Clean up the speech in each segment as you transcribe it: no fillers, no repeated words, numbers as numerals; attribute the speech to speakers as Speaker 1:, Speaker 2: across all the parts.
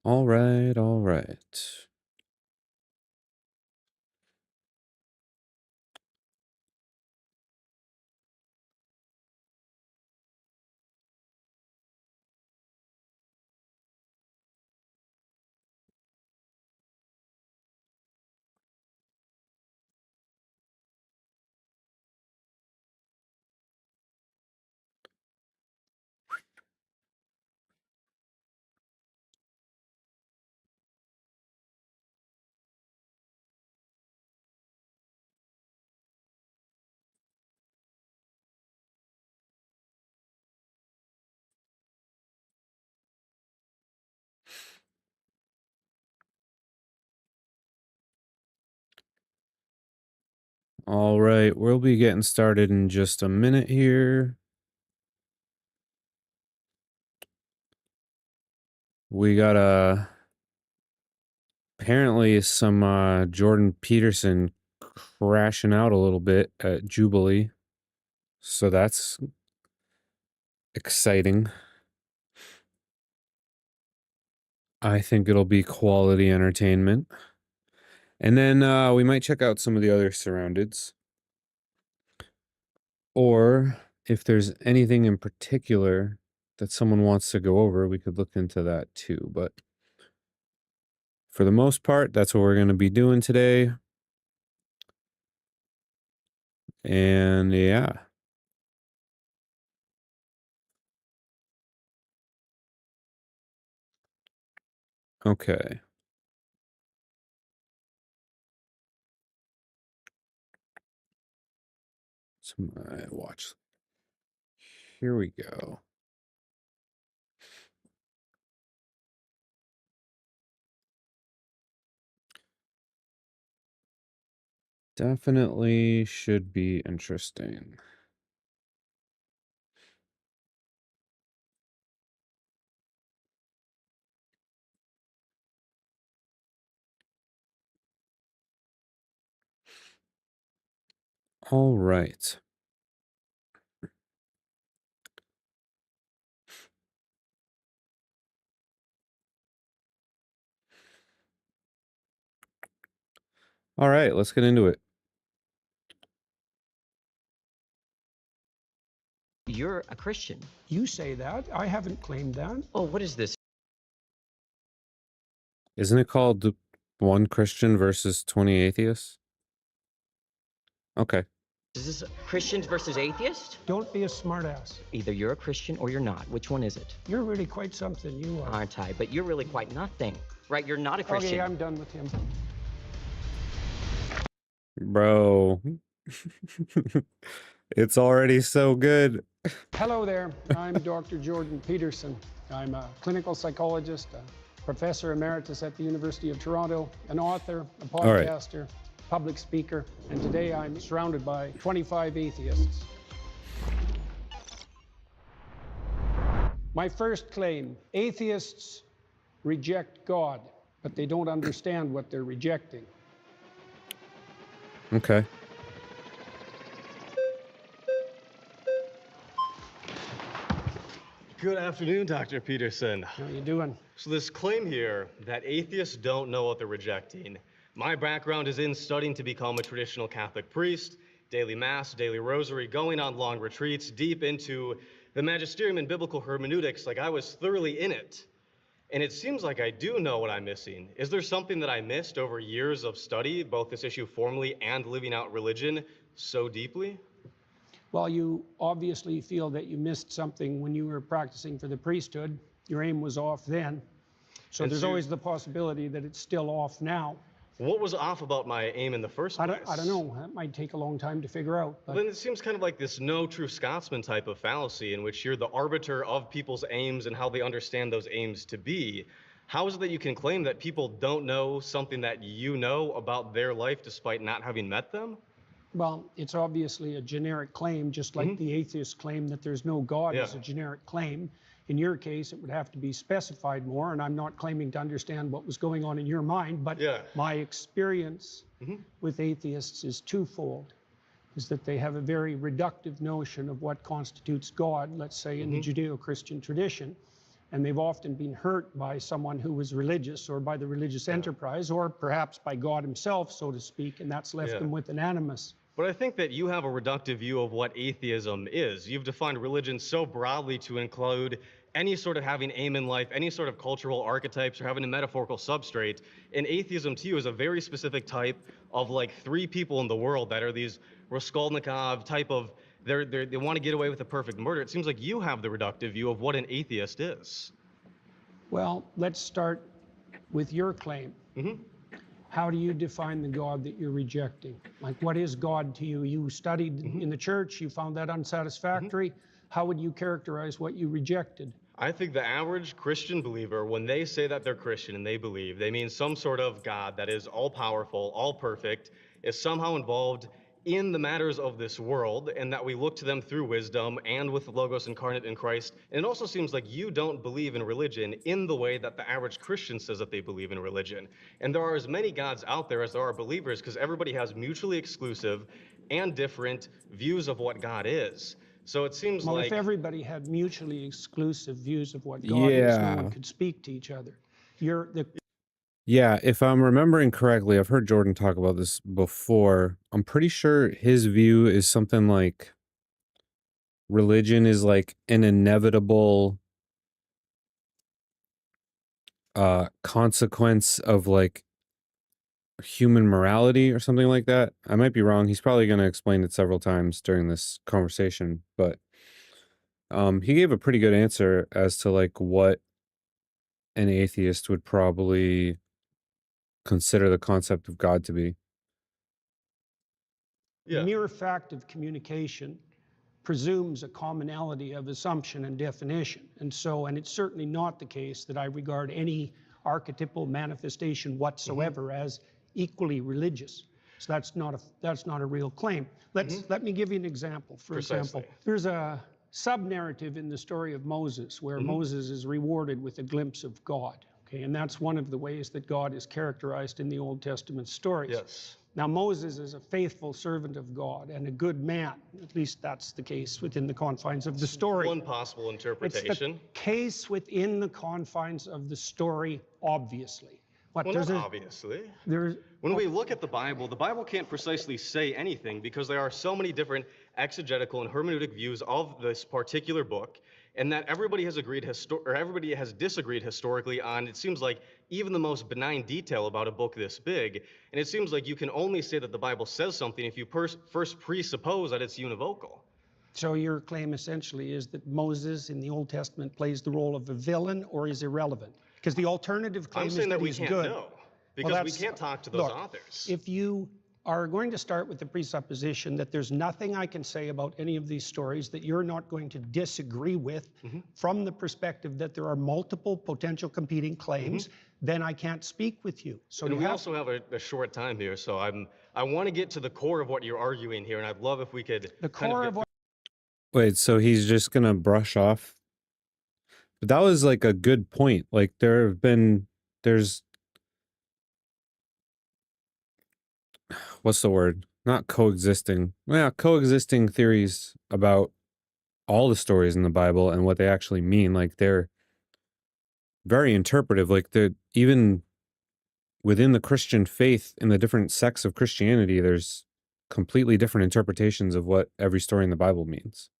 Speaker 1: All right, all right. All right, we'll be getting started in just a minute here. We got apparently some Jordan Peterson crashing out a little bit at Jubilee. So that's exciting. I think it'll be quality entertainment. And then we might check out some of the other surroundeds. Or if there's anything in particular that someone wants to go over, we could look into that too. But for the most part, that's what we're going to be doing today. And yeah. Okay. So my watch. Here we go. Definitely should be interesting. All right. All right, let's get into it.
Speaker 2: You're a Christian.
Speaker 3: You say that. I haven't claimed that.
Speaker 2: Oh, what is this?
Speaker 1: Isn't it called One Christian versus 20 Atheists? Okay.
Speaker 2: Is this Christians versus atheists?
Speaker 3: Don't be a smartass.
Speaker 2: Either you're a Christian or you're not. Which one is it?
Speaker 3: You're really quite something, you are.
Speaker 2: Aren't I? But you're really quite nothing. Right? You're not a Christian.
Speaker 3: Okay, I'm done with him.
Speaker 1: Bro. It's already so good.
Speaker 3: Hello there. I'm Dr. Jordan Peterson. I'm a clinical psychologist, a professor emeritus at the University of Toronto, an author, a podcaster, public speaker, and today I'm surrounded by 25 atheists. My first claim, atheists reject God, but they don't understand what they're rejecting.
Speaker 1: Okay.
Speaker 4: Good afternoon, Dr. Peterson.
Speaker 3: How you doing?
Speaker 4: So this claim here that atheists don't know what they're rejecting. My background is in studying to become a traditional Catholic priest, daily mass, daily rosary, going on long retreats, deep into the magisterium and biblical hermeneutics, like I was thoroughly in it. And it seems like I do know what I'm missing. Is there something that I missed over years of study, both this issue formally and living out religion so deeply?
Speaker 3: Well, you obviously feel that you missed something when you were practicing for the priesthood. Your aim was off then. So
Speaker 4: And
Speaker 3: there's
Speaker 4: so-
Speaker 3: always the possibility that it's still off now.
Speaker 4: What was off about my aim in the first place?
Speaker 3: I don't know. That might take a long time to figure out. But
Speaker 4: Then it seems kind of like this no true Scotsman type of fallacy in which you're the arbiter of people's aims and how they understand those aims to be. How is it that you can claim that people don't know something that you know about their life despite not having met them?
Speaker 3: well, it's obviously a generic claim, just like the atheist claim that there's no God is a generic claim. In your case, it would have to be specified more, and I'm not claiming to understand what was going on in your mind, but my experience with atheists is twofold, is that they have a very reductive notion of what constitutes God, let's say in the Judeo-Christian tradition. and they've often been hurt by someone who was religious or by the religious enterprise or perhaps by God himself, so to speak, and that's left them with an animus.
Speaker 4: But I think that you have a reductive view of what atheism is. You've defined religion so broadly to include any sort of having aim in life, any sort of cultural archetypes, or having a metaphorical substrate. And atheism to you is a very specific type of like 3 people in the world that are these Raskolnikov type of, they want to get away with a perfect murder. It seems like you have the reductive view of what an atheist is.
Speaker 3: Well, let's start with your claim. How do you define the God that you're rejecting? Like, what is God to you? You studied in the church, you found that unsatisfactory. How would you characterize what you rejected?
Speaker 4: I think the average Christian believer, when they say that they're Christian and they believe, they mean some sort of God that is all-powerful, all-perfect, is somehow involved in the matters of this world, and that we look to them through wisdom and with the Logos incarnate in Christ. And it also seems like you don't believe in religion in the way that the average Christian says that they believe in religion. And there are as many gods out there as there are believers, because everybody has mutually exclusive and different views of what God is. So it seems
Speaker 3: Well,
Speaker 4: like...
Speaker 3: if everybody had mutually exclusive views of what God is, no one could speak to each other.
Speaker 1: Yeah, if I'm remembering correctly, I've heard Jordan talk about this before. I'm pretty sure his view is something like religion is like an inevitable consequence of like human morality or something like that. I might be wrong. He's probably going to explain it several times during this conversation, but he gave a pretty good answer as to like what an atheist would probably consider the concept of God to be.
Speaker 3: The mere fact of communication presumes a commonality of assumption and definition. And it's certainly not the case that I regard any archetypal manifestation whatsoever as equally religious. So that's not a real claim. Let me give you an example. For example, there's a sub-narrative in the story of Moses where Moses is rewarded with a glimpse of God. Okay, and that's one of the ways that God is characterized in the Old Testament stories.
Speaker 4: Yes.
Speaker 3: Now, Moses is a faithful servant of God and a good man. At least that's the case within the confines of the story.
Speaker 4: One possible interpretation.
Speaker 3: It's the case within the confines of the story, obviously.
Speaker 4: Well, not obviously. When we look at the Bible can't precisely say anything because there are so many different exegetical and hermeneutic views of this particular book, and that everybody has everybody has disagreed historically on, it seems like, even the most benign detail about a book this big. And it seems like you can only say that the Bible says something if you first presuppose that it's univocal.
Speaker 3: So your claim essentially is that Moses in the Old Testament plays the role of a villain or is irrelevant? Because the alternative claim is that he's good.
Speaker 4: I'm saying that we can't know, because we can't talk to those authors.
Speaker 3: If you are going to start with the presupposition that there's nothing I can say about any of these stories that you're not going to disagree with from the perspective that there are multiple potential competing claims, then I can't speak with you. So
Speaker 4: and we also have a short time here, so I want to get to the core of what you're arguing here, and I'd love if we could...
Speaker 3: The core of what...
Speaker 1: Wait, so he's just going to brush off? But that was like a good point. Like there's what's the word? Not coexisting. Yeah, coexisting theories about all the stories in the Bible and what they actually mean. Like they're very interpretive. Like even within the Christian faith, in the different sects of Christianity, there's completely different interpretations of what every story in the Bible means.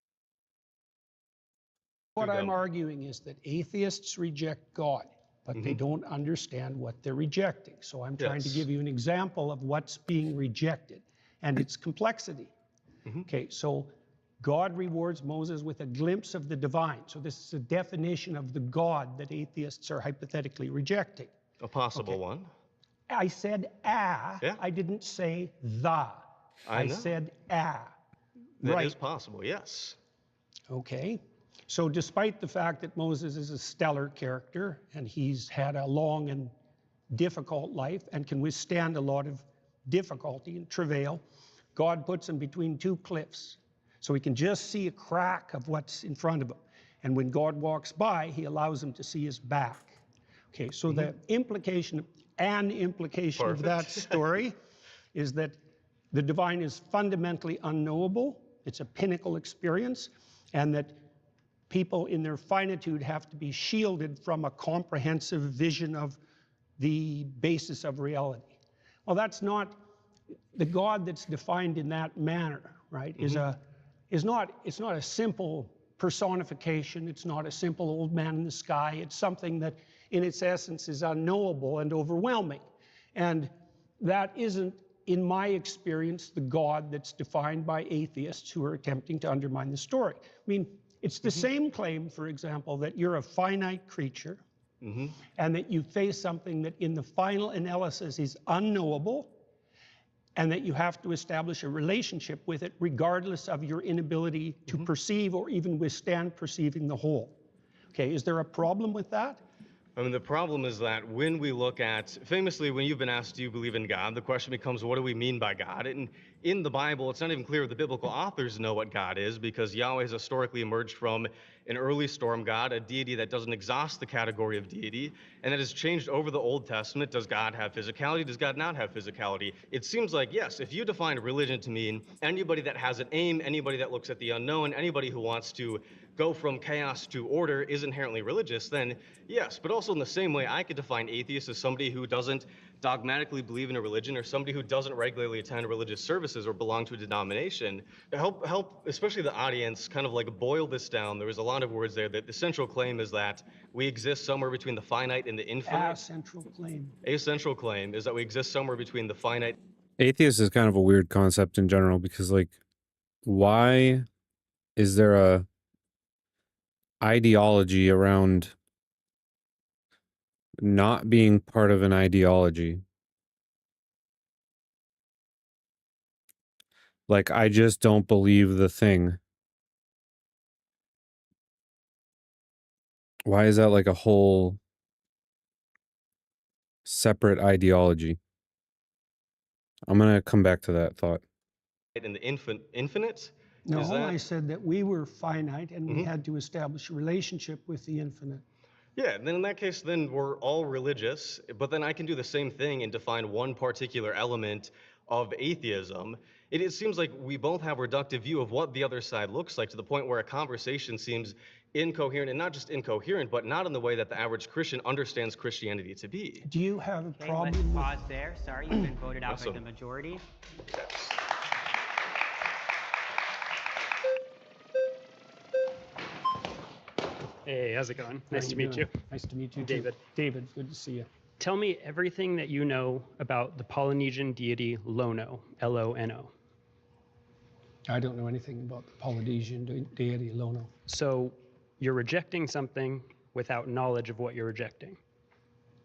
Speaker 3: What I'm arguing is that atheists reject God, but they don't understand what they're rejecting. So I'm trying to give you an example of what's being rejected and its complexity. Okay, so God rewards Moses with a glimpse of the divine. So this is a definition of the God that atheists are hypothetically rejecting.
Speaker 4: A possible one.
Speaker 3: I said I didn't say the. I said
Speaker 4: That is possible, yes.
Speaker 3: Okay. So despite the fact that Moses is a stellar character and he's had a long and difficult life and can withstand a lot of difficulty and travail, God puts him between 2 cliffs. So he can just see a crack of what's in front of him. And when God walks by, he allows him to see his back. Okay, so the implication of that story is that the divine is fundamentally unknowable. It's a pinnacle experience, and that people in their finitude have to be shielded from a comprehensive vision of the basis of reality. Well, that's not the God that's defined in that manner, right? It's not a simple personification. It's not a simple old man in the sky. It's something that in its essence is unknowable and overwhelming. And that isn't, in my experience, the God that's defined by atheists who are attempting to undermine the story. I mean, it's the same claim, for example, that you're a finite creature and that you face something that in the final analysis is unknowable, and that you have to establish a relationship with it regardless of your inability to perceive or even withstand perceiving the whole. Okay, is there a problem with that?
Speaker 4: I mean, the problem is that when we look at, famously, when you've been asked, do you believe in God, the question becomes, what do we mean by God? And in the Bible, it's not even clear the biblical authors know what God is, because Yahweh has historically emerged from an early storm god, a deity that doesn't exhaust the category of deity, and that has changed over the Old Testament. Does God have physicality? Does God not have physicality? It seems like, yes, if you define religion to mean anybody that has an aim, anybody that looks at the unknown, anybody who wants to go from chaos to order is inherently religious, then yes. But also in the same way, I could define atheist as somebody who doesn't dogmatically believe in a religion, or somebody who doesn't regularly attend religious services or belong to a denomination. To help especially the audience kind of like boil this down, there was a lot of words there. That the central claim is that we exist somewhere between the finite and the infinite.
Speaker 3: A central claim.
Speaker 4: A central claim is that we exist somewhere between the finite.
Speaker 1: Atheist is kind of a weird concept in general, because like, why is there a ideology around not being part of an ideology? Like, I just don't believe the thing. Why is that like a whole separate ideology? I'm gonna come back to that thought.
Speaker 4: In the infinite?
Speaker 3: No,
Speaker 4: Is that...
Speaker 3: I said that we were finite and we had to establish a relationship with the infinite.
Speaker 4: Yeah, then in that case, then we're all religious, but then I can do the same thing and define one particular element of atheism. It seems like we both have a reductive view of what the other side looks like, to the point where a conversation seems incoherent, and not just incoherent, but not in the way that the average Christian understands Christianity to be.
Speaker 3: Do you have a
Speaker 5: Okay,
Speaker 3: problem
Speaker 5: let's
Speaker 3: with...
Speaker 5: pause there. Sorry, you've been voted out by
Speaker 4: Awesome.
Speaker 5: the majority.
Speaker 6: Hey, how's it going?
Speaker 3: How
Speaker 6: Nice to meet
Speaker 3: doing?
Speaker 6: you.
Speaker 3: Nice to meet you, too.
Speaker 6: David.
Speaker 3: David, good to see you.
Speaker 6: Tell me everything that you know about the Polynesian deity Lono, L-O-N-O.
Speaker 3: I don't know anything about the Polynesian deity Lono.
Speaker 6: So you're rejecting something without knowledge of what you're rejecting.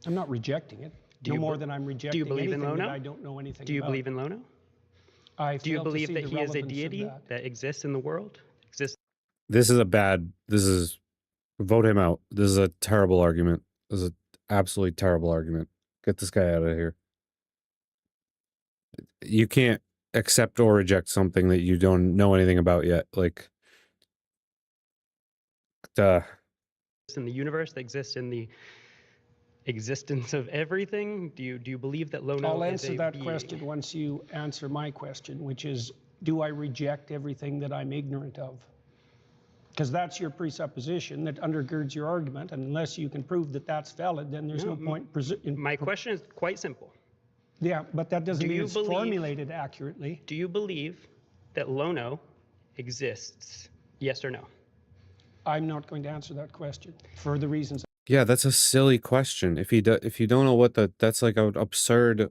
Speaker 3: I'm not rejecting it.
Speaker 6: Do
Speaker 3: No
Speaker 6: you
Speaker 3: more
Speaker 6: be-
Speaker 3: than I'm
Speaker 6: do
Speaker 3: rejecting
Speaker 6: you believe in
Speaker 3: anything that
Speaker 6: Lono?
Speaker 3: I don't know anything
Speaker 6: Do you
Speaker 3: about.
Speaker 6: believe in Lono?
Speaker 3: I
Speaker 6: Do you
Speaker 3: fail to
Speaker 6: believe
Speaker 3: see
Speaker 6: that
Speaker 3: the
Speaker 6: he is a
Speaker 3: relevance of
Speaker 6: deity
Speaker 3: that.
Speaker 6: that exists in the world?
Speaker 1: This is vote him out. This is a terrible argument. This is an absolutely terrible argument. Get this guy out of here. You can't accept or reject something that you don't know anything about yet. Like,
Speaker 6: In the universe, that exists in the existence of everything? Do you believe that Lono
Speaker 3: I'll
Speaker 6: is
Speaker 3: answer
Speaker 6: a
Speaker 3: that
Speaker 6: being?
Speaker 3: question once you answer my question, which is, do I reject everything that I'm ignorant of? Because that's your presupposition that undergirds your argument, and unless you can prove that that's valid, then there's no point in...
Speaker 6: My question is quite simple.
Speaker 3: Yeah, but that doesn't
Speaker 6: Do
Speaker 3: mean
Speaker 6: you
Speaker 3: it's
Speaker 6: believe-
Speaker 3: formulated accurately.
Speaker 6: Do you believe that Lono exists? Yes or no?
Speaker 3: I'm not going to answer that question for the reasons
Speaker 1: yeah, that's a silly question. If you don't know what that's like an absurd.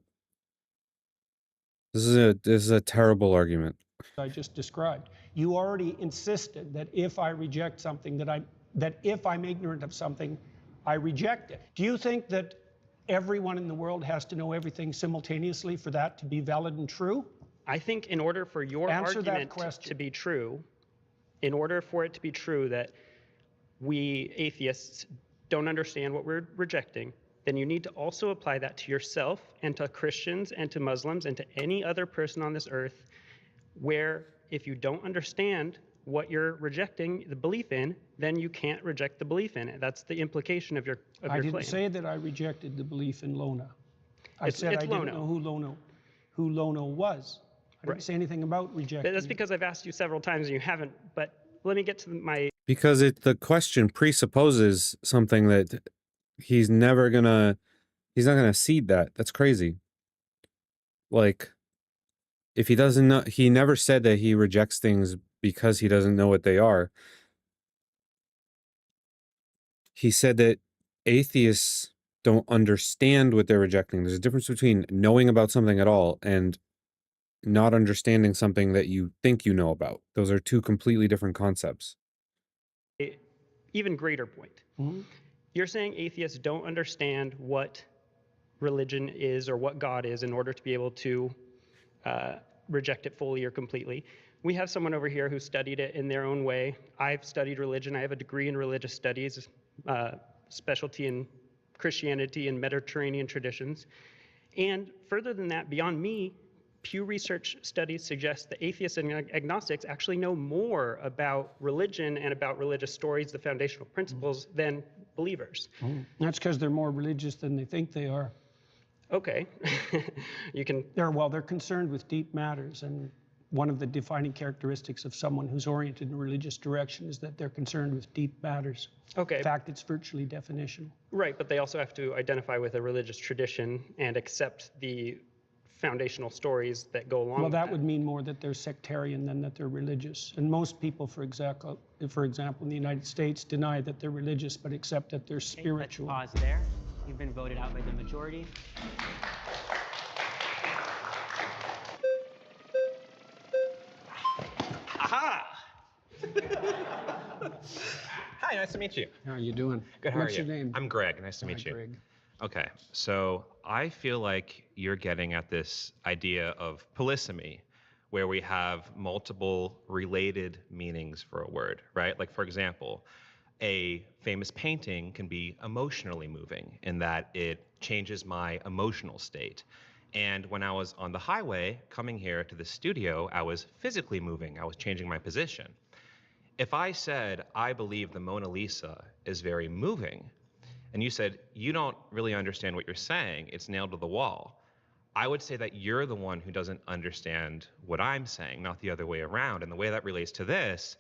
Speaker 1: This is a terrible argument.
Speaker 3: I just described. You already insisted that if I reject something, that if I'm ignorant of something, I reject it. Do you think that everyone in the world has to know everything simultaneously for that to be valid and true?
Speaker 6: I think in order for your
Speaker 3: Answer that
Speaker 6: argument
Speaker 3: question.
Speaker 6: to be true, in order for it to be true that we atheists don't understand what we're rejecting, then you need to also apply that to yourself and to Christians and to Muslims and to any other person on this earth, where if you don't understand what you're rejecting the belief in, then you can't reject the belief in it. That's the implication of your
Speaker 3: I didn't
Speaker 6: claim.
Speaker 3: say that I rejected the belief in Lona. I
Speaker 6: It's-
Speaker 3: said
Speaker 6: it's
Speaker 3: I didn't
Speaker 6: Lono.
Speaker 3: know who Lono was. I didn't
Speaker 6: Right.
Speaker 3: say anything about rejecting.
Speaker 6: That's because I've asked you several times and you haven't, but let me get to my
Speaker 1: Because the question presupposes something that he's never gonna he's not gonna cede that. That's crazy. Like, if he doesn't know, he never said that he rejects things because he doesn't know what they are. He said that atheists don't understand what they're rejecting. There's a difference between knowing about something at all and not understanding something that you think you know about. Those are two completely different concepts.
Speaker 6: Even greater point. You're saying atheists don't understand what religion is or what God is in order to be able to reject it fully or completely. We have someone over here who studied it in their own way. I've studied religion. I have a degree in religious studies, specialty in Christianity and Mediterranean traditions. And further than that, beyond me, Pew Research studies suggest that atheists and agnostics actually know more about religion and about religious stories, the foundational principles, than believers.
Speaker 3: That's because they're more religious than they think they are.
Speaker 6: Okay, you can.
Speaker 3: They're concerned with deep matters, and one of the defining characteristics of someone who's oriented in a religious direction is that they're concerned with deep matters.
Speaker 6: Okay.
Speaker 3: In fact, it's virtually definitional.
Speaker 6: Right, but they also have to identify with a religious tradition and accept the foundational stories that go along with that.
Speaker 3: Well, that would mean more that they're sectarian than that they're religious. And most people, for example, in the United States, deny that they're religious but accept that they're spiritual.
Speaker 5: Let's pause there. You've been voted out by the majority.
Speaker 7: Aha! Hi, nice to meet you.
Speaker 3: How are you doing?
Speaker 7: Good, how are you?
Speaker 3: What's your name?
Speaker 7: I'm Greg, nice to meet you.
Speaker 3: Greg.
Speaker 7: Okay, so I feel like you're getting at this idea of polysemy, where we have multiple related meanings for a word, right? Like, for example, a famous painting can be emotionally moving in that it changes my emotional state. And when I was on the highway coming here to the studio, I was physically moving, I was changing my position. If I said, I believe the Mona Lisa is very moving, and you said, you don't really understand what you're saying, it's nailed to the wall, I would say that you're the one who doesn't understand what I'm saying, not the other way around. And the way that relates to this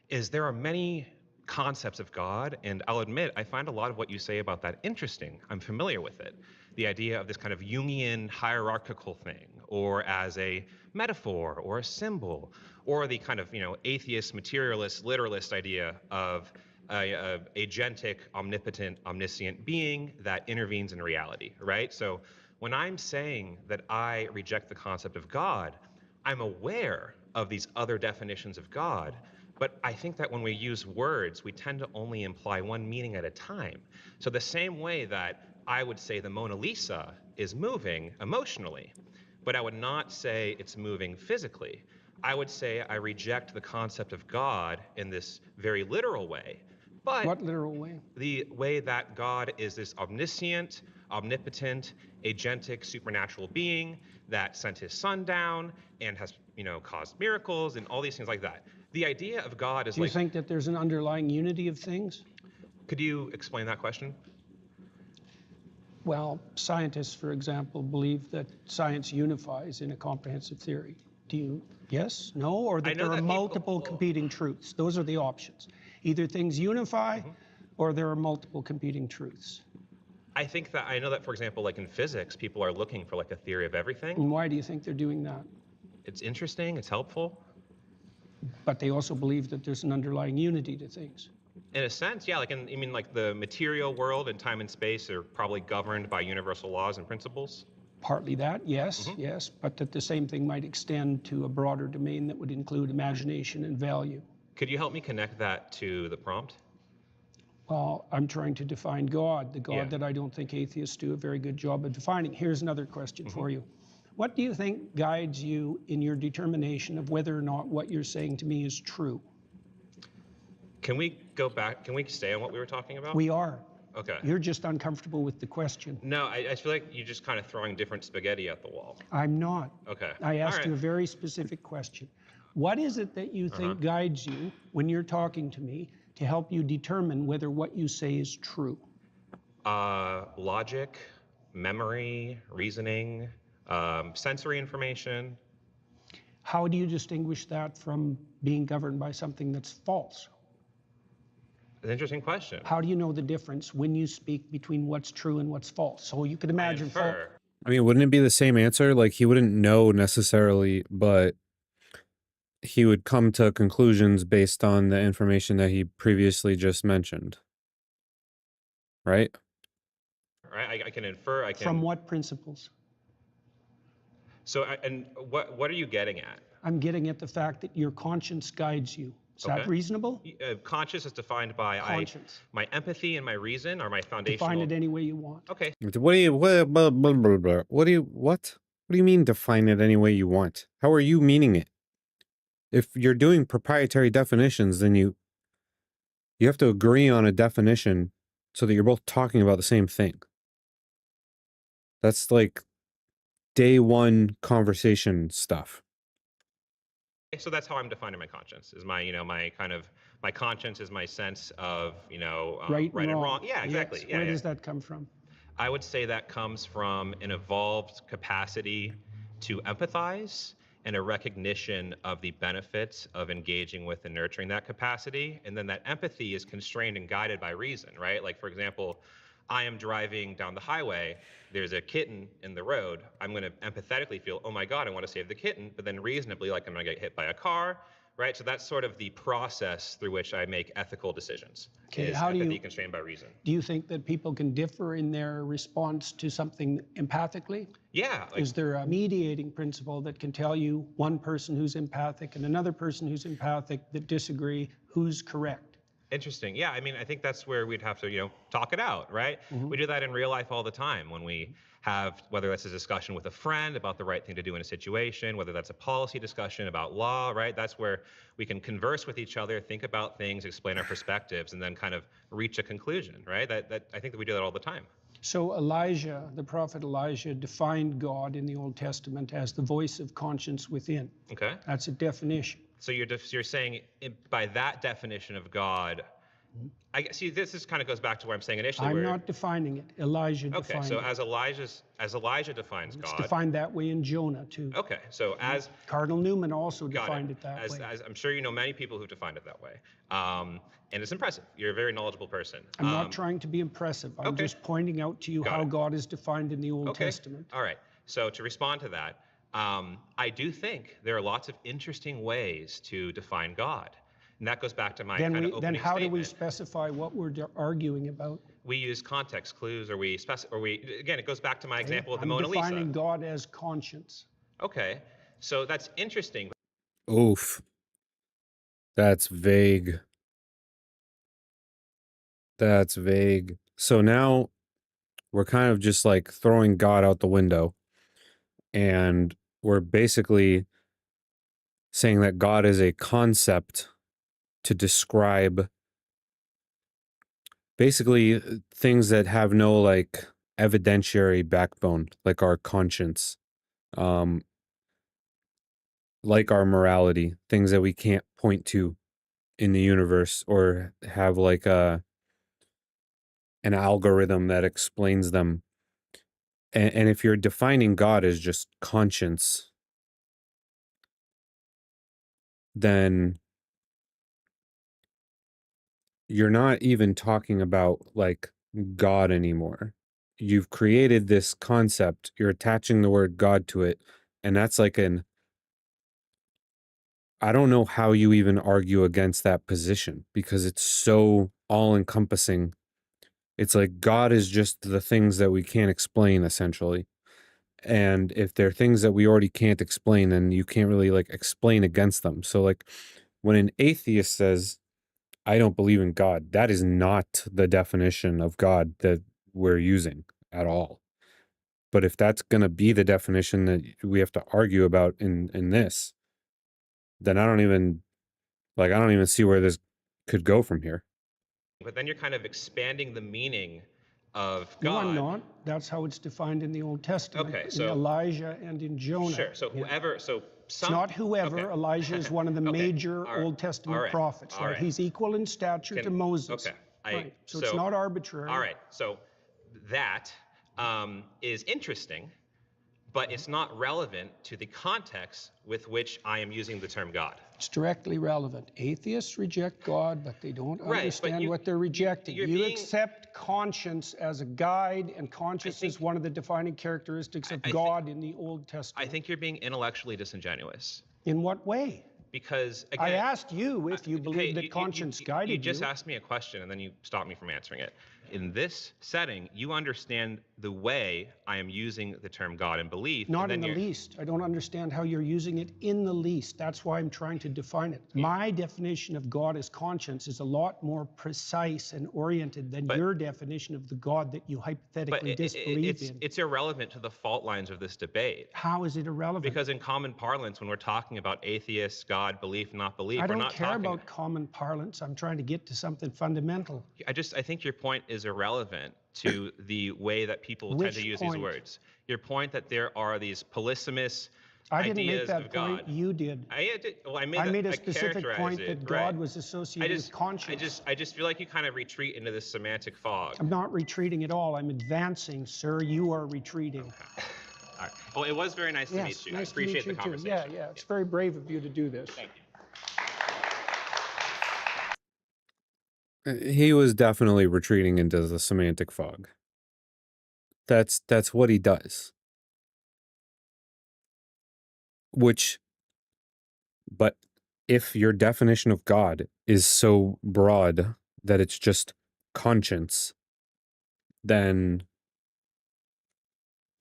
Speaker 7: is there are many concepts of God, and I'll admit, I find a lot of what you say about that interesting. I'm familiar with it. The idea of this kind of Jungian hierarchical thing, or as a metaphor, or a symbol, or the kind of, atheist, materialist, literalist idea of a agentic, omnipotent, omniscient being that intervenes in reality, right? So when I'm saying that I reject the concept of God, I'm aware of these other definitions of God, but I think that when we use words, we tend to only imply one meaning at a time. So the same way that I would say the Mona Lisa is moving emotionally, but I would not say it's moving physically. I would say I reject the concept of God in this very literal way. But
Speaker 3: what literal way?
Speaker 7: The way that God is this omniscient, omnipotent, agentic, supernatural being that sent his son down and has, caused miracles and all these things like that. The idea of God is
Speaker 3: Do you think that there's an underlying unity of things?
Speaker 7: Could you explain that question?
Speaker 3: Well, scientists, for example, believe that science unifies in a comprehensive theory. Do you, yes, no, or that there are multiple competing truths? Those are the options. Either things unify or there are multiple competing truths.
Speaker 7: I think that, I know that, for example, like in physics, people are looking for like a theory of everything.
Speaker 3: And why do you think they're doing that?
Speaker 7: It's interesting, it's helpful.
Speaker 3: But they also believe that there's an underlying unity to things.
Speaker 7: In a sense, yeah, like like the material world and time and space are probably governed by universal laws and principles?
Speaker 3: Partly that, yes, yes, but that the same thing might extend to a broader domain that would include imagination and value.
Speaker 7: Could you help me connect that to the prompt?
Speaker 3: Well, I'm trying to define God, the God that I don't think atheists do a very good job of defining. Here's another question for you. What do you think guides you in your determination of whether or not what you're saying to me is true?
Speaker 7: Can we go back? Can we stay on what we were talking about?
Speaker 3: We are.
Speaker 7: Okay.
Speaker 3: You're just uncomfortable with the question.
Speaker 7: No, I feel like you're just kind of throwing different spaghetti at the wall.
Speaker 3: I'm not.
Speaker 7: Okay.
Speaker 3: I asked you a very specific question. What is it that you think guides you when you're talking to me to help you determine whether what you say is true?
Speaker 7: Logic, memory, reasoning, sensory information.
Speaker 3: How do you distinguish that from being governed by something that's false?
Speaker 7: An interesting question.
Speaker 3: How do you know the difference when you speak between what's true and what's false? So you could
Speaker 7: I
Speaker 3: imagine
Speaker 7: infer.
Speaker 1: I mean, wouldn't it be the same answer? Like, he wouldn't know necessarily, but he would come to conclusions based on the information that he previously just mentioned. Right?
Speaker 7: Right? I can infer. I can.
Speaker 3: from what principles?
Speaker 7: So, and what are you getting at?
Speaker 3: I'm getting at the fact that your conscience guides you. Is that
Speaker 7: Okay.
Speaker 3: reasonable?
Speaker 7: Conscious is defined by
Speaker 3: Conscience.
Speaker 7: my empathy and my reason are my foundational.
Speaker 3: Define it any way you want.
Speaker 7: Okay.
Speaker 1: What do you blah, blah, blah, blah. What do you mean define it any way you want? How are you meaning it? If you're doing proprietary definitions, then you have to agree on a definition so that you're both talking about the same thing. That's like day one conversation stuff.
Speaker 7: So that's how I'm defining my conscience. Is my my conscience is my sense of
Speaker 3: Right
Speaker 7: and
Speaker 3: and
Speaker 7: wrong. Yeah, exactly.
Speaker 3: Yes.
Speaker 7: Yeah,
Speaker 3: Where
Speaker 7: yeah.
Speaker 3: does that come from?
Speaker 7: I would say that comes from an evolved capacity to empathize and a recognition of the benefits of engaging with and nurturing that capacity. And then that empathy is constrained and guided by reason, right? Like, for example, I am driving down the highway, there's a kitten in the road. I'm going to empathetically feel, oh my God, I want to save the kitten. But then reasonably, like, I'm going to get hit by a car, right? So that's sort of the process through which I make ethical decisions.
Speaker 3: Okay,
Speaker 7: is
Speaker 3: how do
Speaker 7: empathy
Speaker 3: you-
Speaker 7: constrained by reason?
Speaker 3: Do you think that people can differ in their response to something empathically?
Speaker 7: Yeah. Like,
Speaker 3: Is there a mediating principle that can tell you one person who's empathic and another person who's empathic that disagree, who's correct?
Speaker 7: interesting. Yeah, I mean, I think that's where we'd have to, talk it out, right? We do that in real life all the time when we have, whether that's a discussion with a friend about the right thing to do in a situation, whether that's a policy discussion about law, right? That's where we can converse with each other, think about things, explain our perspectives, and then kind of reach a conclusion, right? That I think that we do that all the time.
Speaker 3: So Elijah, the prophet Elijah, defined God in the Old Testament as the voice of conscience within.
Speaker 7: Okay.
Speaker 3: That's a definition.
Speaker 7: So you're saying by that definition of God, I see this kind of goes back to where I'm saying initially.
Speaker 3: I'm
Speaker 7: where,
Speaker 3: not defining it. Elijah
Speaker 7: Okay,
Speaker 3: defined
Speaker 7: so
Speaker 3: it.
Speaker 7: as Elijah defines
Speaker 3: It's
Speaker 7: God.
Speaker 3: defined that way in Jonah too.
Speaker 7: Okay, so as
Speaker 3: Cardinal Newman also
Speaker 7: got
Speaker 3: defined it that way.
Speaker 7: as I'm sure you know many people who've defined it that way, and it's impressive. You're a very knowledgeable person.
Speaker 3: I'm not trying to be impressive. I'm
Speaker 7: okay.
Speaker 3: just pointing out to you
Speaker 7: Got
Speaker 3: how
Speaker 7: it.
Speaker 3: God is defined in the Old
Speaker 7: Okay.
Speaker 3: Testament.
Speaker 7: All right. So to respond to that, I do think there are lots of interesting ways to define God. And that goes back to my kind of opening
Speaker 3: Then how do we
Speaker 7: statement.
Speaker 3: specify what we're arguing about?
Speaker 7: We use context clues, or again, it goes back to my example of the
Speaker 3: I'm
Speaker 7: Mona Lisa.
Speaker 3: defining God as conscience.
Speaker 7: Okay. So that's interesting.
Speaker 1: Oof. That's vague. That's vague. So now we're kind of just like throwing God out the window. And we're basically saying that God is a concept to describe basically things that have no like evidentiary backbone, like our conscience, like our morality, things that we can't point to in the universe or have like an algorithm that explains them. And if you're defining God as just conscience, then you're not even talking about like God anymore. You've created this concept, you're attaching the word God to it, and that's like I don't know how you even argue against that position because it's so all encompassing. It's like God is just the things that we can't explain, essentially. And if they're things that we already can't explain, then you can't really like explain against them. So like when an atheist says, I don't believe in God, that is not the definition of God that we're using at all. But if that's going to be the definition that we have to argue about in this, then I don't even see where this could go from here.
Speaker 7: But then you're kind of expanding the meaning of
Speaker 3: No,
Speaker 7: God.
Speaker 3: I'm not. That's how it's defined in the Old Testament.
Speaker 7: Okay,
Speaker 3: in
Speaker 7: so-
Speaker 3: Elijah and in Jonah.
Speaker 7: Sure. So whoever, so
Speaker 3: It's
Speaker 7: some.
Speaker 3: not whoever.
Speaker 7: Okay.
Speaker 3: Elijah is one of the
Speaker 7: Okay.
Speaker 3: major
Speaker 7: All right.
Speaker 3: Old Testament
Speaker 7: All right.
Speaker 3: prophets.
Speaker 7: All
Speaker 3: Right?
Speaker 7: right.
Speaker 3: He's equal in stature to Moses.
Speaker 7: Okay.
Speaker 3: Right. So it's not arbitrary.
Speaker 7: All right. So that is interesting, but it's not relevant to the context with which I am using the term God.
Speaker 3: It's directly relevant. Atheists reject God, but they don't
Speaker 7: Right, but
Speaker 3: understand what they're rejecting.
Speaker 7: you're
Speaker 3: You
Speaker 7: being-
Speaker 3: accept conscience as a guide, and conscience is one of the defining characteristics of God in the Old Testament.
Speaker 7: I think you're being intellectually disingenuous.
Speaker 3: In what way?
Speaker 7: Because, again,
Speaker 3: I asked you if you believe that conscience guided you.
Speaker 7: You just asked me a question and then you stopped me from answering it. In this setting, you understand the way I am using the term God and belief.
Speaker 3: Not in the least. I don't understand how you're using it in the least. That's why I'm trying to define it. My definition of God as conscience is a lot more precise and oriented than your definition of the God that you hypothetically disbelieve in.
Speaker 7: It's irrelevant to the fault lines of this debate.
Speaker 3: How is it irrelevant?
Speaker 7: Because in common parlance, when we're talking about atheists, God, belief, not belief,
Speaker 3: I
Speaker 7: we're
Speaker 3: don't
Speaker 7: not
Speaker 3: care
Speaker 7: talking
Speaker 3: about common parlance. I'm trying to get to something fundamental.
Speaker 7: I think your point is irrelevant to the way that people tend to use these words. Your point that there are these polysemous
Speaker 3: I didn't make
Speaker 7: ideas
Speaker 3: that
Speaker 7: of God.
Speaker 3: point. You did.
Speaker 7: I
Speaker 3: made a
Speaker 7: I
Speaker 3: specific
Speaker 7: characterized
Speaker 3: point
Speaker 7: it,
Speaker 3: that God was associated with conscience.
Speaker 7: I just feel like you kind of retreat into this semantic fog.
Speaker 3: I'm not retreating at all. I'm advancing, sir. You are retreating.
Speaker 7: All right. Well, it was very nice to meet you. I appreciate the conversation.
Speaker 3: Yeah. It's very brave of you to do this.
Speaker 7: Thank you.
Speaker 1: He was definitely retreating into the semantic fog. That's what he does. But if your definition of God is so broad that it's just conscience, then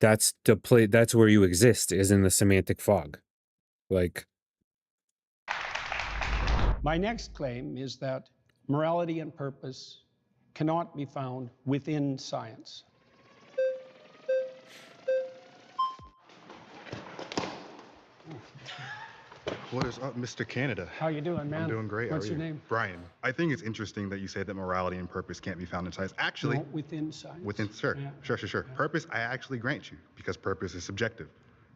Speaker 1: that's where you exist, is in the semantic fog. Like,
Speaker 3: my next claim is that morality and purpose cannot be found within science.
Speaker 8: What is up, Mr. Canada?
Speaker 3: How you doing, man?
Speaker 8: I'm doing great.
Speaker 3: What's
Speaker 8: How are
Speaker 3: your
Speaker 8: you?
Speaker 3: name?
Speaker 8: Brian. I think it's interesting that you say that morality and purpose can't be found in science. Actually,
Speaker 3: No, within science.
Speaker 8: sure.
Speaker 3: Yeah.
Speaker 8: Sure. Purpose, I actually grant you, because purpose is subjective,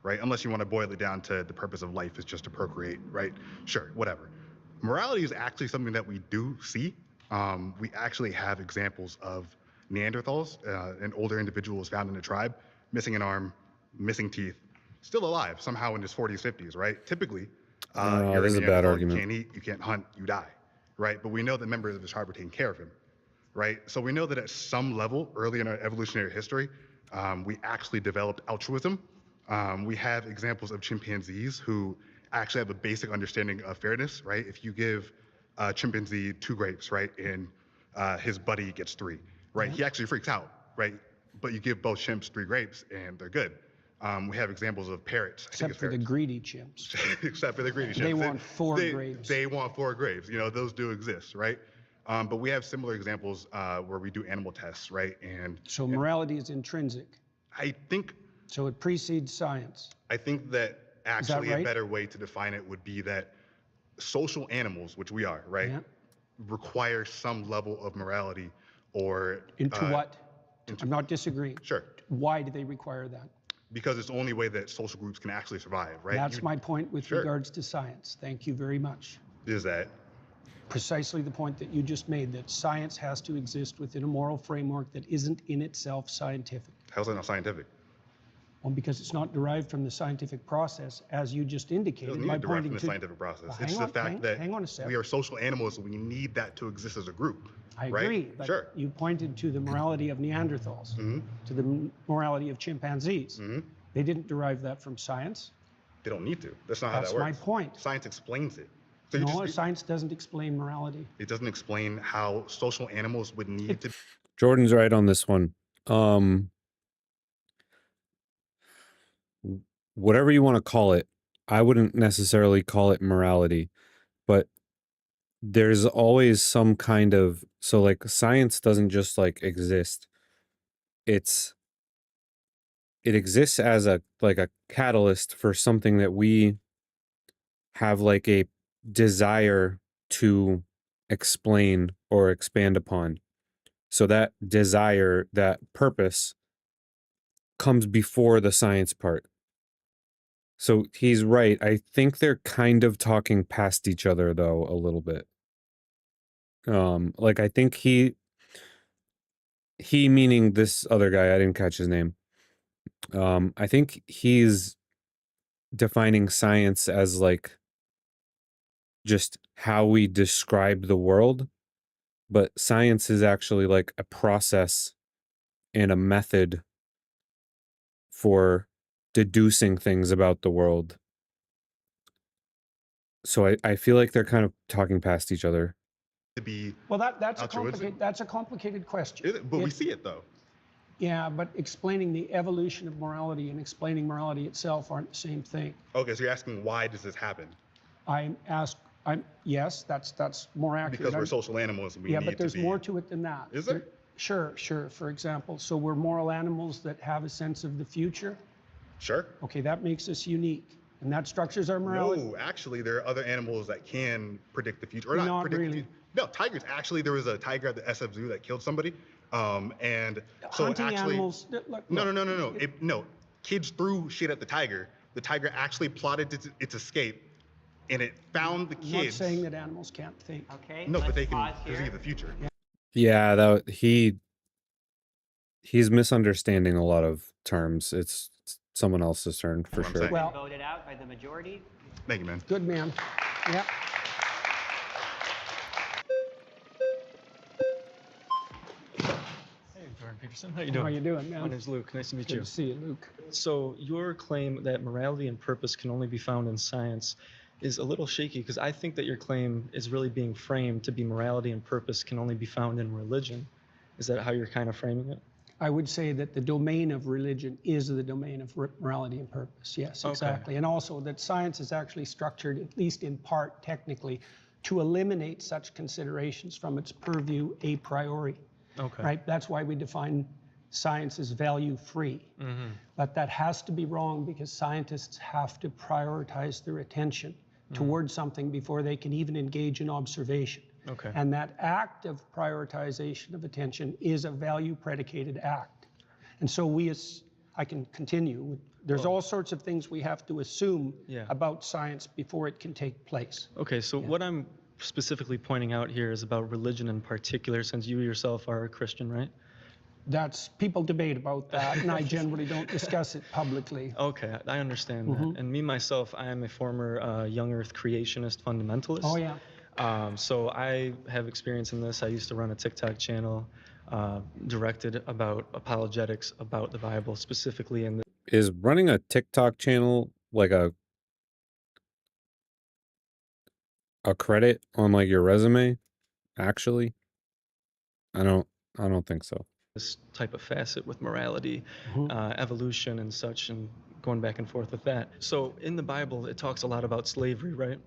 Speaker 8: right? Unless you want to boil it down to the purpose of life is just to procreate, right? Sure, whatever. Morality is actually something that we do see. We actually have examples of Neanderthals, an older individual was found in a tribe, missing an arm, missing teeth, still alive somehow in his 40s, 50s, right? Typically, you're
Speaker 1: this is a bad argument.
Speaker 8: You can't eat, you can't hunt, you die, right? But we know that members of his tribe were taking care of him, right? So we know that at some level, early in our evolutionary history, we actually developed altruism. We have examples of chimpanzees who actually have a basic understanding of fairness, right? If you give a chimpanzee 2 grapes, right, and his buddy gets 3, right? He actually freaks out, right? But you give both chimps 3 grapes and they're good. We have examples of parrots.
Speaker 3: Except for the greedy chimps.
Speaker 8: Except for the greedy chimps.
Speaker 3: They want 4 grapes.
Speaker 8: They want 4 grapes. You know, those do exist, right? But we have similar examples where we do animal tests, right?
Speaker 3: So morality is intrinsic.
Speaker 8: I think.
Speaker 3: So it precedes science.
Speaker 8: I think that actually
Speaker 3: right?
Speaker 8: a better way to define it would be that social animals, which we are, right, require some level of morality or.
Speaker 3: Into what? I'm not disagreeing.
Speaker 8: Sure.
Speaker 3: Why do they require that?
Speaker 8: Because it's the only way that social groups can actually survive, right?
Speaker 3: That's my point with regards to science. Thank you very much.
Speaker 8: Is that?
Speaker 3: Precisely the point that you just made, that science has to exist within a moral framework that isn't in itself scientific.
Speaker 8: How's that not scientific?
Speaker 3: Well, because it's not derived from the scientific process, as you just indicated.
Speaker 8: It doesn't need to derive from the scientific process.
Speaker 3: Well,
Speaker 8: it's the fact that
Speaker 3: hang on a sec.
Speaker 8: we are social animals, and we need that to exist as a group.
Speaker 3: I
Speaker 8: right?
Speaker 3: agree, but you pointed to the morality of Neanderthals, to the morality of chimpanzees. They didn't derive that from science.
Speaker 8: They don't need to. That's not how that works.
Speaker 3: That's my point.
Speaker 8: Science explains it. So
Speaker 3: No, science doesn't explain morality.
Speaker 8: It doesn't explain how social animals would need to.
Speaker 1: Jordan's right on this one. Whatever you want to call it, I wouldn't necessarily call it morality, but there's always some kind of, so like science doesn't just like exist. It exists as a catalyst for something that we have like a desire to explain or expand upon. So that desire, that purpose comes before the science part. So he's right. I think they're kind of talking past each other though a little bit. Like I think he meaning this other guy, I didn't catch his name. I think he's defining science as like just how we describe the world, but science is actually like a process and a method for deducing things about the world. So I feel like they're kind of talking past each other.
Speaker 8: To be
Speaker 3: Well, that's
Speaker 8: altruistic.
Speaker 3: a complicated question.
Speaker 8: Is it? But we see it though.
Speaker 3: Yeah, but explaining the evolution of morality and explaining morality itself aren't the same thing.
Speaker 8: Okay, so you're asking why does this happen?
Speaker 3: Yes, that's more accurate.
Speaker 8: Because we're social animals and we
Speaker 3: Yeah,
Speaker 8: need
Speaker 3: but there's
Speaker 8: to be.
Speaker 3: more to it than that.
Speaker 8: Is there?
Speaker 3: Sure. For example, so we're moral animals that have a sense of the future.
Speaker 8: Sure.
Speaker 3: Okay, that makes us unique, and that structures our morality.
Speaker 8: No, actually, there are other animals that can predict the future, or not,
Speaker 3: Not
Speaker 8: predict
Speaker 3: really.
Speaker 8: the future. No, tigers. Actually, there was a tiger at the SF Zoo that killed somebody, and so
Speaker 3: Hunting
Speaker 8: actually,
Speaker 3: animals.
Speaker 8: no. Kids threw shit at the tiger. The tiger actually plotted its escape, and it found the
Speaker 3: I'm not
Speaker 8: kids.
Speaker 3: saying that animals can't think.
Speaker 5: Okay.
Speaker 8: No, but
Speaker 5: let's
Speaker 8: they can
Speaker 5: pause here.
Speaker 8: perceive the future.
Speaker 1: Yeah, he's misunderstanding a lot of terms. It's someone else's turn for
Speaker 8: That's what I'm
Speaker 1: sure.
Speaker 8: saying.
Speaker 3: Well,
Speaker 5: Voted out by the majority.
Speaker 8: Thank you, man.
Speaker 3: Good man. Yeah.
Speaker 9: Hey, Jordan Peterson. How you doing?
Speaker 3: How you doing, man?
Speaker 9: My name's Luke. Nice to meet
Speaker 3: Good
Speaker 9: you.
Speaker 3: to see you, Luke.
Speaker 9: So your claim that morality and purpose can only be found in science is a little shaky because I think that your claim is really being framed to be morality and purpose can only be found in religion. Is that how you're kind of framing it?
Speaker 3: I would say that the domain of religion is the domain of morality and purpose. Yes,
Speaker 9: Okay.
Speaker 3: exactly. And also that science is actually structured, at least in part technically, to eliminate such considerations from its purview a priori.
Speaker 9: Okay.
Speaker 3: Right? That's why we define science as value free. But that has to be wrong because scientists have to prioritize their attention towards something before they can even engage in observation.
Speaker 9: Okay.
Speaker 3: And that act of prioritization of attention is a value predicated act. And so I can continue. There's all sorts of things we have to assume
Speaker 9: Yeah.
Speaker 3: about science before it can take place.
Speaker 9: Okay, so what I'm specifically pointing out here is about religion in particular, since you yourself are a Christian, right?
Speaker 3: People debate about that, and I generally don't discuss it publicly.
Speaker 9: Okay, I understand that. And me, myself, I am a former young earth creationist fundamentalist.
Speaker 3: Oh, yeah.
Speaker 9: So I have experience in this. I used to run a TikTok channel directed about apologetics about the Bible, specifically in the
Speaker 1: Is running a TikTok channel like a credit on like your resume? Actually, I don't think so.
Speaker 9: this type of facet with morality, evolution and such, and going back and forth with that. So in the Bible, it talks a lot about slavery, right?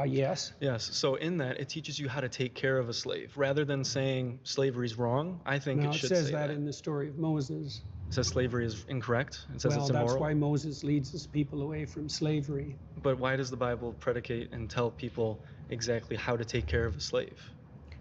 Speaker 3: Yes.
Speaker 9: Yes. So in that, it teaches you how to take care of a slave. Rather than saying slavery's wrong, I think
Speaker 3: No,
Speaker 9: it
Speaker 3: it
Speaker 9: should
Speaker 3: says
Speaker 9: say
Speaker 3: that in the story of Moses.
Speaker 9: It says slavery is incorrect. It says
Speaker 3: Well,
Speaker 9: it's immoral.
Speaker 3: that's why Moses leads his people away from slavery.
Speaker 9: But why does the Bible predicate and tell people exactly how to take care of a slave?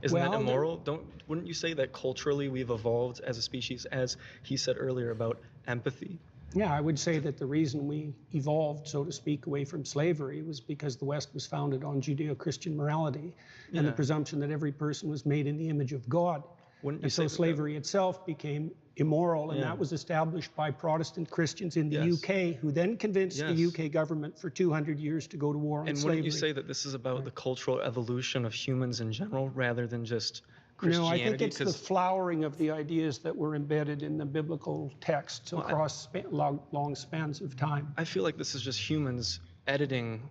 Speaker 9: Isn't that
Speaker 3: Well,
Speaker 9: immoral? Wouldn't you say that culturally we've evolved as a species, as he said earlier about empathy?
Speaker 3: Yeah, I would say that the reason we evolved, so to speak, away from slavery was because the West was founded on Judeo-Christian morality and the
Speaker 9: Yeah.
Speaker 3: presumption that every person was made in the image of God.
Speaker 9: Wouldn't you
Speaker 3: And so
Speaker 9: say that-
Speaker 3: slavery itself became immoral, and
Speaker 9: Yeah.
Speaker 3: that was established by Protestant Christians in the
Speaker 9: Yes.
Speaker 3: UK, who then convinced the
Speaker 9: Yes.
Speaker 3: UK government for 200 years to go to war on
Speaker 9: And
Speaker 3: slavery.
Speaker 9: wouldn't you say that this is about the cultural evolution of humans in general rather than just
Speaker 3: No,
Speaker 9: Christianity?
Speaker 3: I think it's the
Speaker 9: 'Cause-
Speaker 3: flowering of the ideas that were embedded in the biblical texts across long spans of time.
Speaker 9: I feel like this is just humans editing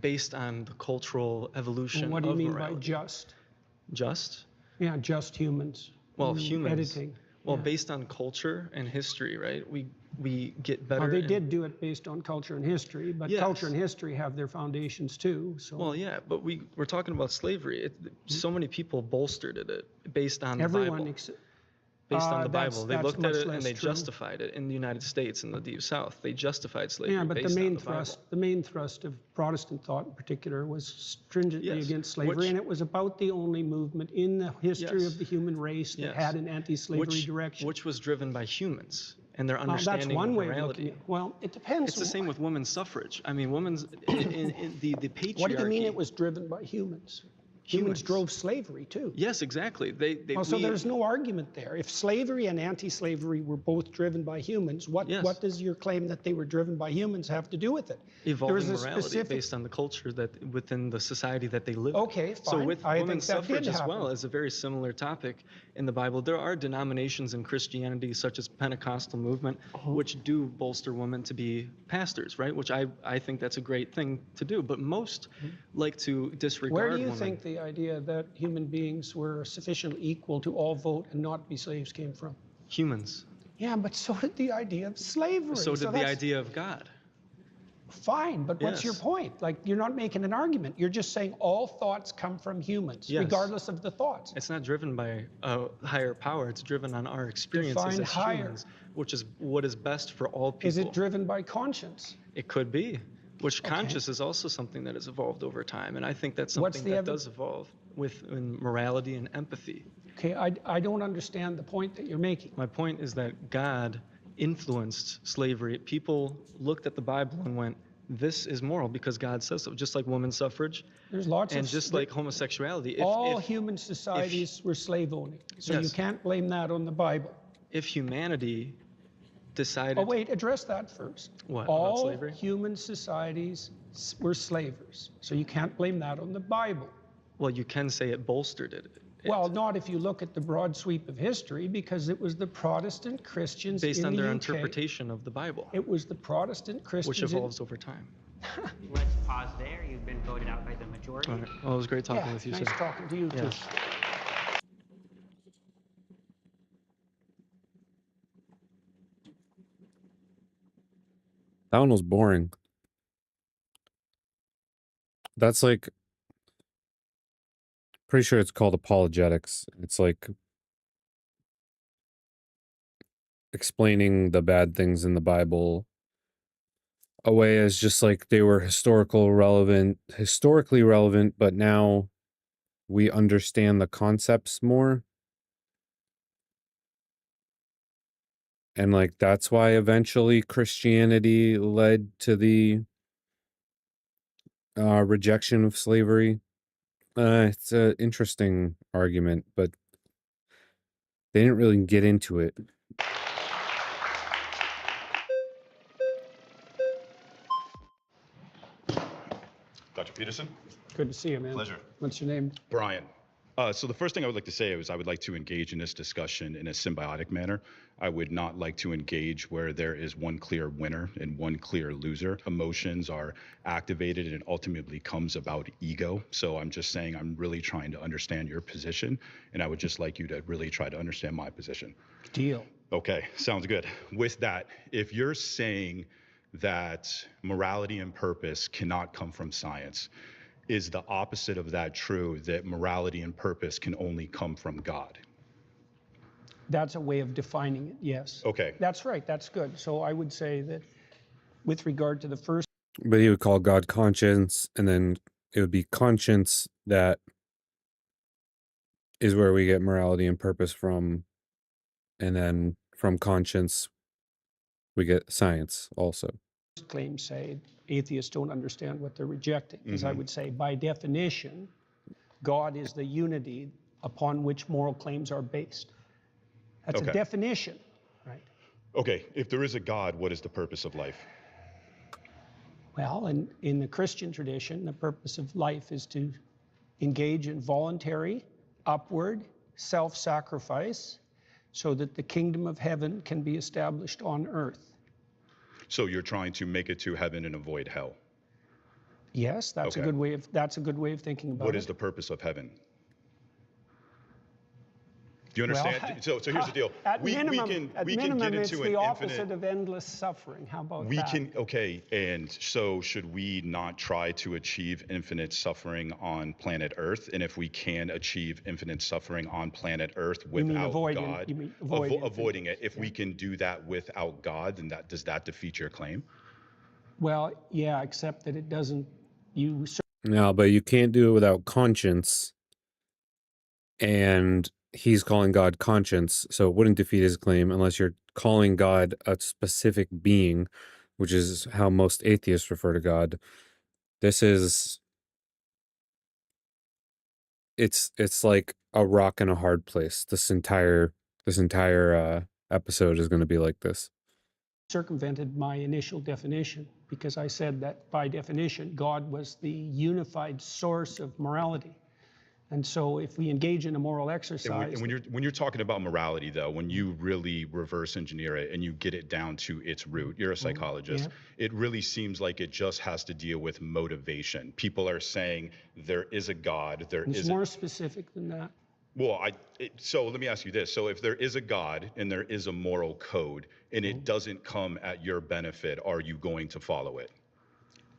Speaker 9: based on the cultural evolution
Speaker 3: What do you
Speaker 9: of
Speaker 3: mean
Speaker 9: morality.
Speaker 3: by just?
Speaker 9: Just?
Speaker 3: Yeah, just humans.
Speaker 9: Well, humans.
Speaker 3: Editing.
Speaker 9: Well,
Speaker 3: yeah.
Speaker 9: based on culture and history, right? We get better.
Speaker 3: They
Speaker 9: and-
Speaker 3: did do it based on culture and history, but
Speaker 9: Yes.
Speaker 3: culture and history have their foundations too. So
Speaker 9: Well, yeah, but we're talking about slavery. So many people bolstered it based on the
Speaker 3: everyone,
Speaker 9: Bible.
Speaker 3: ex-
Speaker 9: Based on the
Speaker 3: that's-
Speaker 9: Bible, they
Speaker 3: that's
Speaker 9: looked at
Speaker 3: much
Speaker 9: it
Speaker 3: less
Speaker 9: and they
Speaker 3: true.
Speaker 9: justified it in the United States and the Deep South. They justified slavery
Speaker 3: yeah, but
Speaker 9: based
Speaker 3: the main
Speaker 9: on the Bible.
Speaker 3: thrust of Protestant thought in particular was stringently
Speaker 9: Yes,
Speaker 3: against slavery,
Speaker 9: which-
Speaker 3: and it was about the only movement in the history
Speaker 9: Yes.
Speaker 3: of the human race that
Speaker 9: Yes.
Speaker 3: had an anti-slavery direction.
Speaker 9: Which was driven by humans and their
Speaker 3: That's
Speaker 9: understanding
Speaker 3: one
Speaker 9: of
Speaker 3: way of
Speaker 9: morality.
Speaker 3: looking at it. Well, it depends.
Speaker 9: It's the same with women's suffrage. I mean, women's in the patriarchy.
Speaker 3: What do you mean it was driven by humans? Humans drove slavery too.
Speaker 9: Yes, exactly.
Speaker 3: So there's no argument there. If slavery and anti-slavery were both driven by humans, what does your claim that they were driven by humans have to do with it?
Speaker 9: Evolving morality based on the culture that within the society that they live in.
Speaker 3: Okay, fine.
Speaker 9: So with women's suffrage as well
Speaker 3: happen.
Speaker 9: as a very similar topic in the Bible, there are denominations in Christianity such as Pentecostal movement, which do bolster women to be pastors, right? Which I think that's a great thing to do. But most like to disregard
Speaker 3: Where do you
Speaker 9: women.
Speaker 3: think the idea that human beings were sufficiently equal to all vote and not be slaves came from?
Speaker 9: Humans.
Speaker 3: Yeah, but so did the idea of slavery.
Speaker 9: So did the idea of God.
Speaker 3: Fine, but what's your point? Like, you're not making an argument. You're just saying all thoughts come from humans, regardless of the thoughts.
Speaker 9: It's not driven by a higher power. It's driven on our experiences as humans, which is what is best for all people.
Speaker 3: Is it driven by conscience?
Speaker 9: It could be. Which conscience is also something that has evolved over time. And I think that's something that does evolve in morality and empathy.
Speaker 3: Okay, I don't understand the point that you're making.
Speaker 9: My point is that God influenced slavery. People looked at the Bible and went, this is moral because God says so. Just like women's suffrage.
Speaker 3: There's lots
Speaker 9: and just like homosexuality.
Speaker 3: All human societies were slave owning. So you can't blame that on the Bible.
Speaker 9: If humanity decided...
Speaker 3: Oh, wait, address that first.
Speaker 9: What,
Speaker 3: all
Speaker 9: about slavery?
Speaker 3: Human societies were slavers. So you can't blame that on the Bible.
Speaker 9: Well, you can say it bolstered it.
Speaker 3: Well, not if you look at the broad sweep of history, because it was the Protestant Christians
Speaker 9: based on
Speaker 3: the
Speaker 9: their
Speaker 3: UK.
Speaker 9: Interpretation of the Bible.
Speaker 3: It was the Protestant Christians...
Speaker 9: Which evolves over time.
Speaker 5: Let's pause there. You've been voted out by the majority.
Speaker 9: All right. Well, it was great talking with you,
Speaker 3: nice
Speaker 9: sir.
Speaker 3: talking to you, too.
Speaker 1: That one was boring. That's like... Pretty sure it's called apologetics. It's like explaining the bad things in the Bible away as just like they were historically relevant, but now we understand the concepts more. And like that's why eventually Christianity led to the rejection of slavery. It's an interesting argument, but they didn't really get into it.
Speaker 10: Dr. Peterson?
Speaker 3: Good to see you, man.
Speaker 10: Pleasure.
Speaker 3: What's your name?
Speaker 10: Brian. So the first thing I would like to say is I would like to engage in this discussion in a symbiotic manner. I would not like to engage where there is one clear winner and one clear loser. Emotions are activated and it ultimately comes about ego. So I'm just saying I'm really trying to understand your position, and I would just like you to really try to understand my position.
Speaker 3: Deal.
Speaker 10: Okay, sounds good. With that, if you're saying that morality and purpose cannot come from science, is the opposite of that true, that morality and purpose can only come from God?
Speaker 3: That's a way of defining it, yes.
Speaker 10: Okay.
Speaker 3: That's right, that's good. So I would say that with regard to the first...
Speaker 1: But he would call God conscience, and then it would be conscience that is where we get morality and purpose from, and then from conscience we get science also.
Speaker 3: Claims say atheists don't understand what they're rejecting, because I would say by definition, God is the unity upon which moral claims are based. That's a definition, right?
Speaker 10: Okay, if there is a God, what is the purpose of life?
Speaker 3: Well, in the Christian tradition, the purpose of life is to engage in voluntary, upward, self-sacrifice, so that the kingdom of heaven can be established on earth.
Speaker 10: So you're trying to make it to heaven and avoid hell?
Speaker 3: Yes, that's a good way of thinking about it.
Speaker 10: What is the purpose of heaven? Do you understand? So here's the deal.
Speaker 3: At minimum,
Speaker 10: get
Speaker 3: it's
Speaker 10: into
Speaker 3: the
Speaker 10: an
Speaker 3: opposite
Speaker 10: infinite...
Speaker 3: of endless suffering. How about that?
Speaker 10: Okay, and so should we not try to achieve infinite suffering on planet Earth? And if we can achieve infinite suffering on planet Earth without God, avoiding it, if we can do that without God, then does that defeat your claim?
Speaker 3: Well, yeah, except that it doesn't.
Speaker 1: No, but you can't do it without conscience, and he's calling God conscience, so it wouldn't defeat his claim unless you're calling God a specific being, which is how most atheists refer to God. This is it's like a rock in a hard place. This entire episode is going to be like this.
Speaker 3: Circumvented my initial definition because I said that by definition, God was the unified source of morality. And so if we engage in a moral exercise...
Speaker 10: And when you're talking about morality, though, when you really reverse engineer it and you get it down to its root, you're a psychologist, it really seems like it just has to deal with motivation. People are saying there is a God,
Speaker 3: It's more specific than that.
Speaker 10: Well, so let me ask you this. So if there is a God and there is a moral code and it doesn't come at your benefit, are you going to follow it?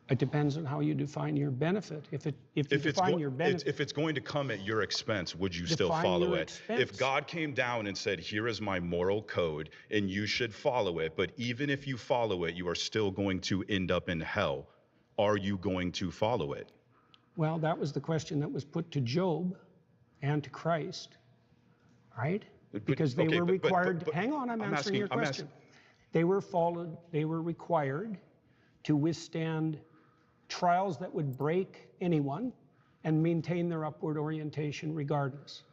Speaker 3: It depends on how you define your benefit. If it's
Speaker 10: going to come at your expense, would you still follow it? If God came down and said, here is my moral code and you should follow it, but even if you follow it, you are still going to end up in hell, are you going to follow it?
Speaker 3: Well, that was the question that was put to Job and to Christ, right? Because they were required, hang on, I'm answering your question. They were required to withstand trials that would break anyone and maintain their upward orientation regardless.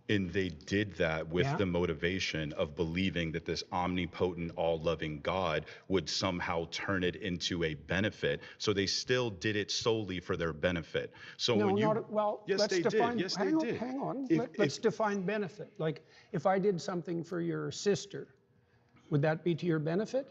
Speaker 10: And they did that with the motivation of believing that this omnipotent, all-loving God would somehow turn it into a benefit. So they still did it solely for their benefit. So let's define. Hang on. Let's define benefit. Like, if I did something for your sister, would that be to your benefit?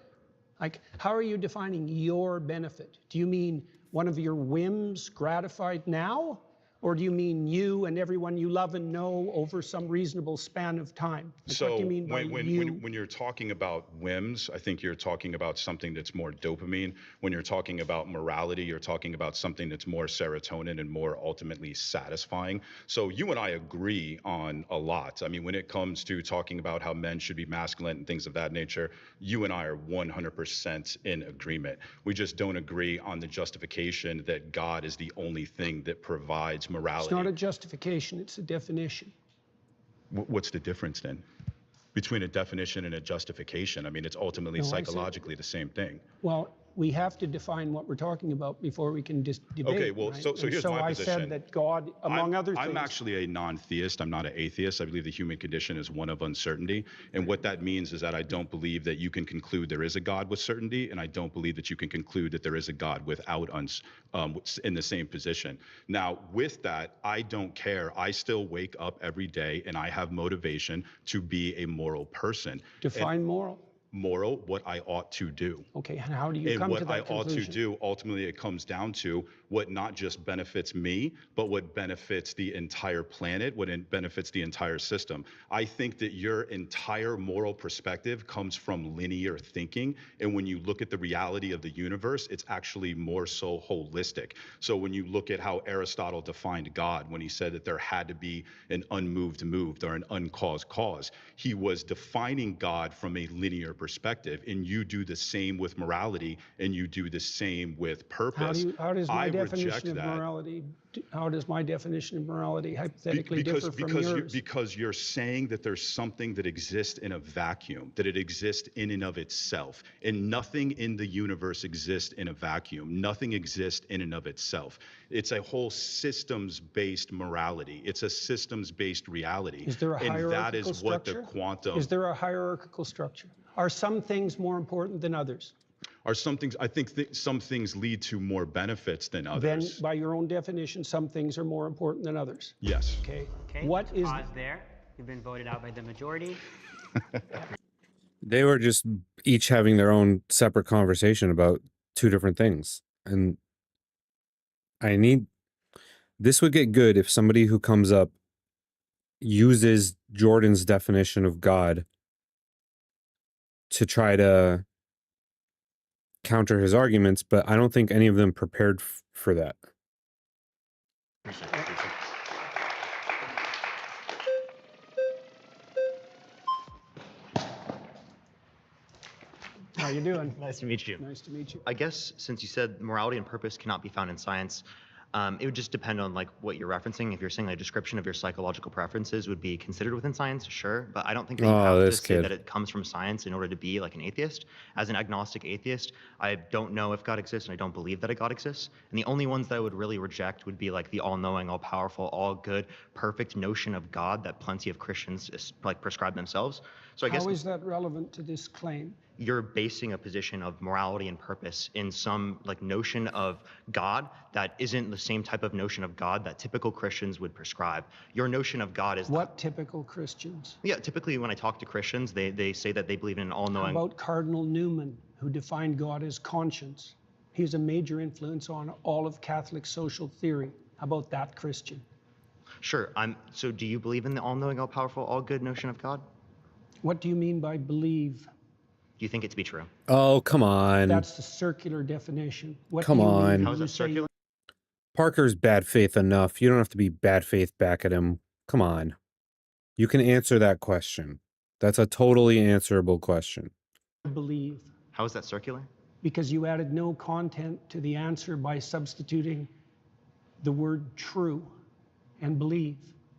Speaker 10: Like, how are you defining your benefit? Do you mean one of your whims gratified now? Or do you mean you and everyone you love and know over some reasonable span of time? Like, so
Speaker 3: what do you mean by
Speaker 10: when you're talking about whims, I think you're talking about something that's more dopamine. When you're talking about morality, you're talking about something that's more serotonin and more ultimately satisfying. So you and I agree on a lot. I mean, when it comes to talking about how men should be masculine and things of that nature, you and I are 100% in agreement. We just don't agree on the justification that God is the only thing that provides morality.
Speaker 3: It's not a justification, it's a definition.
Speaker 10: What's the difference then between a definition and a justification? I mean, it's ultimately psychologically the same thing.
Speaker 3: Well, we have to define what we're talking about before we can debate.
Speaker 10: Okay, well,
Speaker 3: right?
Speaker 10: so here's my position.
Speaker 3: I said that God, among other things...
Speaker 10: I'm actually a non-theist. I'm not an atheist. I believe the human condition is one of uncertainty. And what that means is that I don't believe that you can conclude there is a God with certainty, and I don't believe that you can conclude that there is a God without in the same position. Now, with that, I don't care. I still wake up every day, and I have motivation to be a moral person.
Speaker 3: Define moral.
Speaker 10: Moral, what I ought to do.
Speaker 3: Okay, and how do you come to that conclusion?
Speaker 10: And what I ought to do, ultimately it comes down to what not just benefits me, but what benefits the entire planet, what benefits the entire system. I think that your entire moral perspective comes from linear thinking, and when you look at the reality of the universe, it's actually more so holistic. So when you look at how Aristotle defined God, when he said that there had to be an unmoved moved or an uncaused cause, he was defining God from a linear perspective, and you do the same with morality, and you do the same with purpose.
Speaker 3: How does my definition of morality? How does my definition of morality hypothetically differ from yours?
Speaker 10: Because you're saying that there's something that exists in a vacuum, that it exists in and of itself, and nothing in the universe exists in a vacuum. Nothing exists in and of itself. It's a whole systems-based morality. It's a systems-based reality.
Speaker 3: Is there a hierarchical
Speaker 10: structure? And that is what the quantum.
Speaker 3: Is there a hierarchical structure? Are some things more important than others?
Speaker 10: Are some things, I think some things lead to more benefits than others.
Speaker 3: Then, by your own definition, some things are more important than others.
Speaker 10: Yes.
Speaker 3: Okay.
Speaker 5: What is pause there? You've been voted out by the majority.
Speaker 1: They were just each having their own separate conversation about two different things. And this would get good if somebody who comes up uses Jordan's definition of God to try to counter his arguments, but I don't think any of them prepared for that.
Speaker 3: How you doing?
Speaker 11: Nice to meet you.
Speaker 3: Nice to meet you.
Speaker 11: I guess since you said morality and purpose cannot be found in science, It would just depend on like what you're referencing. If you're saying a description of your psychological preferences would be considered within science, sure. But I don't think that you
Speaker 1: Oh,
Speaker 11: have to
Speaker 1: this
Speaker 11: say that
Speaker 1: kid.
Speaker 11: it comes from science in order to be like an atheist. As an agnostic atheist, I don't know if God exists and I don't believe that a God exists. And the only ones that I would really reject would be like the all-knowing, all-powerful, all-good, perfect notion of God that plenty of Christians like prescribe themselves. So I guess
Speaker 3: How is that relevant to this claim?
Speaker 11: you're basing a position of morality and purpose in some like notion of God that isn't the same type of notion of God that typical Christians would prescribe. Your notion of God is
Speaker 3: What typical Christians?
Speaker 11: yeah, typically when I talk to Christians, they say that they believe in an
Speaker 3: How
Speaker 11: all-knowing.
Speaker 3: about Cardinal Newman, who defined God as conscience? He's a major influence on all of Catholic social theory. How about that Christian?
Speaker 11: Sure. So do you believe in the all-knowing, all-powerful, all-good notion of God?
Speaker 3: What do you mean by believe?
Speaker 11: Do you think it to be true?
Speaker 1: Oh, come on.
Speaker 3: That's the circular definition. What
Speaker 1: Come
Speaker 3: do you mean
Speaker 1: on.
Speaker 3: when
Speaker 11: How is
Speaker 3: you
Speaker 11: that
Speaker 3: say
Speaker 11: circular?
Speaker 1: Parker's bad faith enough. You don't have to be bad faith back at him. Come on. You can answer that question. That's a totally answerable question.
Speaker 3: believe?
Speaker 11: How is that circular?
Speaker 3: Because you added no content to the answer by substituting the word true and believe.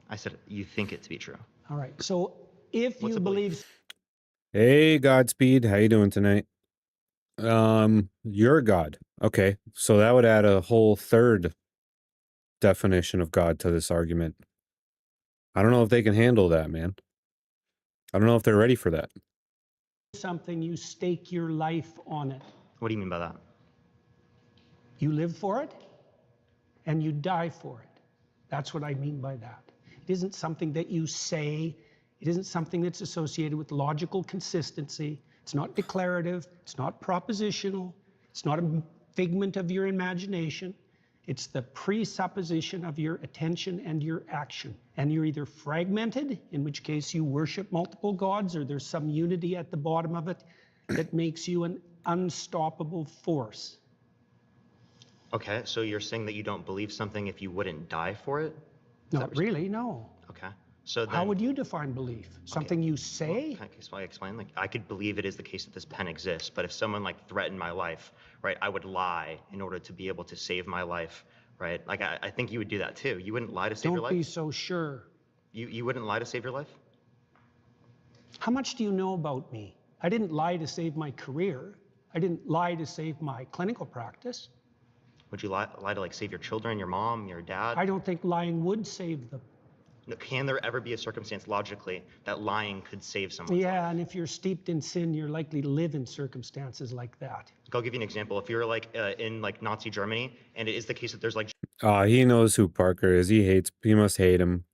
Speaker 11: I said you think it to be true.
Speaker 3: All right. So if
Speaker 11: What's
Speaker 3: you
Speaker 11: a belief?
Speaker 3: believe
Speaker 1: Hey, Godspeed. How you doing tonight? You're God. Okay. So that would add a whole third definition of God to this argument. I don't know if they can handle that, man. I don't know if they're ready for that.
Speaker 3: something, you stake your life on it.
Speaker 11: What do you mean by that?
Speaker 3: You live for it and you die for it. That's what I mean by that. It isn't something that you say. It isn't something that's associated with logical consistency. It's not declarative. It's not propositional. It's not a figment of your imagination. It's the presupposition of your attention and your action. And you're either fragmented, in which case you worship multiple gods, or there's some unity at the bottom of it that makes you an unstoppable force.
Speaker 11: Okay, so you're saying that you don't believe something if you wouldn't die for it?
Speaker 3: Not really, no.
Speaker 11: Okay. So then,
Speaker 3: How would you define belief? Something you say?
Speaker 11: can I explain? Like, I could believe it is the case that this pen exists, but if someone like threatened my life, right, I would lie in order to be able to save my life, right? Like, I think you would do that too. You wouldn't lie to save your
Speaker 3: Don't
Speaker 11: life?
Speaker 3: be so sure.
Speaker 11: You wouldn't lie to save your life?
Speaker 3: How much do you know about me? I didn't lie to save my career. I didn't lie to save my clinical practice.
Speaker 11: Would you lie to like save your children, your mom, your dad?
Speaker 3: I don't think lying would save them.
Speaker 11: No, can there ever be a circumstance logically that lying could save someone?
Speaker 3: Yeah, and if you're steeped in sin, you're likely to live in circumstances like that.
Speaker 11: I'll give you an example. If you're like in like Nazi Germany, and it is the case that there's like
Speaker 1: He knows who Parker is. He must hate him.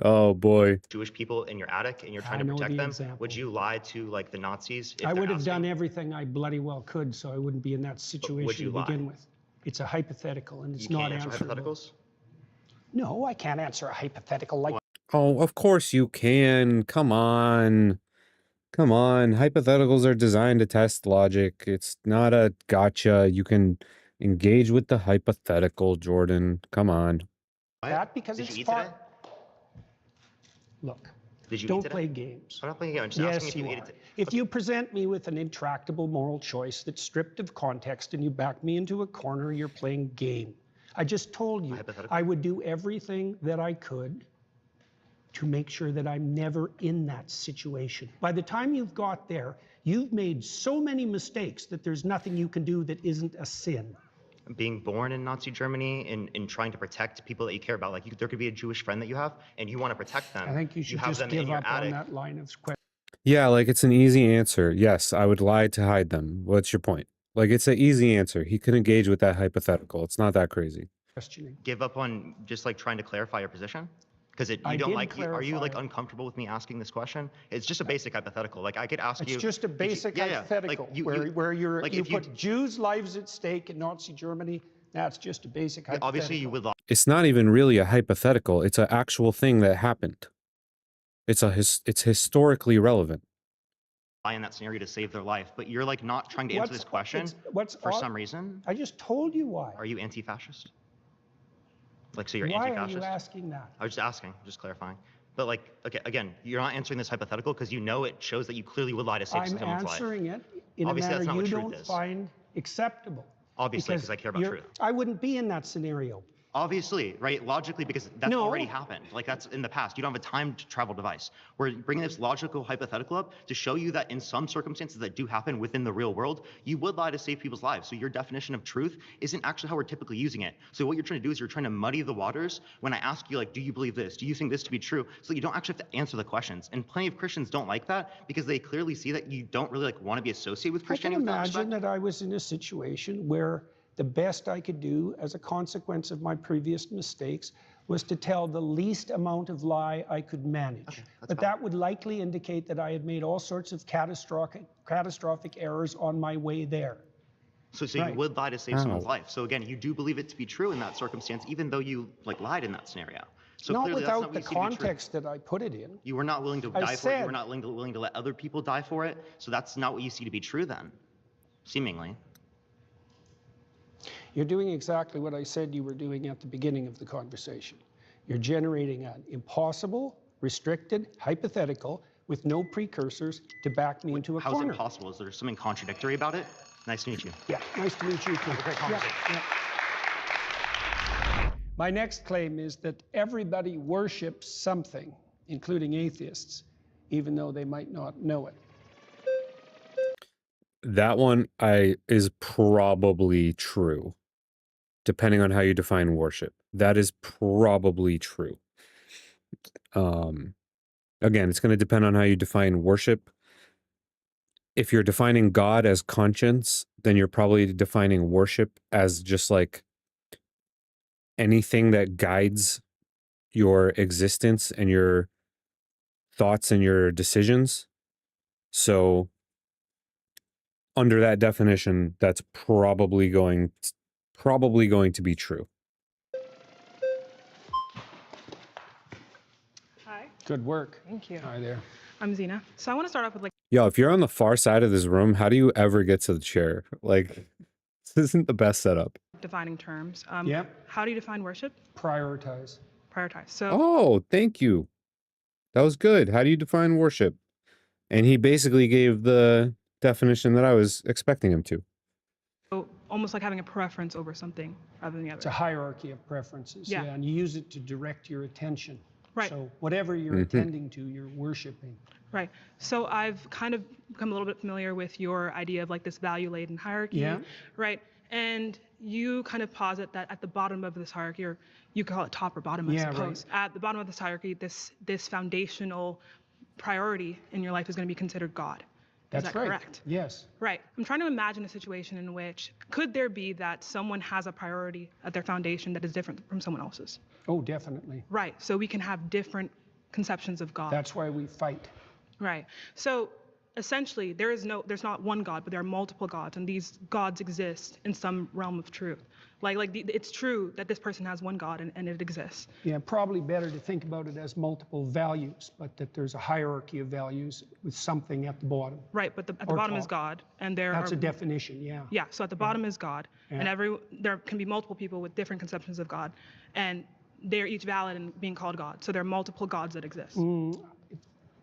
Speaker 1: Oh boy.
Speaker 11: Jewish people in your attic and you're trying
Speaker 3: I
Speaker 11: to
Speaker 3: know
Speaker 11: protect
Speaker 3: the
Speaker 11: them,
Speaker 3: example.
Speaker 11: would you lie to like the Nazis? If
Speaker 3: I
Speaker 11: they're
Speaker 3: would have done
Speaker 11: asking?
Speaker 3: everything I bloody well could, so I wouldn't be in that situation
Speaker 11: you
Speaker 3: to begin
Speaker 11: lie?
Speaker 3: with. It's a hypothetical, and it's
Speaker 11: You
Speaker 3: not
Speaker 11: can't answer
Speaker 3: answerable.
Speaker 11: hypotheticals?
Speaker 3: No, I can't answer a hypothetical like
Speaker 1: Oh, of course you can. Come on. Come on. Hypotheticals are designed to test logic. It's not a gotcha. You can engage with the hypothetical, Jordan. Come on.
Speaker 3: that because
Speaker 11: Did
Speaker 3: it's
Speaker 11: you eat
Speaker 3: far.
Speaker 11: today?
Speaker 3: Look,
Speaker 11: Did you eat
Speaker 3: don't
Speaker 11: today?
Speaker 3: play games.
Speaker 11: I'm not playing a game. I'm just
Speaker 3: Yes,
Speaker 11: asking if
Speaker 3: you
Speaker 11: you ate
Speaker 3: are.
Speaker 11: it today.
Speaker 3: If you present me with an intractable moral choice that's stripped of context and you back me into a corner, you're playing game. I just told you
Speaker 11: Hypothetical?
Speaker 3: I would do everything that I could to make sure that I'm never in that situation. By the time you've got there, you've made so many mistakes that there's nothing you can do that isn't a sin.
Speaker 11: Being born in Nazi Germany and trying to protect people that you care about, like there could be a Jewish friend that you have and you want to protect them.
Speaker 3: I think you should
Speaker 11: have
Speaker 3: just
Speaker 11: them in
Speaker 3: give
Speaker 11: your
Speaker 3: up on
Speaker 11: attic.
Speaker 3: that line of questioning.
Speaker 1: Yeah, like it's an easy answer. Yes, I would lie to hide them. What's your point? Like it's an easy answer. He can engage with that hypothetical. It's not that crazy.
Speaker 11: Give up on just like trying to clarify your position? Because
Speaker 3: I
Speaker 11: you don't
Speaker 3: did
Speaker 11: like, are you like
Speaker 3: clarify.
Speaker 11: uncomfortable with me asking this question? It's just a basic hypothetical. Like I could ask
Speaker 3: It's
Speaker 11: you.
Speaker 3: just a basic
Speaker 11: yeah,
Speaker 3: hypothetical
Speaker 11: like, you
Speaker 3: where you're,
Speaker 11: like
Speaker 3: you
Speaker 11: if you-
Speaker 3: put Jews' lives at stake in Nazi Germany. That's just a basic hypothetical.
Speaker 11: Obviously you would lie.
Speaker 1: It's not even really a hypothetical. It's an actual thing that happened. It's historically relevant.
Speaker 11: In that scenario to save their life, but you're like not trying to answer this question for some reason.
Speaker 3: I just told you why.
Speaker 11: Are you anti-fascist? Like, so you're
Speaker 3: Why
Speaker 11: anti-fascist?
Speaker 3: are you asking that?
Speaker 11: I was just asking, just clarifying. But like, okay, again, you're not answering this hypothetical because you know it shows that you clearly would lie to save
Speaker 3: I'm
Speaker 11: someone's life.
Speaker 3: answering it in
Speaker 11: Obviously,
Speaker 3: a
Speaker 11: that's
Speaker 3: manner
Speaker 11: not
Speaker 3: you
Speaker 11: what truth
Speaker 3: don't
Speaker 11: is.
Speaker 3: find acceptable.
Speaker 11: Obviously, because I care about truth.
Speaker 3: I wouldn't be in that scenario.
Speaker 11: Obviously, right? Logically, because that's
Speaker 3: No.
Speaker 11: already happened. Like that's in the past. You don't have a time travel device. We're bringing this logical hypothetical up to show you that in some circumstances that do happen within the real world, you would lie to save people's lives. So your definition of truth isn't actually how we're typically using it. So what you're trying to do is you're trying to muddy the waters when I ask you, like, do you believe this? Do you think this to be true? So that you don't actually have to answer the questions. And plenty of Christians don't like that because they clearly see that you don't really like want to be associated with
Speaker 3: I can
Speaker 11: Christianity.
Speaker 3: imagine that I was in a situation where the best I could do as a consequence of my previous mistakes was to tell the least amount of lie I could manage. But that would likely indicate that I had made all sorts of catastrophic errors on my way there.
Speaker 11: So
Speaker 3: Right.
Speaker 11: you would lie to save someone's
Speaker 1: Oh.
Speaker 11: life. So again, you do believe it to be true in that circumstance, even though you like lied in that scenario. So
Speaker 3: Not
Speaker 11: clearly that's not
Speaker 3: without
Speaker 11: what
Speaker 3: the
Speaker 11: you see to be true.
Speaker 3: context that I put it in.
Speaker 11: You were not willing to
Speaker 3: I
Speaker 11: die for it. You
Speaker 3: said-
Speaker 11: were not willing to let other people die for it. So that's not what you see to be true then, seemingly.
Speaker 3: You're doing exactly what I said you were doing at the beginning of the conversation. You're generating an impossible, restricted, hypothetical with no precursors to back me into a
Speaker 11: How is
Speaker 3: corner.
Speaker 11: it possible? Is there something contradictory about it? Nice to meet you.
Speaker 3: Yeah, nice to meet you too.
Speaker 11: Great
Speaker 3: Yeah,
Speaker 11: conversation.
Speaker 3: yeah. My next claim is that everybody worships something, including atheists, even though they might not know it.
Speaker 1: That one is probably true, depending on how you define worship. That is probably true. Again, it's going to depend on how you define worship. If you're defining God as conscience, then you're probably defining worship as just like anything that guides your existence and your thoughts and your decisions. So under that definition, that's probably going to be true.
Speaker 12: Hi,
Speaker 3: Good work.
Speaker 12: thank you.
Speaker 3: Hi there.
Speaker 12: I'm Zena. So I want to start off with like
Speaker 1: Yo, if you're on the far side of this room, how do you ever get to the chair? Like, this isn't the best setup.
Speaker 12: defining terms.
Speaker 3: Yep.
Speaker 12: How do you define worship?
Speaker 3: Prioritize.
Speaker 12: Prioritize. So
Speaker 1: Oh, thank you. That was good. How do you define worship? And he basically gave the definition that I was expecting him to.
Speaker 12: almost like having a preference over something rather than the
Speaker 3: It's a
Speaker 12: other.
Speaker 3: hierarchy of preferences.
Speaker 12: Yeah.
Speaker 3: And you use it to direct your attention.
Speaker 12: Right.
Speaker 3: So whatever you're attending to, you're worshiping.
Speaker 12: Right. So I've kind of become a little bit familiar with your idea of like this value-laden hierarchy.
Speaker 3: Yeah.
Speaker 12: Right. And you kind of posit that at the bottom of this hierarchy, or you could call it top or bottom, I
Speaker 3: Yeah, right.
Speaker 12: suppose. At the bottom of this hierarchy, this foundational priority in your life is going to be considered God.
Speaker 3: That's
Speaker 12: Is that
Speaker 3: right.
Speaker 12: correct?
Speaker 3: Yes.
Speaker 12: Right. I'm trying to imagine a situation in which could there be that someone has a priority at their foundation that is different from someone else's?
Speaker 3: Oh, definitely.
Speaker 12: Right. So we can have different conceptions of God.
Speaker 3: That's why we fight.
Speaker 12: Right. So essentially, there's not one God, but there are multiple gods, and these gods exist in some realm of truth. It's true that this person has one God and it exists.
Speaker 3: Yeah, probably better to think about it as multiple values, but that there's a hierarchy of values with something at the bottom.
Speaker 12: Right. But at the
Speaker 3: Or
Speaker 12: bottom is
Speaker 3: top.
Speaker 12: God, and there
Speaker 3: That's
Speaker 12: are
Speaker 3: a definition, yeah.
Speaker 12: Yeah, so at the bottom is God, and
Speaker 3: Yeah.
Speaker 12: there can be multiple people with different conceptions of God, and they're each valid in being called God. So there are multiple gods that exist.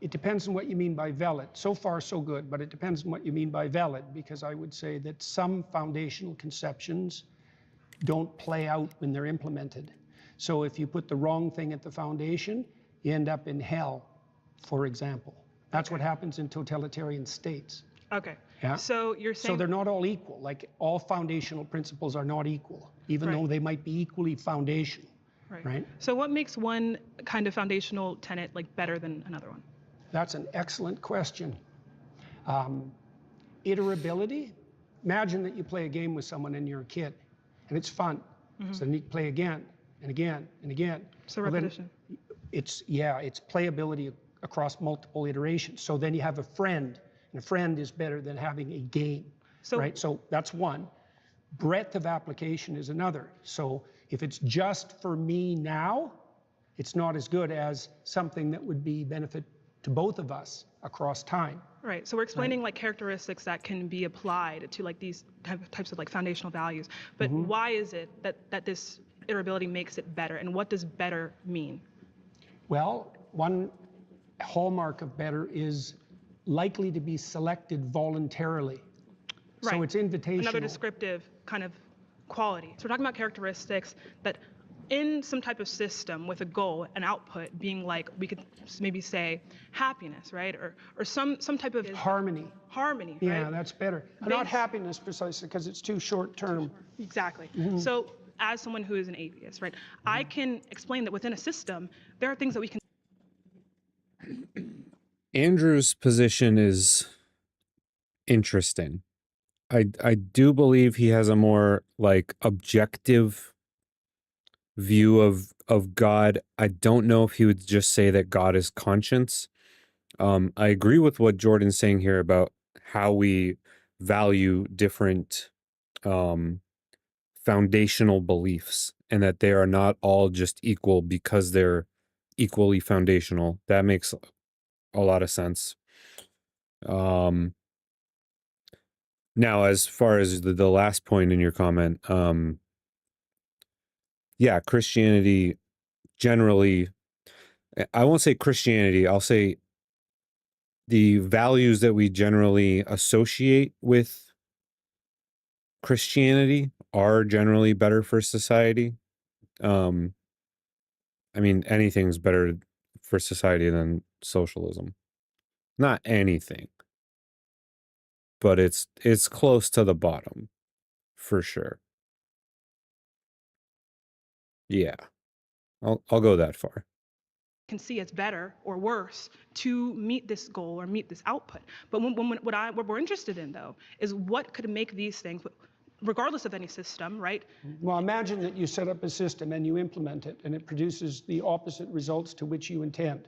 Speaker 3: It depends on what you mean by valid. So far, so good, but it depends on what you mean by valid, because I would say that some foundational conceptions don't play out when they're implemented. So if you put the wrong thing at the foundation, you end up in hell, for example. That's what happens in totalitarian states.
Speaker 12: Okay.
Speaker 3: Yeah.
Speaker 12: So you're saying
Speaker 3: So they're not all equal. Like all foundational principles are not equal, even though
Speaker 12: Right.
Speaker 3: they might be equally foundational. Right.
Speaker 12: So what makes one kind of foundational tenet like better than another one?
Speaker 3: That's an excellent question. Iterability. Imagine that you play a game with someone and you're a kid, and it's fun. So then you play again and again and again.
Speaker 12: So
Speaker 3: Well, then
Speaker 12: repetition.
Speaker 3: it's playability across multiple iterations. So then you have a friend, and a friend is better than having a game.
Speaker 12: So-
Speaker 3: right? So that's one. Breadth of application is another. So if it's just for me now, it's not as good as something that would be benefit to both of us across time.
Speaker 12: Right. So we're explaining like characteristics that can be applied to like these types of like foundational values. But why is it that this iterability makes it better, and what does better mean?
Speaker 3: Well, one hallmark of better is likely to be selected voluntarily. So
Speaker 12: Right.
Speaker 3: it's invitational.
Speaker 12: Another descriptive kind of quality. So we're talking about characteristics that in some type of system with a goal, an output being like, we could maybe say happiness, right? Or some type of
Speaker 3: harmony.
Speaker 12: Harmony,
Speaker 3: Yeah,
Speaker 12: right?
Speaker 3: that's better. Not happiness precisely, because it's too short term.
Speaker 12: Exactly.
Speaker 3: Mhm.
Speaker 12: So as someone who is an atheist, right, I can explain that within a system, there are things that we can.
Speaker 1: Andrew's position is interesting. I do believe he has a more like objective view of God. I don't know if he would just say that God is conscience. I agree with what Jordan's saying here about how we value different foundational beliefs and that they are not all just equal because they're equally foundational. That makes a lot of sense. Now, as far as the last point in your comment, yeah, Christianity generally, I won't say Christianity, I'll say the values that we generally associate with Christianity are generally better for society. I mean, anything's better for society than socialism. Not anything, but it's close to the bottom, for sure. Yeah, I'll go that far.
Speaker 12: Can see as better or worse to meet this goal or meet this output. But what we're interested in though is what could make these things, regardless of any system, right?
Speaker 3: Well, imagine that you set up a system and you implement it and it produces the opposite results to which you intend.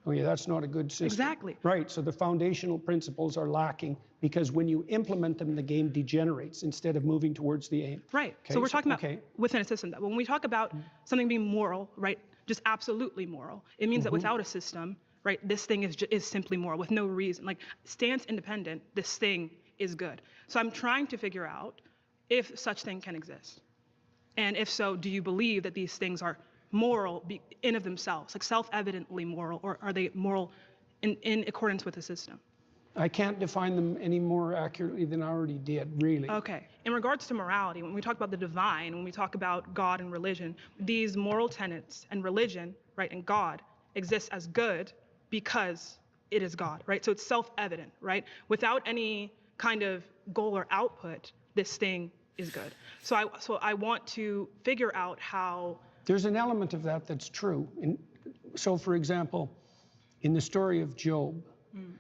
Speaker 3: Oh yeah, that's not a good system.
Speaker 12: Exactly.
Speaker 3: Right, so the foundational principles are lacking because when you implement them, the game degenerates instead of moving towards the aim.
Speaker 12: Right,
Speaker 3: Okay,
Speaker 12: so we're talking about
Speaker 3: okay.
Speaker 12: within a system. That when we talk about something being moral, right, just absolutely moral, it means that without a system, right, this thing is simply moral with no reason. Like, stands independent, this thing is good. So I'm trying to figure out if such thing can exist. And if so, do you believe that these things are moral in of themselves, like self-evidently moral, or are they moral in accordance with the system?
Speaker 3: I can't define them any more accurately than I already did, really.
Speaker 12: Okay. In regards to morality, when we talk about the divine, when we talk about God and religion, these moral tenets and religion, right, and God exists as good because it is God, right? So it's self-evident, right? Without any kind of goal or output, this thing is good. So I want to figure out how.
Speaker 3: There's an element of that that's true. So for example, in the story of Job,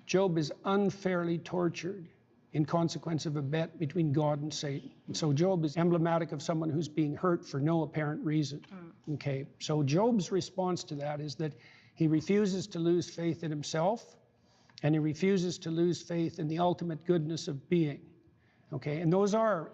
Speaker 3: Job is unfairly tortured in consequence of a bet between God and Satan. And so Job is emblematic of someone who's being hurt for no apparent reason. Okay, so Job's response to that is that he refuses to lose faith in himself, and he refuses to lose faith in the ultimate goodness of being. Okay, and those are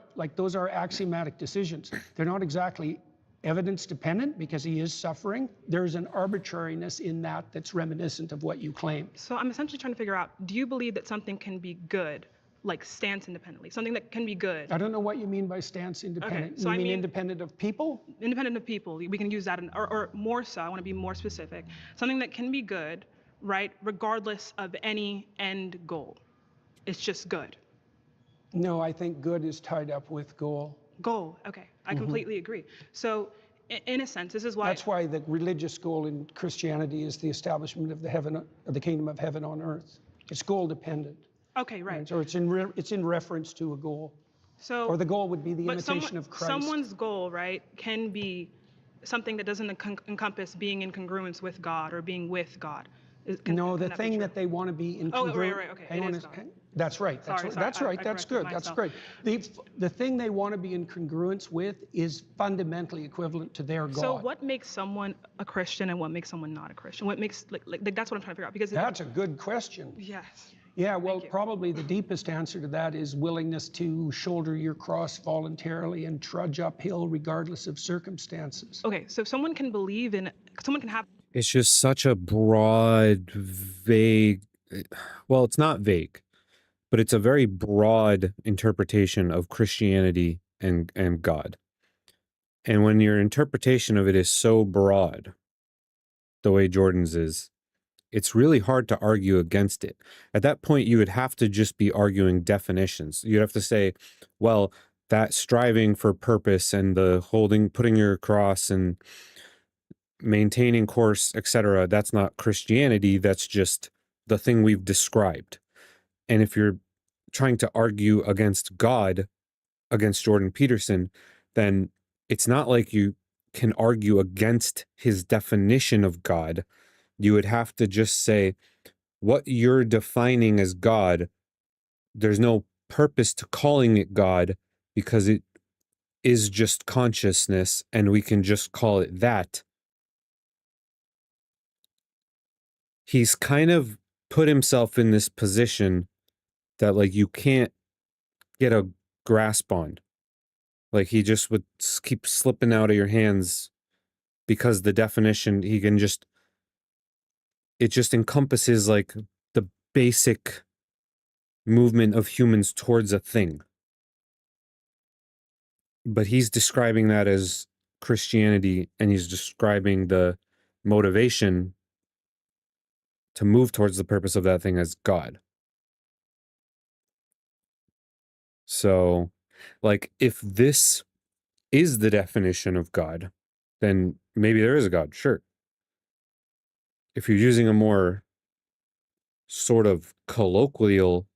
Speaker 3: axiomatic decisions. They're not exactly evidence dependent because he is suffering. There's an arbitrariness in that that's reminiscent of what you claim.
Speaker 12: So I'm essentially trying to figure out, do you believe that something can be good, like stance independently, something that can be good?
Speaker 3: I don't know what you mean by stance independent.
Speaker 12: Okay, so
Speaker 3: you mean independent of people?
Speaker 12: Independent of people, we can use that, or more so, I want to be more specific. Something that can be good, right, regardless of any end goal. It's just good.
Speaker 3: No, I think good is tied up with goal.
Speaker 12: Goal, okay, I completely agree. So in a sense, this is why.
Speaker 3: That's why the religious goal in Christianity is the establishment of the kingdom of heaven on earth. It's goal dependent.
Speaker 12: Okay, right.
Speaker 3: So it's in reference to a goal.
Speaker 12: So,
Speaker 3: or the goal would be the imitation of Christ.
Speaker 12: Someone's goal, right, can be something that doesn't encompass being in congruence with God or being with God.
Speaker 3: No, the thing that they want to be in congruence.
Speaker 12: Oh, right, okay.
Speaker 3: Hang on. That's right. That's right. That's right. That's good. That's great. The thing they want to be in congruence with is fundamentally equivalent to their God.
Speaker 12: So what makes someone a Christian and what makes someone not a Christian? What makes like that's what I'm trying to figure out because
Speaker 3: that's a good question.
Speaker 12: Yes.
Speaker 3: Yeah, well, probably the deepest answer to that is willingness to shoulder your cross voluntarily and trudge uphill regardless of circumstances.
Speaker 12: Okay, so someone can believe in, someone can have.
Speaker 1: It's just such a broad, vague, well, it's not vague, but it's a very broad interpretation of Christianity and God. And when your interpretation of it is so broad, the way Jordan's is, it's really hard to argue against it. At that point, you would have to just be arguing definitions. You'd have to say, well, that striving for purpose and the putting your cross and maintaining course, etc., that's not Christianity. That's just the thing we've described. And if you're trying to argue against God, against Jordan Peterson, then it's not like you can argue against his definition of God. You would have to just say, what you're defining as God, there's no purpose to calling it God because it is just consciousness and we can just call it that. He's kind of put himself in this position that like you can't get a grasp on. Like he just would keep slipping out of your hands because the definition he can just, it just encompasses like the basic movement of humans towards a thing. But he's describing that as Christianity, and he's describing the motivation to move towards the purpose of that thing as God. So, like, if this is the definition of God, then maybe there is a God, sure. If you're using a more sort of colloquial,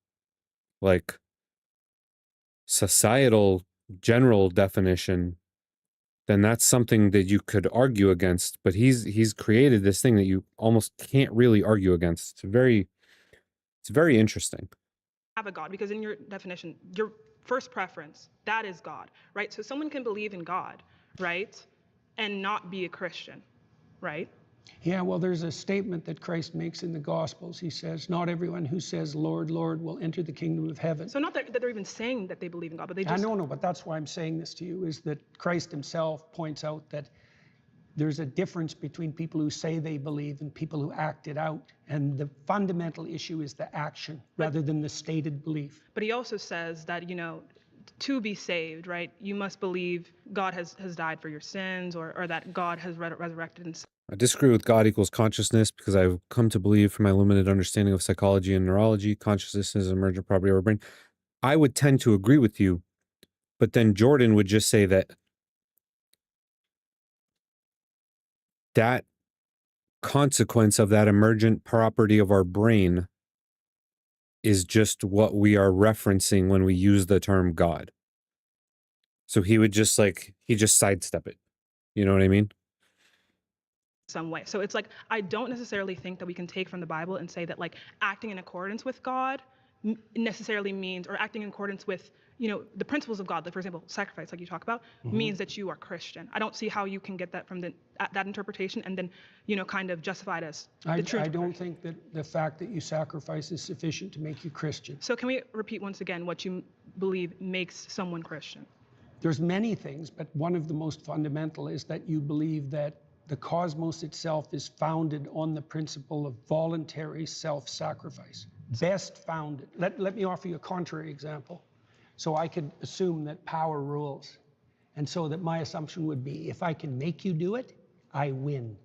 Speaker 1: like, societal general definition, then that's something that you could argue against. But he's created this thing that you almost can't really argue against. It's very interesting.
Speaker 12: Have a God, because in your definition, your first preference, that is God, right? So someone can believe in God, right, and not be a Christian, right?
Speaker 3: Yeah, well, there's a statement that Christ makes in the Gospels. He says, not everyone who says, Lord, Lord, will enter the kingdom of heaven.
Speaker 12: So not that they're even saying that they believe in God, but they just...
Speaker 3: I know, but that's why I'm saying this to you, is that Christ himself points out that there's a difference between people who say they believe and people who act it out. And the fundamental issue is the action rather than the stated belief.
Speaker 12: But he also says that, you know, to be saved, right, you must believe God has died for your sins, or that God has resurrected and...
Speaker 1: I disagree with God equals consciousness because I've come to believe from my limited understanding of psychology and neurology, consciousness is an emergent property of our brain. I would tend to agree with you, but then Jordan would just say that that consequence of that emergent property of our brain is just what we are referencing when we use the term God. So he would just he just sidestep it. You know what I mean?
Speaker 12: Some way. So it's like, I don't necessarily think that we can take from the Bible and say that like acting in accordance with God necessarily means, or acting in accordance with, you know, the principles of God, like for example, sacrifice, like you talk about, means that you are Christian. I don't see how you can get that from that interpretation and then, you know, kind of justify it as the truth.
Speaker 3: I don't think that the fact that you sacrifice is sufficient to make you Christian.
Speaker 12: So can we repeat once again what you believe makes someone Christian?
Speaker 3: There's many things, but one of the most fundamental is that you believe that the cosmos itself is founded on the principle of voluntary self-sacrifice. Best founded. Let me offer you a contrary example. So I could assume that power rules. And so that my assumption would be, if I can make you do it, I win.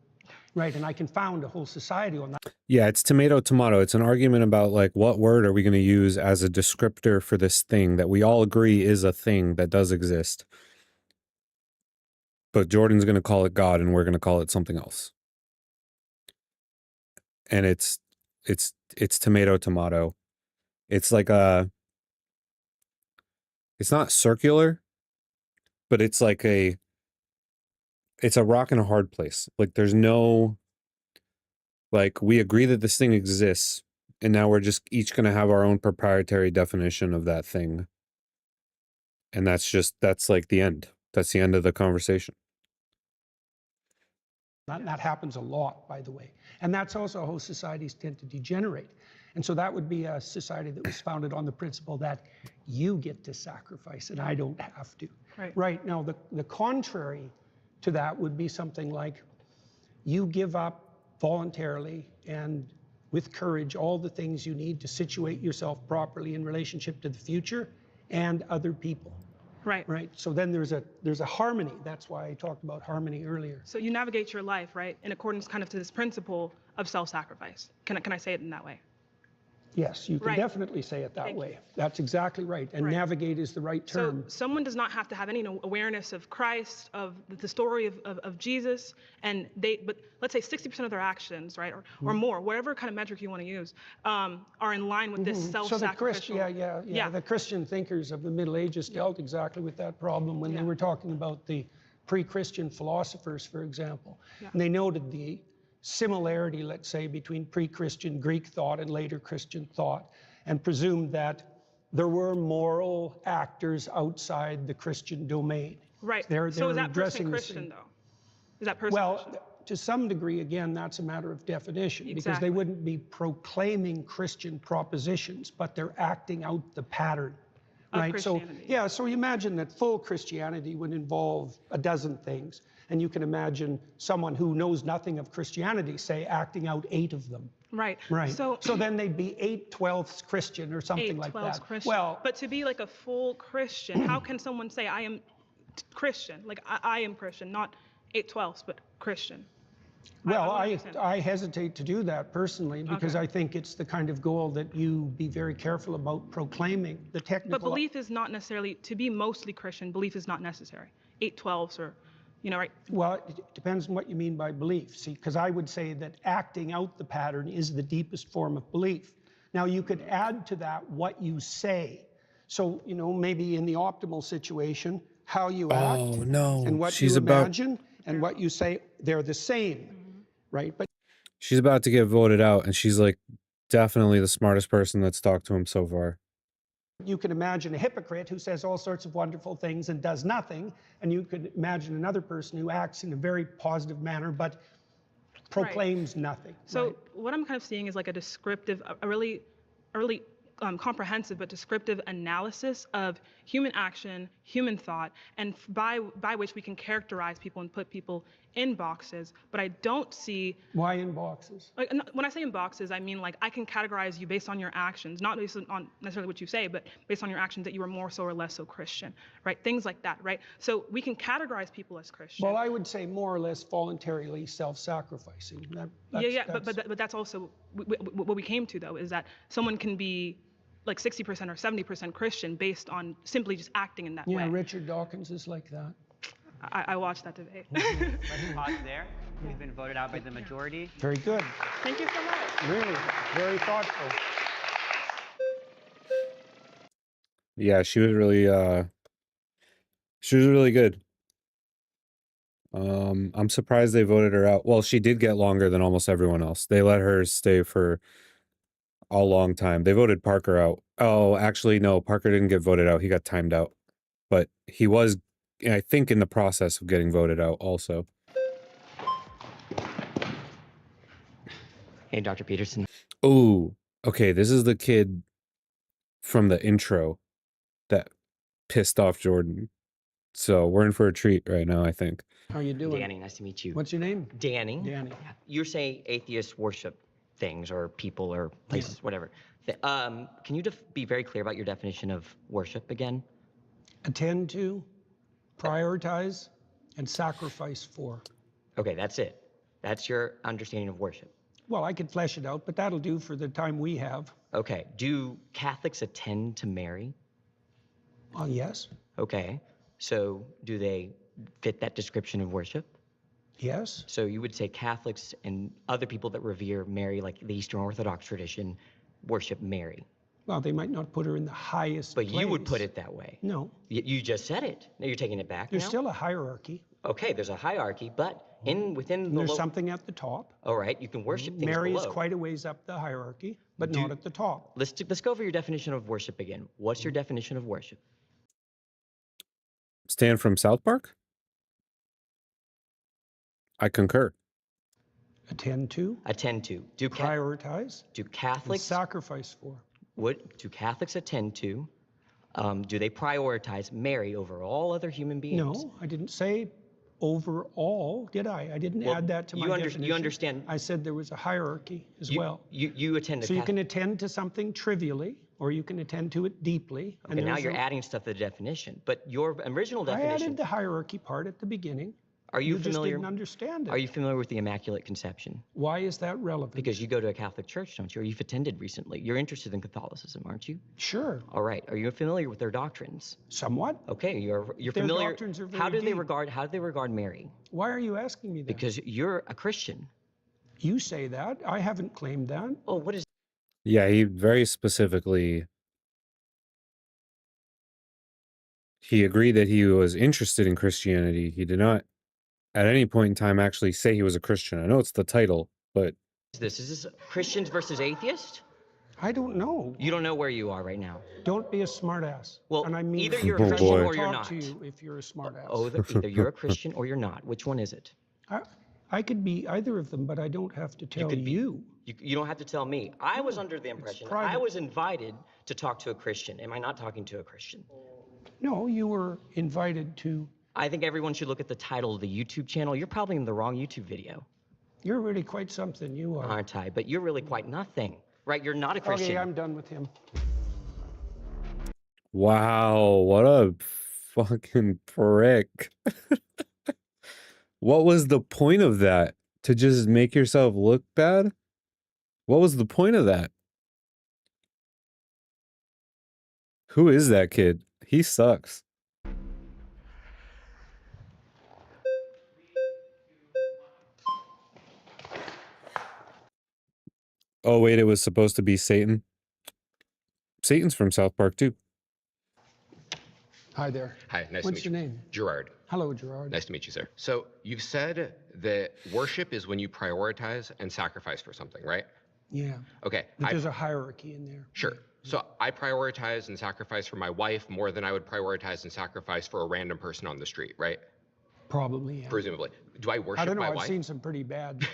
Speaker 3: Right, and I can found a whole society on that.
Speaker 1: Yeah, it's tomato, tomato. It's an argument about like what word are we going to use as a descriptor for this thing that we all agree is a thing that does exist. But Jordan's going to call it God and we're going to call it something else. And it's tomato, tomato. It's like it's not circular, but it's like it's a rock and a hard place. Like there's no, like we agree that this thing exists and now we're just each going to have our own proprietary definition of that thing. And that's like the end. That's the end of the conversation.
Speaker 3: That happens a lot, by the way. And that's also how societies tend to degenerate. And so that would be a society that was founded on the principle that you get to sacrifice and I don't have to. Right. Now, the contrary to that would be something like you give up voluntarily and with courage all the things you need to situate yourself properly in relationship to the future and other people.
Speaker 12: Right.
Speaker 3: Right. So then there's a harmony. That's why I talked about harmony earlier.
Speaker 12: So you navigate your life, right, in accordance kind of to this principle of self-sacrifice. Can I say it in that way?
Speaker 3: Yes, you can
Speaker 12: Right.
Speaker 3: definitely say it that
Speaker 12: Thank
Speaker 3: way. That's exactly right. And
Speaker 12: Right.
Speaker 3: navigate is the right term.
Speaker 12: So someone does not have to have any awareness of Christ, of the story of Jesus, but let's say 60% of their actions, right, or more, whatever kind of metric you want to use, are in line with this self-sacrificial.
Speaker 3: So the Christian thinkers of the Middle Ages dealt exactly with that problem when they were talking about the pre-Christian philosophers, for example.
Speaker 12: Yeah.
Speaker 3: And they noted the similarity, let's say, between pre-Christian Greek thought and later Christian thought, and presumed that there were moral actors outside the Christian domain.
Speaker 12: Right.
Speaker 3: They're
Speaker 12: So is that
Speaker 3: addressing
Speaker 12: person
Speaker 3: the
Speaker 12: Christian,
Speaker 3: same-
Speaker 12: though? Is that person Christian?
Speaker 3: Well, to some degree, again, that's a matter of definition, because
Speaker 12: Exactly.
Speaker 3: they wouldn't be proclaiming Christian propositions, but they're acting out the pattern.
Speaker 12: Of
Speaker 3: Right. So
Speaker 12: Christianity.
Speaker 3: so you imagine that full Christianity would involve a dozen things, and you can imagine someone who knows nothing of Christianity, say, acting out 8 of them.
Speaker 12: Right.
Speaker 3: Right.
Speaker 12: So
Speaker 3: then they'd be 8/12ths Christian or something like
Speaker 12: 8/12
Speaker 3: that.
Speaker 12: Christian.
Speaker 3: Well,
Speaker 12: but to be like a full Christian, how can someone say I am Christian? Like I am Christian, not 8/12, but Christian.
Speaker 3: Well,
Speaker 12: don't understand.
Speaker 3: I hesitate to do that personally, because
Speaker 12: Okay.
Speaker 3: I think it's the kind of goal that you be very careful about proclaiming. The technical.
Speaker 12: But belief is not necessarily, to be mostly Christian, belief is not necessary. 8/12s or, right?
Speaker 3: Well, it depends on what you mean by belief. See, because I would say that acting out the pattern is the deepest form of belief. Now, you could add to that what you say. So, maybe in the optimal situation, how you act and what you imagine and what you say, they're the same, right? But
Speaker 1: She's about to get voted out, and she's like definitely the smartest person that's talked to him so far.
Speaker 3: you can imagine a hypocrite who says all sorts of wonderful things and does nothing, and you could imagine another person who acts in a very positive manner but proclaims nothing.
Speaker 12: So
Speaker 3: right?
Speaker 12: what I'm kind of seeing is like a descriptive, a really comprehensive but descriptive analysis of human action, human thought, and by which we can characterize people and put people in boxes. But I don't see.
Speaker 3: Why in boxes?
Speaker 12: Like, when I say in boxes, I mean like I can categorize you based on your actions, not based on necessarily what you say, but based on your actions that you are more so or less so Christian, right? Things like that, right? So we can categorize people as Christian.
Speaker 3: Well, I would say more or less voluntarily self-sacrificing.
Speaker 12: But that's also what we came to, though, is that someone can be like 60% or 70% Christian based on simply just acting in that way.
Speaker 3: Yeah, Richard Dawkins is like that.
Speaker 12: I watched that debate.
Speaker 5: Let's pause there. You've been voted out by the majority.
Speaker 3: Very good.
Speaker 12: Thank you so much.
Speaker 3: Really, very thoughtful.
Speaker 1: Yeah, she was really good. I'm surprised they voted her out. Well, she did get longer than almost everyone else. They let her stay for a long time. They voted Parker out. Oh, actually, no, Parker didn't get voted out. He got timed out. But he was, I think, in the process of getting voted out also.
Speaker 2: Hey, Dr. Peterson.
Speaker 1: Oh, okay. This is the kid from the intro that pissed off Jordan. So we're in for a treat right now, I think.
Speaker 3: How you doing?
Speaker 2: Danny, nice to meet you.
Speaker 3: What's your name?
Speaker 2: Danny.
Speaker 3: Danny.
Speaker 2: You're saying atheists worship things or people or places, whatever. Can you be very clear about your definition of worship again?
Speaker 3: Attend to, prioritize, and sacrifice for.
Speaker 2: Okay, that's it. That's your understanding of worship.
Speaker 3: Well, I could flesh it out, but that'll do for the time we have.
Speaker 2: Okay. Do Catholics attend to Mary?
Speaker 3: Yes.
Speaker 2: Okay. So do they fit that description of worship?
Speaker 3: Yes.
Speaker 2: So you would say Catholics and other people that revere Mary, like the Eastern Orthodox tradition, worship Mary.
Speaker 3: Well, they might not put her in the highest
Speaker 2: But
Speaker 3: place.
Speaker 2: you would put it that way.
Speaker 3: No.
Speaker 2: You just said it. Now you're taking it back.
Speaker 3: There's
Speaker 2: now?
Speaker 3: still a hierarchy.
Speaker 2: Okay, there's a hierarchy, but within the
Speaker 3: There's something at the top.
Speaker 2: All right, you can worship things
Speaker 3: Mary
Speaker 2: below.
Speaker 3: is quite a ways up the hierarchy, but not at the top.
Speaker 2: Let's go over your definition of worship again. What's your definition of worship?
Speaker 1: Stan from South Park? I concur.
Speaker 3: Attend to.
Speaker 2: Attend to.
Speaker 3: Prioritize.
Speaker 2: Do Catholics
Speaker 3: sacrifice for.
Speaker 2: Do Catholics attend to? Do they prioritize Mary over all other human beings?
Speaker 3: No, I didn't say overall, did I? I didn't add that to my definition.
Speaker 2: You understand?
Speaker 3: I said there was a hierarchy as well.
Speaker 2: You attend to
Speaker 3: So you can attend to something trivially, or you can attend to it deeply.
Speaker 2: Okay, now you're adding stuff to the definition, but your original
Speaker 3: I
Speaker 2: definition.
Speaker 3: added the hierarchy part at the beginning.
Speaker 2: Are you
Speaker 3: just
Speaker 2: familiar?
Speaker 3: didn't understand it.
Speaker 2: Are you familiar with the Immaculate Conception?
Speaker 3: Why is that relevant?
Speaker 2: Because you go to a Catholic church, don't you? Or you've attended recently. You're interested in Catholicism, aren't you?
Speaker 3: Sure.
Speaker 2: All right. Are you familiar with their doctrines?
Speaker 3: Somewhat.
Speaker 2: Okay, you're
Speaker 3: Their
Speaker 2: familiar.
Speaker 3: doctrines are very
Speaker 2: How do they
Speaker 3: deep.
Speaker 2: regard Mary?
Speaker 3: Why are you asking me that?
Speaker 2: Because you're a Christian.
Speaker 3: You say that. I haven't claimed that.
Speaker 2: Oh, what is?
Speaker 1: Yeah, he very specifically he agreed that he was interested in Christianity. He did not at any point in time actually say he was a Christian. I know it's the title, but
Speaker 2: This is this Christians versus atheists?
Speaker 3: I don't know.
Speaker 2: You don't know where you are right now.
Speaker 3: Don't be a smartass.
Speaker 2: Well,
Speaker 3: and I mean,
Speaker 2: either you're a
Speaker 1: Oh,
Speaker 2: Christian
Speaker 1: boy.
Speaker 2: or you're
Speaker 3: talk
Speaker 2: not.
Speaker 3: to you if you're a smartass.
Speaker 2: Oh, either you're a Christian or you're not. Which one is it?
Speaker 3: I could be either of them, but I don't have to tell you.
Speaker 2: You don't have to tell me. I was under the impression I
Speaker 3: private.
Speaker 2: was invited to talk to a Christian. Am I not talking to a Christian?
Speaker 3: No, you were invited to.
Speaker 2: I think everyone should look at the title of the YouTube channel. You're probably in the wrong YouTube video.
Speaker 3: You're really quite something, you are.
Speaker 2: Aren't I? But you're really quite nothing. Right? You're not a Christian.
Speaker 3: Okay, I'm done with him.
Speaker 1: wow, what a fucking prick. What was the point of that? To just make yourself look bad? What was the point of that? Who is that kid? He sucks. Oh, wait, it was supposed to be Satan. Satan's from South Park, too.
Speaker 3: Hi there.
Speaker 13: Hi, nice
Speaker 3: What's
Speaker 13: to
Speaker 3: your
Speaker 13: meet you.
Speaker 3: name?
Speaker 13: Gerard.
Speaker 3: Hello, Gerard.
Speaker 13: Nice to meet you, sir. So you've said that worship is when you prioritize and sacrifice for something, right?
Speaker 3: Yeah.
Speaker 13: Okay.
Speaker 3: But there's a hierarchy in there.
Speaker 13: Sure. So I prioritize and sacrifice for my wife more than I would prioritize and sacrifice for a random person on the street, right?
Speaker 3: Probably, yeah.
Speaker 13: Presumably. Do I worship
Speaker 3: I don't know.
Speaker 13: my
Speaker 3: I've
Speaker 13: wife?
Speaker 3: seen some pretty bad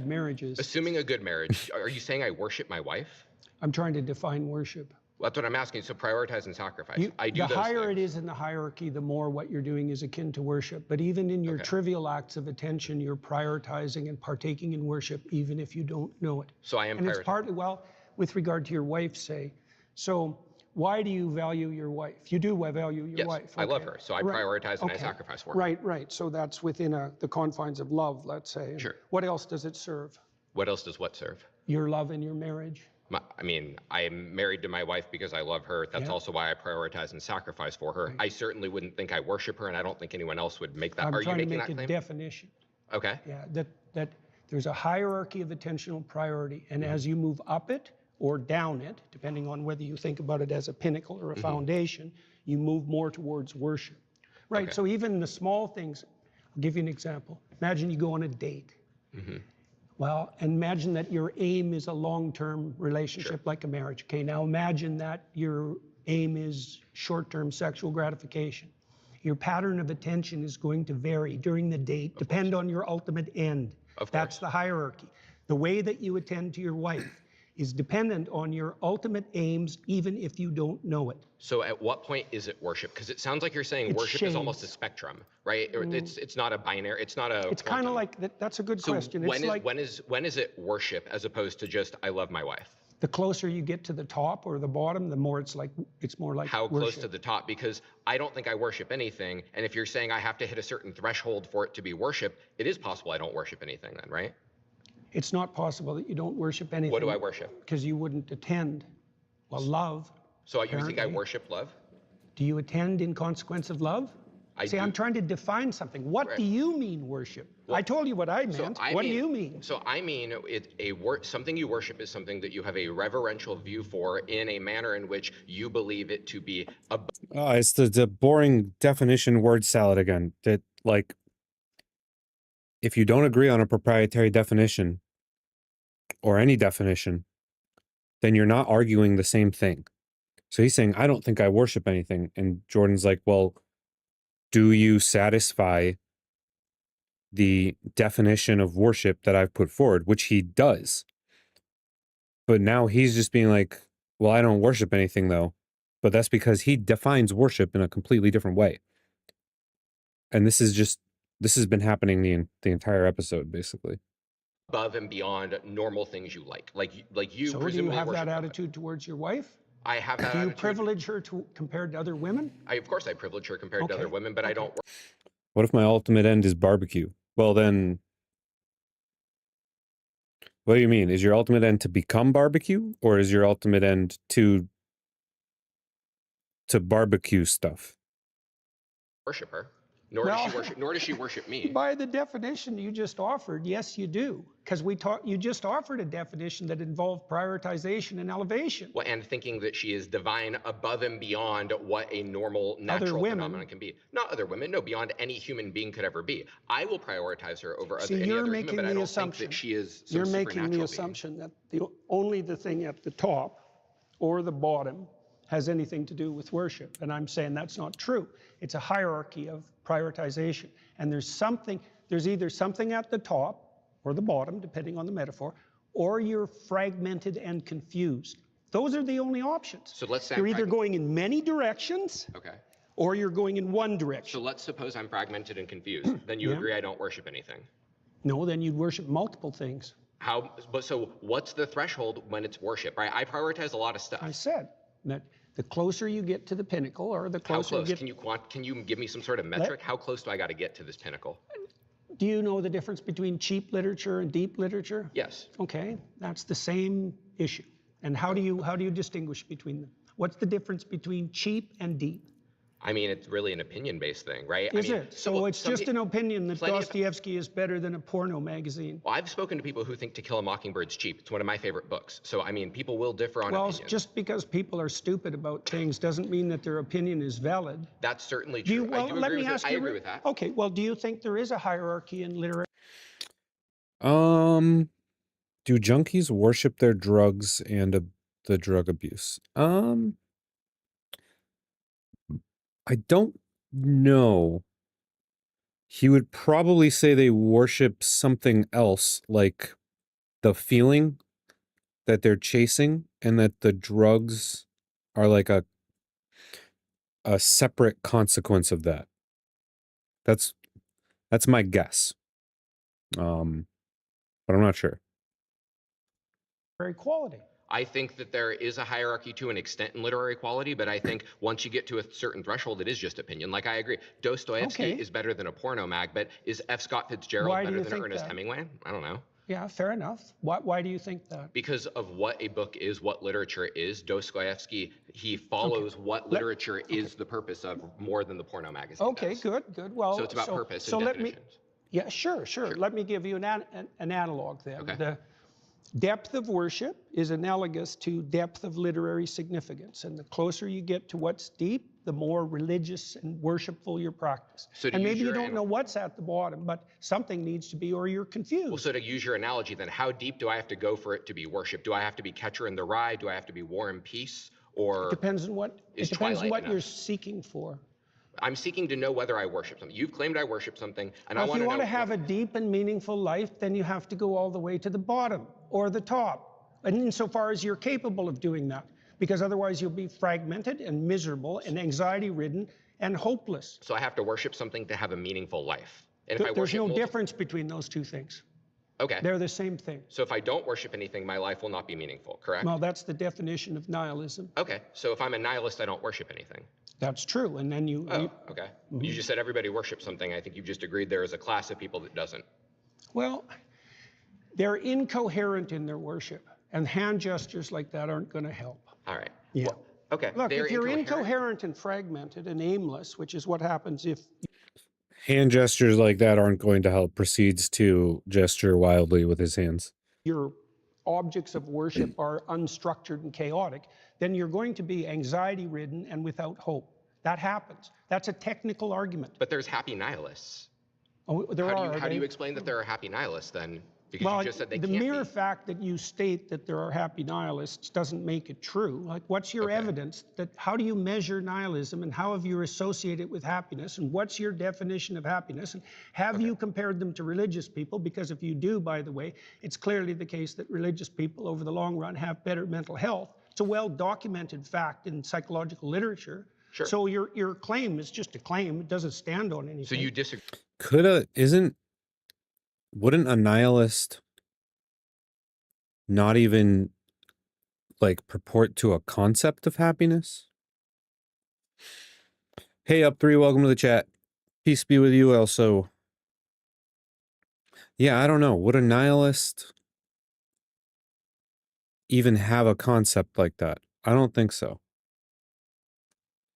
Speaker 3: marriages.
Speaker 13: Assuming a good marriage, are you saying I worship my wife?
Speaker 3: I'm trying to define worship.
Speaker 13: Well, that's what I'm asking. So prioritize and sacrifice. I do
Speaker 3: The
Speaker 13: those
Speaker 3: higher
Speaker 13: things.
Speaker 3: it is in the hierarchy, the more what you're doing is akin to worship. But even in your trivial acts of attention, you're prioritizing and partaking in worship, even if you don't know it.
Speaker 13: So I am
Speaker 3: And it's
Speaker 13: prioritizing.
Speaker 3: partly, well, with regard to your wife, say. So why do you value your wife? You do value your
Speaker 13: Yes,
Speaker 3: wife.
Speaker 13: I love
Speaker 3: okay.
Speaker 13: her. So I
Speaker 3: Right,
Speaker 13: prioritize and I
Speaker 3: okay.
Speaker 13: sacrifice for her.
Speaker 3: Right. So that's within the confines of love, let's say.
Speaker 13: Sure.
Speaker 3: What else does it serve?
Speaker 13: What else does what serve?
Speaker 3: Your love and your marriage.
Speaker 13: I mean, I'm married to my wife because I love her. That's
Speaker 3: Yeah.
Speaker 13: also why I prioritize and sacrifice for her. I certainly wouldn't think I worship her, and I don't think anyone else would make that.
Speaker 3: I'm
Speaker 13: Are you
Speaker 3: trying to
Speaker 13: making
Speaker 3: make
Speaker 13: that
Speaker 3: a
Speaker 13: claim?
Speaker 3: definition.
Speaker 13: Okay.
Speaker 3: Yeah, that there's a hierarchy of attentional priority, and as you move up it or down it, depending on whether you think about it as a pinnacle or a foundation, you move more towards worship. Right,
Speaker 13: Okay.
Speaker 3: so even the small things, I'll give you an example. Imagine you go on a date. Well, imagine that your aim is a long-term relationship like a marriage. Okay, now imagine that your aim is short-term sexual gratification. Your pattern of attention is going to vary during the date, depend on your ultimate end. That's the hierarchy. The way that you attend to your wife is dependent on your ultimate aims, even if you don't know it.
Speaker 13: So at what point is it worship? Because it sounds like you're saying
Speaker 3: It's
Speaker 13: worship is almost a
Speaker 3: shades.
Speaker 13: spectrum, right? Or it's not a binary. It's not a.
Speaker 3: It's kind of
Speaker 13: quantum.
Speaker 3: like, that's a good
Speaker 13: So
Speaker 3: question.
Speaker 13: when
Speaker 3: It's
Speaker 13: is
Speaker 3: like
Speaker 13: when is it worship as opposed to just I love my wife?
Speaker 3: the closer you get to the top or the bottom, the more it's more like
Speaker 13: How
Speaker 3: worship.
Speaker 13: close to the top? Because I don't think I worship anything. And if you're saying I have to hit a certain threshold for it to be worship, it is possible I don't worship anything then, right?
Speaker 3: It's not possible that you don't worship anything.
Speaker 13: What do I worship?
Speaker 3: Because you wouldn't attend. Well, love.
Speaker 13: So you think I
Speaker 3: apparently.
Speaker 13: worship love?
Speaker 3: Do you attend in consequence of love?
Speaker 13: I
Speaker 3: See,
Speaker 13: do.
Speaker 3: I'm trying to define something. What
Speaker 13: Right.
Speaker 3: do you mean worship? I told you what I meant. What do you mean?
Speaker 13: So I mean, something you worship is something that you have a reverential view for in a manner in which you believe it to be
Speaker 1: Oh, it's the boring definition word salad again. That, like, if you don't agree on a proprietary definition or any definition, then you're not arguing the same thing. So he's saying, I don't think I worship anything. And Jordan's like, well, do you satisfy the definition of worship that I've put forward, which he does. But now he's just being like, well, I don't worship anything though. But that's because he defines worship in a completely different way. And this has been happening the entire episode, basically.
Speaker 13: above and beyond normal things you like. Like you
Speaker 3: So do you
Speaker 13: presumably
Speaker 3: have
Speaker 13: worship
Speaker 3: that
Speaker 13: God.
Speaker 3: attitude towards your wife?
Speaker 13: I have that
Speaker 3: Do you
Speaker 13: attitude.
Speaker 3: privilege her compared to other women?
Speaker 13: Of course I privilege her compared to other
Speaker 3: Okay.
Speaker 13: women, but I don't.
Speaker 1: What if my ultimate end is barbecue? Well, then, what do you mean? Is your ultimate end to become barbecue, or is your ultimate end to barbecue stuff?
Speaker 13: Worship her. Nor does she worship me.
Speaker 3: By the definition you just offered, yes, you do, because you just offered a definition that involved prioritization and elevation.
Speaker 13: Well, and thinking that she is divine above and beyond what a normal natural phenomenon can be. Not other women, no, beyond any human being could ever be. I will prioritize her over any other human, but I don't think that she is some
Speaker 3: You're making
Speaker 13: supernatural
Speaker 3: the assumption that only the thing at the top or the bottom has anything to do with worship. And I'm saying that's not true. It's a hierarchy of prioritization. And there's either something at the top or the bottom, depending on the metaphor, or you're fragmented and confused. Those are the only options.
Speaker 13: So let's say
Speaker 3: you're either going in many directions,
Speaker 13: okay,
Speaker 3: or you're going in one direction.
Speaker 13: So let's suppose I'm fragmented and confused. Then you agree I don't worship anything.
Speaker 3: No, then you'd worship multiple things.
Speaker 13: So what's the threshold when it's worship, right? I prioritize a lot of stuff.
Speaker 3: I said that the closer you get to the pinnacle, or the closer
Speaker 13: you get... Can you give me some sort of metric? How close do I got to get to this pinnacle?
Speaker 3: Do you know the difference between cheap literature and deep literature?
Speaker 13: Yes.
Speaker 3: Okay, that's the same issue. And how do you distinguish between them? What's the difference between cheap and deep?
Speaker 13: I mean, it's really an opinion-based thing, right?
Speaker 3: Is it? So it's just an opinion that Dostoevsky is better than a porno magazine.
Speaker 13: Well, I've spoken to people who think To Kill a Mockingbird's cheap. It's one of my favorite books. So, I mean, people will differ on opinions.
Speaker 3: Well, just because people are stupid about things doesn't mean that their opinion is valid.
Speaker 13: That's certainly true. I agree with that.
Speaker 3: Okay, well, do you think there is a hierarchy in literature?
Speaker 1: Do junkies worship their drugs and the drug abuse? I don't know. He would probably say they worship something else, like the feeling that they're chasing, and that the drugs are like a separate consequence of that. That's my guess. But I'm not sure.
Speaker 3: Quality.
Speaker 13: I think that there is a hierarchy to an extent in literary quality, but I think once you get to a certain threshold, it is just opinion. Like, I agree. Dostoevsky is better than a porno mag, but is F. Scott Fitzgerald better than Ernest Hemingway? I don't know.
Speaker 3: Yeah, fair enough. Why do you think that?
Speaker 13: Because of what a book is, what literature is. Dostoevsky, he follows what literature is the purpose of more than the porno magazine does.
Speaker 3: Good. Well,
Speaker 13: so it's about purpose and definitions.
Speaker 3: Yeah, sure. Let me give you an analog then.
Speaker 13: Okay.
Speaker 3: The depth of worship is analogous to depth of literary significance. And the closer you get to what's deep, the more religious and worshipful your practice.
Speaker 13: So
Speaker 3: and maybe you don't know what's at the bottom, but something needs to be, or you're confused.
Speaker 13: Well, so to use your analogy then, how deep do I have to go for it to be worship? Do I have to be Catcher in the Rye? Do I have to be War and Peace? Or
Speaker 3: it depends on what you're seeking for.
Speaker 13: I'm seeking to know whether I worship something. You've claimed I worship something, and I want to know...
Speaker 3: If you want to have a deep and meaningful life, then you have to go all the way to the bottom or the top, and insofar as you're capable of doing that, because otherwise you'll be fragmented and miserable and anxiety-ridden and hopeless.
Speaker 13: So I have to worship something to have a meaningful life. And if I
Speaker 3: There's no difference between those two things.
Speaker 13: Okay.
Speaker 3: They're the same thing.
Speaker 13: So if I don't worship anything, my life will not be meaningful, correct?
Speaker 3: Well, that's the definition of nihilism.
Speaker 13: Okay. So if I'm a nihilist, I don't worship anything.
Speaker 3: That's true. And then you...
Speaker 13: okay. You just said everybody worships something. I think you've just agreed there is a class of people that doesn't.
Speaker 3: Well, they're incoherent in their worship, and hand gestures like that aren't going to help.
Speaker 13: All right.
Speaker 3: Yeah.
Speaker 13: Well, okay.
Speaker 3: Look, if you're incoherent and fragmented and aimless, which is what happens if...
Speaker 1: Hand gestures like that aren't going to help. Proceeds to gesture wildly with his hands.
Speaker 3: Your objects of worship are unstructured and chaotic, then you're going to be anxiety-ridden and without hope. That happens. That's a technical argument.
Speaker 13: But there's happy nihilists.
Speaker 3: Oh,
Speaker 13: How do you explain that there are happy nihilists then? Because
Speaker 3: well,
Speaker 13: you just said they
Speaker 3: the
Speaker 13: can't
Speaker 3: mere
Speaker 13: be.
Speaker 3: fact that you state that there are happy nihilists doesn't make it true. Like, what's your evidence that, how do you measure nihilism, and how have you associated it with happiness, and what's your definition of happiness, and have you compared them to religious people? Because if you do, by the way, it's clearly the case that religious people over the long run have better mental health. It's a well-documented fact in psychological literature.
Speaker 13: Sure.
Speaker 3: So your claim is just a claim. It doesn't stand on anything.
Speaker 13: So you disagree?
Speaker 1: Wouldn't a nihilist not even like purport to a concept of happiness. Hey, up three, welcome to the chat. Peace be with you also. Yeah, I don't know. Would a nihilist even have a concept like that? I don't think so.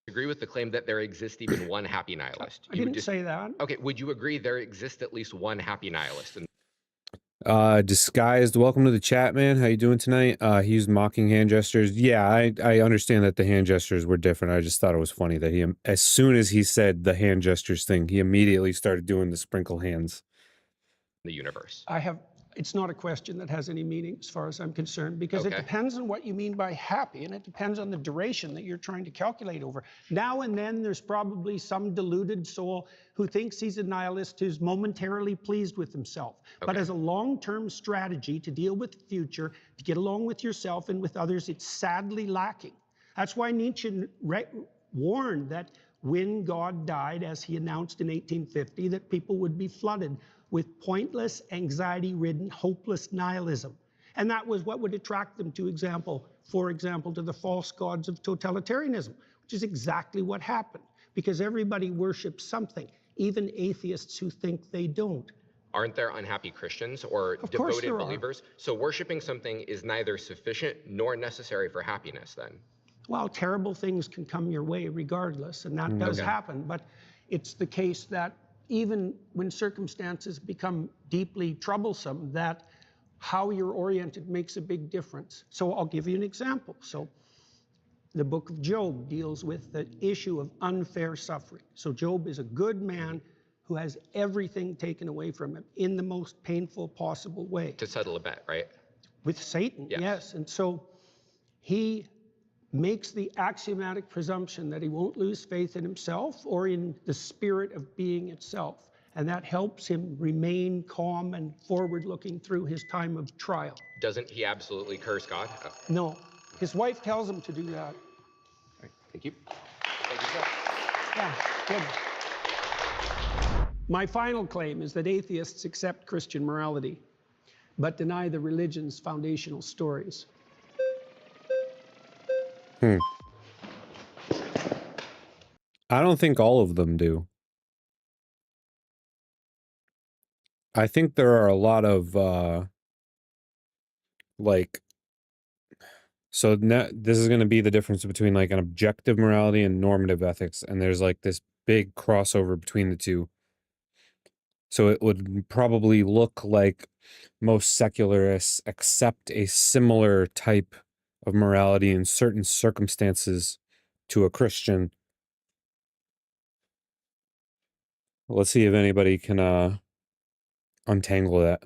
Speaker 13: Agree with the claim that there exists even one happy nihilist?
Speaker 3: I didn't say that.
Speaker 13: Okay, would you agree there exists at least one happy nihilist?
Speaker 1: Disguised, welcome to the chat, man. How you doing tonight? He used mocking hand gestures. Yeah, I understand that the hand gestures were different. I just thought it was funny that he, as soon as he said the hand gestures thing, he immediately started doing the sprinkle hands.
Speaker 13: The universe.
Speaker 3: It's not a question that has any meaning as far as I'm concerned, because it depends on what you mean by happy, and it depends on the duration that you're trying to calculate over. Now and then there's probably some deluded soul who thinks he's a nihilist who's momentarily pleased with himself. But as a long-term strategy to deal with the future, to get along with yourself and with others, it's sadly lacking. That's why Nietzsche warned that when God died, as he announced in 1850, that people would be flooded with pointless, anxiety-ridden, hopeless nihilism. And that was what would attract them to, for example, to the false gods of totalitarianism, which is exactly what happened, because everybody worships something, even atheists who think they don't.
Speaker 13: Aren't there unhappy Christians or devoted believers? So worshiping something is neither sufficient nor necessary for happiness then?
Speaker 3: Well, terrible things can come your way regardless, and that does happen, but it's the case that even when circumstances become deeply troublesome, that how you're oriented makes a big difference. So I'll give you an example. So the book of Job deals with the issue of unfair suffering. So Job is a good man who has everything taken away from him in the most painful possible way.
Speaker 13: To settle a bet, right?
Speaker 3: With Satan, yes. And so he makes the axiomatic presumption that he won't lose faith in himself or in the spirit of being itself. And that helps him remain calm and forward-looking through his time of trial.
Speaker 13: Doesn't he absolutely curse God?
Speaker 3: No. His wife tells him to do that.
Speaker 13: All right, thank you. Thank you, sir.
Speaker 3: Yeah, good. My final claim is that atheists accept Christian morality, but deny the religion's foundational stories.
Speaker 1: I don't think all of them do. I think there are a lot of, so this is going to be the difference between like an objective morality and normative ethics. And there's like this big crossover between the two. So it would probably look like most secularists accept a similar type of morality in certain circumstances to a Christian. Let's see if anybody can untangle that.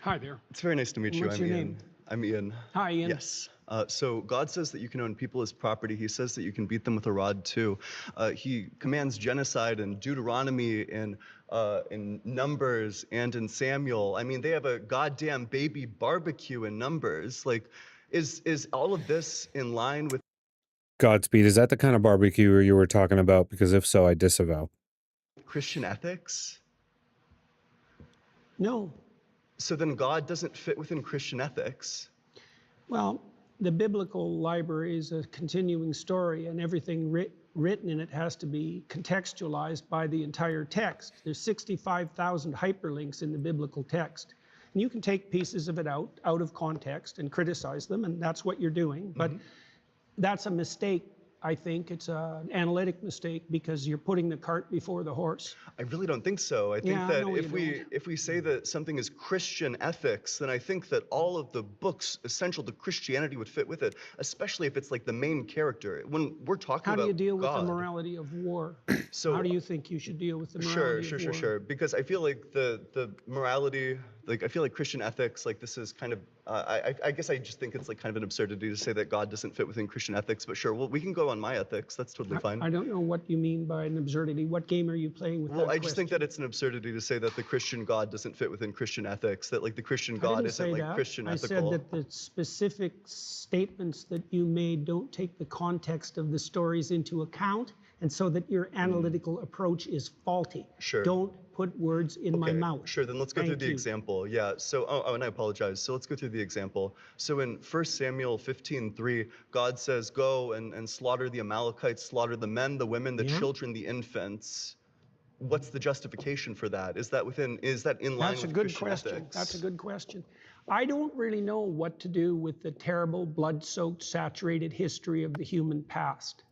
Speaker 3: Hi there.
Speaker 14: It's very nice to meet you.
Speaker 3: What's your name?
Speaker 14: I'm Ian.
Speaker 3: Hi, Ian.
Speaker 14: Yes. So God says that you can own people as property. He says that you can beat them with a rod too. He commands genocide in Deuteronomy, in Numbers, and in Samuel. I mean, they have a goddamn baby barbecue in Numbers. Like, is all of this in line with
Speaker 1: Godspeed. Is that the kind of barbecue you were talking about? Because if so, I disavow.
Speaker 14: Christian ethics?
Speaker 3: No.
Speaker 14: So then God doesn't fit within Christian ethics?
Speaker 3: Well, the biblical library is a continuing story, and everything written in it has to be contextualized by the entire text. There's 65,000 hyperlinks in the biblical text. And you can take pieces of it out of context and criticize them, and that's what you're doing. But that's a mistake, I think. It's an analytic mistake because you're putting the cart before the horse.
Speaker 14: I really don't think so. I think that if we say that something is Christian ethics, then I think that all of the books essential to Christianity would fit with it, especially if it's like the main character. When we're talking about
Speaker 3: How do you deal with
Speaker 14: God,
Speaker 3: the morality of war?
Speaker 14: So
Speaker 3: how do you think you should deal with the morality of war?
Speaker 14: Sure. Because I feel like the morality, like I feel like Christian ethics, like this is kind of, I guess I just think it's like kind of an absurdity to say that God doesn't fit within Christian ethics, but sure, well, we can go on my ethics. That's totally fine.
Speaker 3: I don't know what you mean by an absurdity. What game are you playing with?
Speaker 14: Well, I just think that it's an absurdity to say that the Christian God doesn't fit within Christian ethics, that like the Christian God isn't like Christian ethical.
Speaker 3: I said that the specific statements that you made don't take the context of the stories into account, and so that your analytical approach is faulty.
Speaker 14: Sure.
Speaker 3: Don't put words in my mouth.
Speaker 14: Sure, then let's go through the example. Yeah, so, and I apologize. So let's go through the example. So in 1 Samuel 15:3, God says, go and slaughter the Amalekites, slaughter the men, the women, the children, the infants. What's the justification for that? Is that in line with Christian ethics?
Speaker 3: That's a good question. I don't really know what to do with the terrible, blood-soaked, saturated history of the human past.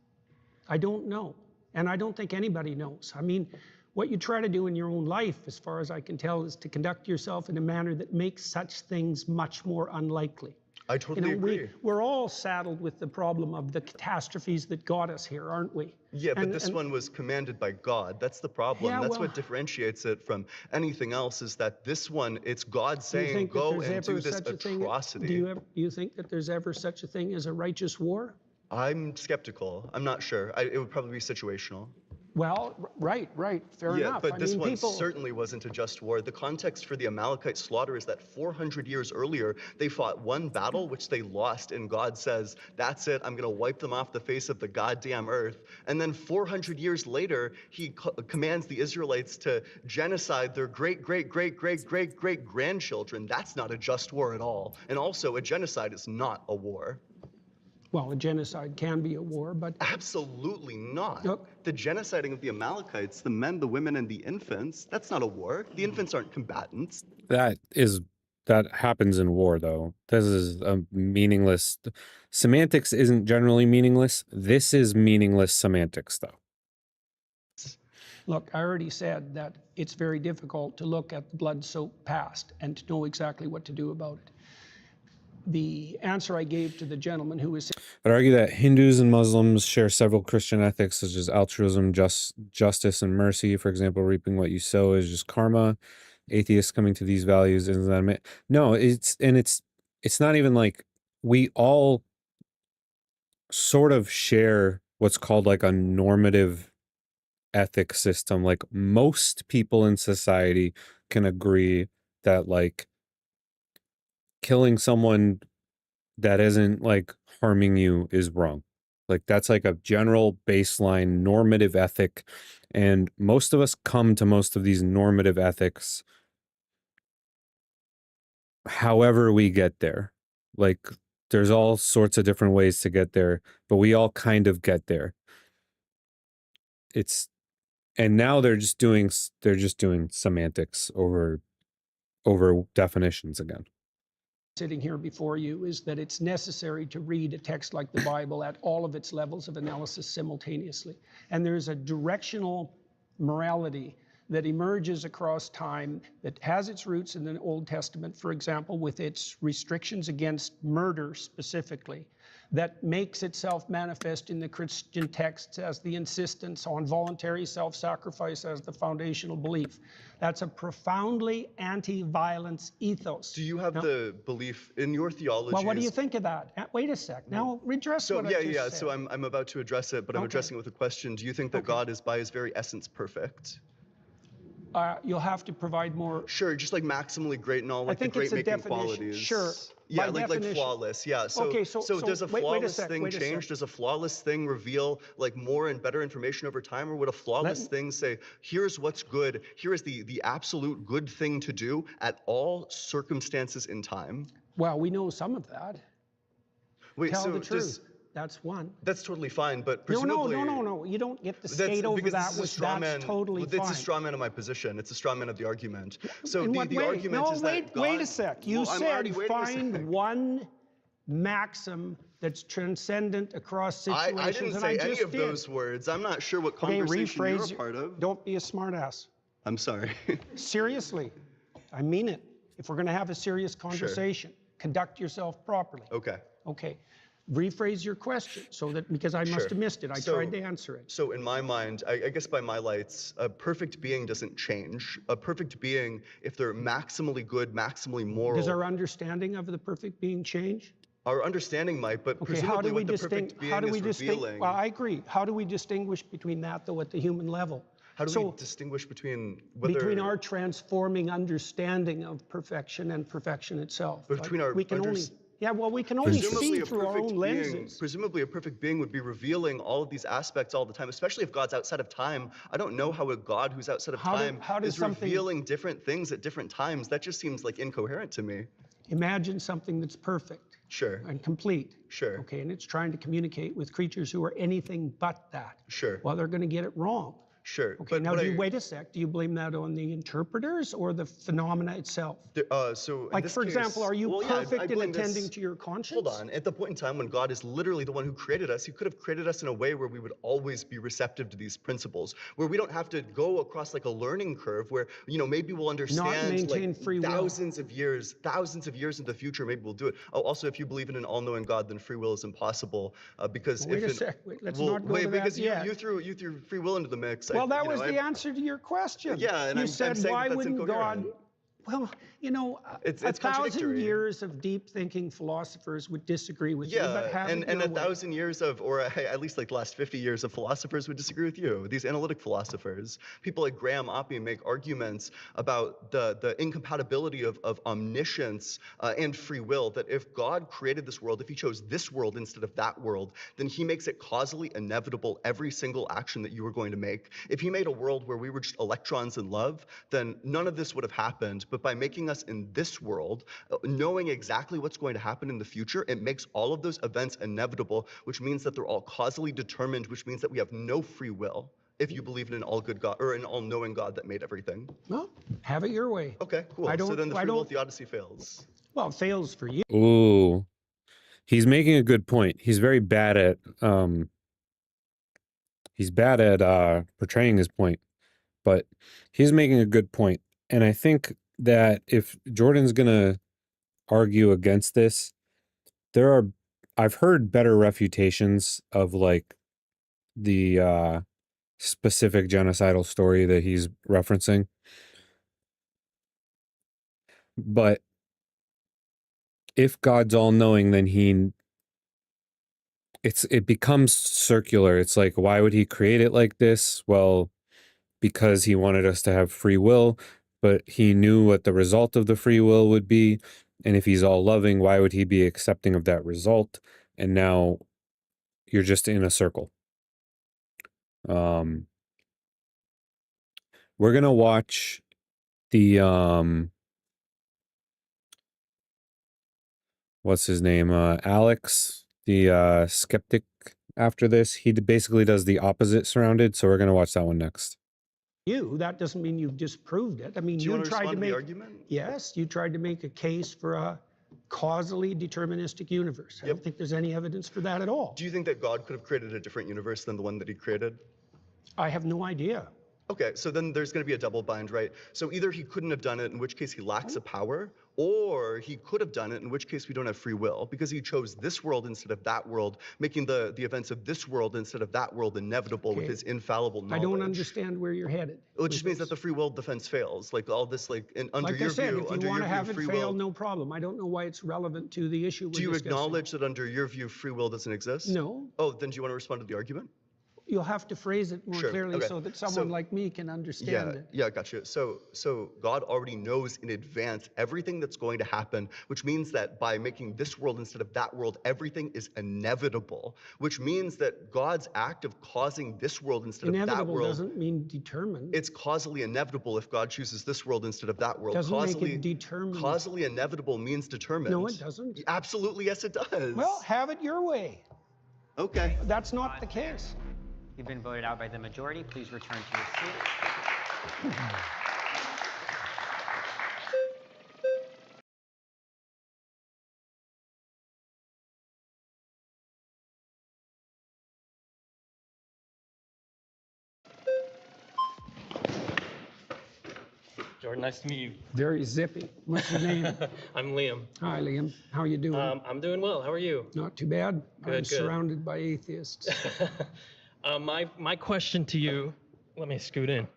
Speaker 3: I don't know, and I don't think anybody knows. I mean, what you try to do in your own life, as far as I can tell, is to conduct yourself in a manner that makes such things much more unlikely.
Speaker 14: I totally agree.
Speaker 3: We're all saddled with the problem of the catastrophes that got us here, aren't we?
Speaker 14: Yeah, but this one was commanded by God. That's the problem.
Speaker 3: Yeah,
Speaker 14: That's what differentiates it from anything else, is that this one, it's God saying, go and do this atrocity.
Speaker 3: Do you think that there's ever such a thing as a righteous war?
Speaker 14: I'm skeptical. I'm not sure. It would probably be situational.
Speaker 3: Well, right, fair enough.
Speaker 14: Yeah, but this one certainly wasn't a just war. The context for the Amalekite slaughter is that 400 years earlier, they fought one battle, which they lost, and God says, that's it, I'm going to wipe them off the face of the goddamn earth. And then 400 years later, he commands the Israelites to genocide their great-great-great-great-great-great-grandchildren. That's not a just war at all. And also, a genocide is not a war.
Speaker 3: Well, a genocide can be a war, but...
Speaker 14: Absolutely not.
Speaker 3: Look,
Speaker 14: the genociding of the Amalekites, the men, the women, and the infants, that's not a war. The infants aren't combatants.
Speaker 1: That happens in war, though. This is a meaningless... Semantics isn't generally meaningless. This is meaningless semantics, though.
Speaker 3: Look, I already said that it's very difficult to look at the blood-soaked past and to know exactly what to do about it. The answer I gave to the gentleman who was...
Speaker 1: I'd argue that Hindus and Muslims share several Christian ethics, such as altruism, justice, and mercy. For example, reaping what you sow is just karma. Atheists coming to these values isn't that... No, it's not even like we all sort of share what's called like a normative ethic system. Like most people in society can agree that like killing someone that isn't like harming you is wrong. Like that's like a general baseline normative ethic. And most of us come to most of these normative ethics however we get there. Like there's all sorts of different ways to get there, but we all kind of get there. And now they're just doing semantics over definitions again.
Speaker 3: Sitting here before you is that it's necessary to read a text like the Bible at all of its levels of analysis simultaneously. And there's a directional morality that emerges across time that has its roots in the Old Testament, for example, with its restrictions against murder specifically, that makes itself manifest in the Christian texts as the insistence on voluntary self-sacrifice as the foundational belief. That's a profoundly anti-violence ethos.
Speaker 14: Do you have the belief in your theology?
Speaker 3: Well, what do you think of that? Wait a sec. Now, redress what I just said.
Speaker 14: So I'm about to address it, but I'm addressing it with a question. Do you think that God is by his very essence perfect?
Speaker 3: You'll have to provide more.
Speaker 14: Sure, just like maximally great and all like the great making qualities.
Speaker 3: Sure.
Speaker 14: Yeah, like flawless. Yeah. So,
Speaker 3: okay,
Speaker 14: so does a flawless thing change? Does a flawless thing reveal like more and better information over time, or would a flawless thing say, here's what's good, here is the absolute good thing to do at all circumstances in time?
Speaker 3: Well, we know some of that.
Speaker 14: Wait,
Speaker 3: Tell
Speaker 14: so
Speaker 3: the truth. That's one.
Speaker 14: That's totally fine, but presumably...
Speaker 3: No. You don't get to skate over that with that's totally fine.
Speaker 14: It's a straw man of my position. It's a straw man of the argument. So the argument is that God...
Speaker 3: Wait a sec. You said find one maxim that's transcendent across situations.
Speaker 14: I didn't say any of those words. I'm not sure what conversation you're a part of.
Speaker 3: Don't be a smartass.
Speaker 14: I'm sorry.
Speaker 3: Seriously. I mean it. If we're going to have a serious conversation, conduct yourself properly. Okay. Rephrase your question so that, because I must have missed it. I tried to answer it.
Speaker 14: So in my mind, I guess by my lights, a perfect being doesn't change. A perfect being, if they're maximally good, maximally moral.
Speaker 3: Does our understanding of the perfect being change?
Speaker 14: Our understanding might, but presumably what the perfect being is revealing.
Speaker 3: Well, I agree. How do we distinguish between that, though, at the human level?
Speaker 14: How do we distinguish between whether...
Speaker 3: Between our transforming understanding of perfection and perfection itself.
Speaker 14: Between our...
Speaker 3: Yeah, well, we can only see
Speaker 14: Presumably a
Speaker 3: through our
Speaker 14: perfect
Speaker 3: own
Speaker 14: being,
Speaker 3: lenses.
Speaker 14: presumably a perfect being would be revealing all of these aspects all the time, especially if God's outside of time. I don't know how a God who's outside of time is revealing different things at different times. That just seems like incoherent to me.
Speaker 3: Imagine something that's perfect.
Speaker 14: Sure.
Speaker 3: And complete.
Speaker 14: Sure.
Speaker 3: Okay, and it's trying to communicate with creatures who are anything but that.
Speaker 14: Sure.
Speaker 3: Well, they're going to get it wrong.
Speaker 14: Sure.
Speaker 3: Okay, now wait a sec. Do you blame that on the interpreters or the phenomena itself?
Speaker 14: So
Speaker 3: like, for example, are you perfect in attending to your conscience?
Speaker 14: Hold on. At the point in time when God is literally the one who created us, he could have created us in a way where we would always be receptive to these principles, where we don't have to go across like a learning curve where, you know, maybe we'll understand like
Speaker 3: free will.
Speaker 14: thousands of years in the future, maybe we'll do it. Oh, also, if you believe in an all-knowing God, then free will is impossible because
Speaker 3: wait a sec. Let's not go to that
Speaker 14: because
Speaker 3: yet.
Speaker 14: you threw free will into the mix.
Speaker 3: Well, that was the answer to your question.
Speaker 14: Yeah, and
Speaker 3: you
Speaker 14: I'm
Speaker 3: said,
Speaker 14: saying
Speaker 3: why
Speaker 14: that's
Speaker 3: wouldn't God?
Speaker 14: incoherent.
Speaker 3: Well, you know,
Speaker 14: it's
Speaker 3: 1,000
Speaker 14: contradictory.
Speaker 3: years of deep thinking philosophers would disagree with you. But
Speaker 14: and 1,000 years of, or at least like the last 50 years of philosophers would disagree with you. These analytic philosophers, people like Graham Oppie make arguments about the incompatibility of omniscience and free will, that if God created this world, if he chose this world instead of that world, then he makes it causally inevitable every single action that you were going to make. If he made a world where we were just electrons in love, then none of this would have happened. But by making us in this world, knowing exactly what's going to happen in the future, it makes all of those events inevitable, which means that they're all causally determined, which means that we have no free will if you believe in an all-good God or an all-knowing God that made everything.
Speaker 3: Well, have it your way.
Speaker 14: Okay, cool. So then the free will theodicy fails.
Speaker 3: Well, it fails for you.
Speaker 1: Ooh, he's making a good point. He's very bad at portraying his point, but he's making a good point. And I think that if Jordan's gonna argue against this, I've heard better refutations of like the specific genocidal story that he's referencing. But if God's all-knowing, then it becomes circular. It's like, why would he create it like this? Well, because he wanted us to have free will, but he knew what the result of the free will would be. And if he's all loving, why would he be accepting of that result? And now you're just in a circle. We're going to watch the, what's his name? Alex, the skeptic after this. He basically does the opposite Surrounded. So we're going to watch that one next.
Speaker 3: That doesn't mean you've disproved it. I mean,
Speaker 14: Do you want to
Speaker 3: tried
Speaker 14: respond
Speaker 3: to
Speaker 14: to
Speaker 3: make
Speaker 14: the argument?
Speaker 3: Yes, you tried to make a case for a causally deterministic universe. I don't think there's any evidence for that at all.
Speaker 14: Do you think that God could have created a different universe than the one that he created?
Speaker 3: I have no idea.
Speaker 14: Okay, so then there's going to be a double bind, right? So either he couldn't have done it, in which case he lacks a power, or he could have done it, in which case we don't have free will, because he chose this world instead of that world, making the events of this world instead of that world inevitable with his infallible knowledge.
Speaker 3: I don't understand where you're headed.
Speaker 14: Well, it just means that the free will defense fails. Like all this, under your view,
Speaker 3: if you want to have it fail, no problem. I don't know why it's relevant to the issue we're
Speaker 14: discussing. Do you
Speaker 3: discussing.
Speaker 14: acknowledge that under your view, free will doesn't exist?
Speaker 3: No.
Speaker 14: Oh, then do you want to respond to the argument?
Speaker 3: You'll have to phrase it more clearly
Speaker 14: okay.
Speaker 3: so that someone like me can understand it.
Speaker 14: Yeah, gotcha. So God already knows in advance everything that's going to happen, which means that by making this world instead of that world, everything is inevitable, which means that God's act of causing this world instead of that
Speaker 3: Inevitable
Speaker 14: world
Speaker 3: doesn't mean determined.
Speaker 14: It's causally inevitable if God chooses this world instead of that world.
Speaker 3: Doesn't make it determined.
Speaker 14: Causally inevitable means determined.
Speaker 3: No, it doesn't.
Speaker 14: Absolutely, yes, it does.
Speaker 3: Well, have it your way.
Speaker 14: Okay.
Speaker 3: That's not the case.
Speaker 5: You've been voted out by the majority. Please return to your seat.
Speaker 15: Jordan, nice to meet you.
Speaker 3: Very zippy. What's your name?
Speaker 15: I'm Liam.
Speaker 3: Hi, Liam. How are you doing?
Speaker 15: I'm doing well. How are you?
Speaker 3: Not too bad.
Speaker 15: Good,
Speaker 3: I'm
Speaker 15: good.
Speaker 3: surrounded by atheists.
Speaker 15: My question to you, let me scoot in,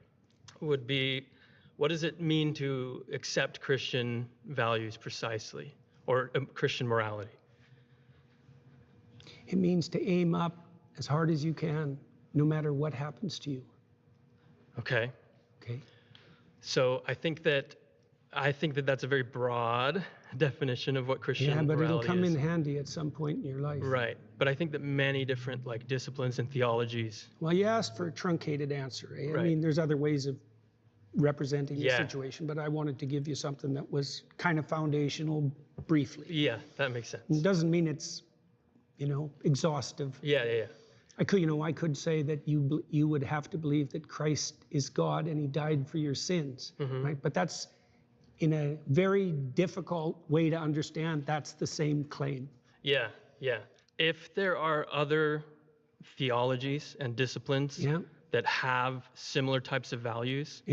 Speaker 15: would be, what does it mean to accept Christian values precisely, or Christian morality?
Speaker 3: It means to aim up as hard as you can, no matter what happens to you.
Speaker 15: Okay.
Speaker 3: Okay.
Speaker 15: So I think that I think that that's a very broad definition of what Christian
Speaker 3: Yeah, but it'll
Speaker 15: morality
Speaker 3: come
Speaker 15: is.
Speaker 3: in handy at some point in your life.
Speaker 15: Right. But I think that many different like disciplines and theologies.
Speaker 3: Well, you asked for a truncated answer. Eh? I
Speaker 15: Right.
Speaker 3: mean, there's other ways of representing the
Speaker 15: Yeah.
Speaker 3: situation, but I wanted to give you something that was kind of foundational briefly.
Speaker 15: Yeah, that makes sense.
Speaker 3: It doesn't mean it's, exhaustive.
Speaker 15: Yeah.
Speaker 3: I could say that you would have to believe that Christ is God and he died for your sins, right? But that's in a very difficult way to understand. That's the same claim.
Speaker 15: Yeah. If there are other theologies and disciplines that have similar types of values,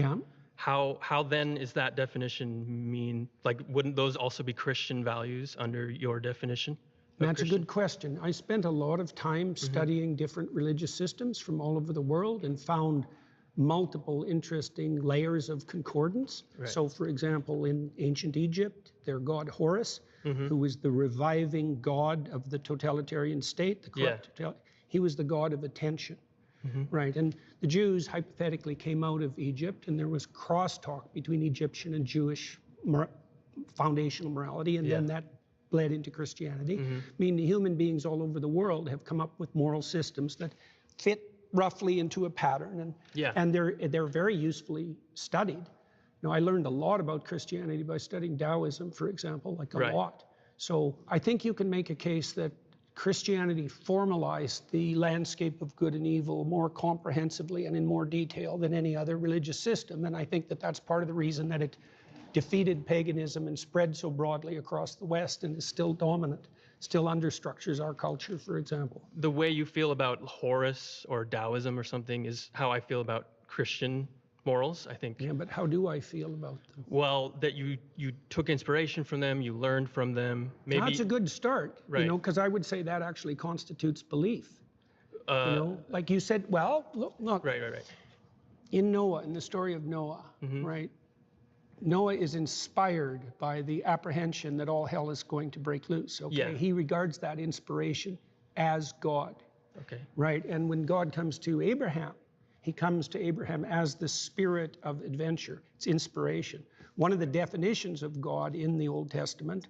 Speaker 15: how then is that definition mean? Like, wouldn't those also be Christian values under your definition?
Speaker 3: That's a good question. I spent a lot of time studying different religious systems from all over the world and found multiple interesting layers of concordance.
Speaker 15: Right.
Speaker 3: So, for example, in ancient Egypt, their god Horus, who was the reviving god of the totalitarian state, the corrupt he was the god of attention. Right, and the Jews hypothetically came out of Egypt, and there was crosstalk between Egyptian and Jewish foundational morality, and then that bled into Christianity. I mean, human beings all over the world have come up with moral systems that fit roughly into a pattern, and they're very usefully studied. I learned a lot about Christianity by studying Taoism, for example, like a lot. So I think you can make a case that Christianity formalized the landscape of good and evil more comprehensively and in more detail than any other religious system. And I think that that's part of the reason that it defeated paganism and spread so broadly across the West and is still dominant, still understructures our culture, for example.
Speaker 15: The way you feel about Horus or Taoism or something is how I feel about Christian morals, I think.
Speaker 3: Yeah, but how do I feel about them?
Speaker 15: Well, that you took inspiration from them, you learned from them. Maybe
Speaker 3: that's a good start,
Speaker 15: right.
Speaker 3: Because I would say that actually constitutes belief. Like you said, well, look.
Speaker 15: Right.
Speaker 3: In Noah, in the story of Noah, right? Noah is inspired by the apprehension that all hell is going to break loose. Okay, he regards that inspiration as God.
Speaker 15: Okay.
Speaker 3: Right, and when God comes to Abraham, he comes to Abraham as the spirit of adventure. It's inspiration. One of the definitions of God in the Old Testament,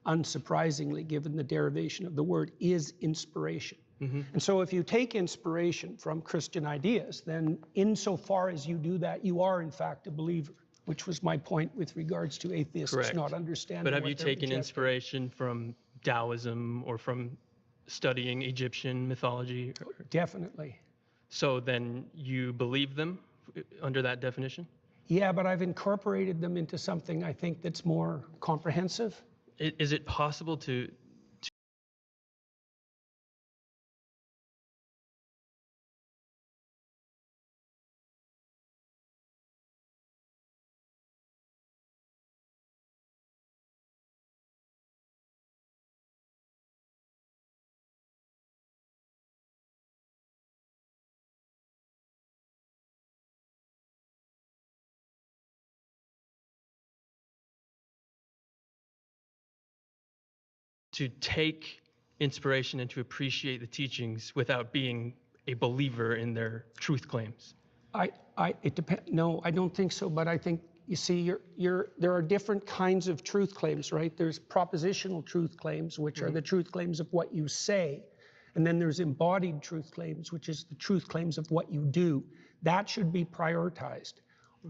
Speaker 3: unsurprisingly, given the derivation of the word, is inspiration. And so if you take inspiration from Christian ideas, then insofar as you do that, you are in fact a believer, which was my point with regards to atheists not understanding.
Speaker 15: But have you taken inspiration from Taoism or from studying Egyptian mythology?
Speaker 3: Definitely.
Speaker 15: So then you believe them under that definition?
Speaker 3: Yeah, but I've incorporated them into something I think that's more comprehensive.
Speaker 15: Is it possible to take inspiration and to appreciate the teachings without being a believer in their truth claims?
Speaker 3: It depends. No, I don't think so. But I think, you see, there are different kinds of truth claims, right? There's propositional truth claims, which are the truth claims of what you say. And then there's embodied truth claims, which is the truth claims of what you do. That should be prioritized.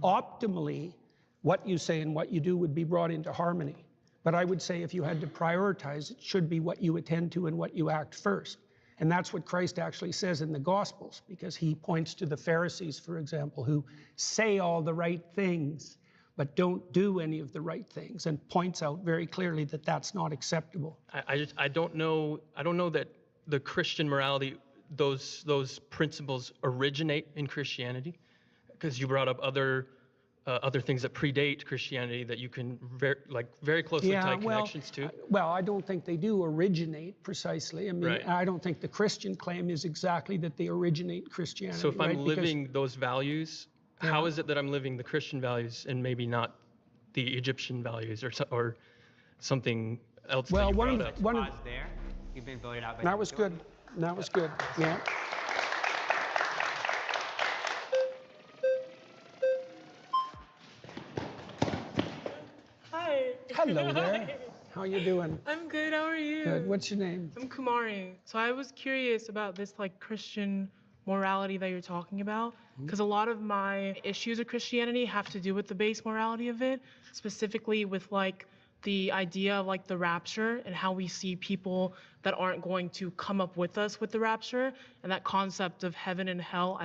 Speaker 3: Optimally, what you say and what you do would be brought into harmony. But I would say if you had to prioritize, it should be what you attend to and what you act first. And that's what Christ actually says in the Gospels, because he points to the Pharisees, for example, who say all the right things, but don't do any of the right things, and points out very clearly that that's not acceptable.
Speaker 15: I don't know that the Christian morality, those principles originate in Christianity, because you brought up other things that predate Christianity that you can very closely tie connections to.
Speaker 3: Well, I don't think they do originate precisely. I mean, I don't think the Christian claim is exactly that they originate Christianity.
Speaker 15: So if I'm living those values, how is it that I'm living the Christian values and maybe not the Egyptian values or something else?
Speaker 3: Well,
Speaker 5: one of there. You've been voted out by
Speaker 3: that was good. That was good. Yeah. Hello there. How you doing?
Speaker 16: I'm good. How are you?
Speaker 3: Good. What's your name?
Speaker 16: I'm Kumari. So I was curious about this like Christian morality that you're talking about, because a lot of my issues with Christianity have to do with the base morality of it, specifically with like the idea of like the rapture and how we see people that aren't going to come up with us with the rapture, and that concept of heaven and hell.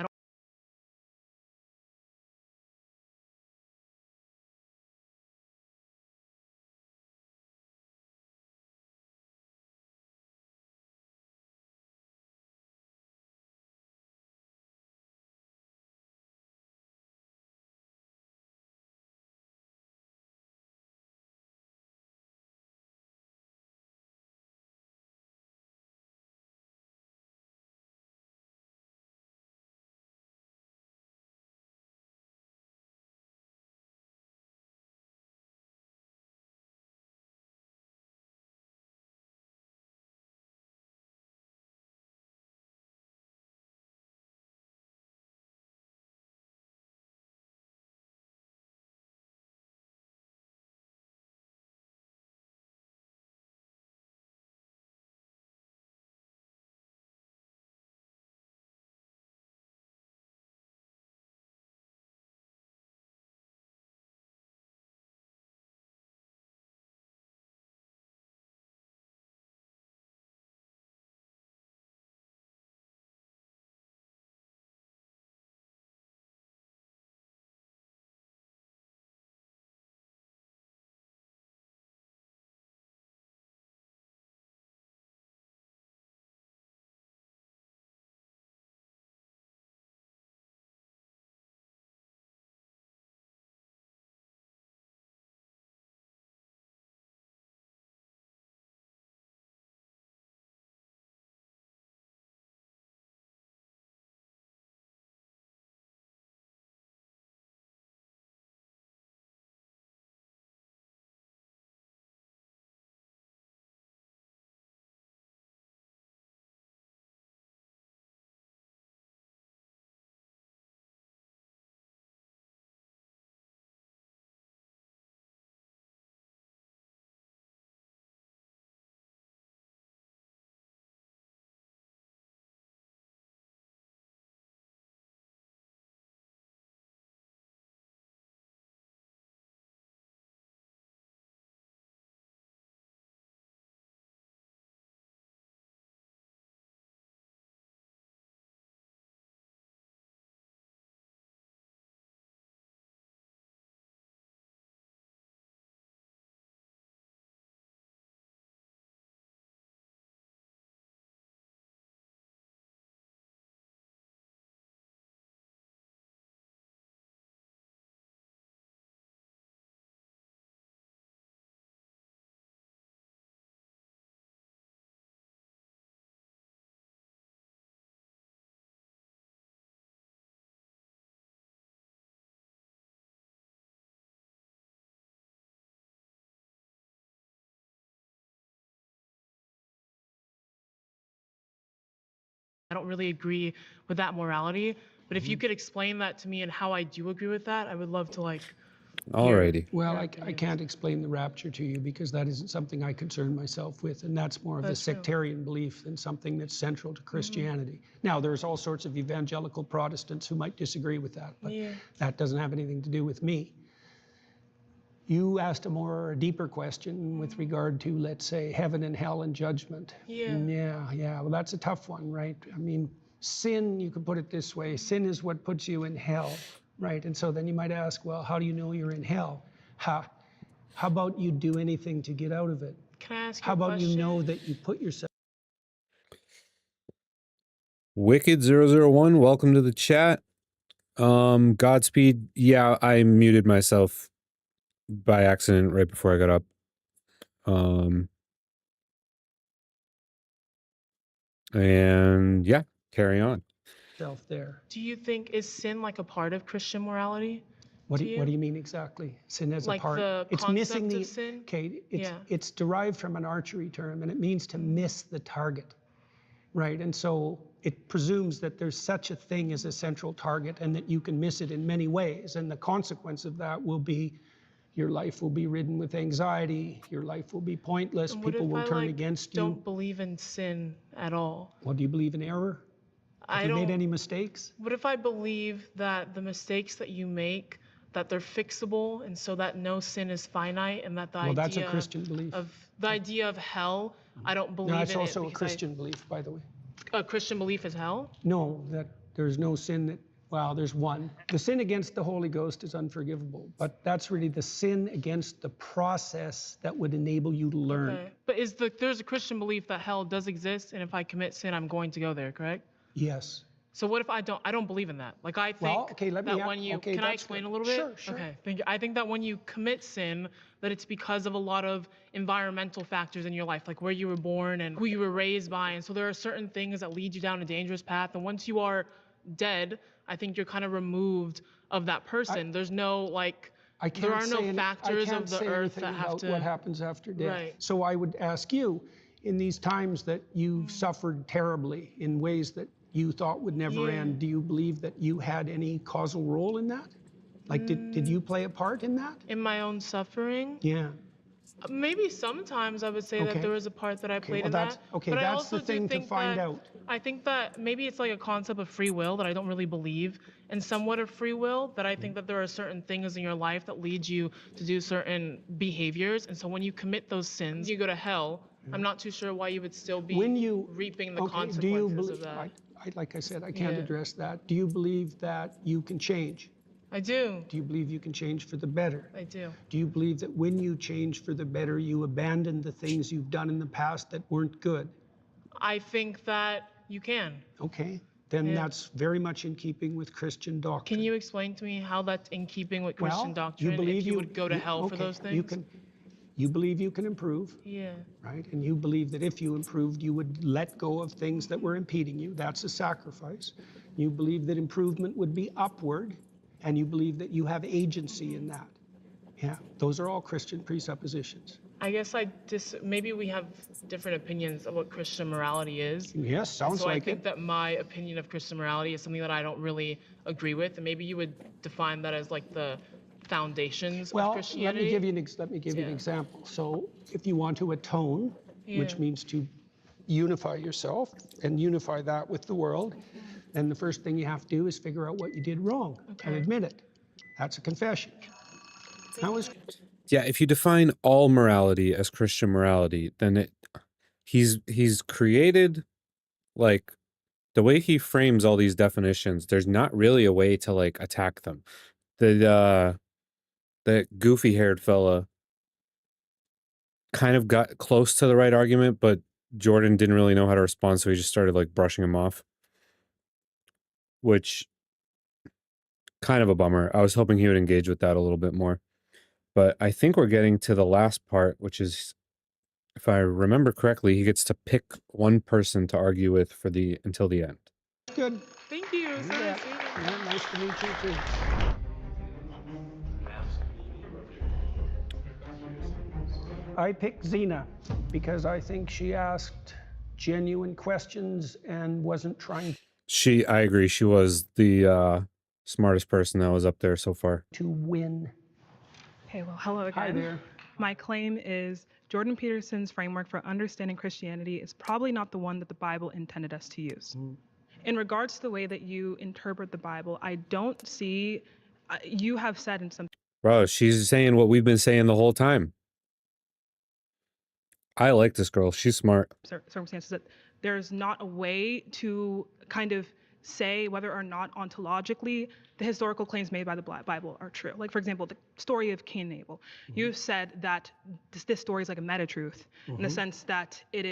Speaker 16: I don't really agree with that morality, but if you could explain that to me and how I do agree with that, I would love to like
Speaker 1: Alrighty.
Speaker 3: Well, I can't explain the rapture to you because that isn't something I concern myself with, and that's more of a sectarian belief than something that's central to Christianity. Now, there's all sorts of evangelical Protestants who might disagree with that, but that doesn't have anything to do with me. You asked a deeper question with regard to, let's say, heaven and hell and judgment. Yeah. Well, that's a tough one, right? I mean, sin, you could put it this way, sin is what puts you in hell, right? And so then you might ask, well, how do you know you're in hell? How about you do anything to get out of it?
Speaker 16: Can I ask you
Speaker 3: How
Speaker 16: a
Speaker 3: about
Speaker 16: question?
Speaker 3: you know that you put yourself...
Speaker 1: Wicked001, welcome to the chat. Godspeed. Yeah, I muted myself by accident right before I got up. And yeah, carry on.
Speaker 3: There.
Speaker 16: Do you think is sin like a part of Christian morality?
Speaker 3: What do you mean exactly? Sin as
Speaker 16: like
Speaker 3: a part?
Speaker 16: The
Speaker 3: it's
Speaker 16: concept
Speaker 3: missing the
Speaker 16: of sin?
Speaker 3: Okay, it's derived from an archery term, and it means to miss the target, right? And so it presumes that there's such a thing as a central target, and that you can miss it in many ways, and the consequence of that will be Your life will be ridden with anxiety. Your life will be pointless.
Speaker 16: And what
Speaker 3: People
Speaker 16: if
Speaker 3: will
Speaker 16: I
Speaker 3: turn against you.
Speaker 16: don't believe in sin at all?
Speaker 3: Well, do you believe in error? Have you made any mistakes?
Speaker 16: What if I believe that the mistakes that you make, that they're fixable, and so that no sin is finite, and that the
Speaker 3: Well,
Speaker 16: idea
Speaker 3: that's a Christian belief.
Speaker 16: of hell, I don't believe
Speaker 3: No,
Speaker 16: in
Speaker 3: it's also
Speaker 16: it
Speaker 3: a Christian belief, by the way.
Speaker 16: A Christian belief is hell?
Speaker 3: No, that there's no sin that, well, there's one. The sin against the Holy Ghost is unforgivable, but that's really the sin against the process that would enable you to learn.
Speaker 16: Okay. But there's a Christian belief that hell does exist, and if I commit sin, I'm going to go there, correct?
Speaker 3: Yes.
Speaker 16: So what if I don't believe in that? Like I think
Speaker 3: Well, okay, let me
Speaker 16: that when you
Speaker 3: okay,
Speaker 16: can I
Speaker 3: that's
Speaker 16: explain
Speaker 3: good.
Speaker 16: a little bit?
Speaker 3: Sure, sure.
Speaker 16: Okay. I think that when you commit sin, that it's because of a lot of environmental factors in your life, like where you were born and who you were raised by. And so there are certain things that lead you down a dangerous path. And once you are dead, I think you're kind of removed of that person. There's no like there are no factors of the earth that have to
Speaker 3: what happens after death.
Speaker 16: Right.
Speaker 3: So I would ask you, in these times that you've suffered terribly in ways that you thought would never end, do you believe that you had any causal role in that? Like, did you play a part in that?
Speaker 16: In my own suffering?
Speaker 3: Yeah.
Speaker 16: Maybe sometimes I would say that there was a part that I played in
Speaker 3: that's,
Speaker 16: that.
Speaker 3: Okay,
Speaker 16: but I
Speaker 3: that's
Speaker 16: also
Speaker 3: the thing
Speaker 16: do
Speaker 3: to
Speaker 16: think
Speaker 3: find
Speaker 16: that,
Speaker 3: out.
Speaker 16: I think that maybe it's like a concept of free will that I don't really believe in somewhat of free will, but I think that there are certain things in your life that lead you to do certain behaviors. And so when you commit those sins, you go to hell. I'm not too sure why you would still be reaping the consequences
Speaker 3: do you believe,
Speaker 16: of that.
Speaker 3: like I said, I can't address that. Do you believe that you can change?
Speaker 16: I do.
Speaker 3: Do you believe you can change for the better?
Speaker 16: I do.
Speaker 3: Do you believe that when you change for the better, you abandon the things you've done in the past that weren't good?
Speaker 16: I think that you can.
Speaker 3: Okay, then that's very much in keeping with Christian doctrine.
Speaker 16: Can you explain to me how that's in keeping with Christian doctrine?
Speaker 3: You believe
Speaker 16: if you would go to hell for
Speaker 3: okay,
Speaker 16: those things?
Speaker 3: You believe you can improve.
Speaker 16: Yeah.
Speaker 3: Right? And you believe that if you improved, you would let go of things that were impeding you. That's a sacrifice. You believe that improvement would be upward, and you believe that you have agency in that. Yeah, those are all Christian presuppositions.
Speaker 16: I guess maybe we have different opinions of what Christian morality is.
Speaker 3: Yes, sounds like it.
Speaker 16: So I think that my opinion of Christian morality is something that I don't really agree with, and maybe you would define that as like the foundations of Christianity.
Speaker 3: Let me give you an example. So if you want to atone, which means to unify yourself and unify that with the world, then the first thing you have to do is figure out what you did wrong and admit it. That's a confession.
Speaker 1: Yeah, if you define all morality as Christian morality, then he's created, like, the way he frames all these definitions, there's not really a way to like attack them. The goofy-haired fella kind of got close to the right argument, but Jordan didn't really know how to respond, so he just started like brushing him off, which kind of a bummer. I was hoping he would engage with that a little bit more. But I think we're getting to the last part, which is, if I remember correctly, he gets to pick one person to argue with until the end.
Speaker 3: Good.
Speaker 16: Thank you.
Speaker 3: Yeah, nice to meet you too. I picked Zena because I think she asked genuine questions and wasn't trying
Speaker 1: I agree, she was the smartest person that was up there so far.
Speaker 3: to win.
Speaker 12: Okay, well, hello again.
Speaker 3: Hi there.
Speaker 12: My claim is Jordan Peterson's framework for understanding Christianity is probably not the one that the Bible intended us to use. In regards to the way that you interpret the Bible, I don't see, you have said in some
Speaker 1: Bro, she's saying what we've been saying the whole time. I like this girl. She's smart.
Speaker 12: circumstances that there's not a way to kind of say whether or not ontologically the historical claims made by the Bible are true. Like, for example, the story of Cain and Abel. You've said that this story is like a meta-truth in the sense that it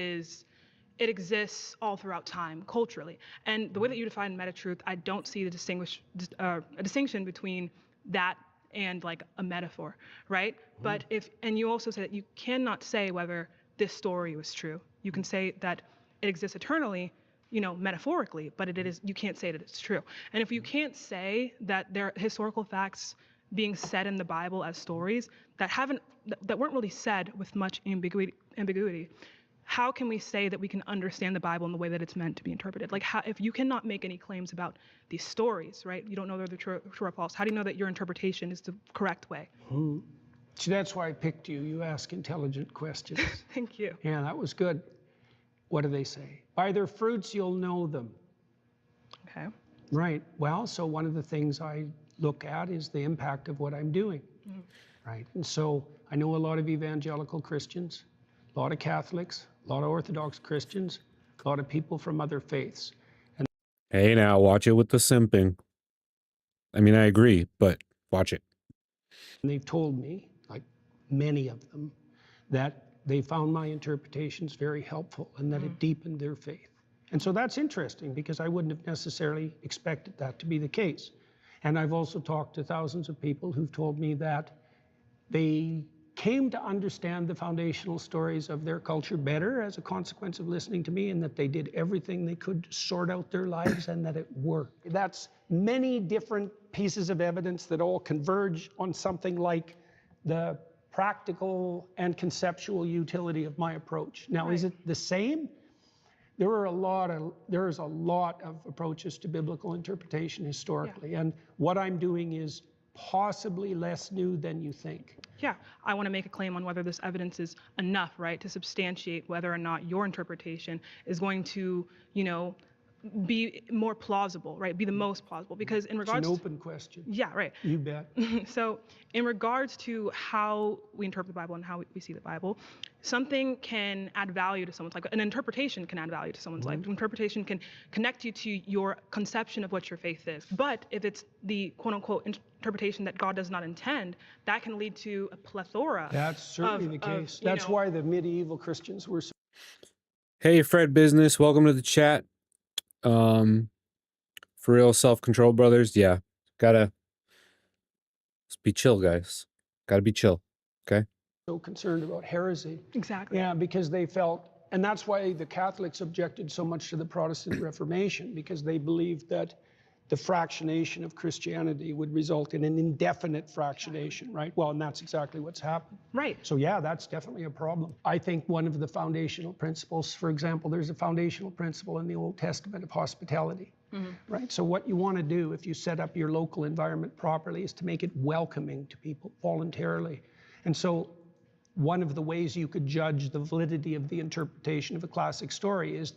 Speaker 12: exists all throughout time, culturally. And the way that you define meta-truth, I don't see a distinction between that and like a metaphor, right? But and you also said that you cannot say whether this story was true. You can say that it exists eternally, metaphorically, but you can't say that it's true. And if you can't say that there are historical facts being said in the Bible as stories that weren't really said with much ambiguity, how can we say that we can understand the Bible in the way that it's meant to be interpreted? Like, if you cannot make any claims about these stories, right? You don't know whether they're true or false. How do you know that your interpretation is the correct way?
Speaker 3: See, that's why I picked you. You ask intelligent questions.
Speaker 12: Thank you.
Speaker 3: Yeah, that was good. What do they say? By their fruits you'll know them.
Speaker 12: Okay.
Speaker 3: Right. Well, so one of the things I look at is the impact of what I'm doing.
Speaker 12: Mm.
Speaker 3: Right. And so I know a lot of evangelical Christians, a lot of Catholics, a lot of Orthodox Christians, a lot of people from other faiths. And
Speaker 1: Hey, now watch it with the simping. I mean, I agree, but watch it.
Speaker 3: they've told me, like many of them, that they found my interpretations very helpful and that it deepened their faith. And so that's interesting because I wouldn't have necessarily expected that to be the case. And I've also talked to thousands of people who've told me that they came to understand the foundational stories of their culture better as a consequence of listening to me, and that they did everything they could to sort out their lives and that it worked. That's many different pieces of evidence that all converge on something like the practical and conceptual utility of my approach. Now, is it the same? There's a lot of approaches to biblical interpretation historically, and what I'm doing is possibly less new than you think.
Speaker 12: Yeah, I want to make a claim on whether this evidence is enough, right, to substantiate whether or not your interpretation is going to, you know, be more plausible, right, be the most plausible. Because in regards
Speaker 3: it's an open question.
Speaker 12: Yeah, right.
Speaker 3: You bet.
Speaker 12: So in regards to how we interpret the Bible and how we see the Bible, something can add value to someone's life. An interpretation can add value to someone's life. Interpretation can connect you to your conception of what your faith is. But if it's the quote-unquote interpretation that God does not intend, that can lead to a plethora.
Speaker 3: That's certainly the case. That's why the medieval Christians were so.
Speaker 1: Hey, Fred Business, welcome to the chat. For real, self-control, brothers. Yeah, gotta be chill, guys. Gotta be chill, okay?
Speaker 3: So concerned about heresy.
Speaker 12: Exactly.
Speaker 3: Yeah, because they felt, and that's why the Catholics objected so much to the Protestant Reformation, because they believed that the fractionation of Christianity would result in an indefinite fractionation, right? Well, and that's exactly what's happened.
Speaker 12: Right.
Speaker 3: So yeah, that's definitely a problem. I think one of the foundational principles, for example, there's a foundational principle in the Old Testament of hospitality, right? So what you want to do if you set up your local environment properly is to make it welcoming to people voluntarily. And so one of the ways you could judge the validity of the interpretation of a classic story is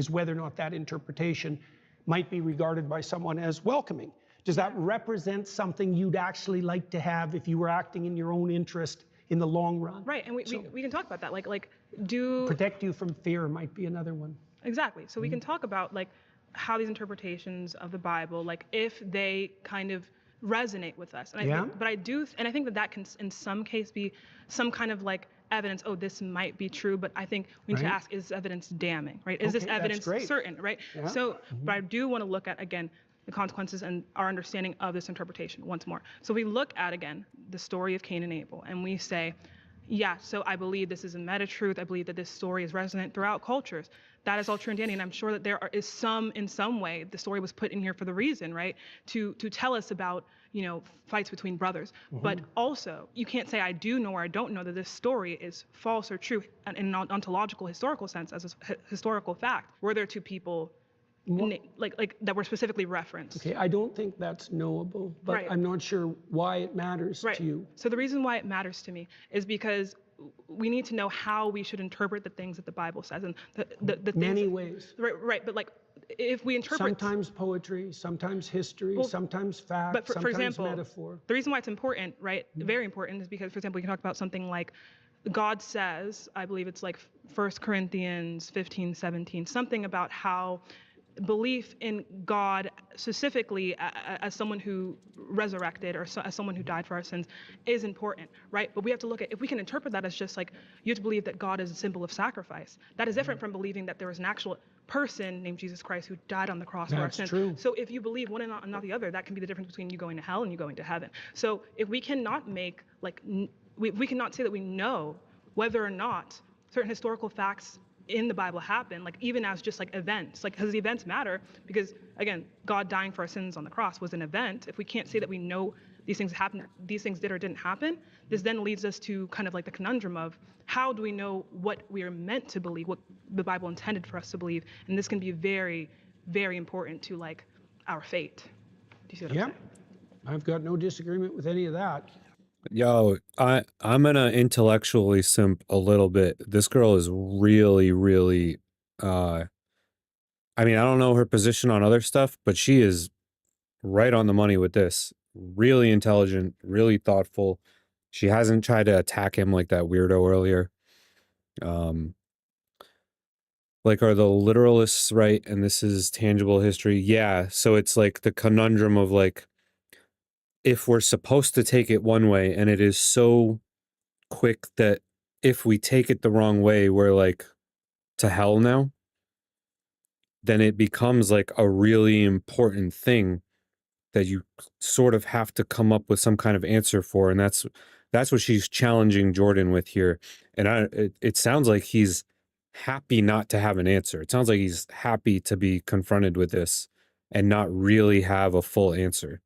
Speaker 3: whether or not that interpretation might be regarded by someone as welcoming. Does that represent something you'd actually like to have if you were acting in your own interest in the long run?
Speaker 12: Right, and we can talk about that. Like do
Speaker 3: protect you from fear might be another one.
Speaker 12: Exactly. So we can talk about like how these interpretations of the Bible, like if they kind of resonate with us. And I think that can in some case be some kind of like evidence, oh, this might be true, but I think we need to ask, is evidence damning, right? Is this evidence certain, right? Yeah. So, but I do want to look at, again, the consequences and our understanding of this interpretation once more. So we look at, again, the story of Cain and Abel, and we say, yeah, so I believe this is a meta-truth. I believe that this story is resonant throughout cultures. That is all true and dandy, and I'm sure that is in some way, the story was put in here for the reason, right? To tell us about, fights between brothers. But also, you can't say I do know or I don't know that this story is false or true in an ontological, historical sense as a historical fact. Were there two people like that were specifically referenced?
Speaker 3: Okay, I don't think that's knowable, but I'm not sure why it matters to you.
Speaker 12: So the reason why it matters to me is because we need to know how we should interpret the things that the Bible says, and the things,
Speaker 3: many ways.
Speaker 12: Right, but like if we interpret
Speaker 3: sometimes poetry, sometimes history, sometimes fact,
Speaker 12: but for example,
Speaker 3: metaphor.
Speaker 12: The reason why it's important, right, very important, is because, for example, we can talk about something like God says, I believe it's like 1 Corinthians 15:17, something about how belief in God specifically as someone who resurrected or as someone who died for our sins is important, right? But we have to look at, if we can interpret that as just like, you have to believe that God is a symbol of sacrifice. That is different from believing that there was an actual person named Jesus Christ who died on the cross for our sins.
Speaker 3: True.
Speaker 12: So if you believe one and not the other, that can be the difference between you going to hell and you going to heaven. So if we cannot make, like, we cannot say that we know whether or not certain historical facts in the Bible happen, like even as just like events, like because the events matter, because again, God dying for our sins on the cross was an event. If we can't say that we know these things happened, these things did or didn't happen, this then leads us to kind of like the conundrum of how do we know what we are meant to believe, what the Bible intended for us to believe, and this can be very, very important to like our fate. Do you see what I'm saying?
Speaker 3: I've got no disagreement with any of that.
Speaker 1: I'm gonna intellectually simp a little bit. This girl is really, really uh I mean, I don't know her position on other stuff, but she is right on the money with this. Really intelligent, really thoughtful. She hasn't tried to attack him like that weirdo earlier. Um, like, are the literalists right? And this is tangible history. Yeah. So it's like the conundrum of like, if we're supposed to take it one way and it is so quick that if we take it the wrong way, we're like to hell now, then it becomes like a really important thing that you sort of have to come up with some kind of answer for, and that's what she's challenging Jordan with here. And it sounds like he's happy not to have an answer. It sounds like he's happy to be confronted with this and not really have a full answer.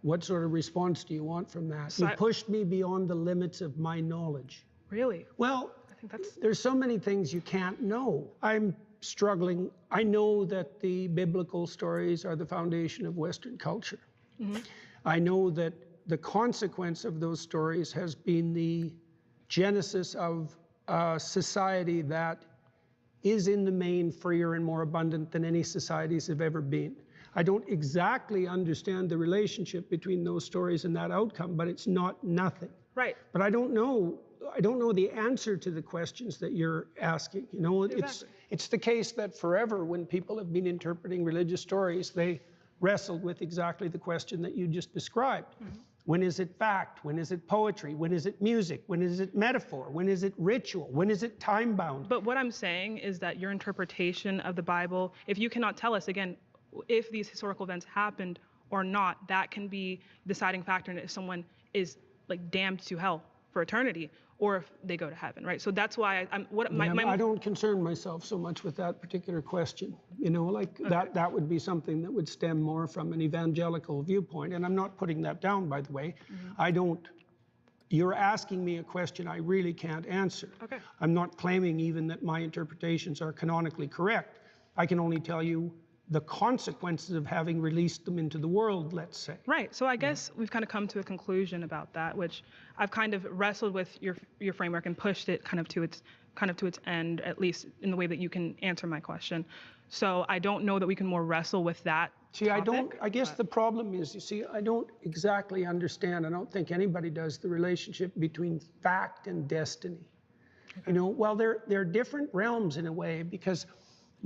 Speaker 3: What sort of response do you want from that?
Speaker 12: So
Speaker 3: You pushed me beyond the limits of my knowledge.
Speaker 12: Really?
Speaker 3: Well,
Speaker 12: I think that's
Speaker 3: there's so many things you can't know. I'm struggling. I know that the biblical stories are the foundation of Western culture. I know that the consequence of those stories has been the genesis of a society that is in the main freer and more abundant than any societies have ever been. I don't exactly understand the relationship between those stories and that outcome, but it's not nothing.
Speaker 12: right.
Speaker 3: But I don't know the answer to the questions that you're asking. You know, it's the case that forever when people have been interpreting religious stories, they wrestled with exactly the question that you just described. When is it fact? When is it poetry? When is it music? When is it metaphor? When is it ritual? When is it time bound?
Speaker 12: But what I'm saying is that your interpretation of the Bible, if you cannot tell us, again, if these historical events happened or not, that can be deciding factor in if someone is like damned to hell for eternity or if they go to heaven, right? So that's why
Speaker 3: I don't concern myself so much with that particular question. You know, like that would be something that would stem more from an evangelical viewpoint. And I'm not putting that down, by the way. You're asking me a question I really can't answer.
Speaker 12: Okay.
Speaker 3: I'm not claiming even that my interpretations are canonically correct. I can only tell you the consequences of having released them into the world, let's say.
Speaker 12: Right. So I guess we've kind of come to a conclusion about that, which I've kind of wrestled with your framework and pushed it kind of to its end, at least in the way that you can answer my question. So I don't know that we can more wrestle with that.
Speaker 3: See, I guess the problem is, you see, I don't exactly understand, I don't think anybody does, the relationship between fact and destiny. You know, well, they're different realms in a way, because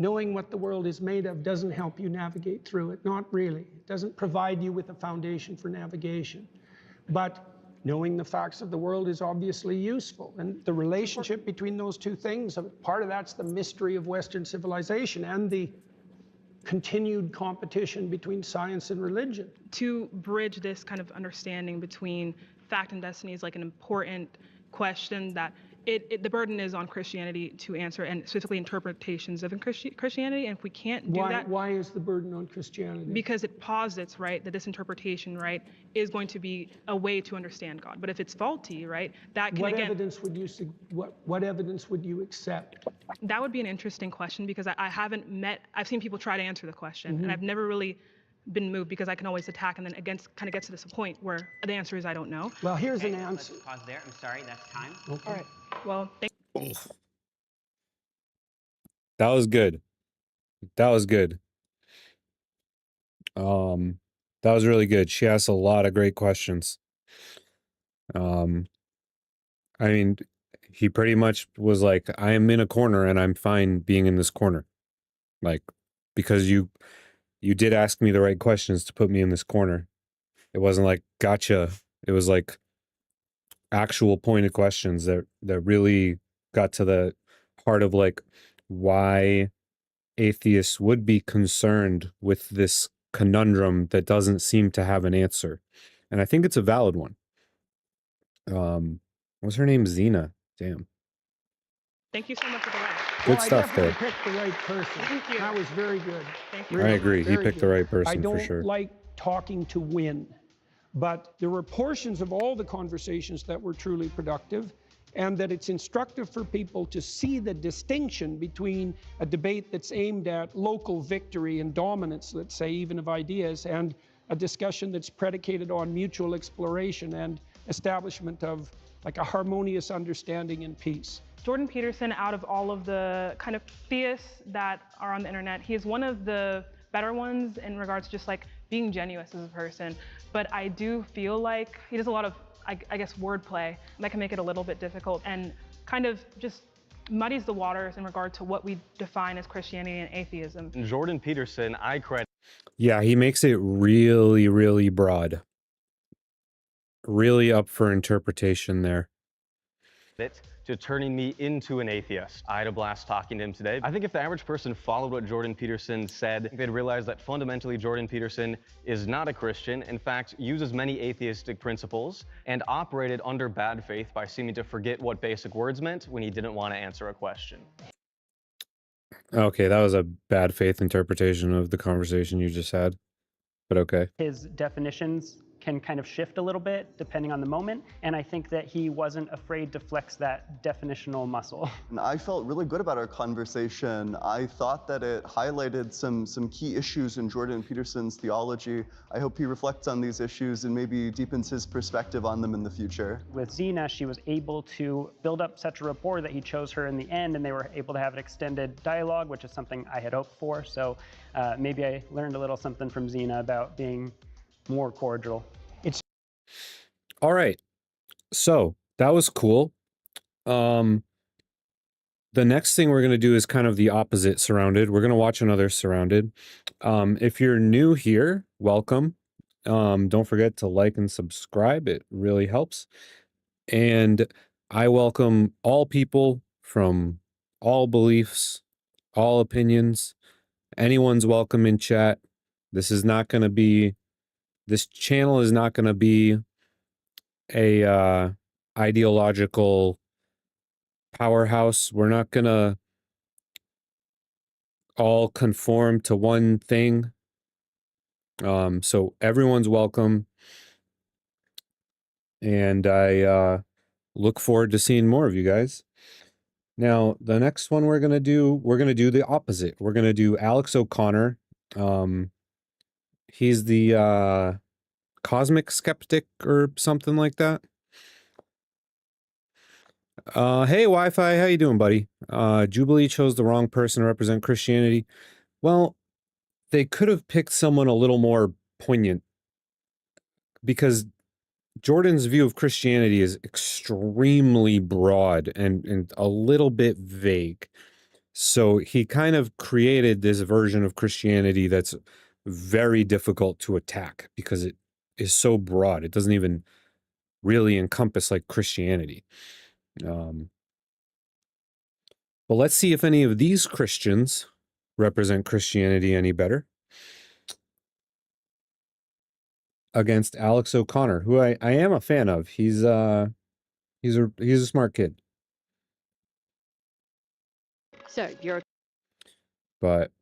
Speaker 3: knowing what the world is made of doesn't help you navigate through it. Not really. It doesn't provide you with a foundation for navigation. But knowing the facts of the world is obviously useful. And the relationship between those two things, part of that's the mystery of Western civilization and the continued competition between science and religion.
Speaker 12: To bridge this kind of understanding between fact and destiny is like an important question that the burden is on Christianity to answer, and specifically interpretations of Christianity. And if we can't do that,
Speaker 3: why is the burden on Christianity?
Speaker 12: Because it posits, right, that this interpretation, right, is going to be a way to understand God. But if it's faulty, right, that can
Speaker 3: What evidence would you accept?
Speaker 12: That would be an interesting question, because I've seen people try to answer the question, and I've never really been moved, because I can always attack and then kind of get to this point where the answer is I don't know.
Speaker 3: Well, here's an answer.
Speaker 5: Let's pause there. I'm sorry, that's time.
Speaker 3: Okay.
Speaker 12: All right. Well,
Speaker 1: That was good. That was good. That was really good. She asked a lot of great questions. I mean, he pretty much was like, I am in a corner and I'm fine being in this corner. Like, because you did ask me the right questions to put me in this corner. It wasn't like, gotcha. It was like actual pointed questions that really got to the heart of like why atheists would be concerned with this conundrum that doesn't seem to have an answer. And I think it's a valid one. What's her name? Zena. Damn.
Speaker 12: thank you so much for the ride.
Speaker 1: Good stuff there.
Speaker 3: I definitely picked the right person.
Speaker 12: Thank you.
Speaker 3: That was very good.
Speaker 12: Thank you.
Speaker 1: I agree. He picked the right person
Speaker 3: I don't
Speaker 1: for sure.
Speaker 3: like talking to win, but there were portions of all the conversations that were truly productive, and that it's instructive for people to see the distinction between a debate that's aimed at local victory and dominance, let's say, even of ideas, and a discussion that's predicated on mutual exploration and establishment of like a harmonious understanding and peace.
Speaker 12: Jordan Peterson, out of all of the kind of theists that are on the internet, he is one of the better ones in regards to just like being genuine as a person. But I do feel like he does a lot of, I guess, wordplay that can make it a little bit difficult and kind of just muddies the waters in regard to what we define as Christianity and atheism.
Speaker 4: Jordan Peterson, I credit.
Speaker 1: Yeah, he makes it really, really broad. Really up for interpretation there.
Speaker 4: To turning me into an atheist. I had a blast talking to him today. I think if the average person followed what Jordan Peterson said, they'd realize that fundamentally Jordan Peterson is not a Christian, in fact, uses many atheistic principles, and operated under bad faith by seeming to forget what basic words meant when he didn't want to answer a question.
Speaker 1: Okay, that was a bad faith interpretation of the conversation you just had, but okay.
Speaker 17: His definitions can kind of shift a little bit depending on the moment, and I think that he wasn't afraid to flex that definitional muscle.
Speaker 14: And I felt really good about our conversation. I thought that it highlighted some key issues in Jordan Peterson's theology. I hope he reflects on these issues and maybe deepens his perspective on them in the future.
Speaker 17: With Zena, she was able to build up such a rapport that he chose her in the end, and they were able to have an extended dialogue, which is something I had hoped for. So maybe I learned a little something from Zena about being more cordial.
Speaker 1: All right. So that was cool. The next thing we're going to do is kind of the opposite Surrounded. We're going to watch another Surrounded. If you're new here, welcome. Don't forget to like and subscribe. It really helps. And I welcome all people from all beliefs, all opinions. Anyone's welcome in chat. This channel is not going to be a ideological powerhouse. We're not gonna all conform to one thing. So everyone's welcome, and I look forward to seeing more of you guys. Now, the next one we're gonna do the opposite. We're gonna do Alex O'Connor. He's the cosmic skeptic or something like that. Hey Wi-Fi, how you doing, buddy? Jubilee chose the wrong person to represent Christianity. Well, they could have picked someone a little more poignant, because Jordan's view of Christianity is extremely broad and a little bit vague. So he kind of created this version of Christianity that's very difficult to attack because it is so broad. It doesn't even really encompass like Christianity. But let's see if any of these Christians represent Christianity any better against Alex O'Connor, who I am a fan of. He's a smart kid.
Speaker 18: So you're.
Speaker 1: But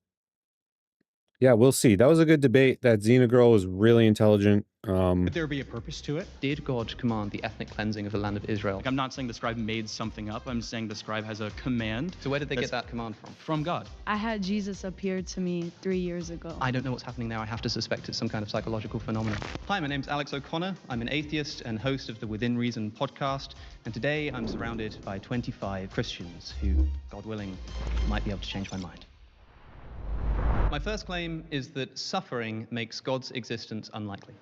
Speaker 1: yeah, we'll see. That was a good debate. That Xena girl was really intelligent.
Speaker 19: Could there be a purpose to it?
Speaker 20: Did God command the ethnic cleansing of the land of Israel?
Speaker 19: I'm not saying the scribe made something up. I'm saying the scribe has a command.
Speaker 20: So where did they get that command from?
Speaker 19: From God.
Speaker 18: I had Jesus appear to me 3 years ago.
Speaker 20: I don't know what's happening now. I have to suspect it's some kind of psychological phenomenon.
Speaker 19: Hi, my name's Alex O'Connor. I'm an atheist and host of the Within Reason podcast. And today I'm surrounded by 25 Christians who, God willing, might be able to change my mind. My first claim is that suffering makes God's existence unlikely.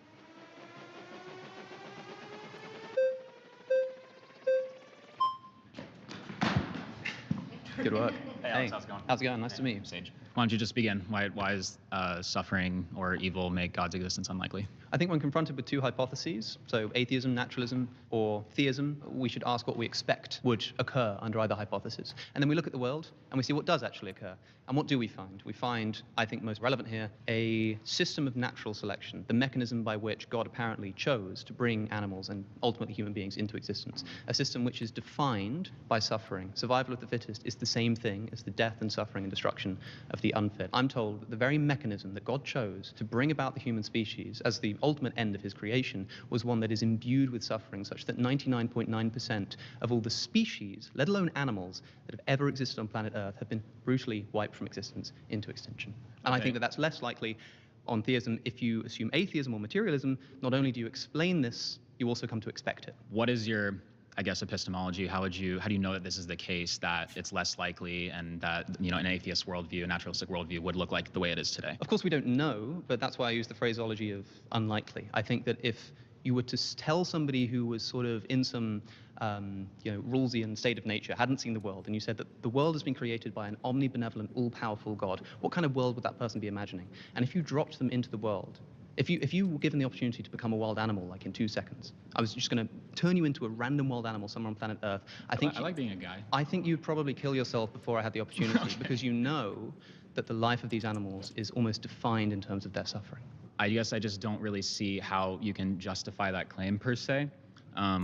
Speaker 20: Good work.
Speaker 21: Hey, Alex, how's it going?
Speaker 20: How's it going? Nice to meet you.
Speaker 21: Sage. Why don't you just begin? Why is suffering or evil make God's existence unlikely?
Speaker 20: I think when confronted with two hypotheses, so atheism, naturalism, or theism, we should ask what we expect would occur under either hypothesis. And then we look at the world and we see what does actually occur. And what do we find? We find, I think most relevant here, a system of natural selection, the mechanism by which God apparently chose to bring animals and ultimately human beings into existence. A system which is defined by suffering. Survival of the fittest is the same thing as the death and suffering and destruction of the unfit. I'm told that the very mechanism that God chose to bring about the human species as the ultimate end of his creation was one that is imbued with suffering, such that 99.9% of all the species, let alone animals, that have ever existed on planet Earth have been brutally wiped from existence into extinction. And I think that that's less likely on theism. If you assume atheism or materialism, not only do you explain this, you also come to expect it.
Speaker 21: What is your, I guess, epistemology? How do you know that this is the case, that it's less likely, and that, you know, an atheist worldview, a naturalistic worldview would look like the way it is today?
Speaker 20: Of course we don't know, but that's why I use the phraseology of unlikely. I think that if you were to tell somebody who was sort of in some Rawlsian state of nature, hadn't seen the world, and you said that the world has been created by an omnibenevolent, all-powerful God, what kind of world would that person be imagining? And if you dropped them into the world, if you were given the opportunity to become a wild animal, like in 2 seconds, I was just going to turn you into a random wild animal somewhere on planet Earth. I
Speaker 21: like being a guy.
Speaker 20: I think you'd probably kill yourself before I had the opportunity,
Speaker 21: Okay.
Speaker 20: because you know that the life of these animals is almost defined in terms of their suffering.
Speaker 21: I guess I just don't really see how you can justify that claim per se.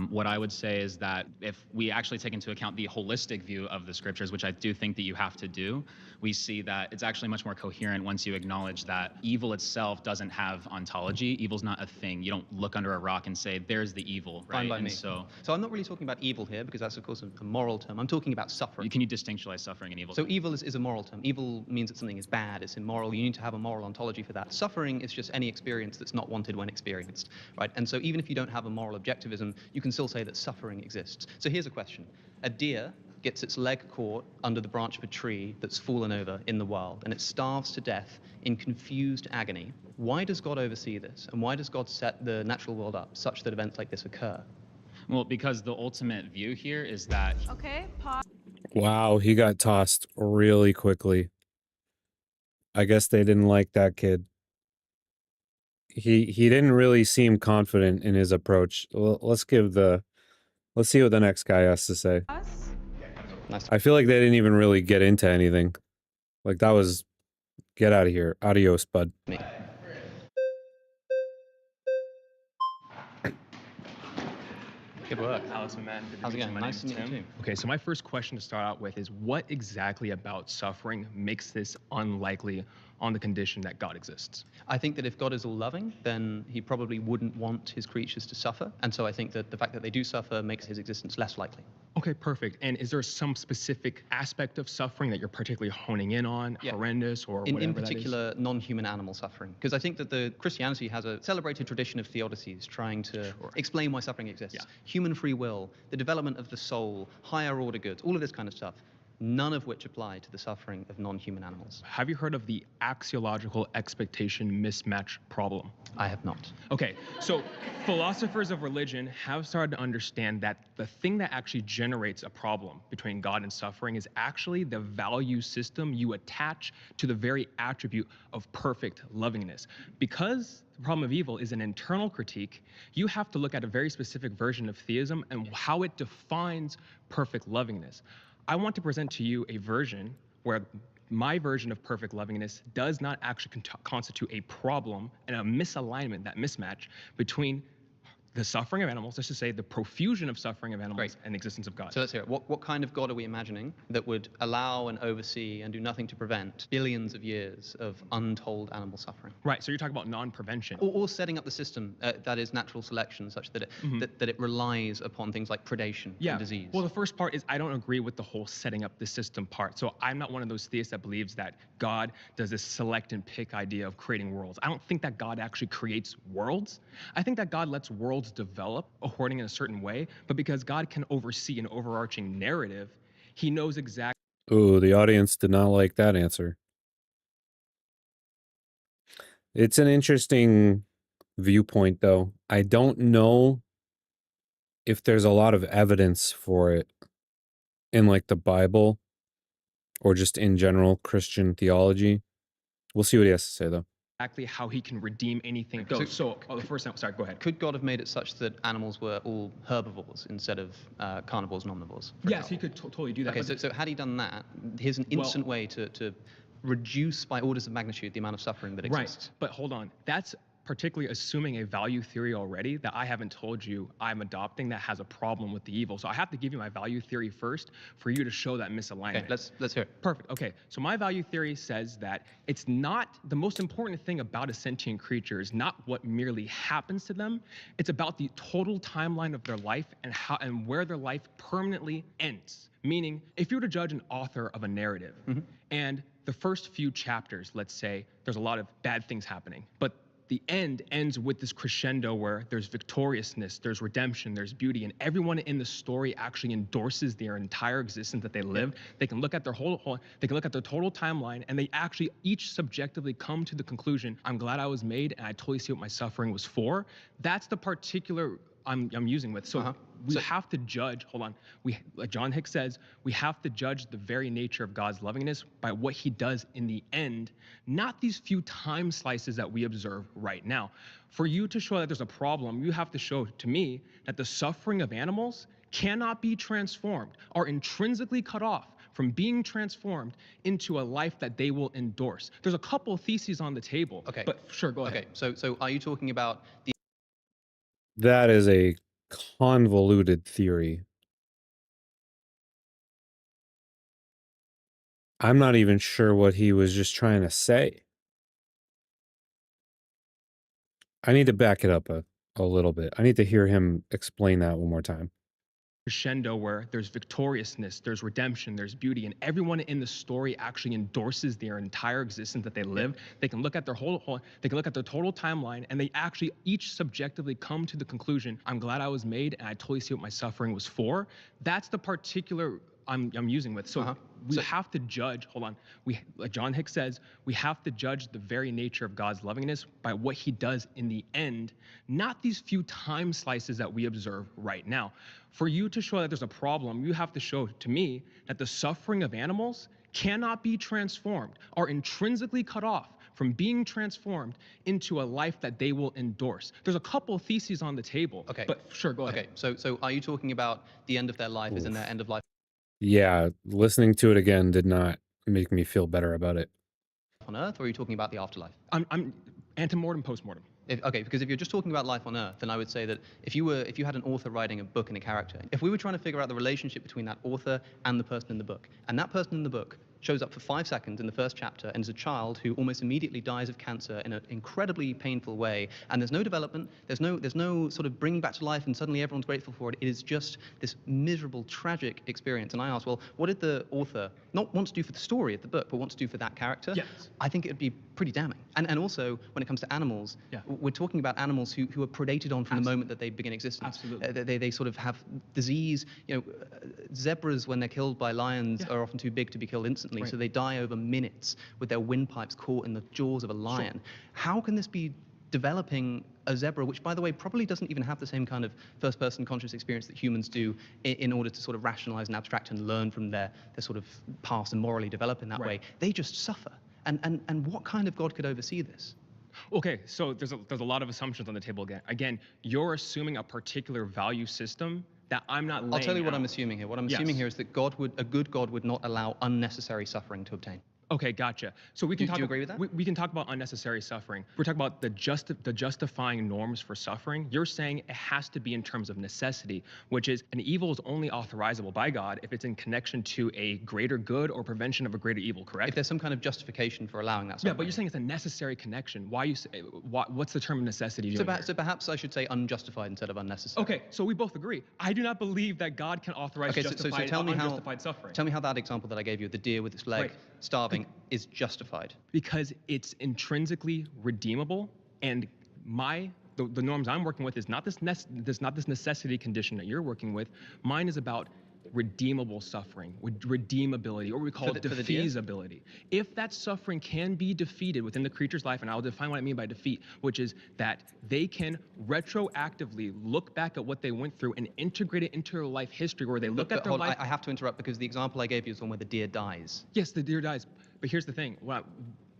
Speaker 21: What I would say is that if we actually take into account the holistic view of the scriptures, which I do think that you have to do, we see that it's actually much more coherent once you acknowledge that evil itself doesn't have ontology. Evil's not a thing. You don't look under a rock and say, there's the evil, right?
Speaker 20: Fine by
Speaker 21: And
Speaker 20: me. So I'm not really talking about evil here, because that's, of course, a moral term. I'm talking about suffering.
Speaker 21: Can you distinctualize suffering and evil?
Speaker 20: So evil is a moral term. Evil means that something is bad, it's immoral. You need to have a moral ontology for that. Suffering is just any experience that's not wanted when experienced, right? And so even if you don't have a moral objectivism, you can still say that suffering exists. So here's a question. A deer gets its leg caught under the branch of a tree that's fallen over in the wild, and it starves to death in confused agony. Why does God oversee this? And why does God set the natural world up such that events like this occur?
Speaker 21: Well, because the ultimate view here is that...
Speaker 12: Okay, pause.
Speaker 1: Wow, he got tossed really quickly. I guess they didn't like that kid. He didn't really seem confident in his approach. Let's see what the next guy has to say. I feel like they didn't even really get into anything. Like, that was, get out of here. Adios, bud.
Speaker 20: Good work.
Speaker 6: Allison, man. Good to
Speaker 20: How's it
Speaker 6: meet
Speaker 20: going?
Speaker 6: you. My
Speaker 20: Nice to
Speaker 6: name's
Speaker 20: meet you
Speaker 6: Tim.
Speaker 20: too.
Speaker 6: Okay, so my first question to start out with is, what exactly about suffering makes this unlikely on the condition that God exists?
Speaker 20: I think that if God is all-loving, then he probably wouldn't want his creatures to suffer. And so I think that the fact that they do suffer makes his existence less likely.
Speaker 6: Okay, perfect. And is there some specific aspect of suffering that you're particularly honing in on, horrendous or whatever
Speaker 20: In
Speaker 6: that is?
Speaker 20: particular, non-human animal suffering. Because I think that the Christianity has a celebrated tradition of theodicies trying to explain why suffering exists. Human free will, the development of the soul, higher order goods, all of this kind of stuff. None of which apply to the suffering of non-human animals.
Speaker 6: Have you heard of the axiological expectation mismatch problem?
Speaker 20: I have not.
Speaker 6: Okay, so philosophers of religion have started to understand that the thing that actually generates a problem between God and suffering is actually the value system you attach to the very attribute of perfect lovingness. Because the problem of evil is an internal critique, you have to look at a very specific version of theism and how it defines perfect lovingness. I want to present to you a version where my version of perfect lovingness does not actually constitute a problem and a misalignment, that mismatch between the suffering of animals, let's just say the profusion of suffering of animals and the existence of God.
Speaker 20: So let's hear it. What kind of God are we imagining that would allow and oversee and do nothing to prevent billions of years of untold animal suffering?
Speaker 6: Right, so you're talking about non-prevention.
Speaker 20: Or setting up the system that is natural selection such that it relies upon things like predation and disease.
Speaker 6: Well, the first part is I don't agree with the whole setting up the system part. So I'm not one of those theists that believes that God does this select and pick idea of creating worlds. I don't think that God actually creates worlds. I think that God lets worlds develop according in a certain way, but because God can oversee an overarching narrative, he knows exactly.
Speaker 1: Ooh, the audience did not like that answer. It's an interesting viewpoint, though. I don't know if there's a lot of evidence for it in, like, the Bible or just in general Christian theology. We'll see what he has to say, though.
Speaker 6: Exactly how he can redeem anything. The first time, sorry, go ahead.
Speaker 20: Could God have made it such that animals were all herbivores instead of carnivores and omnivores?
Speaker 6: Yes, he could totally do that.
Speaker 20: Okay, so had he done that, here's an instant way to reduce by orders of magnitude the amount of suffering that exists.
Speaker 6: Right, but hold on. That's particularly assuming a value theory already that I haven't told you I'm adopting that has a problem with the evil. So I have to give you my value theory first for you to show that misalignment.
Speaker 20: Okay, let's hear it.
Speaker 6: Perfect. Okay, so my value theory says that it's not the most important thing about a sentient creature is not what merely happens to them. It's about the total timeline of their life and how and where their life permanently ends. Meaning, if you were to judge an author of a narrative, and the first few chapters, let's say, there's a lot of bad things happening, but the end ends with this crescendo where there's victoriousness, there's redemption, there's beauty, and everyone in the story actually endorses their entire existence that they live. They can look at their they can look at their total timeline, and they actually each subjectively come to the conclusion, I'm glad I was made, and I totally see what my suffering was for. That's the particular I'm using with. So we have to judge, hold on, like John Hicks says, we have to judge the very nature of God's lovingness by what he does in the end, not these few time slices that we observe right now. For you to show that there's a problem, you have to show to me that the suffering of animals cannot be transformed, are intrinsically cut off from being transformed into a life that they will endorse. There's a couple of theses on the table, but sure, go ahead.
Speaker 20: Okay, so are you talking about the
Speaker 1: That is a convoluted theory. I'm not even sure what he was just trying to say. I need to back it up a little bit. I need to hear him explain that one more time.
Speaker 6: Crescendo where there's victoriousness, there's redemption, there's beauty, and everyone in the story actually endorses their entire existence that they live. They can look at their they can look at their total timeline, and they actually each subjectively come to the conclusion, I'm glad I was made, and I totally see what my suffering was for. That's the particular I'm using with. So we have to judge, hold on, like John Hicks says, we have to judge the very nature of God's lovingness by what he does in the end, not these few time slices that we observe right now. For you to show that there's a problem, you have to show to me that the suffering of animals cannot be transformed, are intrinsically cut off from being transformed into a life that they will endorse. There's a couple of theses on the table, but sure, go ahead.
Speaker 20: Okay, so are you talking about the end of their life is in their end of life
Speaker 1: Yeah, listening to it again did not make me feel better about it.
Speaker 20: on Earth, or are you talking about the afterlife?
Speaker 6: I'm antemortem, postmortem.
Speaker 20: Okay, because if you're just talking about life on Earth, then I would say that if you had an author writing a book and a character, if we were trying to figure out the relationship between that author and the person in the book, and that person in the book shows up for 5 seconds in the first chapter and is a child who almost immediately dies of cancer in an incredibly painful way, and there's no development, there's no sort of bringing back to life and suddenly everyone's grateful for it. It is just this miserable, tragic experience. And I asked, well, what did the author not want to do for the story of the book, but want to do for that character?
Speaker 6: Yes.
Speaker 20: I think it would be pretty damning. And also, when it comes to animals, we're talking about animals who are predated on from the moment that they begin existence.
Speaker 6: Absolutely.
Speaker 20: They sort of have disease. You know, zebras, when they're killed by lions, are often too big to be killed instantly. So they die over minutes with their windpipes caught in the jaws of a lion. How can this be developing a zebra, which, by the way, probably doesn't even have the same kind of first-person conscious experience that humans do in order to sort of rationalize and abstract and learn from their sort of past and morally develop in that way? They just suffer. And what kind of God could oversee this?
Speaker 6: Okay, so there's a lot of assumptions on the table again. Again, you're assuming a particular value system that I'm not laying
Speaker 20: I'll tell you what
Speaker 6: out.
Speaker 20: I'm assuming here. What I'm assuming here is that a good God would not allow unnecessary suffering to obtain.
Speaker 6: Okay, gotcha. So we can
Speaker 20: Do
Speaker 6: talk.
Speaker 20: you agree with that?
Speaker 6: We can talk about unnecessary suffering. We're talking about the justifying norms for suffering. You're saying it has to be in terms of necessity, which is an evil is only authorizable by God if it's in connection to a greater good or prevention of a greater evil. Correct?
Speaker 20: If there's some kind of justification for allowing that suffering.
Speaker 6: Yeah, but you're saying it's a necessary connection. Why you say, what's the term of necessity?
Speaker 20: So perhaps I should say unjustified instead of unnecessary.
Speaker 6: Okay, so we both agree. I do not believe that God can authorize justified, unjustified suffering.
Speaker 20: Tell me how that example that I gave you, the deer with its leg starving, is justified.
Speaker 6: Because it's intrinsically redeemable, and the norms I'm working with is not this necessity condition that you're working with. Mine is about redeemable suffering, redeemability, or we call it defeasibility. If that suffering can be defeated within the creature's life, and I'll define what I mean by defeat, which is that they can retroactively look back at what they went through and integrate it into their life history, where they look at their life.
Speaker 20: I have to interrupt because the example I gave you is one where the deer dies.
Speaker 6: Yes, the deer dies. But here's the thing.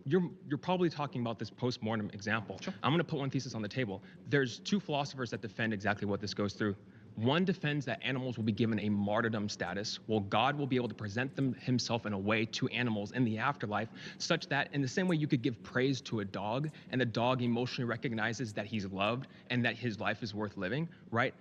Speaker 6: You're probably talking about this post-mortem example. Sure. I'm going to put one thesis on the table. There's two philosophers that defend exactly what this goes through. One defends that animals will be given a martyrdom status, while God will be able to present them himself in a way to animals in the afterlife, such that in the same way you could give praise to a dog, and the dog emotionally recognizes that he's loved and that his life is worth living, right?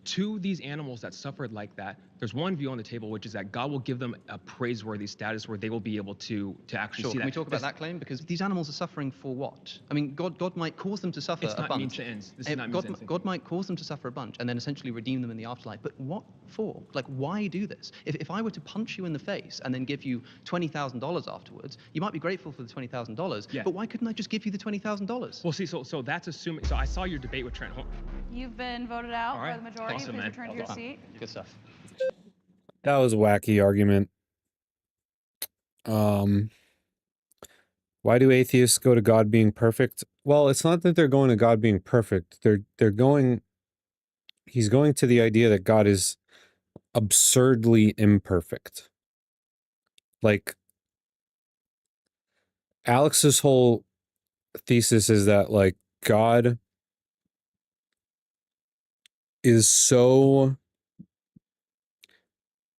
Speaker 6: To these animals that suffered like that, there's one view on the table, which is that God will give them a praiseworthy status where they will be able to actually see that.
Speaker 20: Can we talk about that claim? Because these animals are suffering for what? I mean, God might cause them to suffer
Speaker 6: It's
Speaker 20: a
Speaker 6: not
Speaker 20: bunch.
Speaker 6: means to ends. This is not means to ends.
Speaker 20: God might cause them to suffer a bunch and then essentially redeem them in the afterlife. But what for? Like, why do this? If I were to punch you in the face and then give you $20,000 afterwards, you might be grateful for the $20,000.
Speaker 6: Yeah.
Speaker 20: But why couldn't I just give you the $20,000?
Speaker 6: Well, see, so that's assuming. So I saw your debate with Trent.
Speaker 7: You've been voted out
Speaker 6: All right.
Speaker 7: by the majority.
Speaker 6: Awesome,
Speaker 7: Please
Speaker 6: man.
Speaker 7: return to your seat.
Speaker 20: Good stuff.
Speaker 1: That was a wacky argument. Why do atheists go to God being perfect? Well, it's not that they're going to God being perfect. He's going to the idea that God is absurdly imperfect. Like, Alex's whole thesis is that, like, God is so,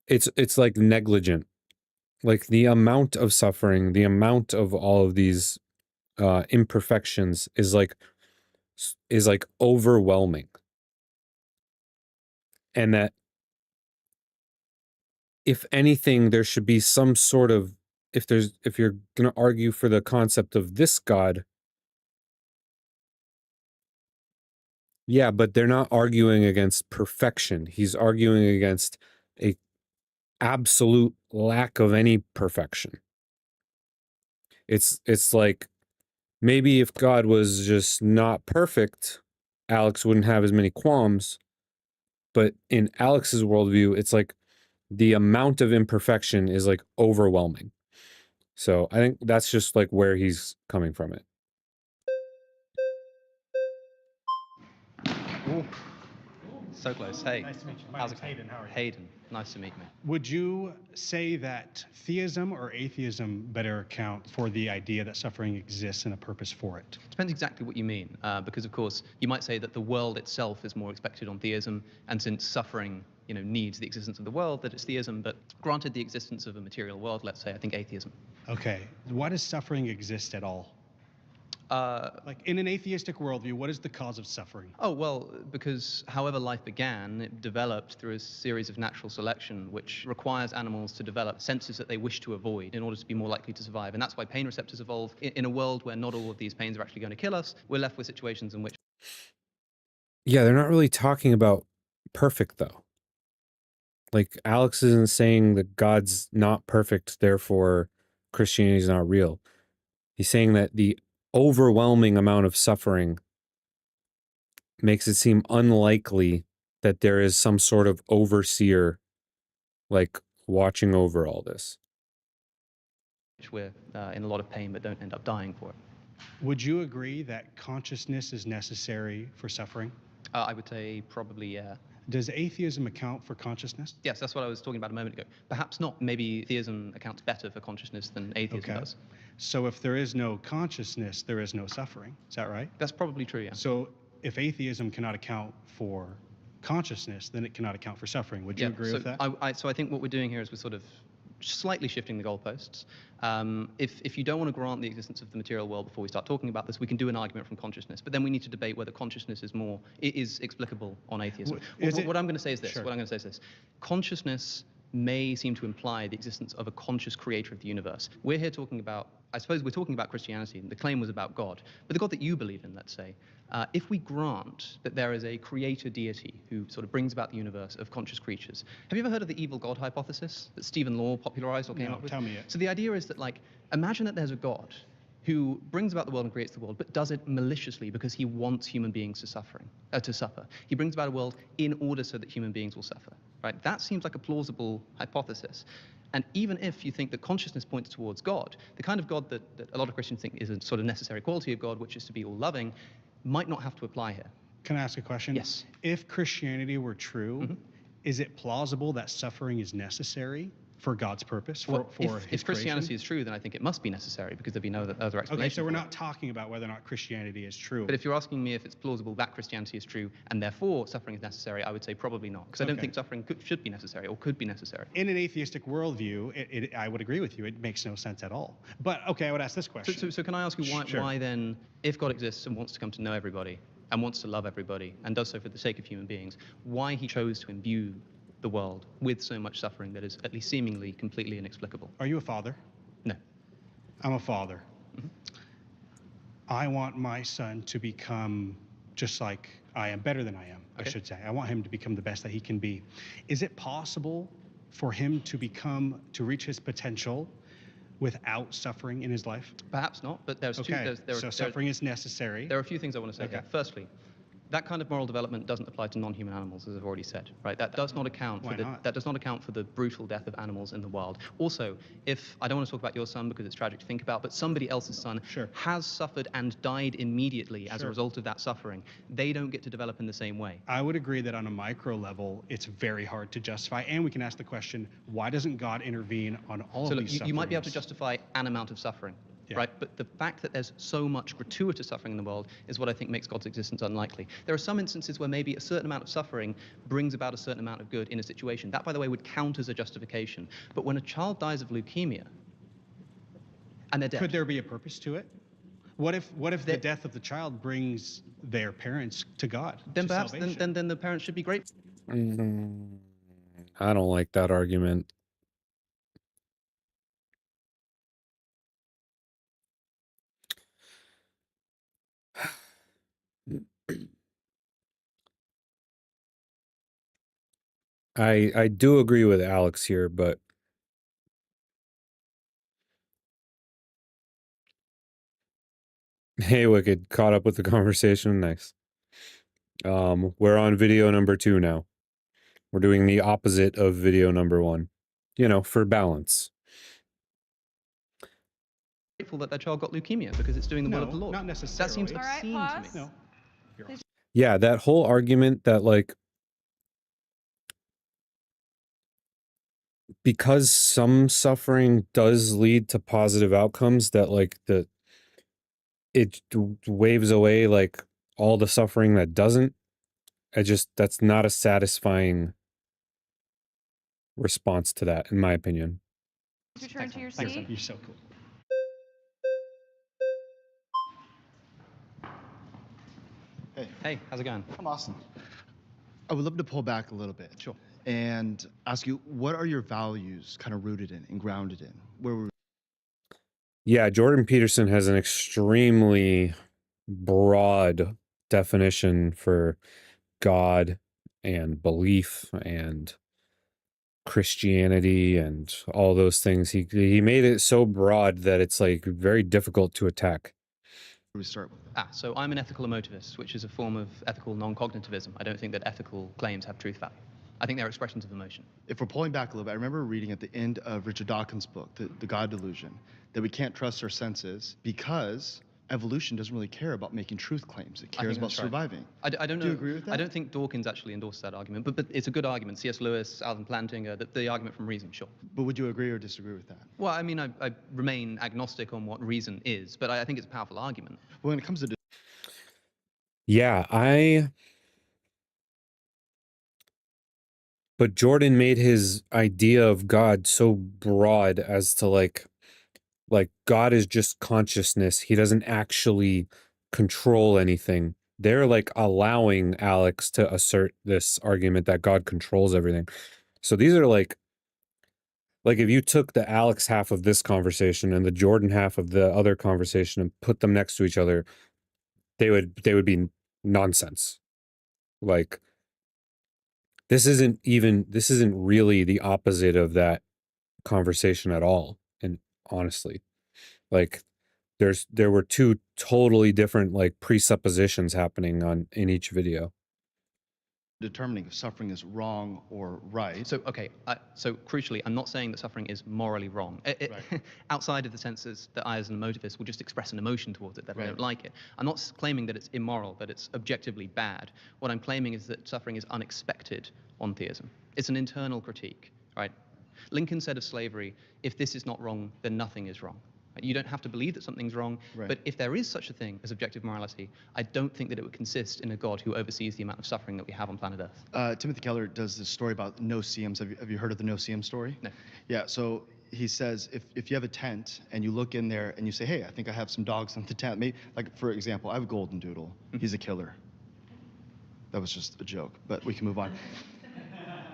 Speaker 1: it's like negligent. Like, the amount of suffering, the amount of all of these imperfections is like overwhelming. And that if anything, there should be some sort of, if you're going to argue for the concept of this God, yeah, but they're not arguing against perfection. He's arguing against a absolute lack of any perfection. It's like, maybe if God was just not perfect, Alex wouldn't have as many qualms. But in Alex's worldview, it's like the amount of imperfection is like overwhelming. So I think that's just like where he's coming from it.
Speaker 20: Ooh. So close. Hey.
Speaker 22: Nice to meet you. My
Speaker 20: How's
Speaker 22: name's
Speaker 20: it going?
Speaker 22: Hayden. How are you?
Speaker 20: Hayden. Nice to meet you.
Speaker 22: Would you say that theism or atheism better account for the idea that suffering exists and a purpose for it?
Speaker 20: Depends exactly what you mean, because of course you might say that the world itself is more expected on theism, and since suffering, needs the existence of the world, that it's theism. But granted the existence of a material world, let's say, I think atheism.
Speaker 22: Okay. Why does suffering exist at all? Like in an atheistic worldview, what is the cause of suffering?
Speaker 20: Oh, well, because however life began, it developed through a series of natural selection, which requires animals to develop senses that they wish to avoid in order to be more likely to survive. And that's why pain receptors evolve. In a world where not all of these pains are actually going to kill us, we're left with situations in which...
Speaker 1: Yeah, they're not really talking about perfect, though. Like, Alex isn't saying that God's not perfect, therefore Christianity is not real. He's saying that the overwhelming amount of suffering makes it seem unlikely that there is some sort of overseer, like, watching over all this.
Speaker 20: We're in a lot of pain but don't end up dying for it.
Speaker 22: Would you agree that consciousness is necessary for suffering?
Speaker 20: I would say probably, yeah.
Speaker 22: Does atheism account for consciousness?
Speaker 20: Yes, that's what I was talking about a moment ago. Perhaps not. Maybe theism accounts better for consciousness than atheism does.
Speaker 22: So if there is no consciousness, there is no suffering. Is that right?
Speaker 20: That's probably true, yeah.
Speaker 22: So if atheism cannot account for consciousness, then it cannot account for suffering. Would you agree with that?
Speaker 20: So I think what we're doing here is we're sort of slightly shifting the goalposts. If you don't want to grant the existence of the material world before we start talking about this, we can do an argument from consciousness. But then we need to debate whether consciousness is explicable on atheism. What I'm going to say is this.
Speaker 22: Sure.
Speaker 20: What I'm going to say is this. Consciousness may seem to imply the existence of a conscious creator of the universe. We're here talking about, I suppose we're talking about Christianity, and the claim was about God. But the God that you believe in, let's say, if we grant that there is a creator deity who sort of brings about the universe of conscious creatures, have you ever heard of the evil God hypothesis that Stephen Law popularized or came up with?
Speaker 22: Tell me it.
Speaker 20: So the idea is that, like, imagine that there's a God who brings about the world and creates the world, but does it maliciously because he wants human beings to suffer. He brings about a world in order so that human beings will suffer. Right? That seems like a plausible hypothesis. And even if you think that consciousness points towards God, the kind of God that a lot of Christians think is a sort of necessary quality of God, which is to be all-loving, might not have to apply here.
Speaker 22: Can I ask a question?
Speaker 20: Yes.
Speaker 22: If Christianity were true, is it plausible that suffering is necessary for God's purpose,
Speaker 20: Well,
Speaker 22: for
Speaker 20: if
Speaker 22: his
Speaker 20: Christianity
Speaker 22: creation?
Speaker 20: is true, then I think it must be necessary because there'd be no other explanation.
Speaker 22: Okay, so we're
Speaker 20: for
Speaker 22: not
Speaker 20: it.
Speaker 22: talking about whether or not Christianity is true.
Speaker 20: But if you're asking me if it's plausible that Christianity is true and therefore suffering is necessary, I would say probably not, because I don't
Speaker 22: Okay.
Speaker 20: think suffering should be necessary or could be necessary.
Speaker 22: In an atheistic worldview, I would agree with you. It makes no sense at all. But okay, I would ask this question.
Speaker 20: So can I ask you
Speaker 22: Sure.
Speaker 20: why then, if God exists and wants to come to know everybody and wants to love everybody and does so for the sake of human beings, why he chose to imbue the world with so much suffering that is at least seemingly completely inexplicable?
Speaker 22: Are you a father?
Speaker 20: No.
Speaker 22: I'm a father. I want my son to become just like I am, better than I am, I should say. I want him to become the best that he can be. Is it possible for him to reach his potential without suffering in his life?
Speaker 20: Perhaps not, but there's
Speaker 22: Okay, so suffering is necessary.
Speaker 20: There are a few things I want to say here. Firstly, that kind of moral development doesn't apply to non-human animals, as I've already said, right? That does not account
Speaker 22: Why not?
Speaker 20: that does not account for the brutal death of animals in the wild. Also, if I don't want to talk about your son because it's tragic to think about, but somebody else's son has suffered and died immediately as a result of that suffering, they don't get to develop in the same way.
Speaker 22: I would agree that on a micro level, it's very hard to justify. And we can ask the question, why doesn't God intervene on all
Speaker 20: So
Speaker 22: of
Speaker 20: look,
Speaker 22: these
Speaker 20: you might be able to
Speaker 22: sufferings?
Speaker 20: justify an amount of suffering, right? But the fact that there's so much gratuitous suffering in the world is what I think makes God's existence unlikely. There are some instances where maybe a certain amount of suffering brings about a certain amount of good in a situation. That, by the way, would count as a justification. But when a child dies of leukemia and they're dead,
Speaker 22: Could there be a purpose to it? What if the death of the child brings their parents to God?
Speaker 20: then
Speaker 22: to
Speaker 20: perhaps
Speaker 22: salvation?
Speaker 20: then the parents should be grateful.
Speaker 1: I don't like that argument. I do agree with Alex here, but hey, Wicked, caught up with the conversation. Nice. We're on video number 2 now. We're doing the opposite of video number 1. You know, for balance.
Speaker 20: Grateful that their child got leukemia because it's doing the will of the Lord.
Speaker 22: Not necessarily.
Speaker 20: That seems
Speaker 7: All right,
Speaker 20: obscene
Speaker 7: pause.
Speaker 20: to me.
Speaker 22: No.
Speaker 1: Yeah, that whole argument that, like, because some suffering does lead to positive outcomes, that, like, it waves away, like, all the suffering that doesn't. That's not a satisfying response to that, in my opinion.
Speaker 7: Return to your
Speaker 22: Thanks,
Speaker 7: seat.
Speaker 22: you're so cool.
Speaker 20: Hey, how's it going?
Speaker 8: I'm awesome. I would love to pull back a little bit.
Speaker 20: Sure.
Speaker 8: And ask you, what are your values kind of rooted in and grounded in? Where we're
Speaker 1: Yeah, Jordan Peterson has an extremely broad definition for God and belief and Christianity and all those things. He made it so broad that it's like very difficult to attack.
Speaker 8: we start with?
Speaker 20: So I'm an ethical emotivist, which is a form of ethical non-cognitivism. I don't think that ethical claims have truth value. I think they're expressions of emotion.
Speaker 8: If we're pulling back a little bit, I remember reading at the end of Richard Dawkins' book, The God Delusion, that we can't trust our senses because evolution doesn't really care about making truth claims. It cares about surviving.
Speaker 20: I don't know.
Speaker 8: Do you agree with that?
Speaker 20: I don't think Dawkins actually endorsed that argument, but it's a good argument. C.S. Lewis, Alvin Plantinga, the argument from reason, sure.
Speaker 8: But would you agree or disagree with that?
Speaker 20: Well, I mean, I remain agnostic on what reason is, but I think it's a powerful argument.
Speaker 8: Well, when it comes to
Speaker 1: Yeah, but Jordan made his idea of God so broad as to like God is just consciousness. He doesn't actually control anything. They're like allowing Alex to assert this argument that God controls everything. So these are like if you took the Alex half of this conversation and the Jordan half of the other conversation and put them next to each other, they would be nonsense. Like this isn't really the opposite of that conversation at all. And honestly, like there were two totally different like presuppositions happening in each video.
Speaker 8: determining if suffering is wrong or right.
Speaker 20: So, okay, so crucially, I'm not saying that suffering is morally wrong. Outside of the senses that I, as an emotivist, will just express an emotion towards it, that I don't like it. I'm not claiming that it's immoral, that it's objectively bad. What I'm claiming is that suffering is unexpected on theism. It's an internal critique, right? Lincoln said of slavery, if this is not wrong, then nothing is wrong. You don't have to believe that something's wrong, but if there is such a thing as objective morality, I don't think that it would consist in a God who oversees the amount of suffering that we have on planet Earth.
Speaker 8: Timothy Keller does this story about no-see-ums. Have you heard of the no-see-um story?
Speaker 20: No.
Speaker 8: Yeah, so he says if you have a tent and you look in there and you say, hey, I think I have some dogs in the tent. Maybe, like, for example, I have a golden doodle. He's a killer. That was just a joke, but we can move on.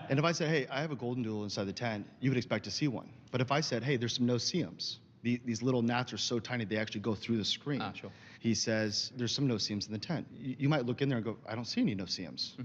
Speaker 8: And if I said, hey, I have a golden doodle inside the tent, you would expect to see one. But if I said, hey, there's some no-see-ums. These little gnats are so tiny they actually go through the screen.
Speaker 20: Sure.
Speaker 8: He says, there's some no-see-ums in the tent. You might look in there and go, I don't see any no-see-ums.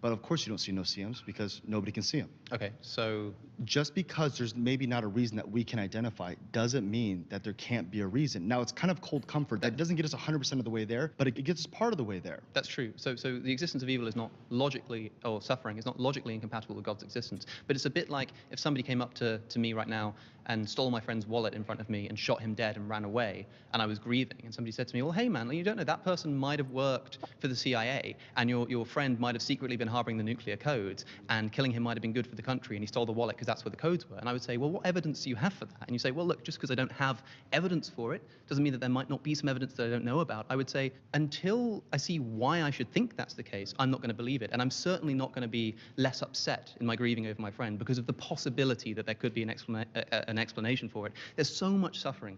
Speaker 8: But of course you don't see no-see-ums because nobody can see them.
Speaker 20: Okay, so
Speaker 8: just because there's maybe not a reason that we can identify doesn't mean that there can't be a reason. Now, it's kind of cold comfort. That doesn't get us 100% of the way there, but it gets us part of the way there.
Speaker 20: That's true. So the existence of evil is not logically, or suffering is not logically incompatible with God's existence. But it's a bit like if somebody came up to me right now and stole my friend's wallet in front of me and shot him dead and ran away, and I was grieving, and somebody said to me, well, hey man, you don't know, that person might have worked for the CIA, and your friend might have secretly been harboring the nuclear codes, and killing him might have been good for the country, and he stole the wallet because that's where the codes were. And I would say, well, what evidence do you have for that? And you say, well, look, just because I don't have evidence for it doesn't mean that there might not be some evidence that I don't know about. I would say, until I see why I should think that's the case, I'm not going to believe it. And I'm certainly not going to be less upset in my grieving over my friend because of the possibility that there could be an explanation for it. There's so much suffering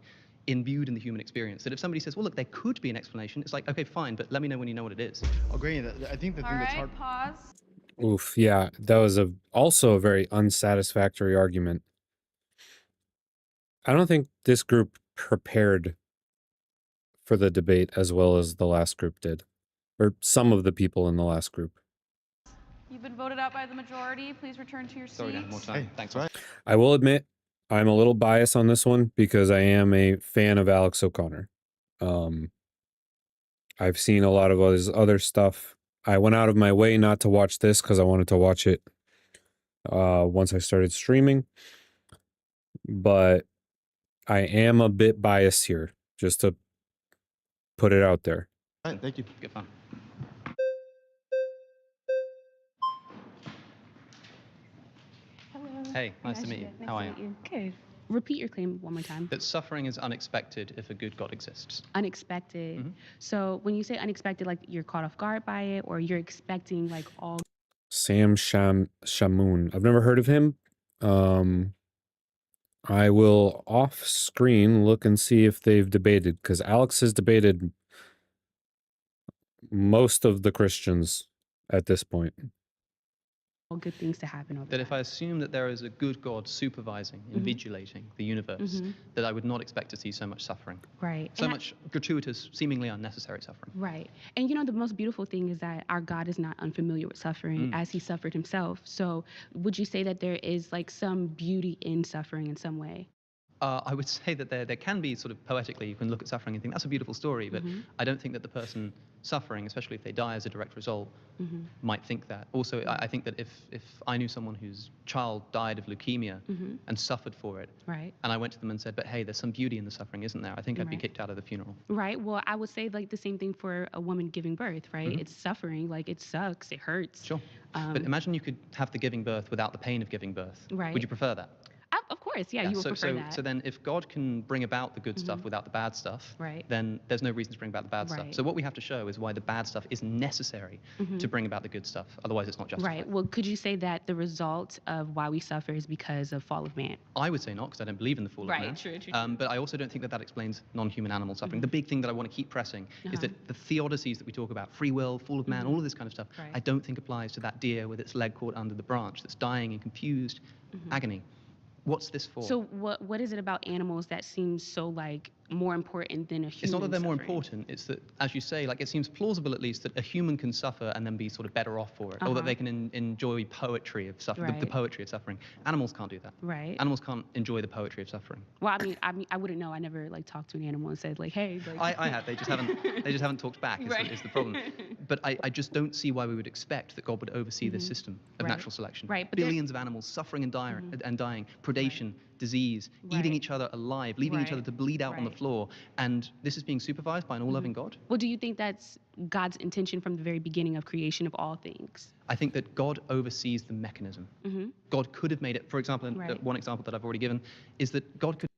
Speaker 20: imbued in the human experience that if somebody says, well, look, there could be an explanation, it's like, okay, fine, but let me know when you know what it is.
Speaker 8: Oh, great. I think the thing that's hard.
Speaker 7: Pause.
Speaker 1: Oof, yeah, that was also a very unsatisfactory argument. I don't think this group prepared for the debate as well as the last group did, or some of the people in the last group.
Speaker 7: You've been voted out by the majority. Please return to your seat.
Speaker 20: Sorry, Dan, more time.
Speaker 8: Hey,
Speaker 20: Thanks.
Speaker 8: right.
Speaker 1: I will admit, I'm a little biased on this one because I am a fan of Alex O'Connor. I've seen a lot of his other stuff. I went out of my way not to watch this because I wanted to watch it once I started streaming. But I am a bit biased here, just to put it out there.
Speaker 8: All right, thank you.
Speaker 20: Good fun.
Speaker 9: Hello.
Speaker 20: Hey, nice to meet you. How are you?
Speaker 9: Good. Repeat your claim one more time.
Speaker 20: That suffering is unexpected if a good God exists.
Speaker 9: Unexpected. So when you say unexpected, like you're caught off guard by it, or you're expecting like all.
Speaker 1: Sam Shamoon. I've never heard of him. I will off screen look and see if they've debated, because Alex has debated most of the Christians at this point.
Speaker 9: All good things to happen over
Speaker 20: That if I assume that there is a good God supervising, invigilating the universe, that I would not expect to see so much suffering.
Speaker 9: Right.
Speaker 20: So much gratuitous, seemingly unnecessary suffering.
Speaker 9: Right. And you know, the most beautiful thing is that our God is not unfamiliar with suffering as he suffered himself. So would you say that there is like some beauty in suffering in some way?
Speaker 20: I would say that there can be sort of poetically, you can look at suffering and think that's a beautiful story, but I don't think that the person suffering, especially if they die as a direct result, might think that. Also, I think that if I knew someone whose child died of leukemia and suffered for it,
Speaker 9: right,
Speaker 20: and I went to them and said, but hey, there's some beauty in the suffering, isn't there? I think I'd be kicked out of the funeral.
Speaker 9: Right. Well, I would say like the same thing for a woman giving birth, right? It's suffering, like it sucks, it hurts.
Speaker 20: Sure. But imagine you could have the giving birth without the pain of giving birth.
Speaker 9: Right.
Speaker 20: Would you prefer that?
Speaker 9: Of course, yeah, you would prefer that.
Speaker 20: So then if God can bring about the good stuff without the bad stuff, then there's no reason to bring about the bad stuff. So what we have to show is why the bad stuff is necessary to bring about the good stuff. Otherwise, it's not justified.
Speaker 9: Right. Well, could you say that the result of why we suffer is because of fall of man?
Speaker 20: I would say not, because I don't believe in the fall of man.
Speaker 9: Right, true.
Speaker 20: But I also don't think that that explains non-human animal suffering. The big thing that I want to keep pressing is that the theodicies that we talk about, free will, fall of man, all of this kind of stuff, I don't think applies to that deer with its leg caught under the branch that's dying in confused agony. What's this for?
Speaker 9: So what is it about animals that seems so like more important than a human?
Speaker 20: It's not that they're more
Speaker 9: suffering?
Speaker 20: important. It's that, as you say, like it seems plausible at least that a human can suffer and then be sort of better off for it, or that they can enjoy poetry of suffering, the poetry of suffering. Animals can't do that.
Speaker 9: Right.
Speaker 20: Animals can't enjoy the poetry of suffering.
Speaker 9: Well, I mean, I wouldn't know. I never like talked to an animal and said like, hey. Like...
Speaker 20: I have. They just haven't talked back. Is the problem. But I just don't see why we would expect that God would oversee this system of natural selection.
Speaker 9: Right. But
Speaker 20: billions of animals suffering and dying, predation, disease, eating each other alive, leaving each other to bleed out on the developed law, and this is being supervised by an all-loving God.
Speaker 9: Well, do you think that's God's intention from the very beginning of creation of all things?
Speaker 20: I think that God oversees the mechanism. God could have made it, for example,
Speaker 9: Right.
Speaker 20: one example that I've already given is that God could.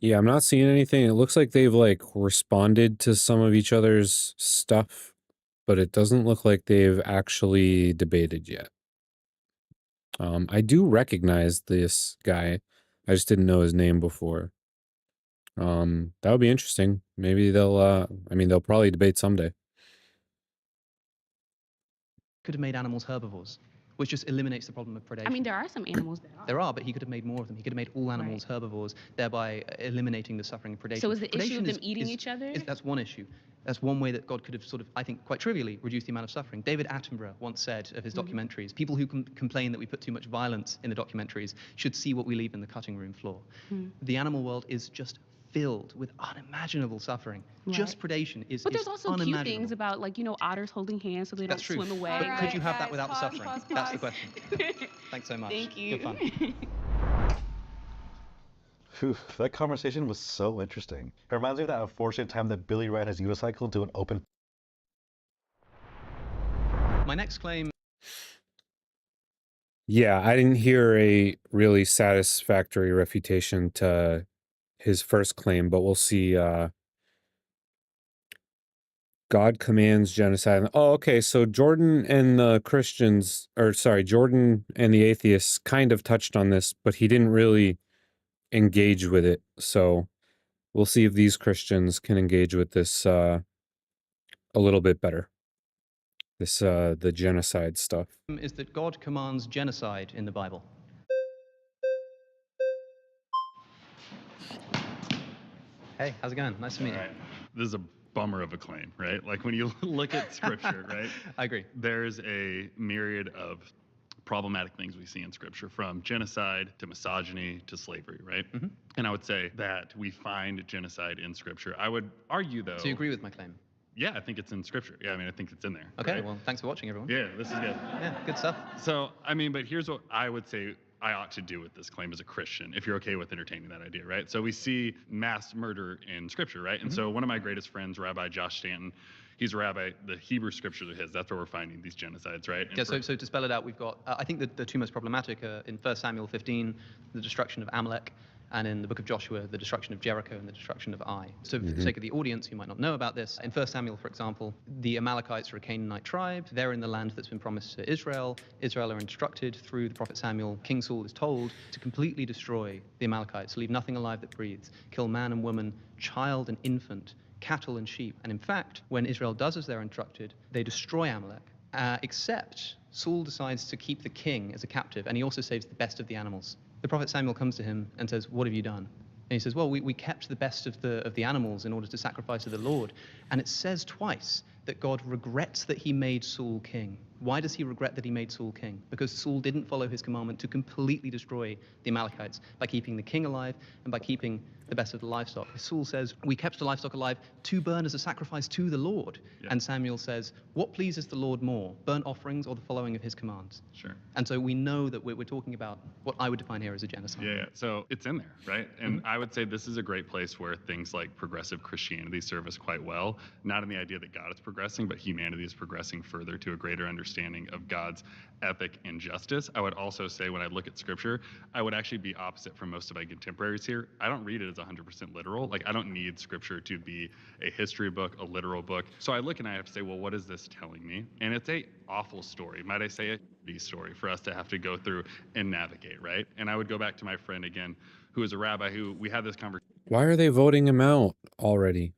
Speaker 1: Yeah, I'm not seeing anything. It looks like they've like responded to some of each other's stuff, but it doesn't look like they've actually debated yet. I do recognize this guy. I just didn't know his name before. That would be interesting. Maybe they'll I mean they'll probably debate someday.
Speaker 20: Could have made animals herbivores, which just eliminates the problem of predation.
Speaker 9: I mean, there are some animals that are.
Speaker 20: There are, but he could have made more of them. He could have made all animals herbivores, thereby eliminating the suffering of predation.
Speaker 9: So is the issue of
Speaker 20: Predation
Speaker 9: them eating each other?
Speaker 20: That's one issue. That's one way that God could have sort of, I think, quite trivially reduced the amount of suffering. David Attenborough once said of his documentaries, people who complain that we put too much violence in the documentaries should see what we leave in the cutting room floor. The animal world is just filled with unimaginable suffering. Just predation is
Speaker 9: But there's also cute
Speaker 20: unimaginable.
Speaker 9: things about, like, you know, otters holding hands so they
Speaker 20: That's
Speaker 9: don't
Speaker 20: true.
Speaker 9: swim away.
Speaker 20: But could you have that without the suffering? That's the question. Thanks so much.
Speaker 9: Thank you.
Speaker 20: Good fun.
Speaker 10: Whew, that conversation was so interesting. It reminds me of that unfortunate time that Billy ran his unicycle into an open.
Speaker 20: My next claim.
Speaker 1: Yeah, I didn't hear a really satisfactory refutation to his first claim, but we'll see. God commands genocide. Oh, okay. So Jordan and the Christians, or sorry, Jordan and the atheists kind of touched on this, but he didn't really engage with it. So we'll see if these Christians can engage with this a little bit better. This the genocide stuff.
Speaker 20: Is that God commands genocide in the Bible. Hey, how's it going? Nice to meet you.
Speaker 11: This is a bummer of a claim, right? Like when you look at scripture, right?
Speaker 20: I agree.
Speaker 11: There's a myriad of problematic things we see in scripture, from genocide to misogyny to slavery, right? And I would say that we find genocide in scripture. I would argue, though.
Speaker 20: So you agree with my claim?
Speaker 11: Yeah, I think it's in scripture. Yeah, I mean, I think it's in there.
Speaker 20: Okay,
Speaker 11: right?
Speaker 20: well, thanks for watching, everyone.
Speaker 11: Yeah, this is good.
Speaker 20: Yeah, good stuff.
Speaker 11: So, I mean, but here's what I would say I ought to do with this claim as a Christian, if you're okay with entertaining that idea, right? So we see mass murder in scripture, right? And so one of my greatest friends, Rabbi Josh Stanton, he's a rabbi, the Hebrew scriptures are his. That's where we're finding these genocides, right? And
Speaker 20: Yeah, so to spell it out, we've got, I think the two most problematic are in 1 Samuel 15, the destruction of Amalek, and in the book of Joshua, the destruction of Jericho and the destruction of Ai. So for the sake of the audience who might not know about this, in 1 Samuel, for example, the Amalekites are a Canaanite tribe. They're in the land that's been promised to Israel. Israel are instructed through the prophet Samuel. King Saul is told to completely destroy the Amalekites, leave nothing alive that breathes, kill man and woman, child and infant, cattle and sheep. And in fact, when Israel does as they're instructed, they destroy Amalek, except Saul decides to keep the king as a captive, and he also saves the best of the animals. The prophet Samuel comes to him and says, "What have you done?" And he says, "Well, we kept the best of the animals in order to sacrifice to the Lord." And it says twice that God regrets that he made Saul king. Why does he regret that he made Saul king? Because Saul didn't follow his commandment to completely destroy the Amalekites by keeping the king alive and by keeping the best of the livestock. Saul says, "We kept the livestock alive to burn as a sacrifice to the Lord."
Speaker 11: Yeah.
Speaker 20: And Samuel says, "What pleases the Lord more, burnt offerings or the following of his commands?"
Speaker 11: Sure.
Speaker 20: And so we know that we're talking about what I would define here as a genocide.
Speaker 11: Yeah, so it's in there, right? And I would say this is a great place where things like progressive Christianity serve us quite well, not in the idea that God is progressing, but humanity is progressing further to a greater understanding of God's ethic and justice. I would also say when I look at scripture, I would actually be opposite from most of my contemporaries here. I don't read it as 100% literal. Like, I don't need scripture to be a history book, a literal book. So I look and I have to say, well, what is this telling me? And it's a awful story. Might I say a story for us to have to go through and navigate, right? And I would go back to my friend again, who is a rabbi, who we had this conversation.
Speaker 1: Why are they voting him out already?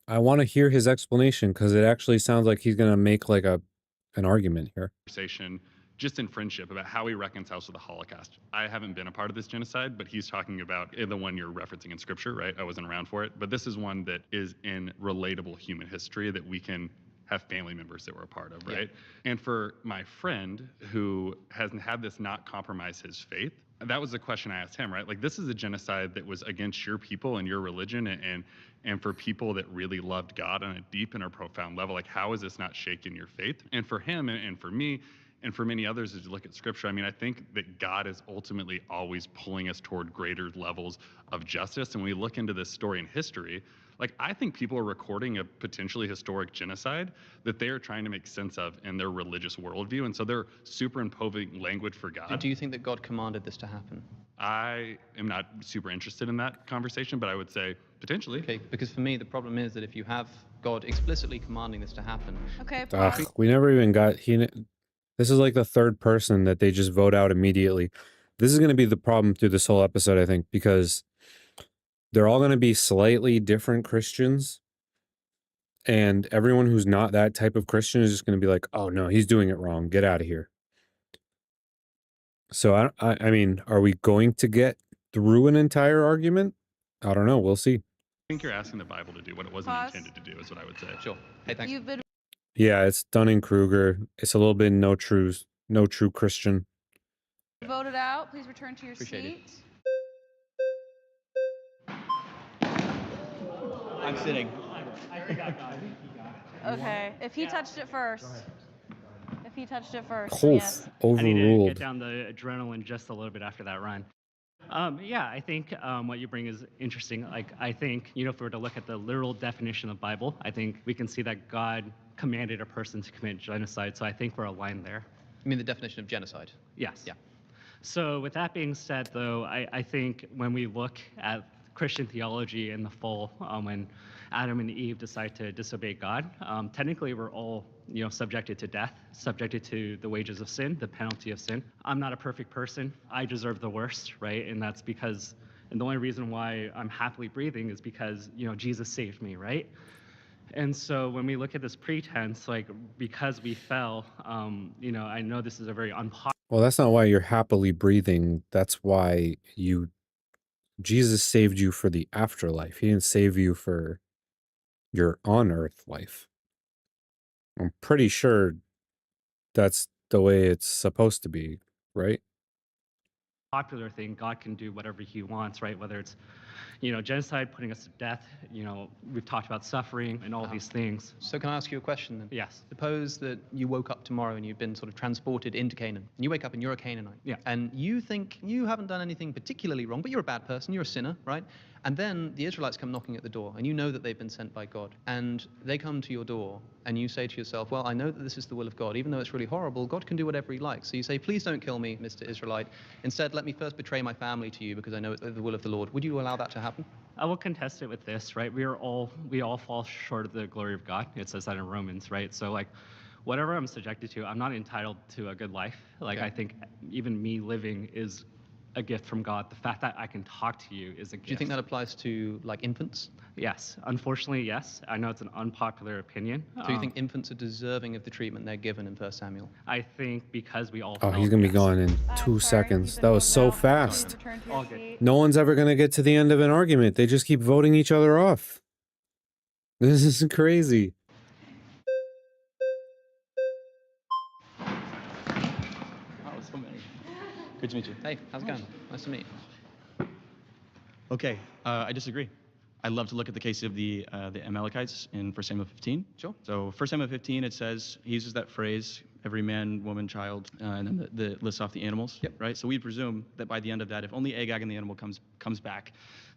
Speaker 1: I want to hear his explanation because it actually sounds like he's going to make like an argument here.
Speaker 11: Conversation just in friendship about how he reconciles with the Holocaust. I haven't been a part of this genocide, but he's talking about the one you're referencing in scripture, right? I wasn't around for it, but this is one that is in relatable human history that we can have family members that were a part of, right? Yeah. And for my friend who hasn't had this not compromise his faith, that was the question I asked him, right? Like, this is a genocide that was against your people and your religion and for people that really loved God on a deep and a profound level. Like, how is this not shaking your faith? And for him and for me, And for many others, as you look at Scripture, I mean, I think that God is ultimately always pulling us toward greater levels of justice. And when we look into this story in history, like, I think people are recording a potentially historic genocide that they are trying to make sense of in their religious worldview. And so they're superimposing language for God.
Speaker 20: Do you think that God commanded this to happen?
Speaker 11: I am not super interested in that conversation, but I would say potentially.
Speaker 20: Okay, because for me, the problem is that if you have God explicitly commanding this to happen.
Speaker 7: Okay,
Speaker 1: Ugh, we never even got this is like the third person that they just vote out immediately. This is going to be the problem through this whole episode, I think, because they're all going to be slightly different Christians, and everyone who's not that type of Christian is just going to be like, "Oh no, he's doing it wrong. Get out of here." So I mean, are we going to get through an entire argument? I don't know. We'll see.
Speaker 11: I think you're asking the Bible to do what it wasn't
Speaker 7: Pause.
Speaker 11: intended to do, is what I would say.
Speaker 20: Sure. Hey, thanks.
Speaker 7: You've been
Speaker 1: Yeah, it's Dunning-Kruger. It's a little bit no true Christian.
Speaker 7: voted out. Please return to your
Speaker 20: Appreciate it.
Speaker 7: seat.
Speaker 2: I'm sitting.
Speaker 7: Okay, if he touched it first. If he touched it first,
Speaker 1: Oh,
Speaker 7: yes.
Speaker 13: I need to
Speaker 1: overruled.
Speaker 13: get down the adrenaline just a little bit after that run. Yeah, I think what you bring is interesting. Like, I think, you know, if we were to look at the literal definition of Bible, I think we can see that God commanded a person to commit genocide. So I think we're aligned there.
Speaker 20: You mean the definition of genocide?
Speaker 13: Yes.
Speaker 20: Yeah.
Speaker 13: So with that being said, though, I think when we look at Christian theology in the full, when Adam and Eve decide to disobey God, technically we're all, you know, subjected to death, subjected to the wages of sin, the penalty of sin. I'm not a perfect person. I deserve the worst, right? And that's because, and the only reason why I'm happily breathing is because, you know, Jesus saved me, right? And so when we look at this pretense, like, because we fell, you know, I know this is a very unpopular.
Speaker 1: Well, that's not why you're happily breathing. That's why Jesus saved you for the afterlife. He didn't save you for your on-earth life. I'm pretty sure that's the way it's supposed to be, right?
Speaker 13: Popular thing, God can do whatever he wants, right? Whether it's, you know, genocide, putting us to death, you know, we've talked about suffering and all these things.
Speaker 20: So can I ask you a question then?
Speaker 13: Yes.
Speaker 20: Suppose that you woke up tomorrow and you've been sort of transported into Canaan. And you wake up and you're a Canaanite.
Speaker 13: Yeah.
Speaker 20: And you think you haven't done anything particularly wrong, but you're a bad person, you're a sinner, right? And then the Israelites come knocking at the door, and you know that they've been sent by God. And they come to your door, and you say to yourself, well, I know that this is the will of God. Even though it's really horrible, God can do whatever he likes. So you say, please don't kill me, Mr. Israelite. Instead, let me first betray my family to you because I know it's the will of the Lord. Would you allow that to happen?
Speaker 13: I will contest it with this, right? We all fall short of the glory of God. It says that in Romans, right? So, like, whatever I'm subjected to, I'm not entitled to a good life. Like,
Speaker 20: Okay.
Speaker 13: I think even me living is a gift from God. The fact that I can talk to you is a gift.
Speaker 20: Do you think that applies to, like, infants?
Speaker 13: Yes. Unfortunately, yes. I know it's an unpopular opinion.
Speaker 20: So you think infants are deserving of the treatment they're given in 1 Samuel?
Speaker 13: I think because we all
Speaker 1: Oh,
Speaker 13: fell,
Speaker 1: he's gonna be
Speaker 13: yes.
Speaker 1: gone in 2 seconds. That was so fast.
Speaker 13: All good.
Speaker 1: No one's ever gonna get to the end of an argument. They just keep voting each other off. This is crazy.
Speaker 2: Oh, so many. Good to meet you.
Speaker 20: Hey, how's it going? Nice to meet you.
Speaker 2: Okay, I disagree. I love to look at the case of the Amalekites in 1 Samuel 15.
Speaker 20: Sure.
Speaker 2: So 1 Samuel 15, it says, he uses that phrase, every man, woman, child, and then the lists off the animals, right? So we presume that by the end of that, if only Agag and the animal comes back,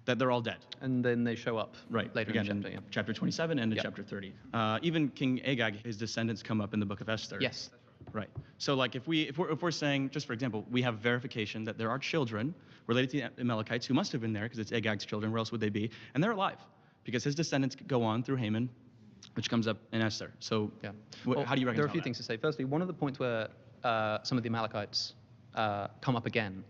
Speaker 2: that they're all dead.
Speaker 20: And then they show up
Speaker 2: Right.
Speaker 20: later
Speaker 2: Again,
Speaker 20: in the chapter.
Speaker 2: chapter 27 and in
Speaker 20: Yep.
Speaker 2: chapter 30. Even King Agag, his descendants come up in the book of Esther.
Speaker 20: Yes.
Speaker 2: Right. So, like, if we're saying, just for example, we have verification that there are children related to the Amalekites who must have been there because it's Agag's children. Where else would they be? And they're alive because his descendants go on through Haman, which comes up in Esther. So,
Speaker 20: Yeah.
Speaker 2: how do you reconcile
Speaker 20: There are a few
Speaker 2: that?
Speaker 20: things to say. Firstly, one of the points where some of the Amalekites come up again,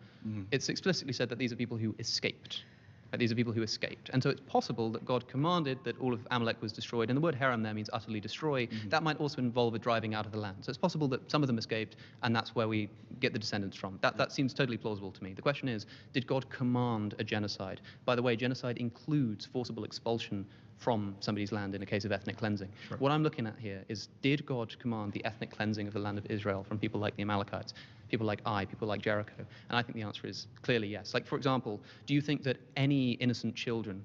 Speaker 20: it's explicitly said that these are people who escaped. Right? These are people who escaped. And so it's possible that God commanded that all of Amalek was destroyed. And the word harem there means utterly destroy. That might also involve a driving out of the land. So it's possible that some of them escaped, and that's where we get the descendants from. That seems totally plausible to me. The question is, did God command a genocide? By the way, genocide includes forcible expulsion from somebody's land in a case of ethnic cleansing.
Speaker 2: Sure.
Speaker 20: What I'm looking at here is, did God command the ethnic cleansing of the land of Israel from people like the Amalekites, people like Ai, people like Jericho? And I think the answer is clearly yes. Like, for example, do you think that any innocent children,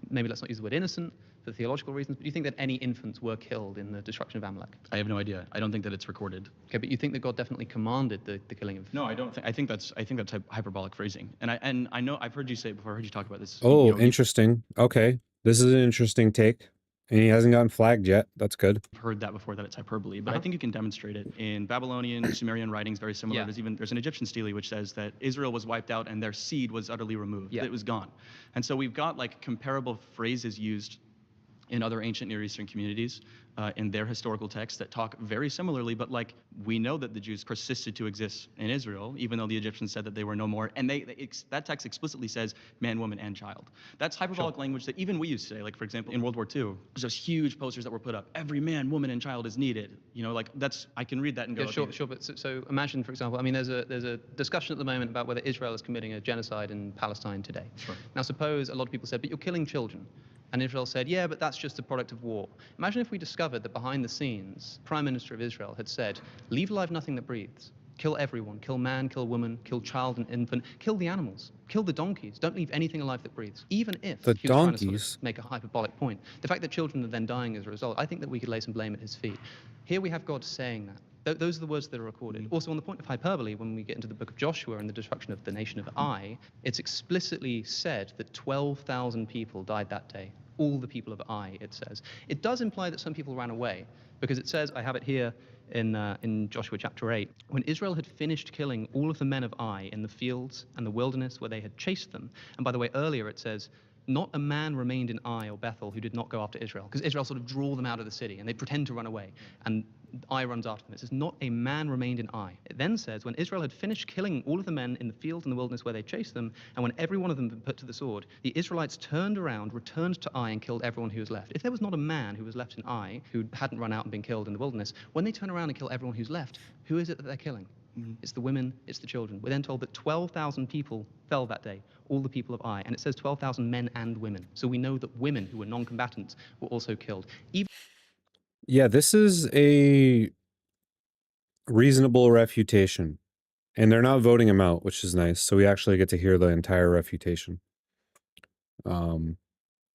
Speaker 20: maybe let's not use the word innocent, for theological reasons, but do you think that any infants were killed in the destruction of Amalek?
Speaker 2: I have no idea. I don't think that it's recorded.
Speaker 20: Okay, but you think that God definitely commanded the killing of...
Speaker 2: No, I don't think. I think that's hyperbolic phrasing. And I know I've heard you say it before. I heard you talk about this.
Speaker 1: Oh, interesting. Okay. This is an interesting take. And he hasn't gotten flagged yet. That's good.
Speaker 2: I've heard that before, that it's hyperbole, but I think you can demonstrate it in Babylonian, Sumerian writings, very similar.
Speaker 20: Yeah.
Speaker 2: There's an Egyptian stele which says that Israel was wiped out and their seed was utterly removed.
Speaker 20: Yeah.
Speaker 2: It was gone. And so we've got like comparable phrases used in other ancient Near Eastern communities in their historical texts that talk very similarly, but like we know that the Jews persisted to exist in Israel, even though the Egyptians said that they were no more. And that text explicitly says man, woman, and child. That's hyperbolic language that even we use today. Like for example, in World War II, there's those huge posters that were put up. Every man, woman, and child is needed. You know, like I can read that and go,
Speaker 20: Yeah, sure. But so imagine, for example, I mean, there's a discussion at the moment about whether Israel is committing a genocide in Palestine today.
Speaker 2: Sure.
Speaker 20: Now, suppose a lot of people said, but you're killing children. And Israel said, yeah, but that's just a product of war. Imagine if we discovered that behind the scenes, Prime Minister of Israel had said, leave alive nothing that breathes. Kill everyone. Kill man, kill woman, kill child and infant. Kill the animals. Kill the donkeys. Don't leave anything alive that breathes. Even if
Speaker 1: the
Speaker 20: he was trying to
Speaker 1: donkeys
Speaker 20: sort of make a hyperbolic point. The fact that children are then dying as a result, I think that we could lay some blame at his feet. Here we have God saying that. Those are the words that are recorded. Also, on the point of hyperbole, when we get into the book of Joshua and the destruction of the nation of Ai, it's explicitly said that 12,000 people died that day. All the people of Ai, it says. It does imply that some people ran away, because it says, I have it here in Joshua chapter 8, when Israel had finished killing all of the men of Ai in the fields and the wilderness where they had chased them. And by the way, earlier it says, not a man remained in Ai or Bethel who did not go after Israel, because Israel sort of draw them out of the city and they pretend to run away, and Ai runs after them. It says, not a man remained in Ai. It then says, when Israel had finished killing all of the men in the fields and the wilderness where they chased them, and when every one of them had been put to the sword, the Israelites turned around, returned to Ai, and killed everyone who was left. If there was not a man who was left in Ai who hadn't run out and been killed in the wilderness, when they turn around and kill everyone who's left, who is it that they're killing? It's the women, it's the children. We're then told that 12,000 people fell that day, all the people of Ai, and it says 12,000 men and women. So we know that women who were non-combatants were also killed.
Speaker 1: Yeah, this is a reasonable refutation. And they're not voting him out, which is nice. So we actually get to hear the entire refutation. That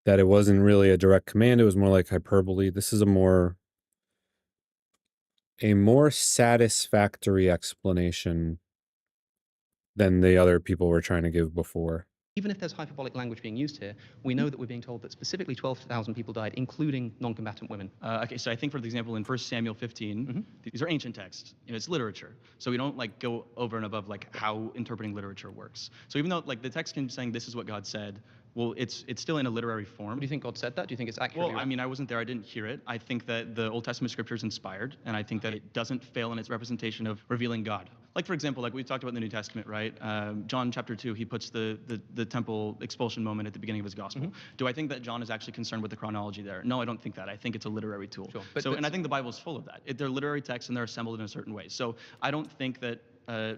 Speaker 1: it wasn't really a direct command, it was more like hyperbole. This is a more satisfactory explanation than the other people were trying to give before.
Speaker 20: Even if there's hyperbolic language being used here, we know that we're being told that specifically 12,000 people died, including non-combatant women.
Speaker 2: Okay, so I think, for example, in 1 Samuel 15, these are ancient texts. You know, it's literature. So we don't like go over and above like how interpreting literature works. So even though like the text can be saying this is what God said, well, it's still in a literary form.
Speaker 20: Do you think God said that? Do you think it's accurate?
Speaker 2: Well, I mean, I wasn't there. I didn't hear it. I think that the Old Testament scripture is inspired, and I think that it doesn't fail in its representation of revealing God. Like, for example, like we've talked about in the New Testament, right? John chapter 2, he puts the temple expulsion moment at the beginning of his gospel. Do I think that John is actually concerned with the chronology there? No, I don't think that. I think it's a literary tool.
Speaker 20: Sure.
Speaker 2: And I think the Bible is full of that. They're literary texts, and they're assembled in a certain way. So I don't think that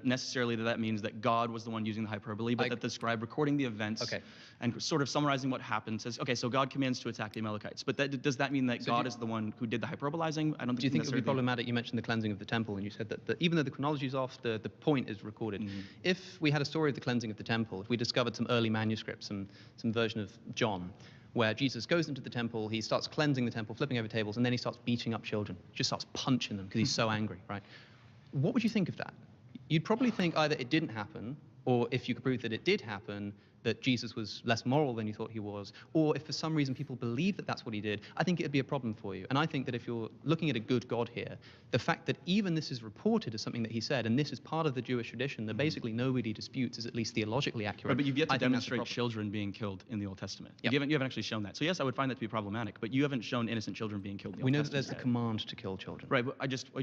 Speaker 2: necessarily that means that God was the one using the hyperbole, but that the scribe recording the events and sort of summarizing what happened says, okay, so God commands to attack the Amalekites. But does that mean that God is the one who did the hyperbolizing? I don't think.
Speaker 20: Do you think it would be problematic? You mentioned the cleansing of the temple, and you said that even though the chronology is off, the point is recorded. If we had a story of the cleansing of the temple, if we discovered some early manuscripts, some version of John, where Jesus goes into the temple, he starts cleansing the temple, flipping over tables, and then he starts beating up children, just starts punching them because he's so angry, right? What would you think of that? You'd probably think either it didn't happen, or if you could prove that it did happen, that Jesus was less moral than you thought he was, or if for some reason people believe that that's what he did, I think it would be a problem for you. And I think that if you're looking at a good God here, the fact that even this is reported as something that he said, and this is part of the Jewish tradition that basically nobody disputes, is at least theologically accurate.
Speaker 2: Right, but you've yet to demonstrate children being killed in the Old Testament. You haven't actually shown that. So yes, I would find that to be problematic, but you haven't shown innocent children being killed in the Old Testament.
Speaker 20: We know that there's the command to kill children.
Speaker 2: Right, but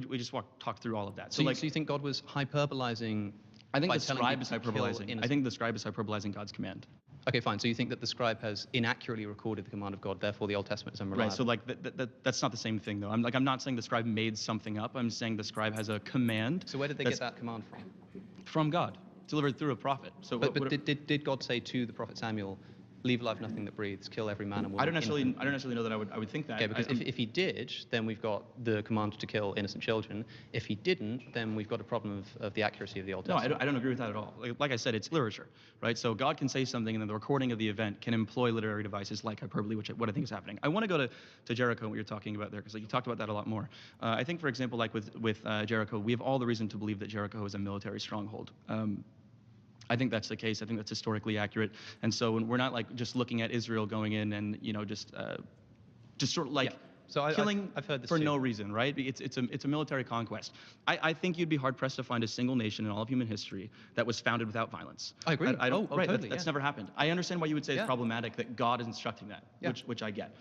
Speaker 2: we just talked through all of that.
Speaker 20: So you think God was hyperbolizing?
Speaker 2: I think the scribe is hyperbolizing. I think the scribe is hyperbolizing God's command.
Speaker 20: Okay, fine. So you think that the scribe has inaccurately recorded the command of God, therefore the Old Testament is unreliable?
Speaker 2: Right. So like that's not the same thing, though. I'm not saying the scribe made something up. I'm saying the scribe has a command.
Speaker 20: So where did they get that command from?
Speaker 2: From God, delivered through a prophet. So,
Speaker 20: but did God say to the prophet Samuel, leave alive nothing that breathes, kill every man and woman.
Speaker 2: I don't necessarily know that I would think that.
Speaker 20: Okay, because if he did, then we've got the command to kill innocent children. If he didn't, then we've got a problem of the accuracy of the Old
Speaker 2: No,
Speaker 20: Testament.
Speaker 2: I don't agree with that at all. Like I said, it's literature, right? So God can say something, and then the recording of the event can employ literary devices like hyperbole, what I think is happening. I want to go to Jericho and what you're talking about there, because you talked about that a lot more. I think, for example, like with Jericho, we have all the reason to believe that Jericho is a military stronghold. I think that's the case. I think that's historically accurate. And so we're not like just looking at Israel going in and just sort of like killing
Speaker 20: I've heard this
Speaker 2: for
Speaker 20: too.
Speaker 2: no reason, right? It's a military conquest. I think you'd be hard pressed to find a single nation in all of human history that was founded without violence.
Speaker 20: I agree.
Speaker 2: I don't, right,
Speaker 20: totally.
Speaker 2: that's never happened. I understand why you would say it's problematic that God is instructing that, which I get.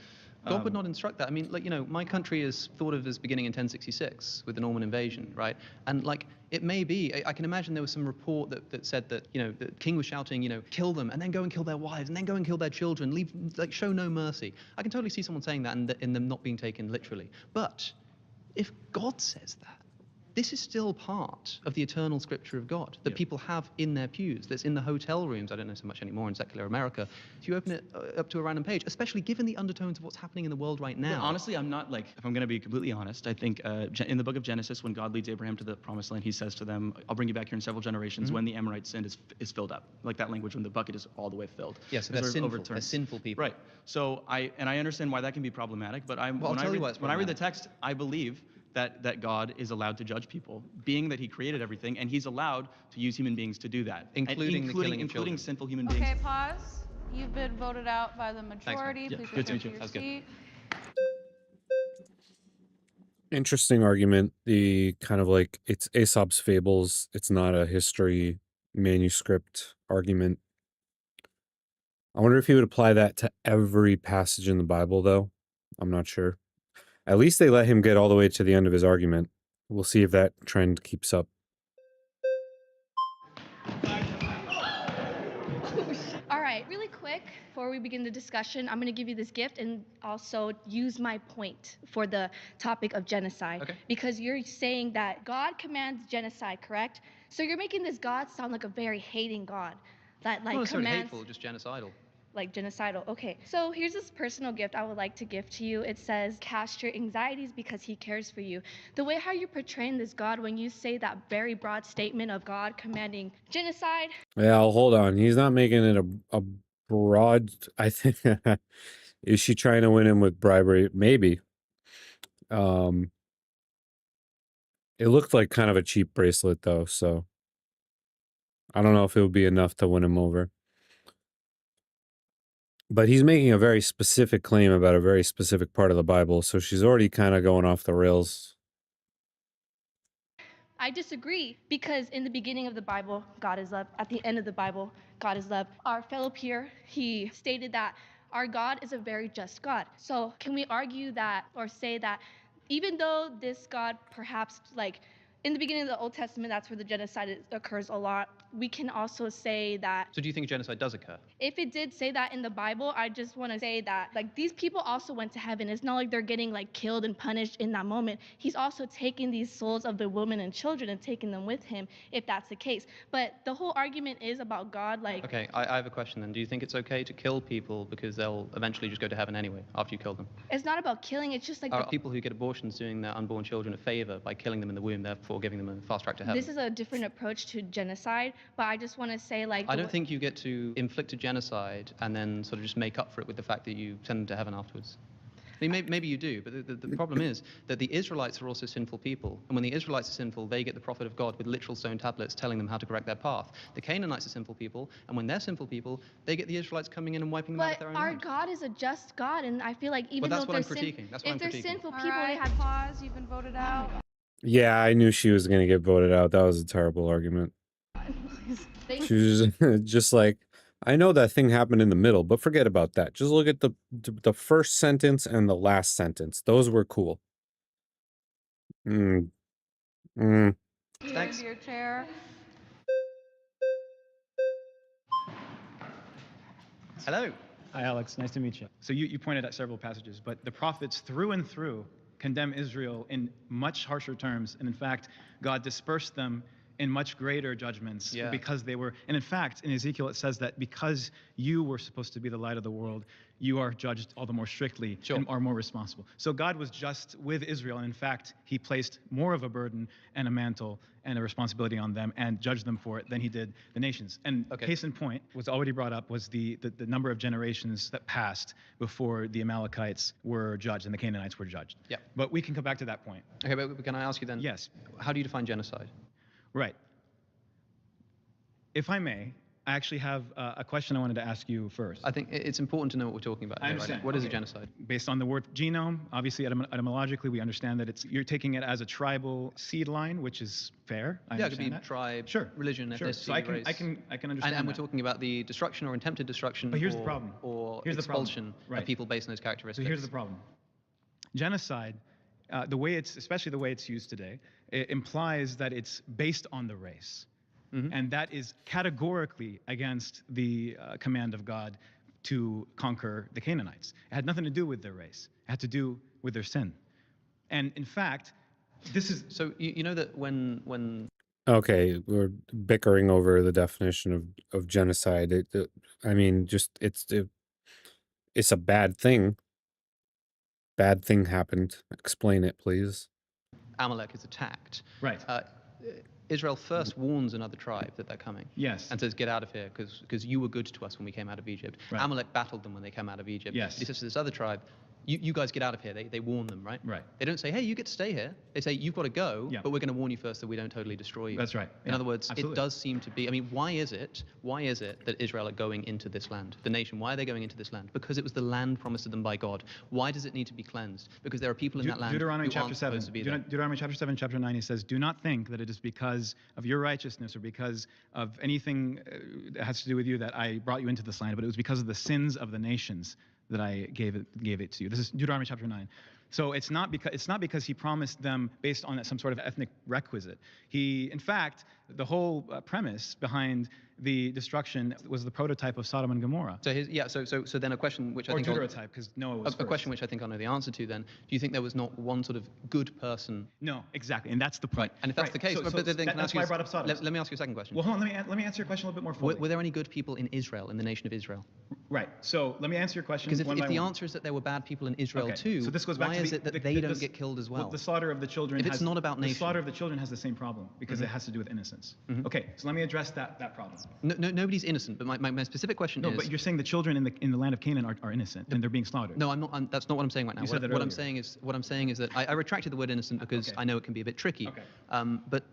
Speaker 20: God would not instruct that. I mean, my country is thought of as beginning in 1066 with the Norman invasion, right? And it may be, I can imagine there was some report that said that, the king was shouting, kill them, and then go and kill their wives, and then go and kill their children, show no mercy. I can totally see someone saying that and them not being taken literally. But if God says that, this is still part of the eternal scripture of God that people have in their pews, that's in the hotel rooms. I don't know so much anymore in secular America. If you open it up to a random page, especially given the undertones of what's happening in the world right now.
Speaker 2: Yeah, honestly, I'm not if I'm going to be completely honest, I think in the book of Genesis, when God leads Abraham to the promised land, he says to them, I'll bring you back here in several generations when the Amorites' sin is filled up. Like that language when the bucket is all the way filled.
Speaker 20: Yeah, so they're sinful. They're sinful people.
Speaker 2: Right. So I understand why that can be problematic, but when I read the text, I believe that God is allowed to judge people, being that he created everything, and he's allowed to use human beings to do that. Including sinful human beings.
Speaker 7: Okay, pause. You've been voted out by the majority. Please return to your seat.
Speaker 1: Interesting argument. The kind of it's Aesop's fables. It's not a history manuscript argument. I wonder if he would apply that to every passage in the Bible, though. I'm not sure. At least they let him get all the way to the end of his argument. We'll see if that trend keeps up.
Speaker 15: All right, really quick, before we begin the discussion, I'm going to give you this gift and also use my point for the topic of genocide.
Speaker 20: Okay.
Speaker 15: Because you're saying that God commands genocide, correct? So you're making this God sound like a very hating God. That
Speaker 20: Not necessarily
Speaker 15: commands...
Speaker 20: hateful, just genocidal.
Speaker 15: Like genocidal. Okay, so here's this personal gift I would like to give to you. It says, cast your anxieties because he cares for you. The way how you're portraying this God when you say that very broad statement of God commanding genocide.
Speaker 1: Yeah, hold on. He's not making it a broad... I think... Is she trying to win him with bribery? Maybe. It looked like kind of a cheap bracelet, though, so... I don't know if it would be enough to win him over. But he's making a very specific claim about a very specific part of the Bible, so she's already kind of going off the rails.
Speaker 15: I disagree, because in the beginning of the Bible, God is love. At the end of the Bible, God is love. Our fellow peer, he stated that our God is a very just God. So can we argue that or say that even though this God perhaps in the beginning of the Old Testament, that's where the genocide occurs a lot. We can also say that...
Speaker 20: So do you think genocide does occur?
Speaker 15: If it did say that in the Bible, I just want to say that these people also went to heaven. It's not like they're getting killed and punished in that moment. He's also taking these souls of the women and children and taking them with him, if that's the case. But the whole argument is about God,
Speaker 20: Okay, I have a question then. Do you think it's okay to kill people because they'll eventually just go to heaven anyway after you kill them?
Speaker 15: It's not about killing, it's just
Speaker 20: Are people who get abortions doing their unborn children a favor by killing them in the womb, therefore giving them a fast track to heaven?
Speaker 15: This is a different approach to genocide, but I just want to say
Speaker 20: I don't think you get to inflict a genocide and then sort of just make up for it with the fact that you send them to heaven afterwards. I mean, maybe you do, but the problem is that the Israelites are also sinful people. And when the Israelites are sinful, they get the prophet of God with literal stone tablets telling them how to correct their path. The Canaanites are sinful people, and when they're sinful people, they get the Israelites coming in and wiping them out of their own
Speaker 15: But our
Speaker 20: land.
Speaker 15: God is a just God, and I feel like even
Speaker 20: that's
Speaker 15: though
Speaker 20: what
Speaker 15: they're
Speaker 20: I'm critiquing. That's what
Speaker 15: if
Speaker 20: I'm
Speaker 15: they're
Speaker 20: critiquing.
Speaker 15: sinful
Speaker 7: All
Speaker 15: people,
Speaker 7: right,
Speaker 15: they have
Speaker 7: pause. You've been voted out.
Speaker 1: Yeah, I knew she was going to get voted out. That was a terrible argument. She was just like, I know that thing happened in the middle, but forget about that. Just look at the first sentence and the last sentence. Those were cool.
Speaker 7: Return
Speaker 20: Thanks.
Speaker 7: to your chair.
Speaker 20: Hello.
Speaker 16: Hi, Alex. Nice to meet you. So you pointed at several passages, but the prophets through and through condemn Israel in much harsher terms. And in fact, God dispersed them in much greater judgments because they were, and in fact, in Ezekiel it says that because you were supposed to be the light of the world, you are judged all the more strictly and are more responsible. So God was just with Israel, and in fact, he placed more of a burden and a mantle and a responsibility on them and judged them for it than he did the nations. And case in point, what's already brought up was the number of generations that passed before the Amalekites were judged and the Canaanites were judged.
Speaker 20: Yeah.
Speaker 16: But we can come back to that point.
Speaker 20: Okay, but can I ask you then?
Speaker 16: Yes.
Speaker 20: How do you define genocide?
Speaker 16: Right. If I may, I actually have a question I wanted to ask you first.
Speaker 20: I think it's important to know what we're talking about.
Speaker 16: I understand.
Speaker 20: Right? What is a genocide?
Speaker 16: Based on the word genome, obviously etymologically, we understand that you're taking it as a tribal seed line, which is fair. I
Speaker 20: it could be
Speaker 16: understand that.
Speaker 20: tribe, religion,
Speaker 16: Sure.
Speaker 20: ethnicity,
Speaker 16: So I can
Speaker 20: race.
Speaker 16: understand
Speaker 20: And we're
Speaker 16: that.
Speaker 20: talking about the destruction or attempted destruction
Speaker 16: But here's the problem.
Speaker 20: or
Speaker 16: Here's the problem.
Speaker 20: expulsion
Speaker 16: Right.
Speaker 20: of people based on those characteristics.
Speaker 16: So here's the problem. Genocide, the way especially the way it's used today, it implies that it's based on the race. And that is categorically against the command of God to conquer the Canaanites. It had nothing to do with their race. It had to do with their sin. And in fact, this is...
Speaker 20: So you know that when...
Speaker 1: Okay, we're bickering over the definition of genocide. I mean, just it's a bad thing. Bad thing happened. Explain it, please.
Speaker 20: Amalek is attacked.
Speaker 16: Right.
Speaker 20: Israel first warns another tribe that they're coming.
Speaker 16: Yes.
Speaker 20: And says, get out of here, because you were good to us when we came out of Egypt.
Speaker 16: Right.
Speaker 20: Amalek battled them when they came out of Egypt.
Speaker 16: Yes.
Speaker 20: He says to this other tribe, you guys get out of here. They warn them, right?
Speaker 16: Right.
Speaker 20: They don't say, hey, you get to stay here. They say, you've got to go, but we're going to warn you first that we don't totally destroy you.
Speaker 16: That's right.
Speaker 20: In other words,
Speaker 16: absolutely.
Speaker 20: it does seem to be, I mean, why is it that Israel are going into this land? The nation, why are they going into this land? Because it was the land promised to them by God. Why does it need to be cleansed? Because there are people in that land
Speaker 16: Deuteronomy
Speaker 20: who
Speaker 16: chapter
Speaker 20: aren't
Speaker 16: 7.
Speaker 20: supposed to be there.
Speaker 16: Deuteronomy chapter 7, chapter 9, he says, do not think that it is because of your righteousness or because of anything that has to do with you that I brought you into this land, but it was because of the sins of the nations that I gave it to you. This is Deuteronomy chapter 9. So it's not because he promised them based on some sort of ethnic requisite. In fact, the whole premise behind the destruction was the prototype of Sodom and Gomorrah.
Speaker 20: So then a question which I think
Speaker 16: deuterotype, because Noah was
Speaker 20: a question which I think I know the answer to. Then, do you think there was not one sort of good person?
Speaker 16: No, exactly, and that's the point.
Speaker 20: Right. And if that's the case,
Speaker 16: that's why I brought up Sodom.
Speaker 20: Let me ask you a second question.
Speaker 16: Well, hold on. Let me answer your question a little bit more fully.
Speaker 20: Were there any good people in Israel, in the nation of Israel?
Speaker 16: Right. So let me answer your question.
Speaker 20: Because if the answer is that there were bad people in Israel too,
Speaker 16: so this goes back
Speaker 20: why
Speaker 16: to
Speaker 20: is it that they don't get killed as well?
Speaker 16: The slaughter of the children.
Speaker 20: If it's not about nation,
Speaker 16: the slaughter of the children has the same problem because it has to do with innocence. Okay. So let me address that problem.
Speaker 20: No, nobody's innocent. But my specific question is.
Speaker 16: No, but you're saying the children in the land of Canaan are innocent and they're being slaughtered.
Speaker 20: No, I'm not. That's not what I'm saying right now.
Speaker 16: You said that
Speaker 20: what
Speaker 16: earlier.
Speaker 20: I'm saying is that I retracted the word innocent because I know it can be a bit tricky.
Speaker 16: Okay.
Speaker 20: But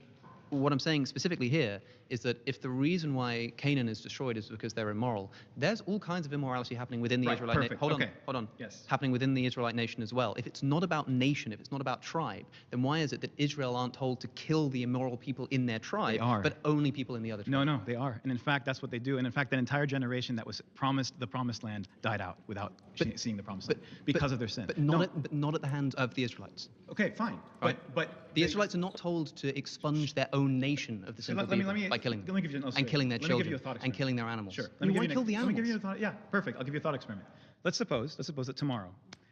Speaker 20: what I'm saying specifically here is that if the reason why Canaan is destroyed is because they're immoral, there's all kinds of immorality happening within the Israelite nation. Hold on.
Speaker 16: Yes.
Speaker 20: Happening within the Israelite nation as well. If it's not about nation, if it's not about tribe, then why is it that Israel aren't told to kill the immoral people in their tribe, but only people in the other tribe?
Speaker 16: No, they are. And in fact, that's what they do. And in fact, that entire generation that was promised the promised land died out without seeing the promised land because of their sin.
Speaker 20: But not at the hands of the Israelites.
Speaker 16: Okay, fine.
Speaker 20: Right. But the Israelites are not told to expunge their own nation of the sinful people by killing them.
Speaker 16: Let me give you an
Speaker 20: and killing their
Speaker 16: Let me give you
Speaker 20: children
Speaker 16: a thought
Speaker 20: and killing their animals.
Speaker 16: Sure.
Speaker 20: Why kill the animals?
Speaker 16: Let me give you a thought. Yeah, perfect. I'll give you a thought experiment. Let's suppose that tomorrow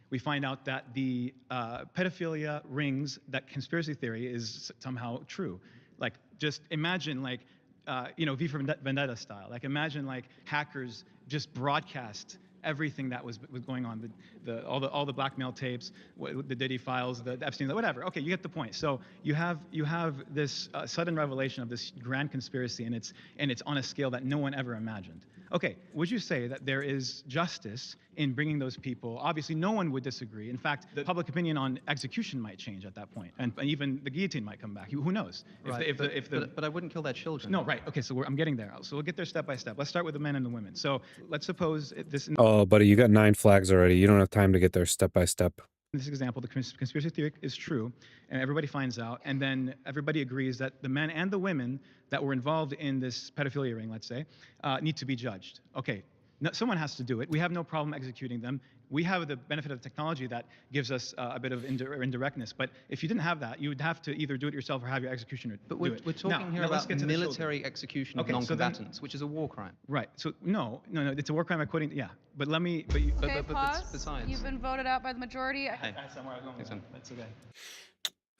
Speaker 16: we find out that the pedophilia rings, that conspiracy theory is somehow true. Like, just imagine, like, V for Vendetta style. Like, imagine, like, hackers just broadcast everything that was going on, all the blackmail tapes, the Diddy files, the Epstein, whatever. Okay, you get the point. So you have this sudden revelation of this grand conspiracy, and it's on a scale that no one ever imagined. Okay, would you say that there is justice in bringing those people? Obviously, no one would disagree. In fact, the public opinion on execution might change at that point, and even the guillotine might come back. Who knows?
Speaker 20: Right. But I wouldn't kill their children.
Speaker 16: No, right. Okay, so I'm getting there. So we'll get there step by step. Let's start with the men and the women. So let's suppose this.
Speaker 1: Oh, buddy, you got 9 flags already. You don't have time to get there step by step.
Speaker 16: In this example, the conspiracy theory is true, and everybody finds out, and then everybody agrees that the men and the women that were involved in this pedophilia ring, let's say, need to be judged. Okay, someone has to do it. We have no problem executing them. We have the benefit of technology that gives us a bit of indirectness, but if you didn't have that, you would have to either do it yourself or have your executioner
Speaker 20: But
Speaker 16: do it.
Speaker 20: we're talking here about military execution of non-combatants, which is a war crime.
Speaker 16: Right. So no, it's a war crime according to, But let me,
Speaker 7: Okay, pause.
Speaker 20: besides.
Speaker 7: You've been voted out by the majority.
Speaker 16: That's somewhere I'm going. That's okay.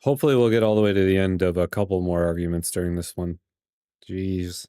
Speaker 1: Hopefully we'll get all the way to the end of a couple more arguments during this one. Jeez.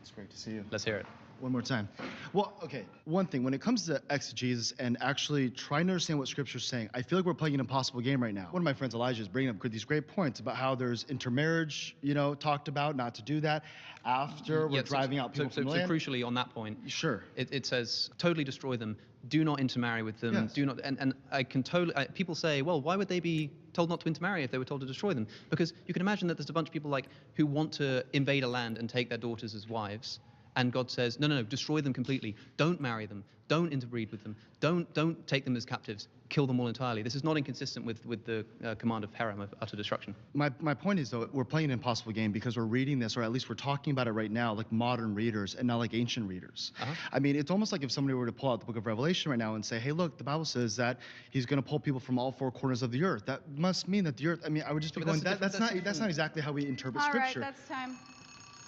Speaker 8: It's great to see you.
Speaker 20: Let's hear it.
Speaker 8: One more time. Well, okay, one thing, when it comes to exegesis and actually trying to understand what Scripture's saying, I feel like we're playing an impossible game right now. One of my friends, Elijah, is bringing up these great points about how there's intermarriage, talked about, not to do that. After we're driving out people from
Speaker 20: so
Speaker 8: land.
Speaker 20: crucially on that point,
Speaker 8: sure,
Speaker 20: it says totally destroy them. Do not intermarry with them.
Speaker 8: Yes.
Speaker 20: Do not. And I can totally. People say, well, why would they be told not to intermarry if they were told to destroy them? Because you can imagine that there's a bunch of people who want to invade a land and take their daughters as wives. And God says, no, destroy them completely. Don't marry them. Don't interbreed with them. Don't take them as captives. Kill them all entirely. This is not inconsistent with the command of Herem, of utter destruction.
Speaker 8: My point is, though, we're playing an impossible game because we're reading this, or at least we're talking about it right now, like modern readers and not like ancient readers. I mean, it's almost like if somebody were to pull out the book of Revelation right now and say, hey, look, the Bible says that he's going to pull people from all four corners of the earth. That must mean that the earth, I mean, I would just be going, that's not exactly how we interpret
Speaker 7: All right,
Speaker 8: Scripture.
Speaker 7: that's time.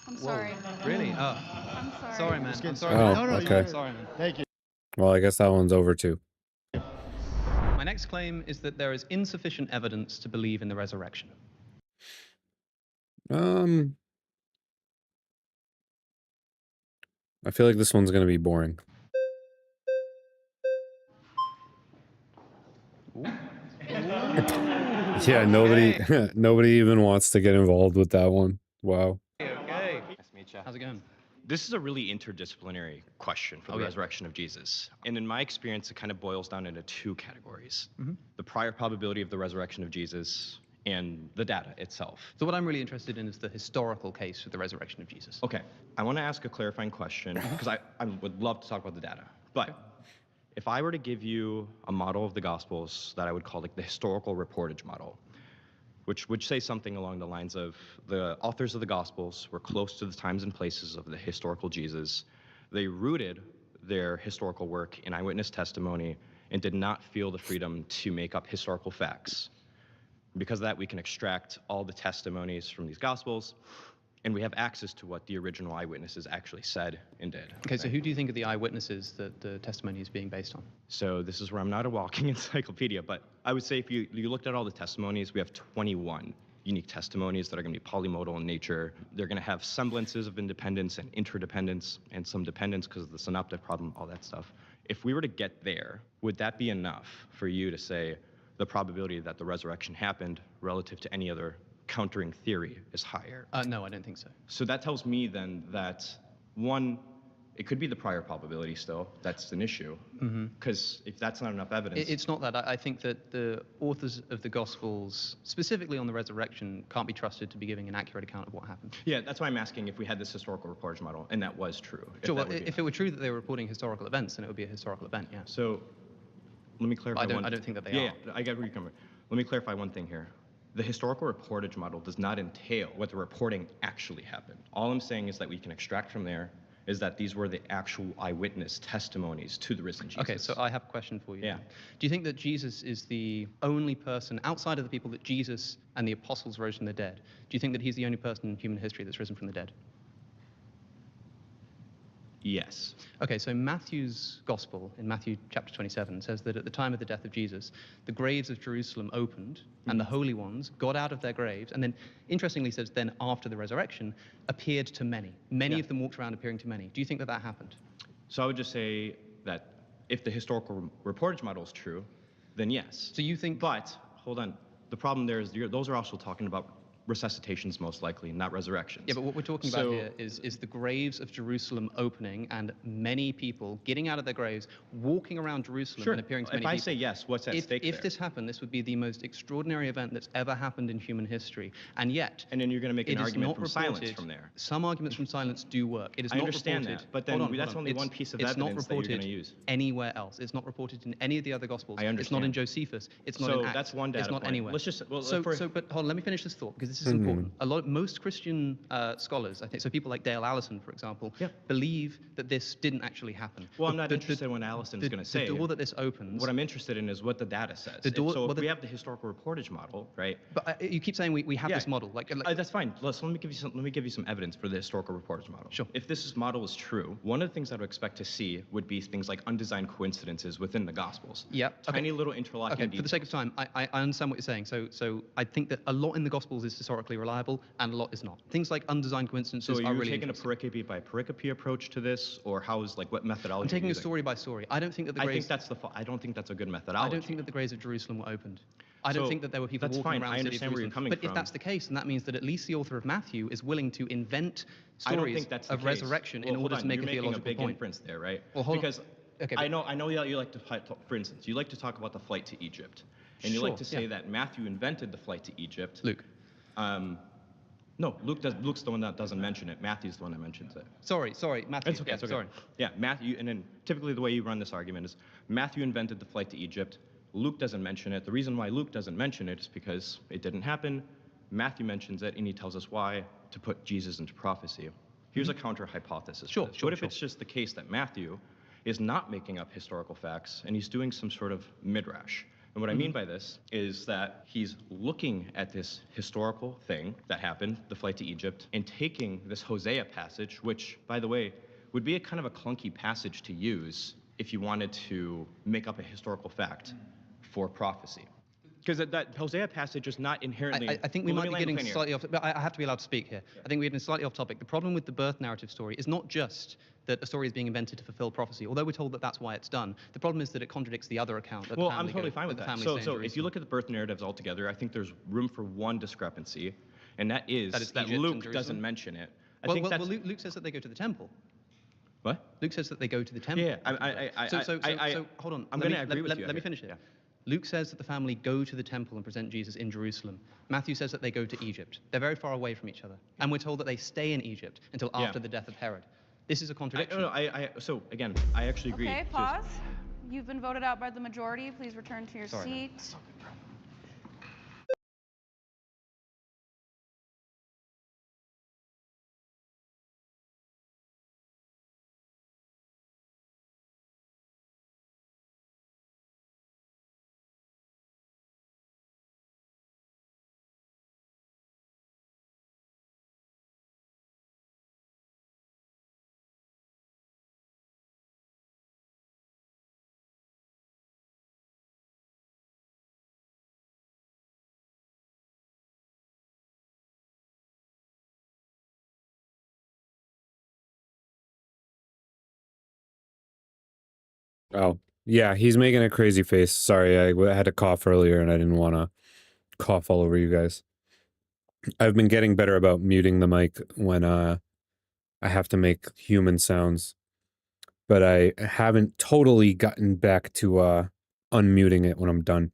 Speaker 7: I'm sorry.
Speaker 20: Really? Oh.
Speaker 7: I'm sorry.
Speaker 20: Sorry, man. I'm sorry.
Speaker 1: Oh, okay.
Speaker 20: Sorry, man.
Speaker 8: Thank you.
Speaker 1: Well, I guess that one's over too.
Speaker 20: My next claim is that there is insufficient evidence to believe in the resurrection.
Speaker 1: I feel like this one's going to be boring. Yeah, nobody even wants to get involved with that one. Wow.
Speaker 20: Okay. Nice to meet you. How's it going?
Speaker 3: This is a really interdisciplinary question for the resurrection of Jesus. And in my experience, it kind of boils down into two categories. The prior probability of the resurrection of Jesus and the data itself.
Speaker 20: So what I'm really interested in is the historical case for the resurrection of Jesus.
Speaker 3: Okay, I want to ask a clarifying question because I would love to talk about the data. But if I were to give you a model of the Gospels that I would call like the historical reportage model, which would say something along the lines of the authors of the Gospels were close to the times and places of the historical Jesus. They rooted their historical work in eyewitness testimony and did not feel the freedom to make up historical facts. Because of that, we can extract all the testimonies from these Gospels, and we have access to what the original eyewitnesses actually said and did.
Speaker 20: Okay, so who do you think are the eyewitnesses that the testimony is being based on?
Speaker 3: So this is where I'm not a walking encyclopedia, but I would say if you looked at all the testimonies, we have 21 unique testimonies that are going to be polymodal in nature. They're going to have semblances of independence and interdependence and some dependence because of the synoptic problem, all that stuff. If we were to get there, would that be enough for you to say the probability that the resurrection happened relative to any other countering theory is higher?
Speaker 20: No, I don't think so.
Speaker 3: So that tells me then that, one, it could be the prior probability still. That's an issue. Because if that's not enough evidence.
Speaker 20: It's not that. I think that the authors of the Gospels, specifically on the resurrection, can't be trusted to be giving an accurate account of what happened.
Speaker 3: Yeah, that's why I'm asking if we had this historical reportage model, and that was true.
Speaker 20: Sure, well, if it were true that they were reporting historical events, then it would be a historical event, yeah.
Speaker 3: So let me clarify
Speaker 20: I don't think that they are.
Speaker 3: Yeah, I get where you're coming from. Let me clarify one thing here. The historical reportage model does not entail what the reporting actually happened. All I'm saying is that we can extract from there is that these were the actual eyewitness testimonies to the risen Jesus.
Speaker 20: Okay, so I have a question for you.
Speaker 3: Yeah.
Speaker 20: Do you think that Jesus is the only person, outside of the people that Jesus and the apostles rose from the dead, do you think that he's the only person in human history that's risen from the dead?
Speaker 3: Yes.
Speaker 20: Okay, so Matthew's gospel, in Matthew chapter 27, says that at the time of the death of Jesus, the graves of Jerusalem opened, and the holy ones got out of their graves, and then, interestingly says, then after the resurrection, appeared to many. Many of them walked around appearing to many. Do you think that that happened?
Speaker 3: So I would just say that if the historical reportage model is true, then yes.
Speaker 20: So you think...
Speaker 3: But, hold on, the problem there is those are also talking about resuscitations most likely, not resurrections.
Speaker 20: Yeah, but what we're talking about here is the graves of Jerusalem opening and many people getting out of their graves, walking around Jerusalem and appearing to many people.
Speaker 3: If I say yes, what's at stake
Speaker 20: If this happened, this would be the most extraordinary event that's ever happened in human history. And yet...
Speaker 3: And then you're going to make an argument from silence from there.
Speaker 20: Some arguments from silence do work. It is not
Speaker 3: understand
Speaker 20: reported,
Speaker 3: that, but then that's only one piece of evidence that you're going to use.
Speaker 20: It's not reported anywhere else. It's not reported in any of the other Gospels.
Speaker 3: I understand.
Speaker 20: It's not in Josephus. It's not in Acts.
Speaker 3: That's one data
Speaker 20: It's not
Speaker 3: point.
Speaker 20: anywhere.
Speaker 3: Let's just... Well,
Speaker 20: but hold on, let me finish this thought, because this is important. Most Christian scholars, I think, so people like Dale Allison, for example, believe that this didn't actually happen.
Speaker 3: Well, I'm not interested in what Allison's going to say.
Speaker 20: The door that this opens.
Speaker 3: What I'm interested in is what the data says. So if we have the historical reportage model, right?
Speaker 20: But you keep saying we have this model.
Speaker 3: That's fine. Let me give you some evidence for the historical reportage model.
Speaker 20: Sure.
Speaker 3: If this model is true, one of the things I would expect to see would be things like undesigned coincidences within the Gospels.
Speaker 20: Yeah.
Speaker 3: Tiny little interlocking
Speaker 20: Okay. For the sake of time, I understand what you're saying. So I think that a lot in the Gospels is historically reliable and a lot is not. Things like undesigned coincidences
Speaker 3: So
Speaker 20: are
Speaker 3: are you
Speaker 20: really
Speaker 3: taking a pericope by pericope approach to this, or how is what methodology?
Speaker 20: I'm taking
Speaker 3: are
Speaker 20: a
Speaker 3: you
Speaker 20: story by story. I don't think that the
Speaker 3: I
Speaker 20: graves.
Speaker 3: I don't think that's a good methodology.
Speaker 20: I don't think that the graves of Jerusalem were opened. I don't
Speaker 3: So,
Speaker 20: think that there were people
Speaker 3: that's
Speaker 20: walking
Speaker 3: fine.
Speaker 20: around
Speaker 3: I
Speaker 20: the city of
Speaker 3: understand where you're
Speaker 20: Jerusalem.
Speaker 3: coming
Speaker 20: But if
Speaker 3: from.
Speaker 20: that's the case, then that means that at least the author of Matthew is willing to invent
Speaker 3: I don't
Speaker 20: stories
Speaker 3: think that's the
Speaker 20: of
Speaker 3: case.
Speaker 20: resurrection in
Speaker 3: Well,
Speaker 20: order
Speaker 3: hold
Speaker 20: to
Speaker 3: on,
Speaker 20: make
Speaker 3: you're
Speaker 20: a
Speaker 3: making
Speaker 20: theological
Speaker 3: big
Speaker 20: point.
Speaker 3: inference there, right?
Speaker 20: Well, hold on.
Speaker 3: because
Speaker 20: Okay,
Speaker 3: I know that you like to, for instance, you like to talk about the flight to Egypt, and you like to say that Matthew invented the flight to Egypt.
Speaker 20: Luke.
Speaker 3: No, Luke's the one that doesn't mention it. Matthew's the one that mentions it.
Speaker 20: Sorry, Matthew.
Speaker 3: It's okay.
Speaker 20: Yeah,
Speaker 3: It's okay.
Speaker 20: Sorry.
Speaker 3: Yeah, Matthew, and then typically the way you run this argument is Matthew invented the flight to Egypt. Luke doesn't mention it. The reason why Luke doesn't mention it is because it didn't happen. Matthew mentions it, and he tells us why, to put Jesus into prophecy. Here's a counter hypothesis.
Speaker 20: Sure,
Speaker 3: for this. What if it's just the case that Matthew is not making up historical facts, and he's doing some sort of midrash? And what I mean by this is that he's looking at this historical thing that happened, the flight to Egypt, and taking this Hosea passage, which, by the way, would be a kind of a clunky passage to use if you wanted to make up a historical fact for prophecy. Because that Hosea passage is not inherently...
Speaker 20: I think we
Speaker 3: Well,
Speaker 20: might
Speaker 3: let
Speaker 20: be
Speaker 3: me land
Speaker 20: getting
Speaker 3: the plane here.
Speaker 20: slightly off, but I have to be allowed to speak here. I think we're getting slightly off topic. The problem with the birth narrative story is not just that a story is being invented to fulfill prophecy, although we're told that that's why it's done. The problem is that it contradicts the other account. That
Speaker 3: Well,
Speaker 20: the
Speaker 3: I'm
Speaker 20: family
Speaker 3: totally
Speaker 20: go,
Speaker 3: fine with
Speaker 20: the
Speaker 3: that.
Speaker 20: family
Speaker 3: So
Speaker 20: stay in
Speaker 3: if you
Speaker 20: Jerusalem.
Speaker 3: look at the birth narratives altogether, I think there's room for one discrepancy, and that is
Speaker 20: That is
Speaker 3: that
Speaker 20: Egypt and
Speaker 3: Luke
Speaker 20: Jerusalem?
Speaker 3: doesn't mention it. I
Speaker 20: Well,
Speaker 3: think
Speaker 20: well,
Speaker 3: that's...
Speaker 20: well, Luke says that they go to the temple.
Speaker 3: What?
Speaker 20: Luke says that they go to the temple.
Speaker 3: Yeah,
Speaker 20: So hold on.
Speaker 3: I'm
Speaker 20: Let
Speaker 3: going
Speaker 20: me-
Speaker 3: to agree with you.
Speaker 20: Let me finish it. Luke says that the family go to the temple and present Jesus in Jerusalem. Matthew says that they go to Egypt. They're very far away from each other. And we're told that they stay in Egypt until
Speaker 3: Yeah.
Speaker 20: after the death of Herod. This is a contradiction.
Speaker 3: So again, I actually agree.
Speaker 7: Okay, pause. You've been voted out by the majority. Please return to your
Speaker 3: Sorry.
Speaker 7: seat.
Speaker 1: Oh, yeah, he's making a crazy face. Sorry, I had to cough earlier and I didn't want to cough all over you guys. I've been getting better about muting the mic when I have to make human sounds, but I haven't totally gotten back to unmuting it when I'm done.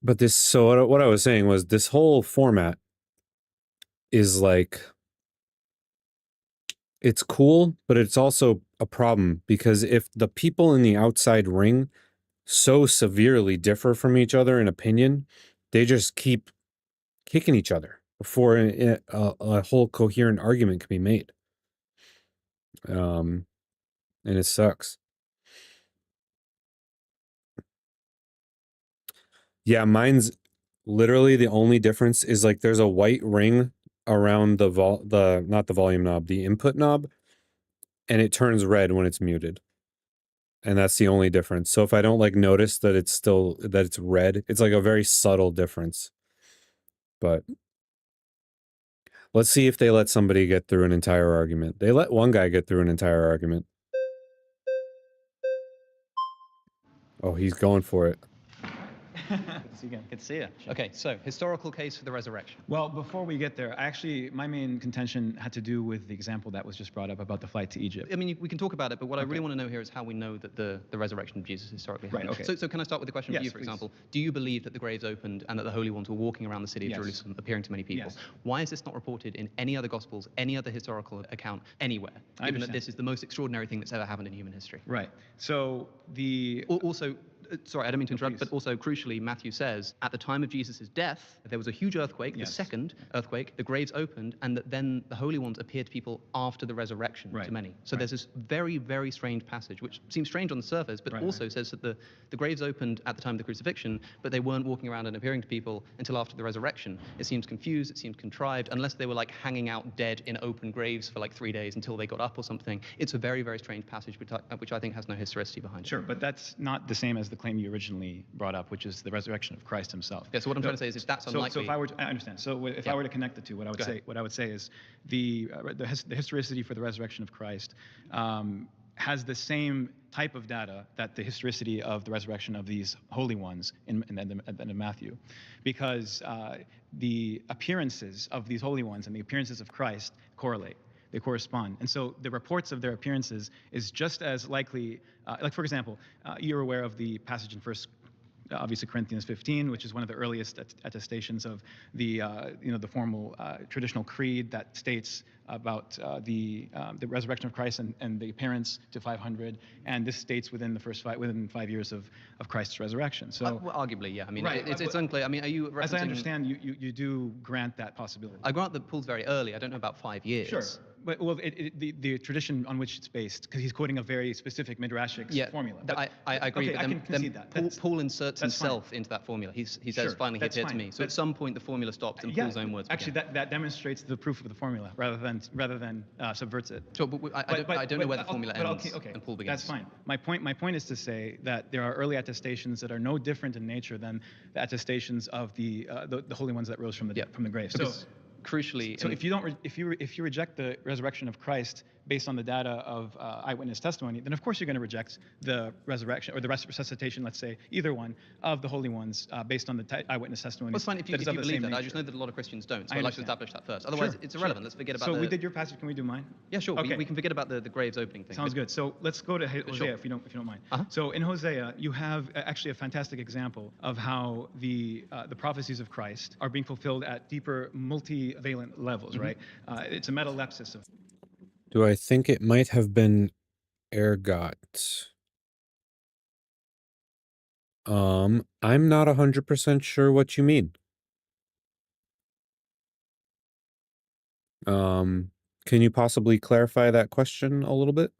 Speaker 1: But so what I was saying was this whole format is like, it's cool, but it's also a problem because if the people in the outside ring so severely differ from each other in opinion, they just keep kicking each other before a whole coherent argument can be made. And it sucks. Yeah, mine's literally the only difference is like there's a white ring around not the volume knob, the input knob, and it turns red when it's muted. And that's the only difference. So if I don't like notice that it's red, it's like a very subtle difference. But let's see if they let somebody get through an entire argument. They let one guy get through an entire argument. Oh, he's going for it.
Speaker 16: Good to see you.
Speaker 20: Okay, so historical case for the resurrection.
Speaker 16: Well, before we get there, my main contention had to do with the example that was just brought up about the flight to Egypt.
Speaker 20: I mean, we can talk about it, but what I really want to know here is how we know that the resurrection of Jesus historically happened.
Speaker 16: Right, okay.
Speaker 20: So can I start with the question for
Speaker 16: Yes,
Speaker 20: you, for
Speaker 16: please.
Speaker 20: example? Do you believe that the graves opened and that the holy ones were walking around the city of
Speaker 16: Yes.
Speaker 20: Jerusalem, appearing to many people?
Speaker 16: Yes.
Speaker 20: Why is this not reported in any other Gospels, any other historical account, anywhere,
Speaker 16: I
Speaker 20: given that
Speaker 16: understand.
Speaker 20: this is the most extraordinary thing that's ever happened in human history?
Speaker 16: Right. So
Speaker 20: Also, sorry, I don't mean to interrupt, but also crucially, Matthew says, at the time of Jesus' death, there was a huge earthquake, the second earthquake, the graves opened, and that then the holy ones appeared to people after the resurrection to many. So there's this very, very strange passage, which seems strange on the surface, but also says that the graves opened at the time of the crucifixion, but they weren't walking around and appearing to people until after the resurrection. It seems confused, it seems contrived, unless they were like hanging out dead in open graves for like 3 days until they got up or something. It's a very, very strange passage, which I think has no historicity behind it.
Speaker 16: Sure, but that's not the same as the claim you originally brought up, which is the resurrection of Christ himself.
Speaker 20: Yeah, so what I'm trying to say is if that's unlikely...
Speaker 16: So if I were to, I understand. So if I were to connect the two, what I would say is the historicity for the resurrection of Christ has the same type of data that the historicity of the resurrection of these holy ones in Matthew, because the appearances of these holy ones and the appearances of Christ correlate. They correspond. And so the reports of their appearances is just as likely, like for example, you're aware of the passage in obviously Corinthians 15, which is one of the earliest attestations of the the formal traditional creed that states about the resurrection of Christ and the appearance to 500, and this states within 5 years of Christ's resurrection. So
Speaker 20: well, arguably, yeah. I mean, it's unclear. I mean, are you referencing...
Speaker 16: As I understand, you do grant that possibility.
Speaker 20: I grant that Paul's very early. I don't know about 5 years.
Speaker 16: Sure. But, well, the tradition on which it's based, because he's quoting a very specific midrashic formula.
Speaker 20: But, I agree.
Speaker 16: Okay,
Speaker 20: but
Speaker 16: I can concede that.
Speaker 20: Paul inserts himself into that formula. He says, finally, he appeared to me. So at some point, the formula stops and Paul's own words
Speaker 16: actually,
Speaker 20: began.
Speaker 16: that demonstrates the proof of the formula rather than subverts it.
Speaker 20: Sure, but I don't know where the formula ends and Paul begins.
Speaker 16: That's fine. My point is to say that there are early attestations that are no different in nature than the attestations of the holy ones that rose from the grave. So
Speaker 20: crucially,
Speaker 16: so if you reject the resurrection of Christ based on the data of eyewitness testimony, then of course you're going to reject the resurrection or the resuscitation, let's say, either one of the holy ones based on the eyewitness testimony.
Speaker 20: Well, it's fine if you believe that. I just know that a lot of Christians don't, so I'd like to establish that first. Otherwise, it's irrelevant. Let's forget about
Speaker 16: So we did your passage. Can we do mine?
Speaker 20: Yeah, sure. Okay. We can forget about the graves opening thing.
Speaker 16: Sounds good. So let's go to Hosea if you don't mind. So in Hosea, you have actually a fantastic example of how the prophecies of Christ are being fulfilled at deeper, multivalent levels, right? It's a metalepsis of...
Speaker 1: Do I think it might have been ergot? I'm not 100% sure what you mean. Can you possibly clarify that question a little bit?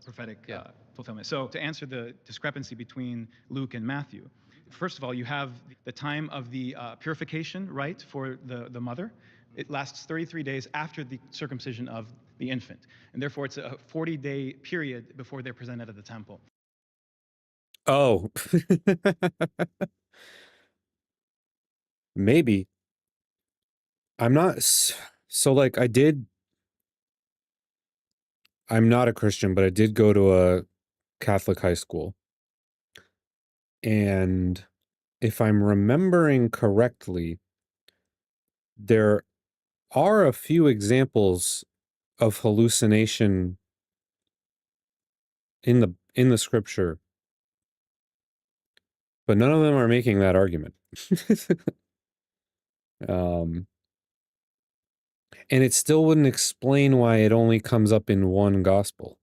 Speaker 16: Prophetic fulfillment. So to answer the discrepancy between Luke and Matthew, first of all, you have the time of the purification rite for the mother. It lasts 33 days after the circumcision of the infant. And therefore, it's a 40-day period before they're presented at the temple.
Speaker 1: Oh. Maybe. I'm not... So, like, I'm not a Christian, but I did go to a Catholic high school. And if I'm remembering correctly, there are a few examples of hallucination in the scripture, but none of them are making that argument. And it still wouldn't explain why it only comes up in one gospel.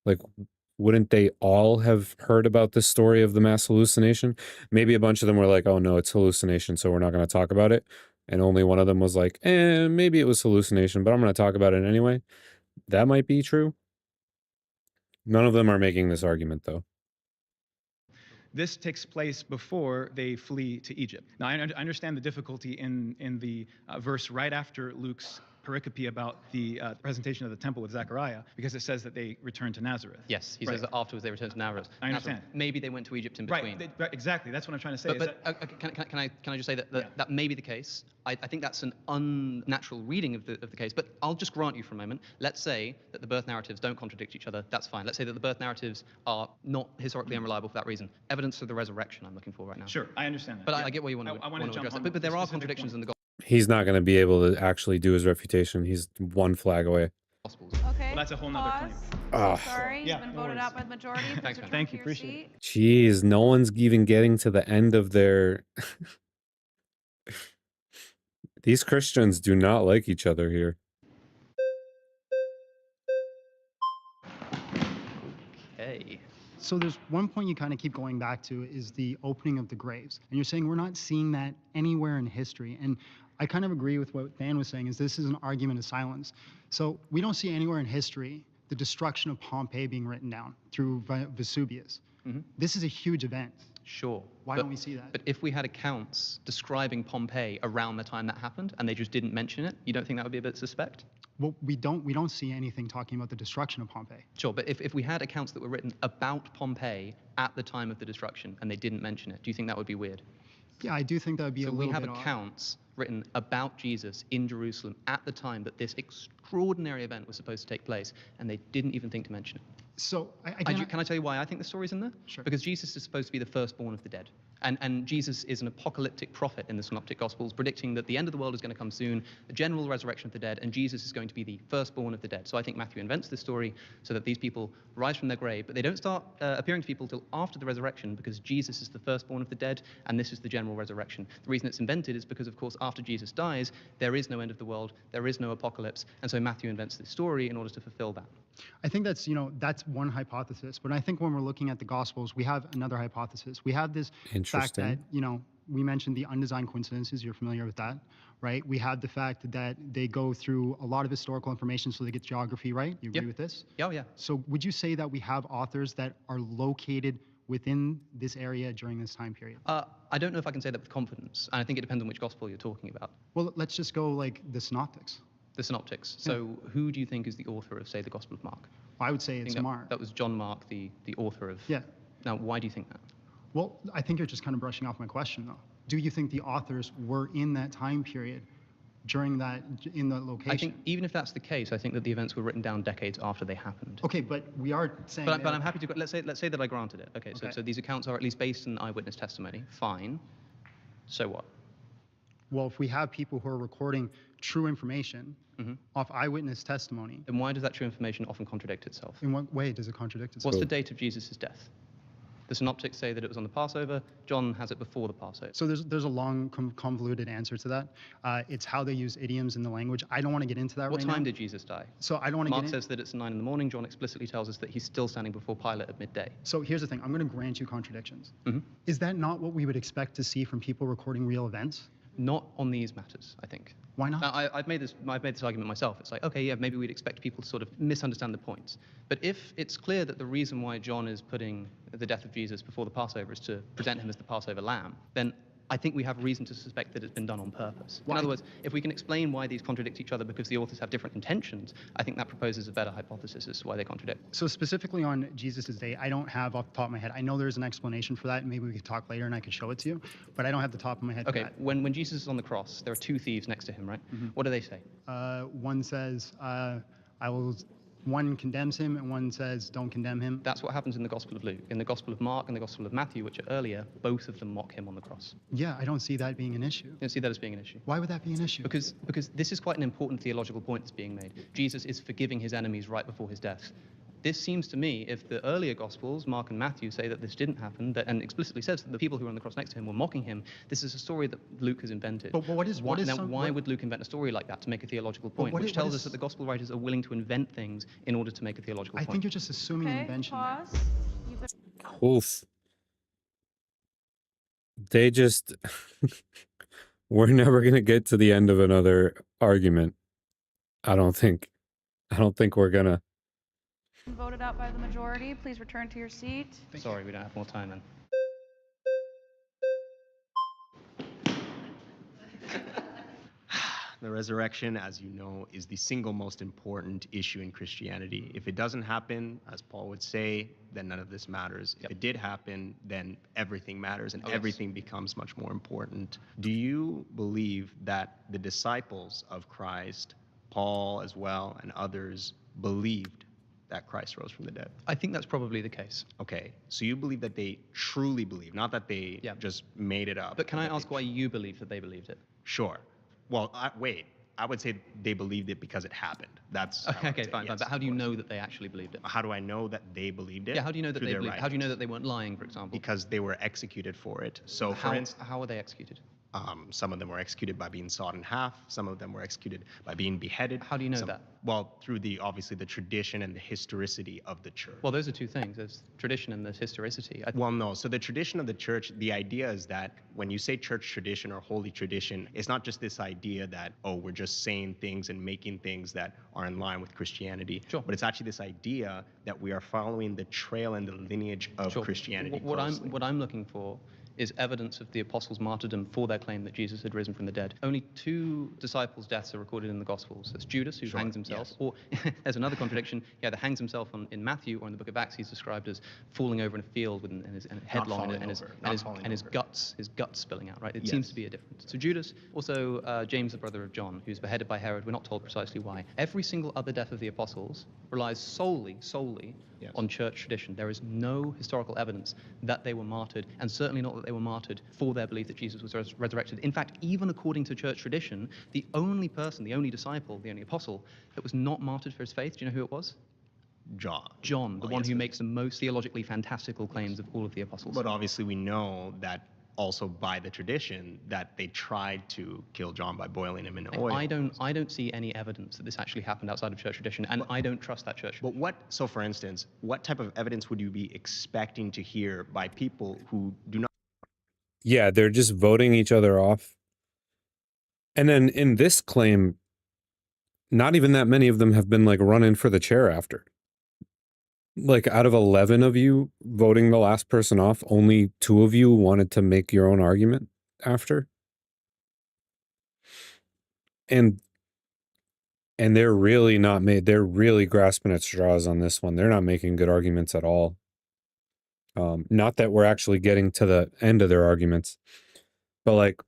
Speaker 1: Like, wouldn't they all have heard about this story of the mass hallucination? Maybe a bunch of them were like, oh no, it's hallucination, so we're not going to talk about it. And only one of them was like, maybe it was hallucination, but I'm going to talk about it anyway. That might be true. None of them are making this argument, though.
Speaker 16: This takes place before they flee to Egypt. Now, I understand the difficulty in the verse right after Luke's pericope about the presentation of the temple with Zechariah, because it says that they returned to Nazareth.
Speaker 20: Yes, he says that afterwards they returned to Nazareth.
Speaker 16: I understand.
Speaker 20: Maybe they went to Egypt in between.
Speaker 16: Right, exactly. That's what I'm trying to say.
Speaker 20: Can I just say that that may be the case? I think that's an unnatural reading of the case, but I'll just grant you for a moment. Let's say that the birth narratives don't contradict each other. That's fine. Let's say that the birth narratives are not historically unreliable for that reason. Evidence of the resurrection I'm looking for right now.
Speaker 16: Sure, I understand that.
Speaker 20: But I get where you want to address it. But there are contradictions in the
Speaker 1: He's not going to be able to actually do his refutation. He's one flag away.
Speaker 20: Gospels.
Speaker 7: Okay.
Speaker 16: Well, that's a whole nother claim.
Speaker 7: Sorry, you've been voted out by the majority.
Speaker 20: Thanks, man.
Speaker 16: Thank you, appreciate it.
Speaker 1: Jeez, no one's even getting to the end of their... These Christians do not like each other here.
Speaker 20: Okay.
Speaker 2: Pompeii.
Speaker 4: So there's one point you kind of keep going back to is the opening of the graves. And you're saying we're not seeing that anywhere in history. And I kind of agree with what Dan was saying, is this is an argument of silence. So we don't see anywhere in history the destruction of Pompeii being written down through Vesuvius. This is a huge event.
Speaker 20: Sure.
Speaker 4: Why don't we see that?
Speaker 20: But if we had accounts describing Pompeii around the time that happened and they just didn't mention it, you don't think that would be a bit suspect?
Speaker 4: Well, we don't see anything talking about the destruction of Pompeii.
Speaker 20: Sure, but if we had accounts that were written about Pompeii at the time of the destruction and they didn't mention it, do you think that would be weird?
Speaker 4: Yeah, I do think that would be a
Speaker 20: So
Speaker 4: little
Speaker 20: we have
Speaker 4: bit odd.
Speaker 20: accounts written about Jesus in Jerusalem at the time that this extraordinary event was supposed to take place, and they didn't even think to mention it.
Speaker 4: So,
Speaker 20: Can I tell you why I think the story's in there?
Speaker 4: Sure.
Speaker 20: Because Jesus is supposed to be the firstborn of the dead. And Jesus is an apocalyptic prophet in the Synoptic Gospels, predicting that the end of the world is going to come soon, the general resurrection of the dead, and Jesus is going to be the firstborn of the dead. So I think Matthew invents this story so that these people rise from their grave, but they don't start appearing to people till after the resurrection, because Jesus is the firstborn of the dead, and this is the general resurrection. The reason it's invented is because, of course, after Jesus dies, there is no end of the world, there is no apocalypse, and so Matthew invents this story in order to fulfill that.
Speaker 4: I think that's, that's one hypothesis. But I think when we're looking at the Gospels, we have another hypothesis. We have this fact that, we mentioned the undesigned coincidences. You're familiar with that, right? We have the fact that they go through a lot of historical information so they get geography right. You agree with this?
Speaker 20: Oh, yeah.
Speaker 4: So would you say that we have authors that are located within this area during this time period?
Speaker 20: I don't know if I can say that with confidence, and I think it depends on which Gospel you're talking about.
Speaker 4: Well, let's just go like the Synoptics.
Speaker 20: The Synoptics. So who do you think is the author of, say, the Gospel of Mark?
Speaker 4: I would say it's Mark.
Speaker 20: That was John Mark, the author of...
Speaker 4: Yeah.
Speaker 20: Now, why do you think that?
Speaker 4: Well, I think you're just kind of brushing off my question, though. Do you think the authors were in that time period during that, in the location?
Speaker 20: I think even if that's the case, I think that the events were written down decades after they happened.
Speaker 4: Okay, but we are saying...
Speaker 20: But I'm happy to... Let's say that I granted it. Okay, so these accounts are at least based on eyewitness testimony. Fine. So what?
Speaker 4: Well, if we have people who are recording true information off eyewitness testimony...
Speaker 20: Then why does that true information often contradict itself?
Speaker 4: In what way does it contradict itself?
Speaker 20: What's the date of Jesus' death? The Synoptics say that it was on the Passover. John has it before the Passover.
Speaker 4: So there's a long, convoluted answer to that. It's how they use idioms in the language. I don't want to get into that
Speaker 20: What
Speaker 4: right now.
Speaker 20: time did Jesus die?
Speaker 4: So I don't want to
Speaker 20: Mark
Speaker 4: get in...
Speaker 20: says that it's 9 in the morning. John explicitly tells us that he's still standing before Pilate at midday.
Speaker 4: So here's the thing. I'm going to grant you contradictions. Is that not what we would expect to see from people recording real events?
Speaker 20: Not on these matters, I think.
Speaker 4: Why not?
Speaker 20: Now, I've made this argument myself. It's like, okay, yeah, maybe we'd expect people to sort of misunderstand the points. But if it's clear that the reason why John is putting the death of Jesus before the Passover is to present him as the Passover lamb, then I think we have reason to suspect that it's been done on purpose. In other words, if we can explain why these contradict each other because the authors have different intentions, I think that proposes a better hypothesis as to why they contradict.
Speaker 4: So specifically on Jesus' day, I don't have off the top of my head. I know there's an explanation for that, and maybe we could talk later and I could show it to you, but I don't have the top of my head for
Speaker 20: Okay,
Speaker 4: that.
Speaker 20: when Jesus is on the cross, there are two thieves next to him, right? What do they say?
Speaker 4: One says, one condemns him, and one says, don't condemn him.
Speaker 20: That's what happens in the Gospel of Luke. In the Gospel of Mark and the Gospel of Matthew, which are earlier, both of them mock him on the cross.
Speaker 4: Yeah, I don't see that being an issue.
Speaker 20: You don't see that as being an issue?
Speaker 4: Why would that be an issue?
Speaker 20: Because this is quite an important theological point that's being made. Jesus is forgiving his enemies right before his death. This seems to me, if the earlier Gospels, Mark and Matthew, say that this didn't happen, and explicitly says that the people who were on the cross next to him were mocking him, this is a story that Luke has invented.
Speaker 4: But what is
Speaker 20: why would Luke invent a story like that to make a theological point, which tells us that the Gospel writers are willing to invent things in order to make a theological point?
Speaker 4: I think you're just assuming an invention.
Speaker 7: Pause.
Speaker 1: Oof. They just... We're never going to get to the end of another argument. I don't think we're going to.
Speaker 7: Voted out by the majority. Please return to your seat.
Speaker 20: Sorry, we don't have more time then.
Speaker 5: The resurrection, as you know, is the single most important issue in Christianity. If it doesn't happen, as Paul would say, then none of this matters. If it did happen, then everything matters and everything becomes much more important. Do you believe that the disciples of Christ, Paul as well, and others, believed that Christ rose from the dead?
Speaker 20: I think that's probably the case.
Speaker 5: Okay, so you believe that they truly believe, not that they just made it up.
Speaker 20: But can I ask why you believe that they believed it?
Speaker 5: Sure. Well, wait. I would say they believed it because it happened. That's
Speaker 20: okay, fine. But how do you know that they actually believed it?
Speaker 5: How do I know that they believed it?
Speaker 20: Yeah, how do you know that they believed it? How do you know that they weren't lying, for example?
Speaker 5: Because they were executed for it. So,
Speaker 20: how were they executed?
Speaker 5: Some of them were executed by being sawed in half. Some of them were executed by being beheaded.
Speaker 20: How do you know that?
Speaker 5: Well, through obviously the tradition and the historicity of the church.
Speaker 20: Well, those are two things. There's tradition and there's historicity.
Speaker 5: Well, no. So the tradition of the church, the idea is that when you say church tradition or holy tradition, it's not just this idea that, oh, we're just saying things and making things that are in line with Christianity.
Speaker 20: Sure.
Speaker 5: But it's actually this idea that we are following the trail and the lineage of Christianity.
Speaker 20: What I'm looking for is evidence of the apostles' martyrdom for their claim that Jesus had risen from the dead. Only 2 disciples' deaths are recorded in the Gospels. That's Judas, who hangs himself, or there's another contradiction. He either hangs himself in Matthew, or in the book of Acts, he's described as falling over in a field with his headlong and his guts spilling out. Right? It seems to be a difference. So Judas, also James, the brother of John, who's beheaded by Herod. We're not told precisely why. Every single other death of the apostles relies solely on church tradition. There is no historical evidence that they were martyred, and certainly not that they were martyred for their belief that Jesus was resurrected. In fact, even according to church tradition, the only person, the only disciple, the only apostle that was not martyred for his faith, do you know who it was? John, the one who makes the most theologically fantastical claims of all of the apostles.
Speaker 5: But obviously we know that also by the tradition that they tried to kill John by boiling him in oil.
Speaker 20: I don't see any evidence that this actually happened outside of church tradition, and I don't trust that church.
Speaker 5: But so for instance, what type of evidence would you be expecting to hear by people who do not?
Speaker 1: Yeah, they're just voting each other off. And then in this claim, not even that many of them have been like running for the chair after. Like out of 11 of you voting the last person off, only 2 of you wanted to make your own argument after. And they're really they're really grasping at straws on this one. They're not making good arguments at all. Not that we're actually getting to the end of their arguments, but like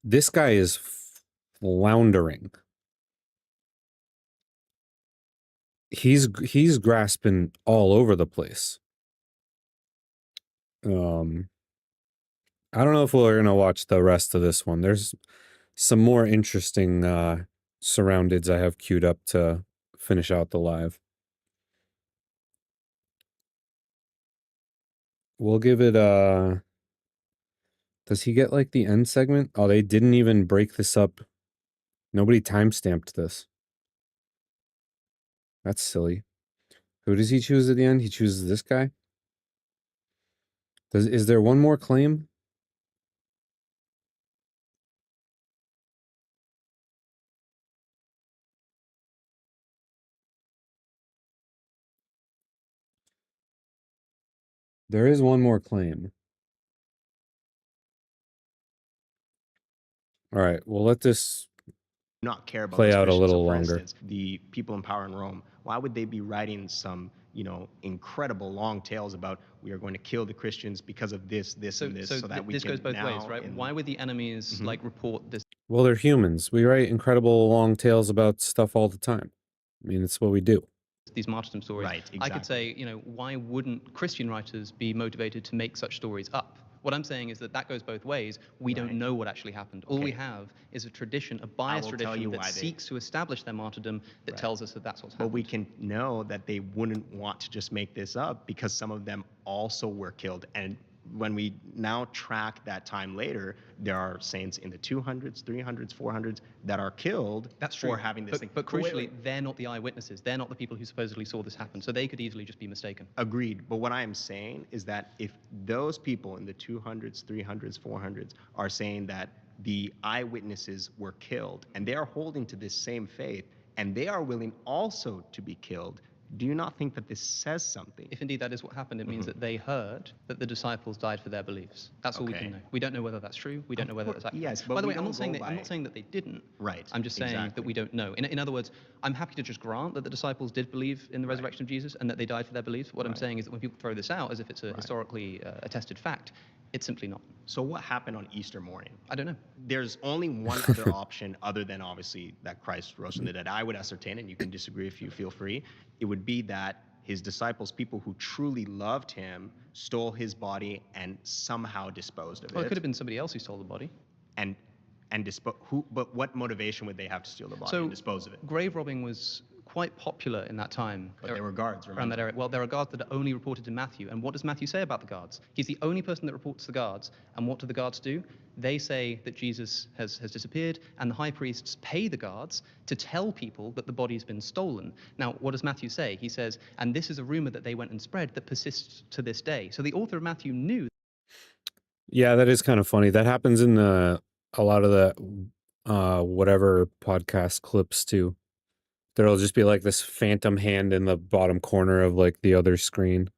Speaker 1: this guy is floundering. He's grasping all over the place. I don't know if we're gonna watch the rest of this one. There's some more interesting surroundeds I have queued up to finish out the live. We'll give it does he get like the end segment? Oh, they didn't even break this up. Nobody timestamped this. That's silly. Who does he choose at the end? He chooses this guy? Is there one more claim? There is one more claim. All right, we'll let this
Speaker 5: not care about
Speaker 1: play
Speaker 5: those
Speaker 1: out a
Speaker 5: Christians.
Speaker 1: little
Speaker 5: So for
Speaker 1: longer.
Speaker 5: instance, the people in power in Rome, why would they be writing some, incredible long tales about we are going to kill the Christians because of this, and this, so that we
Speaker 20: this
Speaker 5: can
Speaker 20: goes both
Speaker 5: now
Speaker 20: ways, right? Why would the enemies report this?
Speaker 1: Well, they're humans. We write incredible long tales about stuff all the time. I mean, it's what we do.
Speaker 20: These martyrdom stories.
Speaker 5: Right,
Speaker 20: I could say, why wouldn't Christian writers be motivated to make such stories up? What I'm saying is that goes both ways. We don't know what actually happened. All we have is a tradition, a biased tradition that seeks to establish their martyrdom that tells us that that's what's happened.
Speaker 5: But we can know that they wouldn't want to just make this up because some of them also were killed. And when we now track that time later, there are saints in the 200s, 300s, 400s that are killed for having this thing.
Speaker 20: But crucially, they're not the eyewitnesses. They're not the people who supposedly saw this happen. So they could easily just be mistaken.
Speaker 5: Agreed. But what I am saying is that if those people in the 200s, 300s, 400s are saying that the eyewitnesses were killed and they are holding to this same faith and they are willing also to be killed, do you not think that this says something?
Speaker 20: If indeed that is what happened, it means that they heard that the disciples died for their beliefs. That's all we can know. We don't know whether that's true. We don't know whether that's accurate.
Speaker 5: Yes, but
Speaker 20: by the way, I'm not saying that they didn't.
Speaker 5: Right.
Speaker 20: I'm just saying that we don't know. In other words, I'm happy to just grant that the disciples did believe in the resurrection of Jesus and that they died for their beliefs. What I'm saying is that when people throw this out as if it's a historically attested fact, it's simply not.
Speaker 5: So what happened on Easter morning?
Speaker 20: I don't know.
Speaker 5: There's only one other option other than obviously that Christ rose from the dead. I would ascertain, and you can disagree if you feel free. It would be that his disciples, people who truly loved him, stole his body and somehow disposed of it.
Speaker 20: Well, it could have been somebody else who stole the body.
Speaker 5: But what motivation would they have to steal the body and dispose of it?
Speaker 20: Grave robbing was quite popular in that time.
Speaker 5: But there were guards,
Speaker 20: around
Speaker 5: remember?
Speaker 20: that area. Well, there are guards that are only reported to Matthew. And what does Matthew say about the guards? He's the only person that reports the guards. And what do the guards do? They say that Jesus has disappeared, and the high priests pay the guards to tell people that the body's been stolen. Now, what does Matthew say? He says, and this is a rumor that they went and spread that persists to this day. So the author of Matthew knew.
Speaker 1: Yeah, that is kind of funny. That happens in a lot of the whatever podcast clips too. There'll just be like this phantom hand in the bottom corner of like the other screen.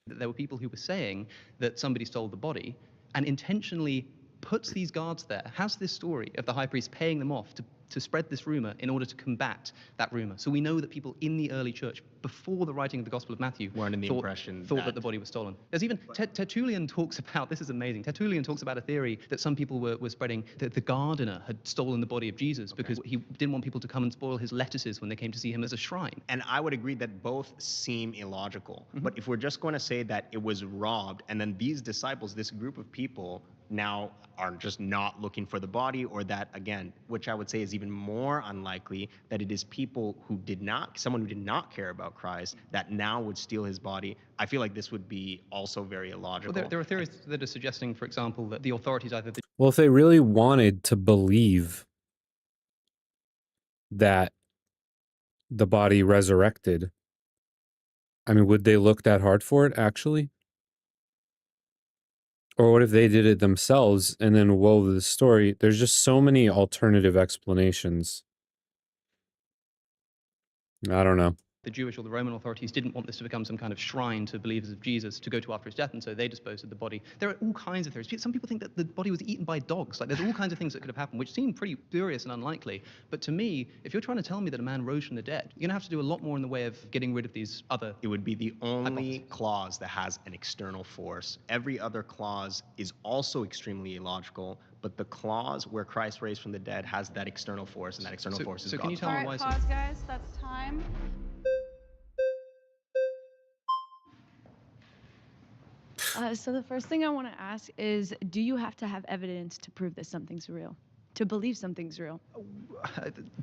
Speaker 20: That there were people who were saying that somebody stole the body and intentionally puts these guards there, has this story of the high priest paying them off to spread this rumor in order to combat that rumor. So we know that people in the early church, before the writing of the Gospel of Matthew,
Speaker 5: weren't in the impression
Speaker 20: thought that the body was stolen. There's even, Tertullian talks about, this is amazing, Tertullian talks about a theory that some people were spreading that the gardener had stolen the body of Jesus because he didn't want people to come and spoil his lettuces when they came to see him as a shrine.
Speaker 5: And I would agree that both seem illogical. But if we're just going to say that it was robbed, and then these disciples, this group of people, now are just not looking for the body, or that, again, which I would say is even more unlikely, that it is people who someone who did not care about Christ, that now would steal his body, I feel like this would be also very illogical.
Speaker 20: Well, there are theories that are suggesting, for example, that the authorities either...
Speaker 1: Well, if they really wanted to believe that the body resurrected, I mean, would they look that hard for it, actually? Or what if they did it themselves and then wove the story? There's just so many alternative explanations. I don't know.
Speaker 20: The Jewish or the Roman authorities didn't want this to become some kind of shrine to believers of Jesus to go to after his death, and so they disposed of the body. There are all kinds of theories. Some people think that the body was eaten by dogs. Like, there's all kinds of things that could have happened, which seem pretty spurious and unlikely. But to me, if you're trying to tell me that a man rose from the dead, you're going to have to do a lot more in the way of getting rid of these other...
Speaker 5: It would be the only clause that has an external force. Every other clause is also extremely illogical, but the clause where Christ raised from the dead has that external force, and that external force is God.
Speaker 7: All right, pause, guys. That's time.
Speaker 18: So the first thing I want to ask is, do you have to have evidence to prove that something's real? To believe something's real?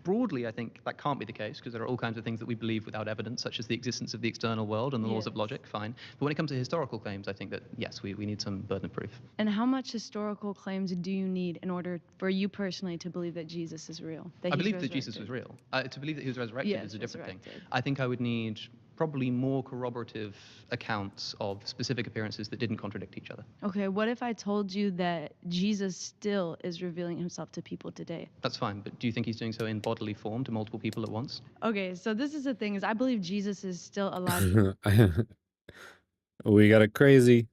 Speaker 20: Broadly, I think that can't be the case, because there are all kinds of things that we believe without evidence, such as the existence of the external world and the laws of logic, fine. But when it comes to historical claims, I think that, yes, we need some burden of proof.
Speaker 18: And how much historical claims do you need in order for you personally to believe that Jesus is real?
Speaker 20: I believe that Jesus was real. To believe that he was resurrected is a different thing. I think I would need probably more corroborative accounts of specific appearances that didn't contradict each other.
Speaker 18: Okay, what if I told you that Jesus still is revealing himself to people today?
Speaker 20: That's fine, but do you think he's doing so in bodily form to multiple people at once?
Speaker 18: Okay, so this is the thing, is I believe Jesus is still alive
Speaker 1: We got a crazy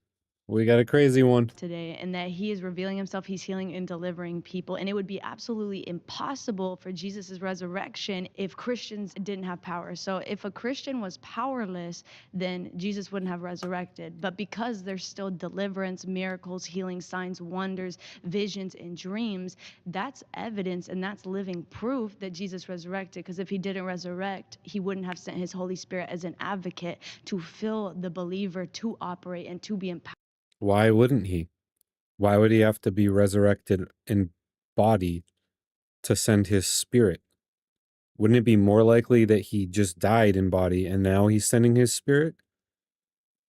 Speaker 1: one
Speaker 18: today, and that he is revealing himself, he's healing and delivering people, and it would be absolutely impossible for Jesus's resurrection if Christians didn't have power. So if a Christian was powerless, then Jesus wouldn't have resurrected. But because there's still deliverance, miracles, healing, signs, wonders, visions, and dreams, that's evidence and that's living proof that Jesus resurrected. Because if he didn't resurrect, he wouldn't have sent his Holy Spirit as an advocate to fill the believer to operate and to be empowered.
Speaker 1: Why wouldn't he? Why would he have to be resurrected in body to send his spirit? Wouldn't it be more likely that he just died in body and now he's sending his spirit?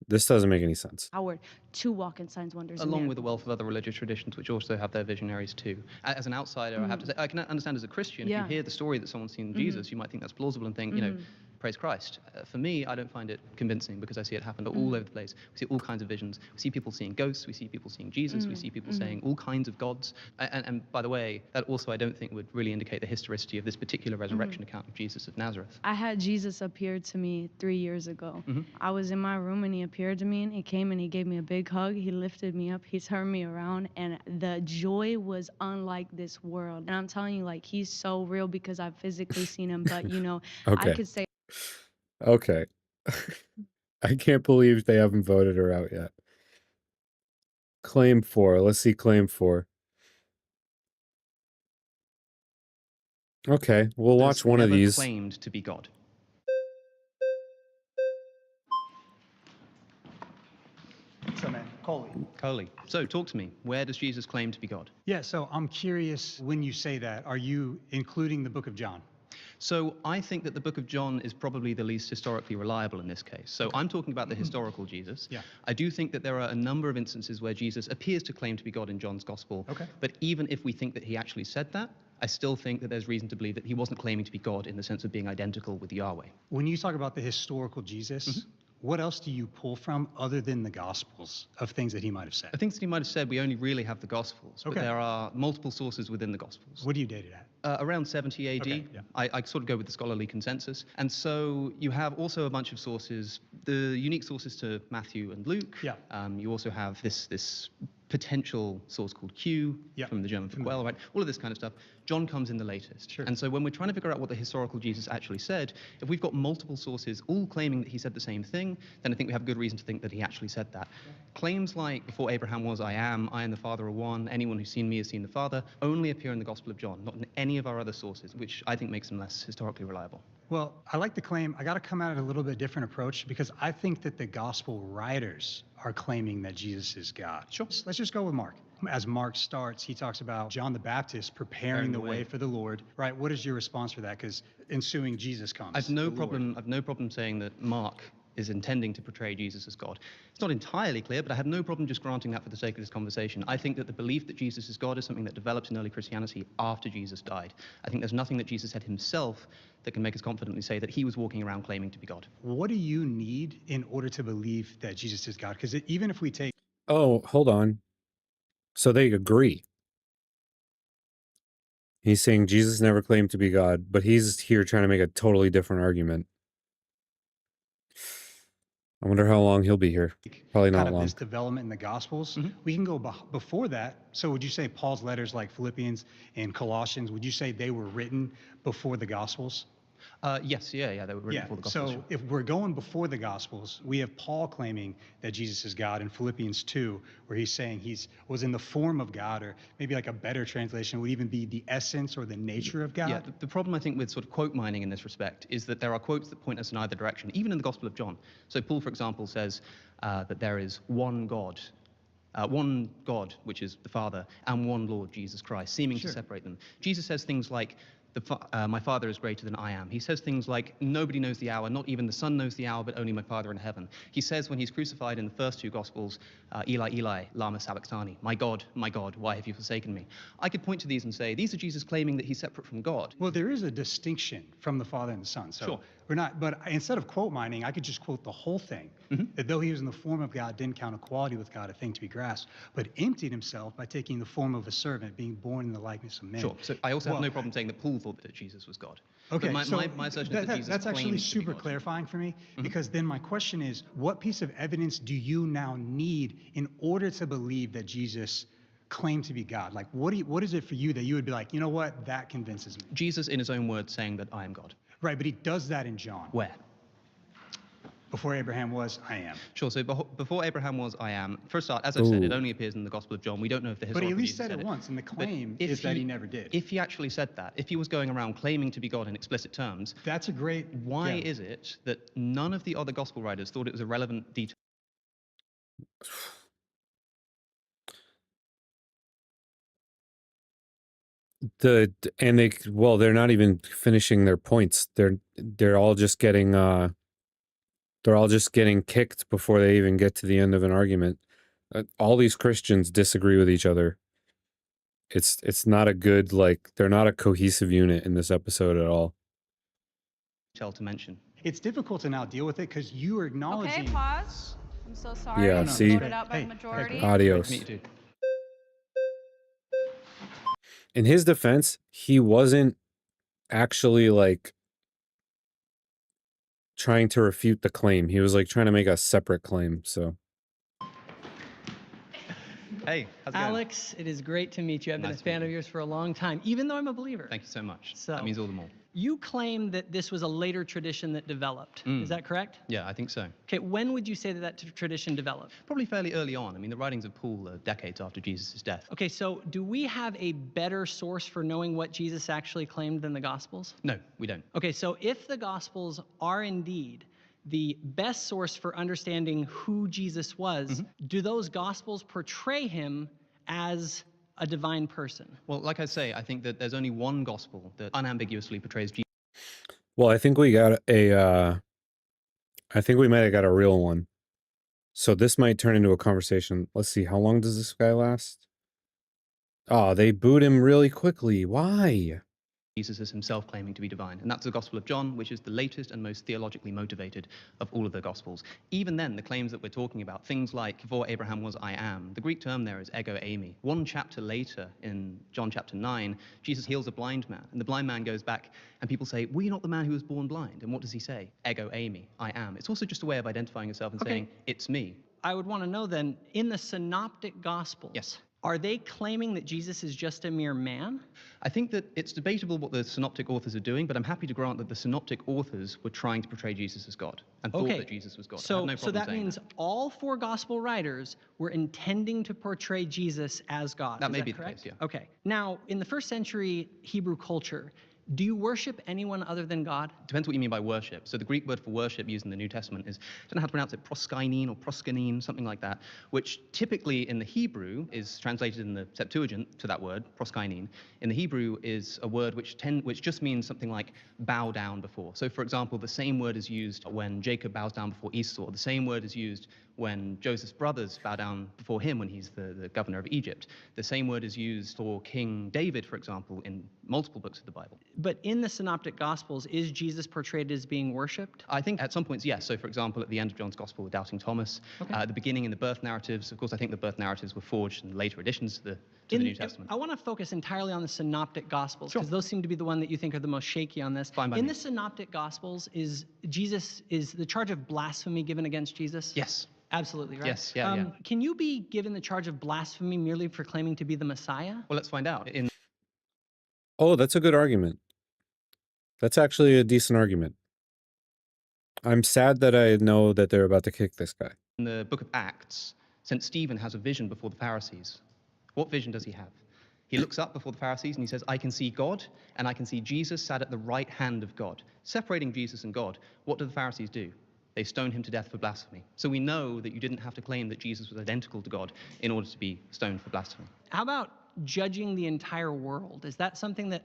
Speaker 1: This doesn't make any sense.
Speaker 18: Power to walk in signs, wonders, and
Speaker 20: Along with
Speaker 18: miracles.
Speaker 20: the wealth of other religious traditions, which also have their visionaries too. As an outsider, I have to say, I can understand as a Christian, if you hear the story that someone's seen Jesus, you might think that's plausible and think, you know, praise Christ. For me, I don't find it convincing because I see it happen all over the place. We see all kinds of visions. We see people seeing ghosts. We see people seeing Jesus. We see people saying all kinds of gods. And by the way, that also I don't think would really indicate the historicity of this particular resurrection account of Jesus of Nazareth.
Speaker 18: I had Jesus appear to me 3 years ago. I was in my room and he appeared to me and he came and he gave me a big hug. He lifted me up. He turned me around and the joy was unlike this world. And I'm telling you, like, he's so real because I've physically seen him. But, you know, I could say...
Speaker 1: Okay. I can't believe they haven't voted her out yet. Claim 4. Let's see claim 4. Okay, we'll watch one of these.
Speaker 20: Claimed to be God.
Speaker 16: So, man,
Speaker 20: Coley. So, talk to me. Where does Jesus claim to be God?
Speaker 22: Yeah, so I'm curious, when you say that, are you including the book of John?
Speaker 20: So I think that the book of John is probably the least historically reliable in this case. So I'm talking about the historical Jesus.
Speaker 16: Yeah.
Speaker 20: I do think that there are a number of instances where Jesus appears to claim to be God in John's gospel.
Speaker 16: Okay.
Speaker 20: But even if we think that he actually said that, I still think that there's reason to believe that he wasn't claiming to be God in the sense of being identical with Yahweh.
Speaker 22: When you talk about the historical Jesus, what else do you pull from other than the Gospels of things that he might have said?
Speaker 20: The things that he might have said, we only really have the Gospels, but
Speaker 22: Okay.
Speaker 20: there are multiple sources within the Gospels.
Speaker 22: What do you date it at?
Speaker 20: Around 70 AD.
Speaker 22: Okay, yeah.
Speaker 20: I sort of go with the scholarly consensus. And so you have also a bunch of sources, the unique sources to Matthew and Luke.
Speaker 22: Yeah.
Speaker 20: You also have this potential source called Q from the German for quell, right? All of this kind of stuff. John comes in the latest.
Speaker 22: Sure.
Speaker 20: And so when we're trying to figure out what the historical Jesus actually said, if we've got multiple sources all claiming that he said the same thing, then I think we have good reason to think that he actually said that. Claims like, before Abraham was, I am, I and the Father are one, anyone who's seen me has seen the Father, only appear in the Gospel of John, not in any of our other sources, which I think makes them less historically reliable.
Speaker 22: Well, I like the claim. I got to come at it a little bit different approach because I think that the gospel writers are claiming that Jesus is God. Sure. Let's just go with Mark. As Mark starts, he talks about John the Baptist preparing the way for the Lord. Right. What is your response for that? Because ensuing Jesus comes.
Speaker 20: I've no problem saying that Mark is intending to portray Jesus as God. It's not entirely clear, but I have no problem just granting that for the sake of this conversation. I think that the belief that Jesus is God is something that develops in early Christianity after Jesus died. I think there's nothing that Jesus said himself that can make us confidently say that he was walking around claiming to be God.
Speaker 22: What do you need in order to believe that Jesus is God? Because even if we take...
Speaker 1: Oh, hold on. So they agree. He's saying Jesus never claimed to be God, but he's here trying to make a totally different argument. I wonder how long he'll be here. Probably not
Speaker 22: kind of
Speaker 1: long.
Speaker 22: this development in the Gospels. We can go before that. So would you say Paul's letters like Philippians and Colossians, would you say they were written before the Gospels?
Speaker 20: Yes, they were written before the Gospels.
Speaker 22: So if we're going before the Gospels, we have Paul claiming that Jesus is God in Philippians 2, where he's saying was in the form of God, or maybe like a better translation would even be the essence or the nature of God.
Speaker 20: Yeah, the problem I think with sort of quote mining in this respect is that there are quotes that point us in either direction, even in the Gospel of John. So Paul, for example, says that there is one God, which is the Father, and one Lord, Jesus Christ, seeming to separate them. Jesus says things like, my Father is greater than I am. He says things like, nobody knows the hour, not even the Son knows the hour, but only my Father in heaven. He says when he's crucified in the first two Gospels, Eli, Eli, lama sabachthani, my God, why have you forsaken me? I could point to these and say, these are Jesus claiming that he's separate from God.
Speaker 22: Well, there is a distinction from the Father and the Son. So we're not, but instead of quote mining, I could just quote the whole thing. That though he was in the form of God, didn't count equality with God a thing to be grasped, but emptied himself by taking the form of a servant, being born in the likeness of men.
Speaker 20: Sure. So I also have no problem saying that Paul thought that Jesus was God.
Speaker 22: Okay,
Speaker 20: but
Speaker 22: so
Speaker 20: my assertion is that Jesus
Speaker 22: that's actually
Speaker 20: claims to be
Speaker 22: super
Speaker 20: God.
Speaker 22: clarifying for me, because then my question is, what piece of evidence do you now need in order to believe that Jesus claimed to be God? Like, what is it for you that you would be like, you know what, that convinces me?
Speaker 20: Jesus, in his own words, saying that I am God.
Speaker 22: Right, but he does that in John.
Speaker 20: Where?
Speaker 22: Before Abraham was, I am.
Speaker 20: Sure, so before Abraham was, I am. For a start, as I've said, it only appears in the Gospel of John. We don't know if the
Speaker 22: But
Speaker 20: historical
Speaker 22: he at least
Speaker 20: Jesus
Speaker 22: said it once, and the claim is that he never did.
Speaker 20: If he actually said that, if he was going around claiming to be God in explicit terms,
Speaker 22: that's a great...
Speaker 20: Why is it that none of the other Gospel writers thought it was a relevant detail?
Speaker 1: They're not even finishing their points. They're all just getting kicked before they even get to the end of an argument. All these Christians disagree with each other. It's not a good, they're not a cohesive unit in this episode at all.
Speaker 20: To mention.
Speaker 22: It's difficult to now deal with it because you are acknowledging...
Speaker 7: Okay, pause. I'm so sorry.
Speaker 1: Yeah,
Speaker 7: You
Speaker 1: see?
Speaker 7: voted out by the majority.
Speaker 1: Adios. In his defense, he wasn't actually trying to refute the claim. He was trying to make a separate claim. So,
Speaker 20: hey, how's it going?
Speaker 14: Alex, it is great to meet you. I've been a fan of yours for a long time, even though I'm a believer.
Speaker 20: Thank you so much.
Speaker 14: So,
Speaker 20: that means all the more.
Speaker 14: You claim that this was a later tradition that developed. Is that correct?
Speaker 20: Yeah, I think so.
Speaker 14: Okay, when would you say that tradition developed?
Speaker 20: Probably fairly early on. I mean, the writings of Paul are decades after Jesus' death.
Speaker 14: Okay, so do we have a better source for knowing what Jesus actually claimed than the Gospels?
Speaker 20: No, we don't.
Speaker 14: Okay, so if the Gospels are indeed the best source for understanding who Jesus was, do those Gospels portray him as a divine person?
Speaker 20: Well, like I say, I think that there's only one gospel that unambiguously portrays Jesus.
Speaker 1: Well, I think we got I think we might have got a real one. So this might turn into a conversation. Let's see, how long does this guy last? Oh, they boot him really quickly. Why?
Speaker 20: Jesus is himself claiming to be divine. And that's the Gospel of John, which is the latest and most theologically motivated of all of the Gospels. Even then, the claims that we're talking about, things like, before Abraham was, I am, the Greek term there is ego eimi. One chapter later, in John chapter 9, Jesus heals a blind man. And the blind man goes back, and people say, were you not the man who was born blind? And what does he say? Ego eimi, I am. It's also just a way of identifying yourself and saying, it's me.
Speaker 14: I would want to know then, in the Synoptic Gospels,
Speaker 20: yes,
Speaker 14: are they claiming that Jesus is just a mere man?
Speaker 20: I think that it's debatable what the synoptic authors are doing, but I'm happy to grant that the synoptic authors were trying to portray Jesus as God and thought that Jesus was God. I have
Speaker 14: So,
Speaker 20: no
Speaker 14: so
Speaker 20: problem
Speaker 14: that
Speaker 20: saying
Speaker 14: means all four gospel writers were intending to portray Jesus as God.
Speaker 20: That
Speaker 14: Is
Speaker 20: may be the
Speaker 14: correct?
Speaker 20: case, yeah.
Speaker 14: Okay. Now, in the first century Hebrew culture, do you worship anyone other than God?
Speaker 20: Depends what you mean by worship. So the Greek word for worship used in the New Testament is, I don't know how to pronounce it, proskynene or proskunene, something like that, which typically in the Hebrew is translated in the Septuagint to that word, proskynene. In the Hebrew is a word which just means something like bow down before. So for example, the same word is used when Jacob bows down before Esau. The same word is used when Joseph's brothers bow down before him when he's the governor of Egypt. The same word is used for King David, for example, in multiple books of the Bible.
Speaker 14: But in the Synoptic Gospels, is Jesus portrayed as being worshipped?
Speaker 20: I think at some points, yes. So for example, at the end of John's Gospel with doubting Thomas, at the beginning in the birth narratives, of course, I think the birth narratives were forged in later additions to the New Testament.
Speaker 14: I want to focus entirely on the Synoptic Gospels, because those seem to be the one that you think are the most shaky on this.
Speaker 20: Fine by
Speaker 14: In
Speaker 20: me.
Speaker 14: the Synoptic Gospels, is the charge of blasphemy given against Jesus?
Speaker 20: Yes.
Speaker 14: Absolutely, right?
Speaker 20: Yes, yeah.
Speaker 14: Can you be given the charge of blasphemy merely for claiming to be the Messiah?
Speaker 20: Well, let's find out.
Speaker 1: Oh, that's a good argument. That's actually a decent argument. I'm sad that I know that they're about to kick this guy.
Speaker 20: In the book of Acts, St. Stephen has a vision before the Pharisees. What vision does he have? He looks up before the Pharisees and he says, I can see God and I can see Jesus sat at the right hand of God. Separating Jesus and God, what do the Pharisees do? They stone him to death for blasphemy. So we know that you didn't have to claim that Jesus was identical to God in order to be stoned for blasphemy.
Speaker 14: How about judging the entire world? Is that something that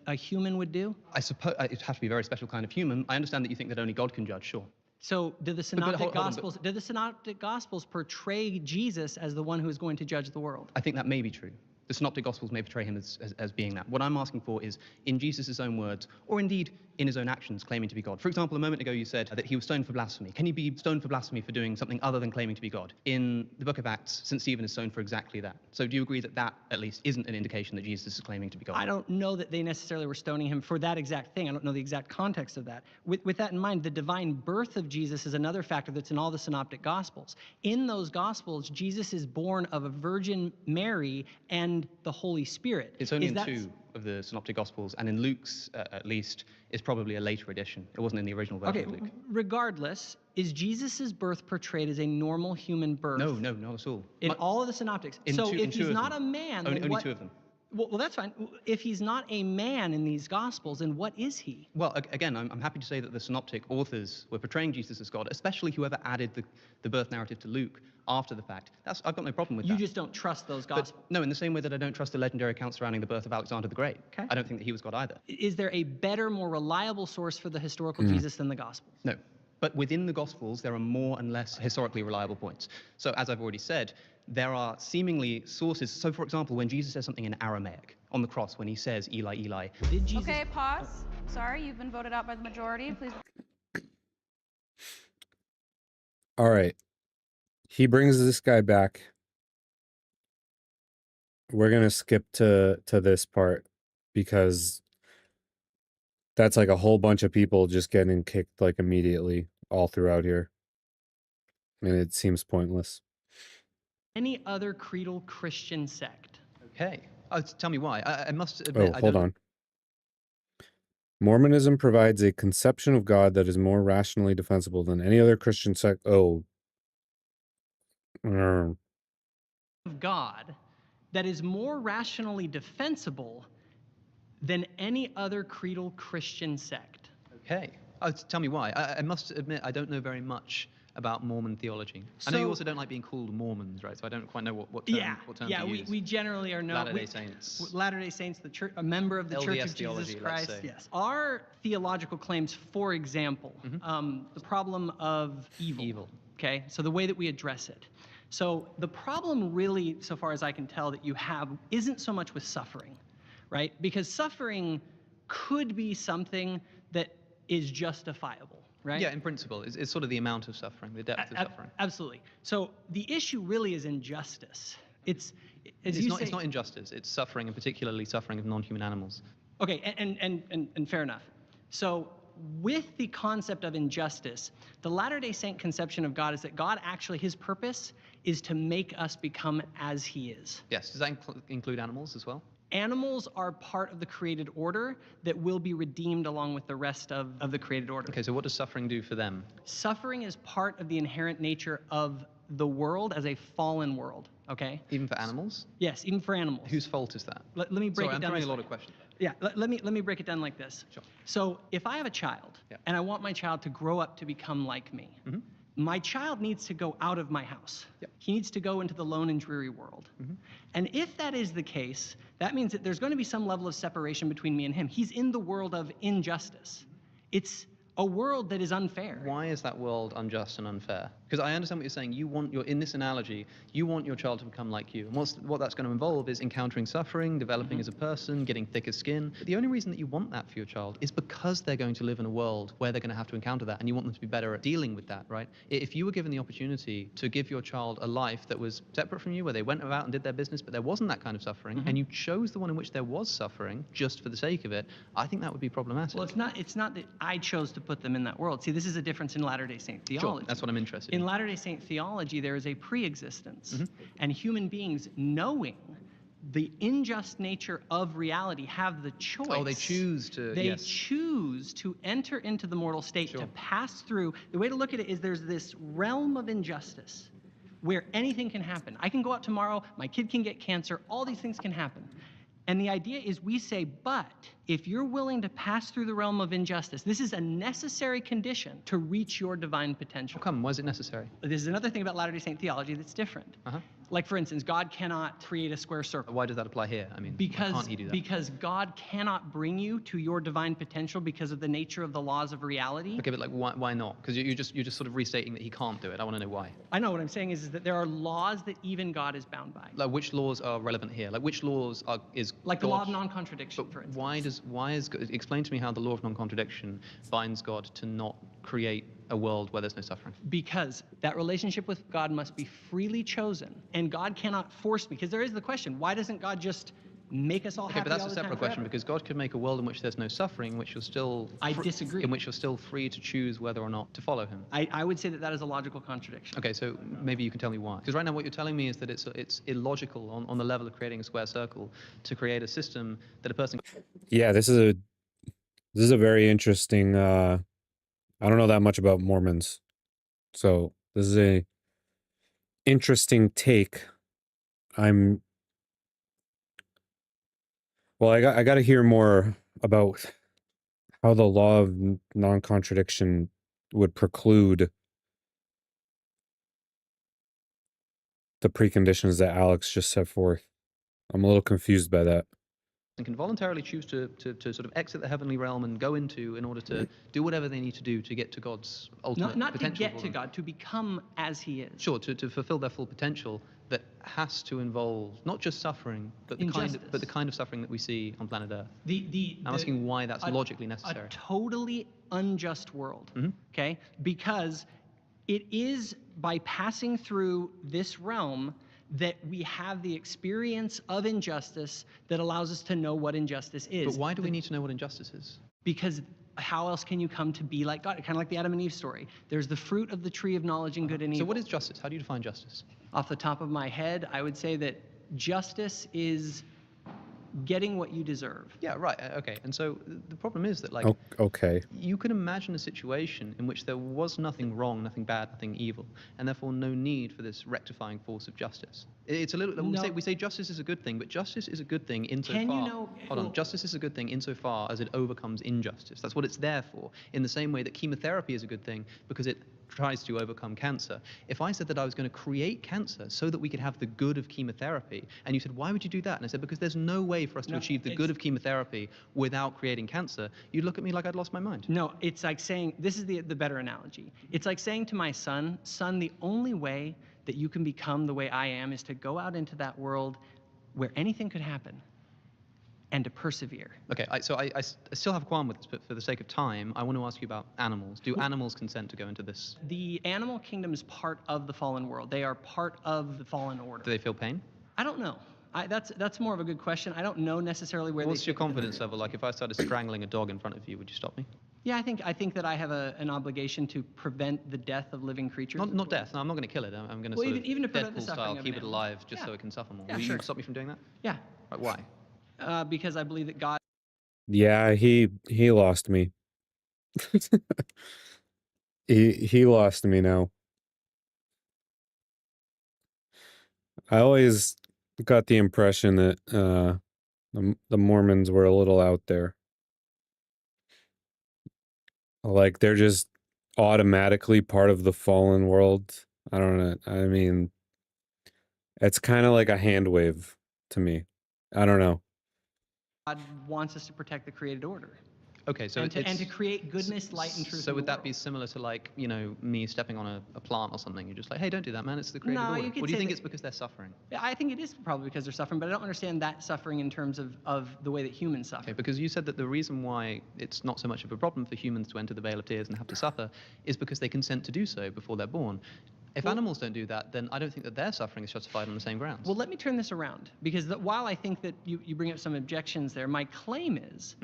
Speaker 14: a human would do?
Speaker 20: I suppose it has to be a very special kind of human. I understand that you think that only God can judge, sure.
Speaker 14: So do the
Speaker 20: But
Speaker 14: Synoptic
Speaker 20: hold on,
Speaker 14: Gospels do the Synoptic Gospels portray Jesus as the one who is going to judge the world?
Speaker 20: I think that may be true. The Synoptic Gospels may portray him as being that. What I'm asking for is, in Jesus' own words, or indeed in his own actions, claiming to be God. For example, a moment ago you said that he was stoned for blasphemy. Can he be stoned for blasphemy for doing something other than claiming to be God? In the book of Acts, St. Stephen is stoned for exactly that. So do you agree that that, at least, isn't an indication that Jesus is claiming to be God?
Speaker 14: I don't know that they necessarily were stoning him for that exact thing. I don't know the exact context of that. With that in mind, the divine birth of Jesus is another factor that's in all the Synoptic Gospels. In those Gospels, Jesus is born of a Virgin Mary and the Holy Spirit.
Speaker 20: It's only in two of the Synoptic Gospels, and in Luke's, at least, is probably a later edition. It wasn't in the original version of Luke.
Speaker 14: Regardless, is Jesus' birth portrayed as a normal human birth?
Speaker 20: No, not at all.
Speaker 14: In all of the Synoptics. So if he's not a man, then
Speaker 20: only two of them.
Speaker 14: Well, that's fine. If he's not a man in these Gospels, then what is he?
Speaker 20: Well, again, I'm happy to say that the Synoptic authors were portraying Jesus as God, especially whoever added the birth narrative to Luke after the fact. I've got no problem with that.
Speaker 14: You just don't trust those Gospels?
Speaker 20: No, in the same way that I don't trust the legendary accounts surrounding the birth of Alexander the Great.
Speaker 14: Okay.
Speaker 20: I don't think that he was God either.
Speaker 14: Is there a better, more reliable source for the historical Jesus than the Gospels?
Speaker 20: No. But within the Gospels, there are more and less historically reliable points. So as I've already said, there are seemingly sources. So for example, when Jesus says something in Aramaic on the cross, when he says, Eli, Eli.
Speaker 14: Did Jesus...
Speaker 7: Okay, pause. Sorry, you've been voted out by the majority. Please.
Speaker 1: All right. He brings this guy back. We're going to skip to this part because that's like a whole bunch of people just getting kicked like immediately all throughout here. And it seems pointless.
Speaker 14: Any other creedal Christian sect?
Speaker 20: Okay. Tell me why. I must admit,
Speaker 1: Oh, hold on. Mormonism provides a conception of God that is more rationally defensible than any other Christian sect. Oh.
Speaker 14: Of God that is more rationally defensible than any other creedal Christian sect.
Speaker 20: Okay. Tell me why. I must admit, I don't know very much about Mormon theology? I know you
Speaker 14: So-
Speaker 20: also don't like being called Mormons, right? So I don't quite know what term, what term to use.
Speaker 14: We generally are not.
Speaker 20: Latter-day Saints.
Speaker 14: Latter-day Saints, the church, a member of the Church
Speaker 20: LDS
Speaker 14: of
Speaker 20: theology,
Speaker 14: Jesus
Speaker 20: let's
Speaker 14: Christ.
Speaker 20: say.
Speaker 14: Yes. Our theological claims, for example, the problem of evil. Okay, so the way that we address it. So the problem really, so far as I can tell, that you have isn't so much with suffering, right? Because suffering could be something that is justifiable, right?
Speaker 20: Yeah, in principle. It's sort of the amount of suffering, the depth of suffering.
Speaker 14: Absolutely. So the issue really is injustice. It's, as
Speaker 20: It's
Speaker 14: you
Speaker 20: not,
Speaker 14: say,
Speaker 20: it's not injustice. It's suffering, and particularly suffering of non-human animals.
Speaker 14: Okay, and fair enough. So with the concept of injustice, the Latter-day Saint conception of God is that God actually, his purpose is to make us become as he is.
Speaker 20: Yes. Does that include animals as well?
Speaker 14: Animals are part of the created order that will be redeemed along with the rest of the created order.
Speaker 20: Okay, so what does suffering do for them?
Speaker 14: Suffering is part of the inherent nature of the world as a fallen world, okay?
Speaker 20: Even for animals?
Speaker 14: Yes, even for animals.
Speaker 20: Whose fault is that?
Speaker 14: Let me break
Speaker 20: Sorry,
Speaker 14: it down.
Speaker 20: I'm throwing
Speaker 14: this
Speaker 20: a lot
Speaker 14: way.
Speaker 20: of questions.
Speaker 14: Yeah, let me break it down like this.
Speaker 20: Sure.
Speaker 14: So if I have a child and I want my child to grow up to become like me, my child needs to go out of my house. He needs to go into the lone and dreary world. And if that is the case, that means that there's going to be some level of separation between me and him. He's in the world of injustice. It's a world that is unfair.
Speaker 20: Why is that world unjust and unfair? Because I understand what you're saying. You want in this analogy, you want your child to become like you. And what that's going to involve is encountering suffering, developing as a person, getting thicker skin. But the only reason that you want that for your child is because they're going to live in a world where they're going to have to encounter that, and you want them to be better at dealing with that, right? If you were given the opportunity to give your child a life that was separate from you, where they went about and did their business, but there wasn't that kind of suffering, and you chose the one in which there was suffering just for the sake of it, I think that would be problematic.
Speaker 14: Well, it's not that I chose to put them in that world. See, this is a difference in Latter-day Saint theology.
Speaker 20: Sure, that's what I'm interested in.
Speaker 14: In Latter-day Saint theology, there is a pre-existence, and human beings, knowing the unjust nature of reality, have the choice.
Speaker 20: Oh, they choose to,
Speaker 14: They choose to enter into the mortal state, to pass through. The way to look at it is there's this realm of injustice where anything can happen. I can go out tomorrow, my kid can get cancer, all these things can happen. And the idea is we say, but if you're willing to pass through the realm of injustice, this is a necessary condition to reach your divine potential.
Speaker 20: How come? Why is it necessary?
Speaker 14: This is another thing about Latter-day Saint theology that's different. Like, for instance, God cannot create a square circle.
Speaker 20: Why does that apply here? I mean, why
Speaker 14: Because,
Speaker 20: can't he do that?
Speaker 14: because God cannot bring you to your divine potential because of the nature of the laws of reality.
Speaker 20: Okay, but like, why not? Because you're just sort of restating that he can't do it. I want to know why.
Speaker 14: I know what I'm saying is that there are laws that even God is bound by.
Speaker 20: Like, which laws are relevant here? Like, which laws is
Speaker 14: Like the law of
Speaker 20: God-
Speaker 14: non-contradiction, for instance.
Speaker 20: Why is explain to me how the law of non-contradiction binds God to not create a world where there's no suffering?
Speaker 14: Because that relationship with God must be freely chosen, and God cannot force me. Because there is the question: why doesn't God just make us all
Speaker 20: Okay,
Speaker 14: happy
Speaker 20: but that's
Speaker 14: all
Speaker 20: a
Speaker 14: the time
Speaker 20: separate question
Speaker 14: forever?
Speaker 20: because God could make a world in which there's no suffering, in which you're still.
Speaker 14: I disagree.
Speaker 20: In which you're still free to choose whether or not to follow Him.
Speaker 14: I would say that that is a logical contradiction.
Speaker 20: Okay, so maybe you can tell me why. Because right now what you're telling me is that it's illogical on the level of creating a square circle to create a system that a person.
Speaker 1: Yeah, this is a very interesting. I don't know that much about Mormons, so this is a interesting take. Well, I got to hear more about how the law of non-contradiction would preclude the preconditions that Alex just set forth. I'm a little confused by that.
Speaker 20: And can voluntarily choose to sort of exit the heavenly realm and go into in order to do whatever they need to do to get to God's ultimate
Speaker 14: Not to
Speaker 20: potential.
Speaker 14: get
Speaker 20: for
Speaker 14: to
Speaker 20: them.
Speaker 14: God, to become as He is.
Speaker 20: Sure, to fulfill their full potential that has to involve not just suffering, but the kind of suffering that we see on planet Earth. I'm asking why that's logically necessary.
Speaker 14: A totally unjust world, okay? Because it is by passing through this realm that we have the experience of injustice that allows us to know what injustice is.
Speaker 20: But why do we need to know what injustice is?
Speaker 14: Because how else can you come to be like God? Kind of like the Adam and Eve story. There's the fruit of the tree of knowledge and good and evil.
Speaker 20: So what is justice? How do you define justice?
Speaker 14: Off the top of my head, I would say that justice is getting what you deserve.
Speaker 20: Yeah, right. Okay. And so the problem is that, like,
Speaker 1: Okay.
Speaker 20: you can imagine a situation in which there was nothing wrong, nothing bad, nothing evil, and therefore no need for this rectifying force of justice. It's a little.
Speaker 14: No.
Speaker 20: We say justice is a good thing, but justice is a good thing insofar.
Speaker 14: Can you know-
Speaker 20: Hold on. Justice is a good thing insofar as it overcomes injustice. That's what it's there for. In the same way that chemotherapy is a good thing because it tries to overcome cancer. If I said that I was going to create cancer so that we could have the good of chemotherapy, and you said, why would you do that? And I said, because there's no way for us to achieve the good of chemotherapy without creating cancer, you'd look at me like I'd lost my mind.
Speaker 14: No, it's like saying, this is the better analogy. It's like saying to my son, son, the only way that you can become the way I am is to go out into that world where anything could happen and to persevere.
Speaker 20: Okay, so I still have a qualm with this, but for the sake of time, I want to ask you about animals. Do animals consent to go into this?
Speaker 14: The animal kingdom is part of the fallen world. They are part of the fallen order.
Speaker 20: Do they feel pain?
Speaker 14: I don't know. That's more of a good question. I don't know necessarily where
Speaker 20: What's your confidence level? Like if I started strangling a dog in front of you, would you stop me?
Speaker 14: Yeah, I think that I have an obligation to prevent the death of living creatures.
Speaker 20: Not death. No, I'm not going to kill it. I'm going to
Speaker 14: Well,
Speaker 20: sort of
Speaker 14: even to prevent the
Speaker 20: Deadpool
Speaker 14: suffering
Speaker 20: style
Speaker 14: of
Speaker 20: keep
Speaker 14: an
Speaker 20: it
Speaker 14: animal.
Speaker 20: alive just
Speaker 14: Yeah.
Speaker 20: so it can suffer more.
Speaker 14: Yeah,
Speaker 20: Will
Speaker 14: sure.
Speaker 20: you stop me from doing that?
Speaker 14: Yeah.
Speaker 20: Right, why?
Speaker 14: Because I believe that God.
Speaker 1: Yeah, he lost me. He lost me now. I always got the impression that the Mormons were a little out there. Like they're just automatically part of the fallen world. I don't know. I mean, it's kind of like a hand wave to me. I don't know.
Speaker 14: God wants us to protect the created order.
Speaker 20: Okay, so
Speaker 14: and to create goodness, light, and truth.
Speaker 20: So
Speaker 14: in
Speaker 20: would
Speaker 14: the
Speaker 20: that
Speaker 14: world.
Speaker 20: be similar to like, you know, me stepping on a plant or something? You're just like, hey, don't do that, man. It's the created
Speaker 14: No,
Speaker 20: order.
Speaker 14: you could
Speaker 20: Or do you
Speaker 14: say
Speaker 20: think
Speaker 14: that-
Speaker 20: it's because they're suffering?
Speaker 14: Yeah, I think it is probably because they're suffering, but I don't understand that suffering in terms of the way that humans suffer.
Speaker 20: Okay, because you said that the reason why it's not so much of a problem for humans to enter the Vale of Tears and have to suffer is because they consent to do so before they're born. If animals don't do that, then I don't think that their suffering is justified on the same grounds.
Speaker 14: Well, let me turn this around, because while I think that you bring up some objections there, my claim is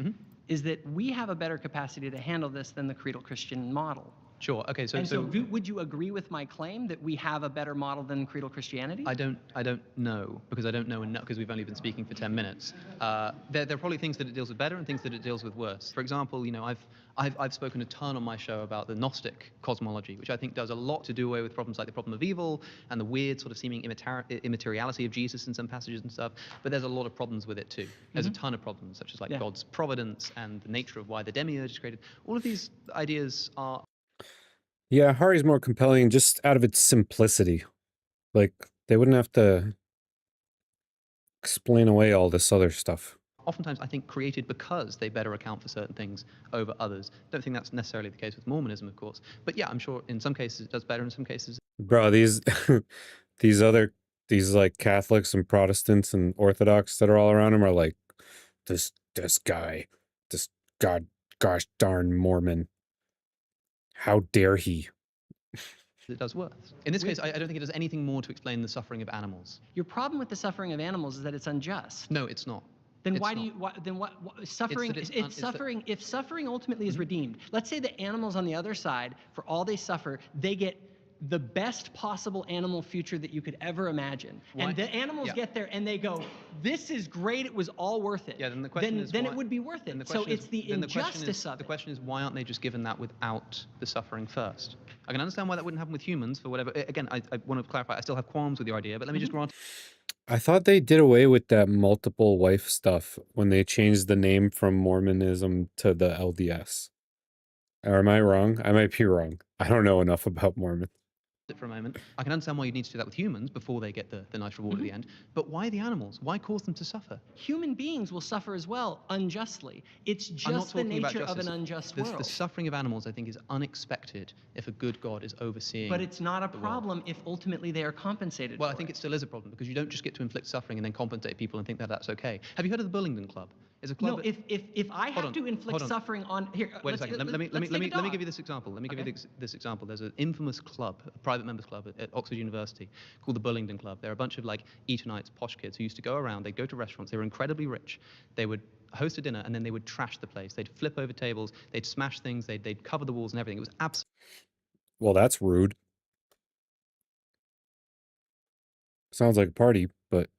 Speaker 14: that we have a better capacity to handle this than the creedal Christian model.
Speaker 20: Sure. Okay. So,
Speaker 14: And so would you agree with my claim that we have a better model than creedal Christianity?
Speaker 20: I don't know, because I don't know enough, because we've only been speaking for 10 minutes. There are probably things that it deals with better and things that it deals with worse. For example, you know, I've spoken a ton on my show about the Gnostic cosmology, which I think does a lot to do away with problems like the problem of evil and the weird sort of seeming immateriality of Jesus in some passages and stuff. But there's a lot of problems with it too. There's a ton of problems, such as like God's providence and the nature of why the demiurge is created. All of these ideas are.
Speaker 1: Yeah, Hari's more compelling just out of its simplicity. Like, they wouldn't have to explain away all this other stuff.
Speaker 20: Oftentimes, I think, created because they better account for certain things over others. Don't think that's necessarily the case with Mormonism, of course. But yeah, I'm sure in some cases it does better, in some cases.
Speaker 1: Bro, these these like Catholics and Protestants and Orthodox that are all around him are like, this guy, this gosh darn Mormon. How dare he?
Speaker 20: It does worse. In this case, I don't think it does anything more to explain the suffering of animals.
Speaker 14: Your problem with the suffering of animals is that it's unjust.
Speaker 20: No, it's not.
Speaker 14: Then
Speaker 20: It's
Speaker 14: why
Speaker 20: not.
Speaker 14: do you? Then what? Suffering.
Speaker 20: It's
Speaker 14: It's suffering. If suffering ultimately is redeemed, let's say the animals on the other side, for all they suffer, they get the best possible animal future that you could ever imagine.
Speaker 20: Why-
Speaker 14: And the animals
Speaker 20: yeah.
Speaker 14: get there and they go, "This is great. It was all worth it."
Speaker 20: Yeah, then the question is
Speaker 14: then
Speaker 20: why-
Speaker 14: it would be worth
Speaker 20: then
Speaker 14: it.
Speaker 20: the
Speaker 14: So
Speaker 20: question
Speaker 14: it's
Speaker 20: is-
Speaker 14: the
Speaker 20: then question
Speaker 14: injustice
Speaker 20: is-
Speaker 14: of
Speaker 20: The
Speaker 14: it.
Speaker 20: question is, why aren't they just given that without the suffering first? I can understand why that wouldn't happen with humans for whatever. Again, I want to clarify. I still have qualms with your idea, but let me just grant.
Speaker 1: I thought they did away with that multiple wife stuff when they changed the name from Mormonism to the LDS. Or am I wrong? I might be wrong. I don't know enough about Mormon.
Speaker 20: It for a moment. I can understand why you need to do that with humans before they get the nice reward at the end. But why the animals? Why cause them to suffer?
Speaker 14: Human beings will suffer as well, unjustly. It's
Speaker 20: I'm not
Speaker 14: just the
Speaker 20: talking about
Speaker 14: nature of an
Speaker 20: justice.
Speaker 14: unjust
Speaker 20: The
Speaker 14: world.
Speaker 20: suffering of animals, I think, is unexpected if a good God is overseeing.
Speaker 14: But it's not a
Speaker 20: the world.
Speaker 14: problem if ultimately they are compensated
Speaker 20: Well,
Speaker 14: for
Speaker 20: I think
Speaker 14: it.
Speaker 20: it still is a problem because you don't just get to inflict suffering and then compensate people and think that that's okay. Have you heard of the Bullingdon Club? It's a club.
Speaker 14: No, if I have to inflict suffering on here,
Speaker 20: Wait a second. Let me
Speaker 14: let's take a
Speaker 20: give
Speaker 14: dog.
Speaker 20: you this example. Let me give you this example. There's an infamous club, a private members club at Oxford University called the Bullingdon Club. They're a bunch of like Etonites, posh kids who used to go around. They'd go to restaurants. They were incredibly rich. They would host a dinner and then they would trash the place. They'd flip over tables. They'd smash things. They'd cover the walls and everything. It was absolutely.
Speaker 1: Well, that's rude. Sounds like a party, but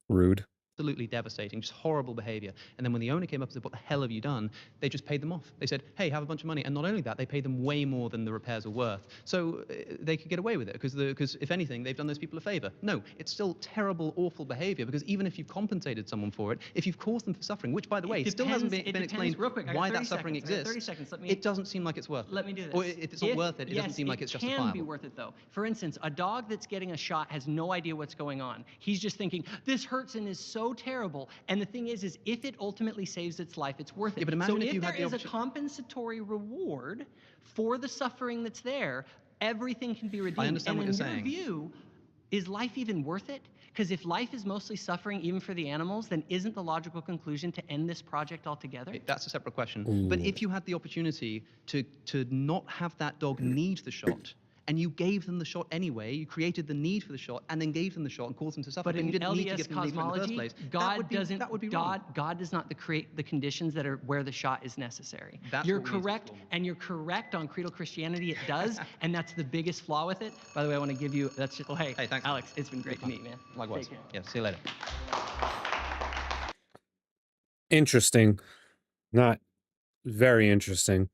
Speaker 1: rude.
Speaker 20: absolutely devastating, just horrible behavior. And then when the owner came up and said, what the hell have you done? They just paid them off. They said, hey, have a bunch of money. And not only that, they paid them way more than the repairs are worth. So they could get away with it because if anything, they've done those people a favor. No, it's still terrible, awful behavior because even if you've compensated someone for it, if you've caused them for suffering, which by the way, still hasn't been explained
Speaker 14: real quick, I got
Speaker 20: why
Speaker 14: 30
Speaker 20: that suffering
Speaker 14: seconds. I got
Speaker 20: exists,
Speaker 14: 30 seconds.
Speaker 20: it doesn't seem like it's worth it.
Speaker 14: Let me do this.
Speaker 20: Or if it's not worth it, it doesn't seem like it's
Speaker 14: It
Speaker 20: justifiable.
Speaker 14: can be worth it, though. For instance, a dog that's getting a shot has no idea what's going on. He's just thinking, this hurts and is so terrible. And the thing is if it ultimately saves its life, it's worth it.
Speaker 20: Yeah, but imagine
Speaker 14: so
Speaker 20: if you had
Speaker 14: there
Speaker 20: the
Speaker 14: is a compensatory reward for the suffering that's there, everything can be redeemed.
Speaker 20: understand
Speaker 14: and
Speaker 20: what you're
Speaker 14: in
Speaker 20: saying.
Speaker 14: your view, is life even worth it? Because if life is mostly suffering, even for the animals, then isn't the logical conclusion to end this project altogether?
Speaker 20: That's a separate question. But if you had the opportunity to not have that dog need the shot, and you gave them the shot anyway, you created the need for the shot, and then gave them the shot and caused them to suffer,
Speaker 14: But
Speaker 20: then
Speaker 14: in
Speaker 20: you didn't need to
Speaker 14: LDS
Speaker 20: give them the need for it in the first
Speaker 14: cosmology,
Speaker 20: place.
Speaker 14: God
Speaker 20: would be wrong.
Speaker 14: God does not create the conditions that are where the shot is necessary.
Speaker 20: That's
Speaker 14: You're
Speaker 20: what we need to
Speaker 14: correct, and you're correct on creedal Christianity. It does, and that's the biggest flaw with it. By the way, I want to give you. That's just. Oh, hey,
Speaker 20: thanks,
Speaker 14: Alex. It's been great to meet you, man.
Speaker 20: Likewise.
Speaker 14: Take care.
Speaker 20: Yeah, see you later.
Speaker 1: Interesting. Not very interesting.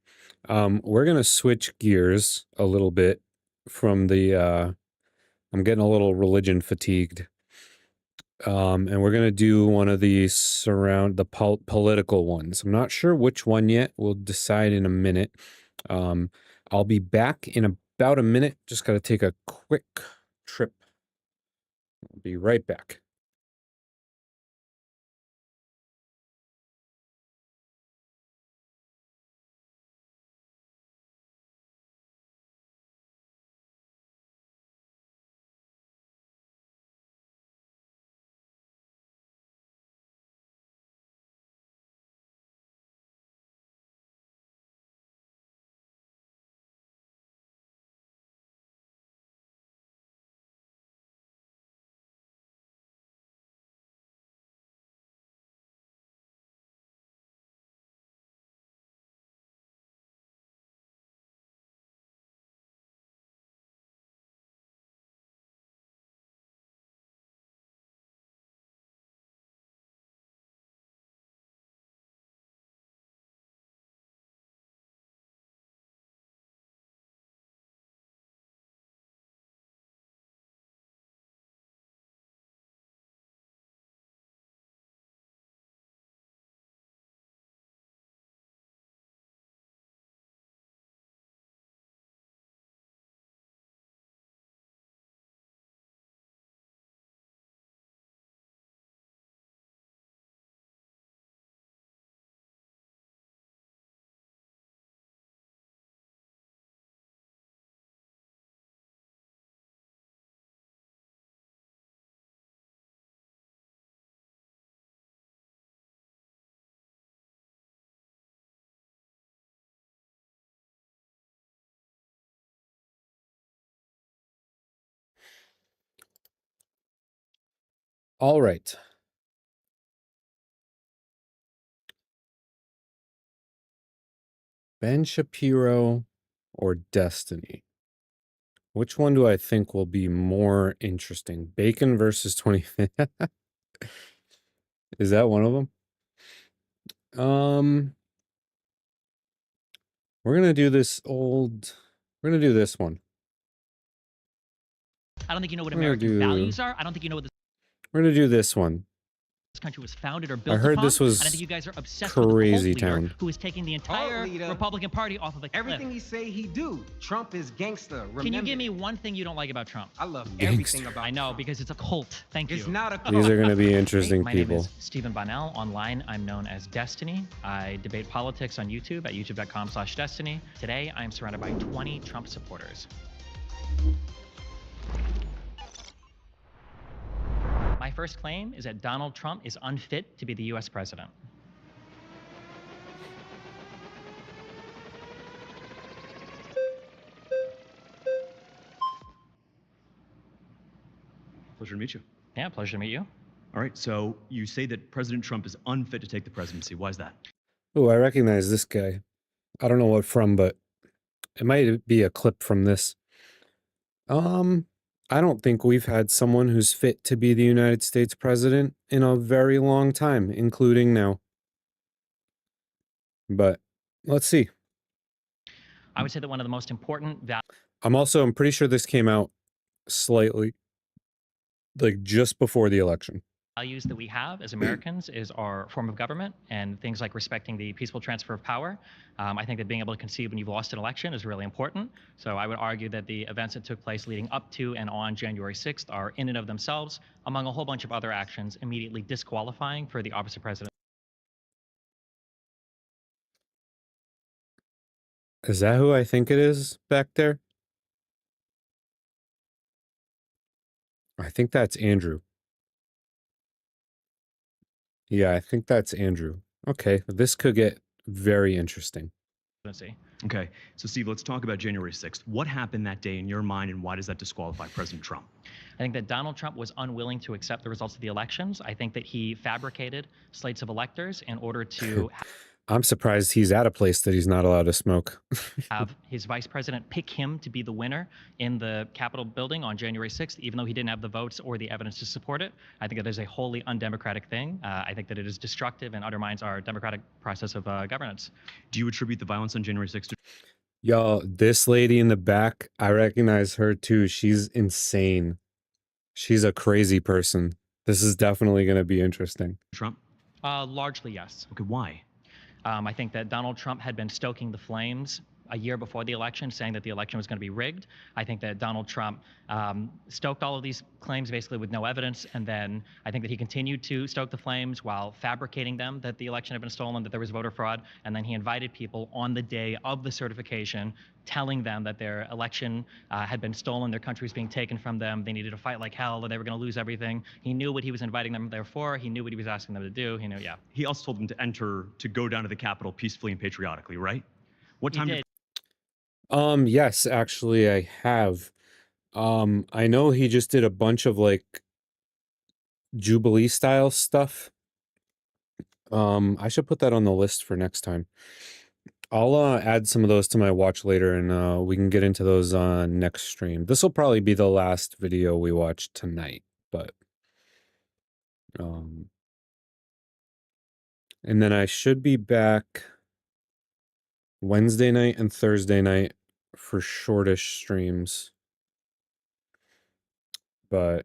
Speaker 1: We're gonna switch gears a little bit from the I'm getting a little religion fatigued. And we're gonna do one of these surround the political ones. I'm not sure which one yet. We'll decide in a minute. I'll be back in about a minute. Just gotta take a quick trip. I'll be right back. All right. Ben Shapiro or Destiny? Which one do I think will be more interesting? Bacon versus 25th. Is that one of them? We're gonna do this we're gonna do this one.
Speaker 17: I don't think you know what
Speaker 1: We're gonna
Speaker 17: American values are. I don't think you know what
Speaker 1: We're gonna do this one.
Speaker 17: this country was founded or built
Speaker 1: I heard
Speaker 17: upon.
Speaker 1: this was
Speaker 17: And I think you guys are obsessed with the
Speaker 1: crazy
Speaker 17: cult leader
Speaker 1: town.
Speaker 17: who is taking the entire Republican Party off of a cliff.
Speaker 19: Everything he say he do. Trump is gangster. Remember.
Speaker 17: Can you give me one thing you don't like about Trump?
Speaker 19: I love
Speaker 1: Gangster.
Speaker 17: everything about I know, because it's a cult. Thank you.
Speaker 19: It's not a cult.
Speaker 1: These are gonna be interesting
Speaker 17: My
Speaker 1: people.
Speaker 17: name is Stephen Bonnell. Online, I'm known as Destiny. I debate politics on YouTube at youtube.com/Destiny. Today, I am surrounded by 20 Trump supporters. My first claim is that Donald Trump is unfit to be the US president.
Speaker 23: Pleasure to meet you.
Speaker 17: Yeah, pleasure to meet you.
Speaker 23: All right, so you say that President Trump is unfit to take the presidency. Why is that?
Speaker 1: Oh, I recognize this guy. I don't know what from, but it might be a clip from this. I don't think we've had someone who's fit to be the United States president in a very long time, including now. But let's see.
Speaker 17: I would say that one of the most important
Speaker 1: I'm pretty sure this came out slightly, like just before the election.
Speaker 17: values that we have as Americans is our form of government and things like respecting the peaceful transfer of power. I think that being able to concede when you've lost an election is really important. So I would argue that the events that took place leading up to and on January 6th are in and of themselves, among a whole bunch of other actions, immediately disqualifying for the office of president.
Speaker 1: Is that who I think it is back there? I think that's Andrew. Yeah, I think that's Andrew. Okay, this could get very interesting.
Speaker 23: Okay, so Steve, let's talk about January 6th. What happened that day in your mind, and why does that disqualify President Trump?
Speaker 17: I think that Donald Trump was unwilling to accept the results of the elections. I think that he fabricated slates of electors in order to
Speaker 1: I'm surprised he's at a place that he's not allowed to smoke.
Speaker 17: have his vice president pick him to be the winner in the Capitol building on January 6th, even though he didn't have the votes or the evidence to support it. I think that is a wholly undemocratic thing. I think that it is destructive and undermines our democratic process of governance.
Speaker 23: Do you attribute the violence on January 6th to
Speaker 1: Y'all, this lady in the back, I recognize her too. She's insane. She's a crazy person. This is definitely going to be interesting.
Speaker 23: Trump?
Speaker 17: Largely, yes.
Speaker 23: Okay, why?
Speaker 17: I think that Donald Trump had been stoking the flames a year before the election, saying that the election was going to be rigged. I think that Donald Trump stoked all of these claims basically with no evidence, and then I think that he continued to stoke the flames while fabricating them, that the election had been stolen, that there was voter fraud, and then he invited people on the day of the certification, telling them that their election had been stolen, their country was being taken from them, they needed to fight like hell, that they were going to lose everything. He knew what he was inviting them there for. He knew what he was asking them to do. He knew, yeah.
Speaker 23: He also told them to go down to the Capitol peacefully and patriotically, right? What time did
Speaker 1: Yes, actually I have. I know he just did a bunch of like Jubilee style stuff. I should put that on the list for next time. I'll add some of those to my watch later, and we can get into those next stream. This will probably be the last video we watch tonight, but and then I should be back Wednesday night and Thursday night for shortish streams. But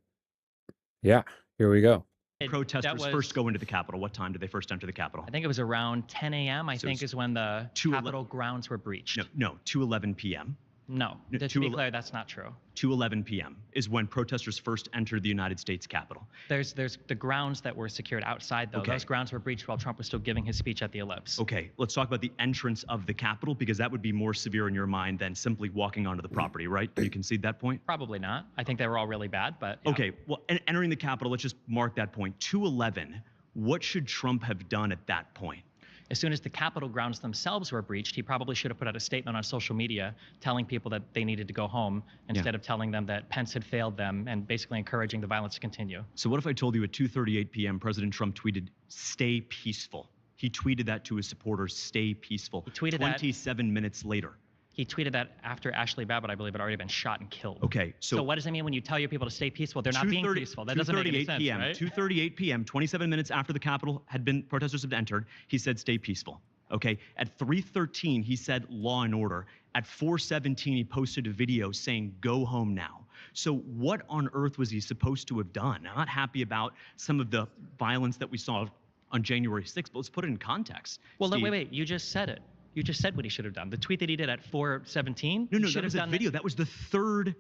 Speaker 1: yeah, here we go.
Speaker 23: protesters first go into the Capitol? What time did they first enter the Capitol?
Speaker 17: I think it was around 10 a.m. I think is when the Capitol grounds were breached.
Speaker 23: No, 2:11 p.m.
Speaker 17: No, to be clear, that's not true.
Speaker 23: 2:11 p.m. is when protesters first entered the United States Capitol.
Speaker 17: There's the grounds that were secured outside, though.
Speaker 23: Okay.
Speaker 17: Those grounds were breached while Trump was still giving his speech at the Ellipse.
Speaker 23: Okay, let's talk about the entrance of the Capitol, because that would be more severe in your mind than simply walking onto the property, right? You concede that point?
Speaker 17: Probably not. I think they were all really bad, but yeah.
Speaker 23: Okay, well, entering the Capitol, let's just mark that point. 2:11, what should Trump have done at that point?
Speaker 17: As soon as the Capitol grounds themselves were breached, he probably should have put out a statement on social media telling people that they needed to go home instead of telling them that Pence had failed them and basically encouraging the violence to continue.
Speaker 23: So what if I told you at 2:38 p.m. President Trump tweeted, "Stay peaceful"? He tweeted that to his supporters, "Stay peaceful."
Speaker 17: He tweeted that
Speaker 23: 27 minutes later.
Speaker 17: He tweeted that after Ashley Babbitt, I believe, had already been shot and killed.
Speaker 23: Okay,
Speaker 17: So what does it mean when you tell your people to stay peaceful? They're not being peaceful. That doesn't make any sense,
Speaker 23: p.m.
Speaker 17: right?
Speaker 23: 2:38 p.m., 27 minutes after the Capitol protesters had entered, he said, "Stay peaceful." Okay, at 3:13, he said, "Law and order." At 4:17, he posted a video saying, "Go home now." So what on earth was he supposed to have done? I'm not happy about some of the violence that we saw on January 6th, but let's put it in context.
Speaker 17: Well,
Speaker 23: Steve.
Speaker 17: wait. You just said it. You just said what he should have done. The tweet that he did at 4:17.
Speaker 23: No, that was a video. That was the third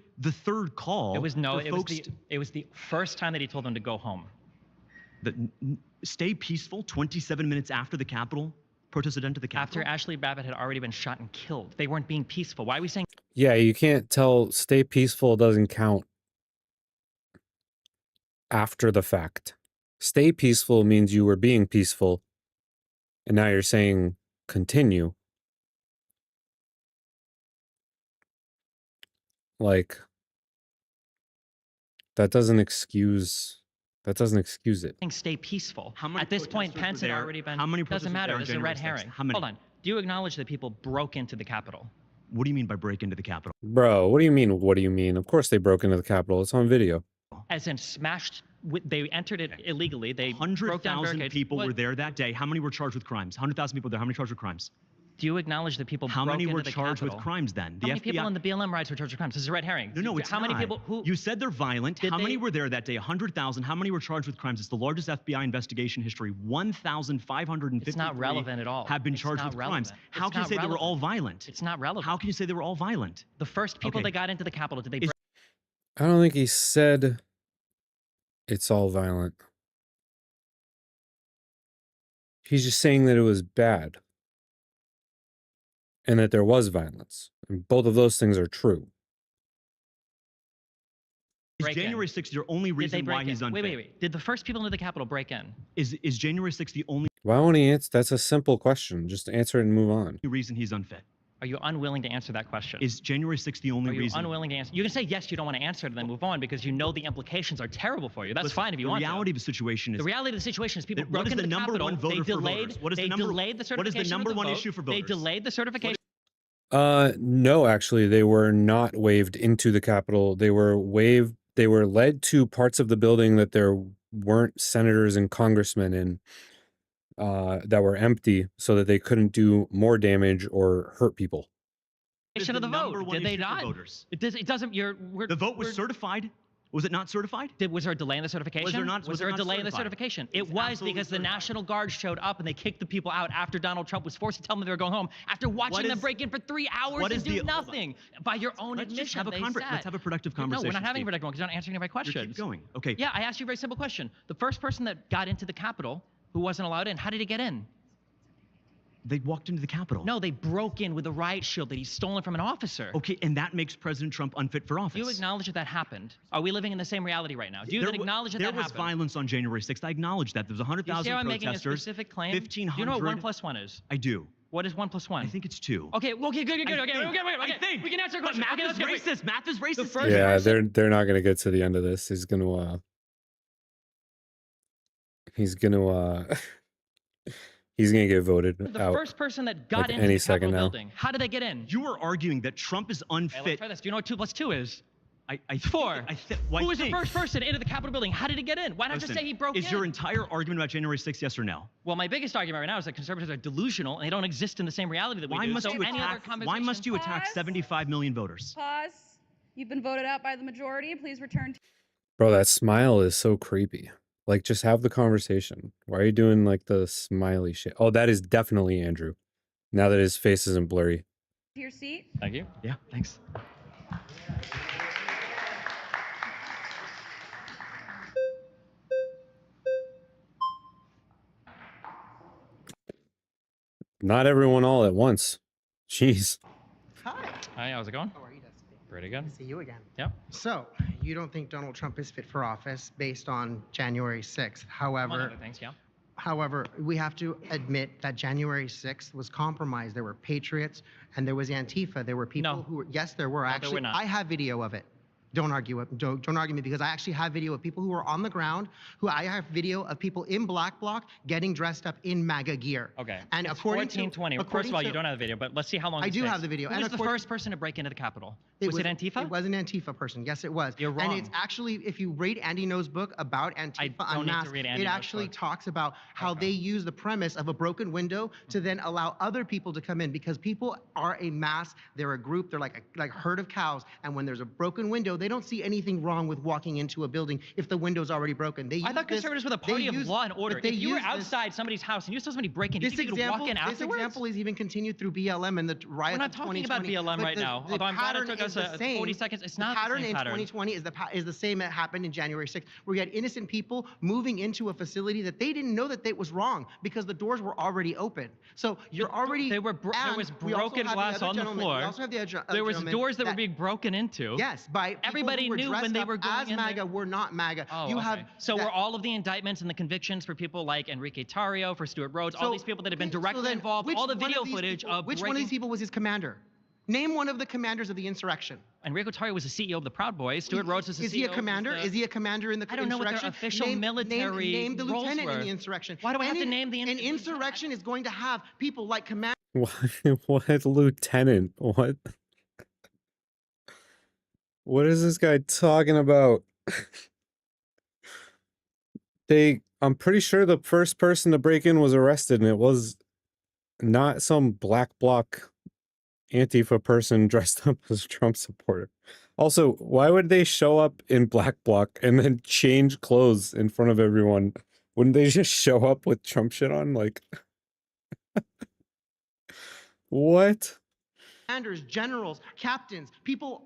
Speaker 23: call.
Speaker 17: It was it was the first time that he told them to go home.
Speaker 23: Stay peaceful 27 minutes after the Capitol protested entered the Capitol?
Speaker 17: After Ashley Babbitt had already been shot and killed. They weren't being peaceful. Why are we saying?
Speaker 1: Yeah, you can't tell stay peaceful doesn't count after the fact. Stay peaceful means you were being peaceful, and now you're saying continue. Like, that doesn't excuse it.
Speaker 17: Stay peaceful.
Speaker 23: How many
Speaker 17: At this point,
Speaker 23: protesters
Speaker 17: Pence
Speaker 23: were
Speaker 17: had
Speaker 23: there?
Speaker 17: already been.
Speaker 23: How many
Speaker 17: Doesn't
Speaker 23: protesters were
Speaker 17: matter.
Speaker 23: there on
Speaker 17: It's a
Speaker 23: January
Speaker 17: red
Speaker 23: 6th?
Speaker 17: herring.
Speaker 23: How many?
Speaker 17: Hold on. Do you acknowledge that people broke into the Capitol?
Speaker 23: What do you mean by break into the Capitol?
Speaker 1: Bro, what do you mean? What do you mean? Of course they broke into the Capitol. It's on video.
Speaker 17: As in smashed. They entered it illegally. They broke down
Speaker 23: 100,000
Speaker 17: barricades.
Speaker 23: people
Speaker 17: What-
Speaker 23: were there that day. How many were charged with crimes? 100,000 people there. How many charged with crimes?
Speaker 17: Do you acknowledge that people
Speaker 23: How
Speaker 17: broke
Speaker 23: many
Speaker 17: into
Speaker 23: were
Speaker 17: the
Speaker 23: charged with
Speaker 17: Capitol?
Speaker 23: crimes then?
Speaker 17: How many people in the BLM riots were charged with crimes? This is a red herring.
Speaker 23: No, it's
Speaker 17: How many
Speaker 23: not.
Speaker 17: people who
Speaker 23: You said they're violent.
Speaker 17: Did
Speaker 23: How many
Speaker 17: they-
Speaker 23: were there that day? 100,000. How many were charged with crimes? It's the largest FBI investigation history. 1,553
Speaker 17: It's not relevant at all.
Speaker 23: have been
Speaker 17: It's
Speaker 23: charged
Speaker 17: not
Speaker 23: with crimes.
Speaker 17: relevant.
Speaker 23: How
Speaker 17: It's
Speaker 23: can you
Speaker 17: not
Speaker 23: say they were all
Speaker 17: relevant.
Speaker 23: violent?
Speaker 17: It's not relevant.
Speaker 23: How can you say they were all violent?
Speaker 17: The first people
Speaker 23: Okay.
Speaker 17: that got into the Capitol, did they break?
Speaker 1: I don't think he said it's all violent. He's just saying that it was bad. And that there was violence. And both of those things are true.
Speaker 23: Is
Speaker 17: break in?
Speaker 23: January 6th your only
Speaker 17: Did they
Speaker 23: reason
Speaker 17: break
Speaker 23: why he's
Speaker 17: in?
Speaker 23: unfit?
Speaker 17: Wait. Did the first people into the Capitol break in?
Speaker 23: Is January 6th the only
Speaker 1: Why won't he answer? That's a simple question. Just answer it and move on.
Speaker 23: reason he's unfit?
Speaker 17: Are you unwilling to answer that question?
Speaker 23: Is January 6th the only
Speaker 17: Are you
Speaker 23: reason?
Speaker 17: unwilling to answer? You can say yes, you don't want to answer it, and then move on because you know the implications are terrible for you. That's
Speaker 23: Listen,
Speaker 17: fine if you want
Speaker 23: The reality
Speaker 17: to.
Speaker 23: of the situation is
Speaker 17: The reality of the situation is people
Speaker 23: What
Speaker 17: broke
Speaker 23: is
Speaker 17: into
Speaker 23: the
Speaker 17: the
Speaker 23: number
Speaker 17: Capitol.
Speaker 23: one voter
Speaker 17: They
Speaker 23: for
Speaker 17: delayed.
Speaker 23: voters? What is
Speaker 17: They
Speaker 23: the number?
Speaker 17: delayed the
Speaker 23: What is
Speaker 17: certification
Speaker 23: the number
Speaker 17: of the
Speaker 23: one
Speaker 17: vote.
Speaker 23: issue for
Speaker 17: They
Speaker 23: voters?
Speaker 17: delayed the certification.
Speaker 1: No, actually, they were not waved into the Capitol. They were led to parts of the building that there weren't senators and congressmen in, that were empty so that they couldn't do more damage or hurt people.
Speaker 23: What is
Speaker 17: Of the
Speaker 23: number
Speaker 17: vote.
Speaker 23: one
Speaker 17: Did they
Speaker 23: issue for
Speaker 17: not?
Speaker 23: voters?
Speaker 17: It doesn't.
Speaker 23: The vote was certified. Was it not certified?
Speaker 17: Was there a delay in the certification?
Speaker 23: Was there not?
Speaker 17: Was there a
Speaker 23: not
Speaker 17: delay in the
Speaker 23: certified?
Speaker 17: certification?
Speaker 23: It's
Speaker 17: It was
Speaker 23: absolutely
Speaker 17: because the
Speaker 23: certified.
Speaker 17: National Guard showed up and they kicked the people out after Donald Trump was forced to tell them they were going home after watching them
Speaker 23: is-
Speaker 17: break in for 3 hours
Speaker 23: what
Speaker 17: and
Speaker 23: is
Speaker 17: do
Speaker 23: the-
Speaker 17: nothing. By your own
Speaker 23: Let's
Speaker 17: admission,
Speaker 23: just have a
Speaker 17: they
Speaker 23: let's
Speaker 17: said.
Speaker 23: have a productive
Speaker 17: No,
Speaker 23: conversation.
Speaker 17: we're not having a
Speaker 23: Steve.
Speaker 17: productive one because you're not answering my questions.
Speaker 23: Keep going. Okay.
Speaker 17: Yeah, I asked you a very simple question. The first person that got into the Capitol who wasn't allowed in, how did he get in?
Speaker 23: They walked into the Capitol.
Speaker 17: No, they broke in with a riot shield that he's stolen from an officer.
Speaker 23: Okay, and that makes President Trump unfit for office.
Speaker 17: Do you acknowledge that that happened? Are we living in the same reality right now? Do you
Speaker 23: There
Speaker 17: even
Speaker 23: wa-
Speaker 17: acknowledge that
Speaker 23: there
Speaker 17: that
Speaker 23: was
Speaker 17: happened?
Speaker 23: violence on January 6th. I acknowledge that. There was
Speaker 17: You
Speaker 23: 100,000
Speaker 17: see how I'm
Speaker 23: protesters.
Speaker 17: making a specific claim?
Speaker 23: 1,500.
Speaker 17: Do you know what 1 + 1 is?
Speaker 23: I do.
Speaker 17: What is 1 + 1?
Speaker 23: I think it's 2.
Speaker 17: Okay, good. Okay,
Speaker 23: I think.
Speaker 17: We can answer a
Speaker 23: But
Speaker 17: question.
Speaker 23: math
Speaker 17: Okay,
Speaker 23: is
Speaker 17: let's get
Speaker 23: racist. Math is racist.
Speaker 17: first
Speaker 1: Yeah,
Speaker 17: person-
Speaker 1: they're not gonna get to the end of this. He's gonna he's gonna get voted
Speaker 17: The
Speaker 1: out
Speaker 17: first person that got
Speaker 1: like
Speaker 17: into
Speaker 1: any
Speaker 17: the
Speaker 1: second
Speaker 17: Capitol
Speaker 1: now.
Speaker 17: building, how did they get in?
Speaker 23: You are arguing that Trump is
Speaker 17: Hey, let's
Speaker 23: unfit.
Speaker 17: try this. Do you know what 2 + 2 is?
Speaker 23: I
Speaker 17: 4.
Speaker 23: well,
Speaker 17: Who
Speaker 23: I
Speaker 17: was the
Speaker 23: think-
Speaker 17: first person into the Capitol building? How did he get in? Why not just
Speaker 23: Listen,
Speaker 17: say he broke in?
Speaker 23: Is your entire argument about January 6th yes or no?
Speaker 17: Well, my biggest argument right now is that conservatives are delusional and they don't exist in the same reality that we
Speaker 23: Why
Speaker 17: do.
Speaker 23: must
Speaker 17: So
Speaker 23: you
Speaker 17: any other
Speaker 23: attack? Why
Speaker 17: conversation-
Speaker 23: must you attack
Speaker 7: Pause.
Speaker 23: 75 million voters?
Speaker 7: Pause. You've been voted out by the majority. Please return to
Speaker 1: Bro, that smile is so creepy. Like, just have the conversation. Why are you doing like the smiley shit? Oh, that is definitely Andrew. Now that his face isn't blurry.
Speaker 7: your seat.
Speaker 17: Thank you.
Speaker 23: Yeah, thanks.
Speaker 1: Not everyone all at once. Jeez.
Speaker 6: Hi.
Speaker 17: Hi, how's it going?
Speaker 6: How are you, Dusty?
Speaker 17: Pretty good.
Speaker 6: See you again.
Speaker 17: Yep.
Speaker 6: So, you don't think Donald Trump is fit for office based on January 6th.
Speaker 17: Among
Speaker 6: However,
Speaker 17: other things, yeah.
Speaker 6: we have to admit that January 6th was compromised. There were patriots and there was Antifa. There were people who were, yes, there were
Speaker 17: No, there
Speaker 6: actually.
Speaker 17: were not.
Speaker 6: I have video of it. Don't argue it. Don't argue me because I actually have video of people who were on the ground. I have video of people in black bloc getting dressed up in MAGA gear.
Speaker 17: Okay.
Speaker 6: And
Speaker 17: It's
Speaker 6: according
Speaker 17: 1420.
Speaker 6: to
Speaker 17: First of all,
Speaker 6: according
Speaker 17: you
Speaker 6: to-
Speaker 17: don't have the video, but let's see how long
Speaker 6: I
Speaker 17: this
Speaker 6: do
Speaker 17: takes.
Speaker 6: have the video.
Speaker 17: Who
Speaker 6: And
Speaker 17: was the
Speaker 6: according-
Speaker 17: first person to break into the Capitol? Was it Antifa?
Speaker 6: It was an Antifa person. Yes, it was.
Speaker 17: You're wrong.
Speaker 6: And it's actually, if you read Andy No's book about Antifa
Speaker 17: don't need to
Speaker 6: Unmasked,
Speaker 17: read Andy
Speaker 6: it
Speaker 17: No's
Speaker 6: actually
Speaker 17: book.
Speaker 6: talks about how they use the premise of a broken window to then allow other people to come in because people are a mass. They're a group. They're like a herd of cows. And when there's a broken window, they don't see anything wrong with walking into a building if the window's already broken. They
Speaker 17: I
Speaker 6: use
Speaker 17: thought
Speaker 6: this-
Speaker 17: conservatives were the
Speaker 6: they
Speaker 17: party of
Speaker 6: use-
Speaker 17: law and order.
Speaker 6: but they
Speaker 17: If you were
Speaker 6: use this-
Speaker 17: outside somebody's house and you saw somebody breaking, do you
Speaker 6: this
Speaker 17: think you could walk in
Speaker 6: this
Speaker 17: afterwards?
Speaker 6: example is even continued through BLM and the riots
Speaker 17: We're not
Speaker 6: of
Speaker 17: talking about
Speaker 6: 2020.
Speaker 17: BLM
Speaker 6: But
Speaker 17: right now, although I'm glad it
Speaker 6: pattern
Speaker 17: took
Speaker 6: is
Speaker 17: us
Speaker 6: the
Speaker 17: 40
Speaker 6: same.
Speaker 17: seconds. It's
Speaker 6: The
Speaker 17: not the
Speaker 6: pattern
Speaker 17: same
Speaker 6: in
Speaker 17: pattern.
Speaker 6: 2020 is the same that happened in January 6th, where you had innocent people moving into a facility that they didn't know that it was wrong because the doors were already open. So you're already
Speaker 17: there was
Speaker 6: we also
Speaker 17: broken
Speaker 6: have the
Speaker 17: glass
Speaker 6: other
Speaker 17: on the
Speaker 6: gentleman-
Speaker 17: floor.
Speaker 6: We also have the other
Speaker 17: There was
Speaker 6: gentleman
Speaker 17: doors that were being broken into.
Speaker 6: Yes, by people
Speaker 17: everybody
Speaker 6: who were
Speaker 17: knew when
Speaker 6: dressed
Speaker 17: they
Speaker 6: up
Speaker 17: were going
Speaker 6: as
Speaker 17: in there.
Speaker 6: MAGA were not MAGA.
Speaker 17: Oh,
Speaker 6: you
Speaker 17: okay.
Speaker 6: have
Speaker 17: So
Speaker 6: that-
Speaker 17: were all of the indictments and the convictions for people like Enrique Tarrio, for Stuart Rhodes, all
Speaker 6: So-
Speaker 17: these people that have been
Speaker 6: so
Speaker 17: directly
Speaker 6: then
Speaker 17: involved,
Speaker 6: which
Speaker 17: all the
Speaker 6: one of
Speaker 17: video
Speaker 6: these
Speaker 17: footage
Speaker 6: people-
Speaker 17: of
Speaker 6: which one of these people was his commander? Name one of the commanders of the insurrection.
Speaker 17: Enrique Tarrio was the CEO of the Proud Boys. Stuart Rhodes was the
Speaker 6: Is
Speaker 17: CEO.
Speaker 6: he a commander? Is he a commander in the
Speaker 17: I don't know what their
Speaker 6: insurrection?
Speaker 17: official military
Speaker 6: name the
Speaker 17: roles
Speaker 6: lieutenant in
Speaker 17: were.
Speaker 6: the insurrection.
Speaker 17: Why do I have to name the
Speaker 6: An insurrection is going to have people like command.
Speaker 1: What lieutenant? What? What is this guy talking about? I'm pretty sure the first person to break in was arrested, and it was not some black bloc Antifa person dressed up as a Trump supporter. Also, why would they show up in black bloc and then change clothes in front of everyone? Wouldn't they just show up with Trump shit on? Like, what?
Speaker 6: Commanders, generals, captains, people.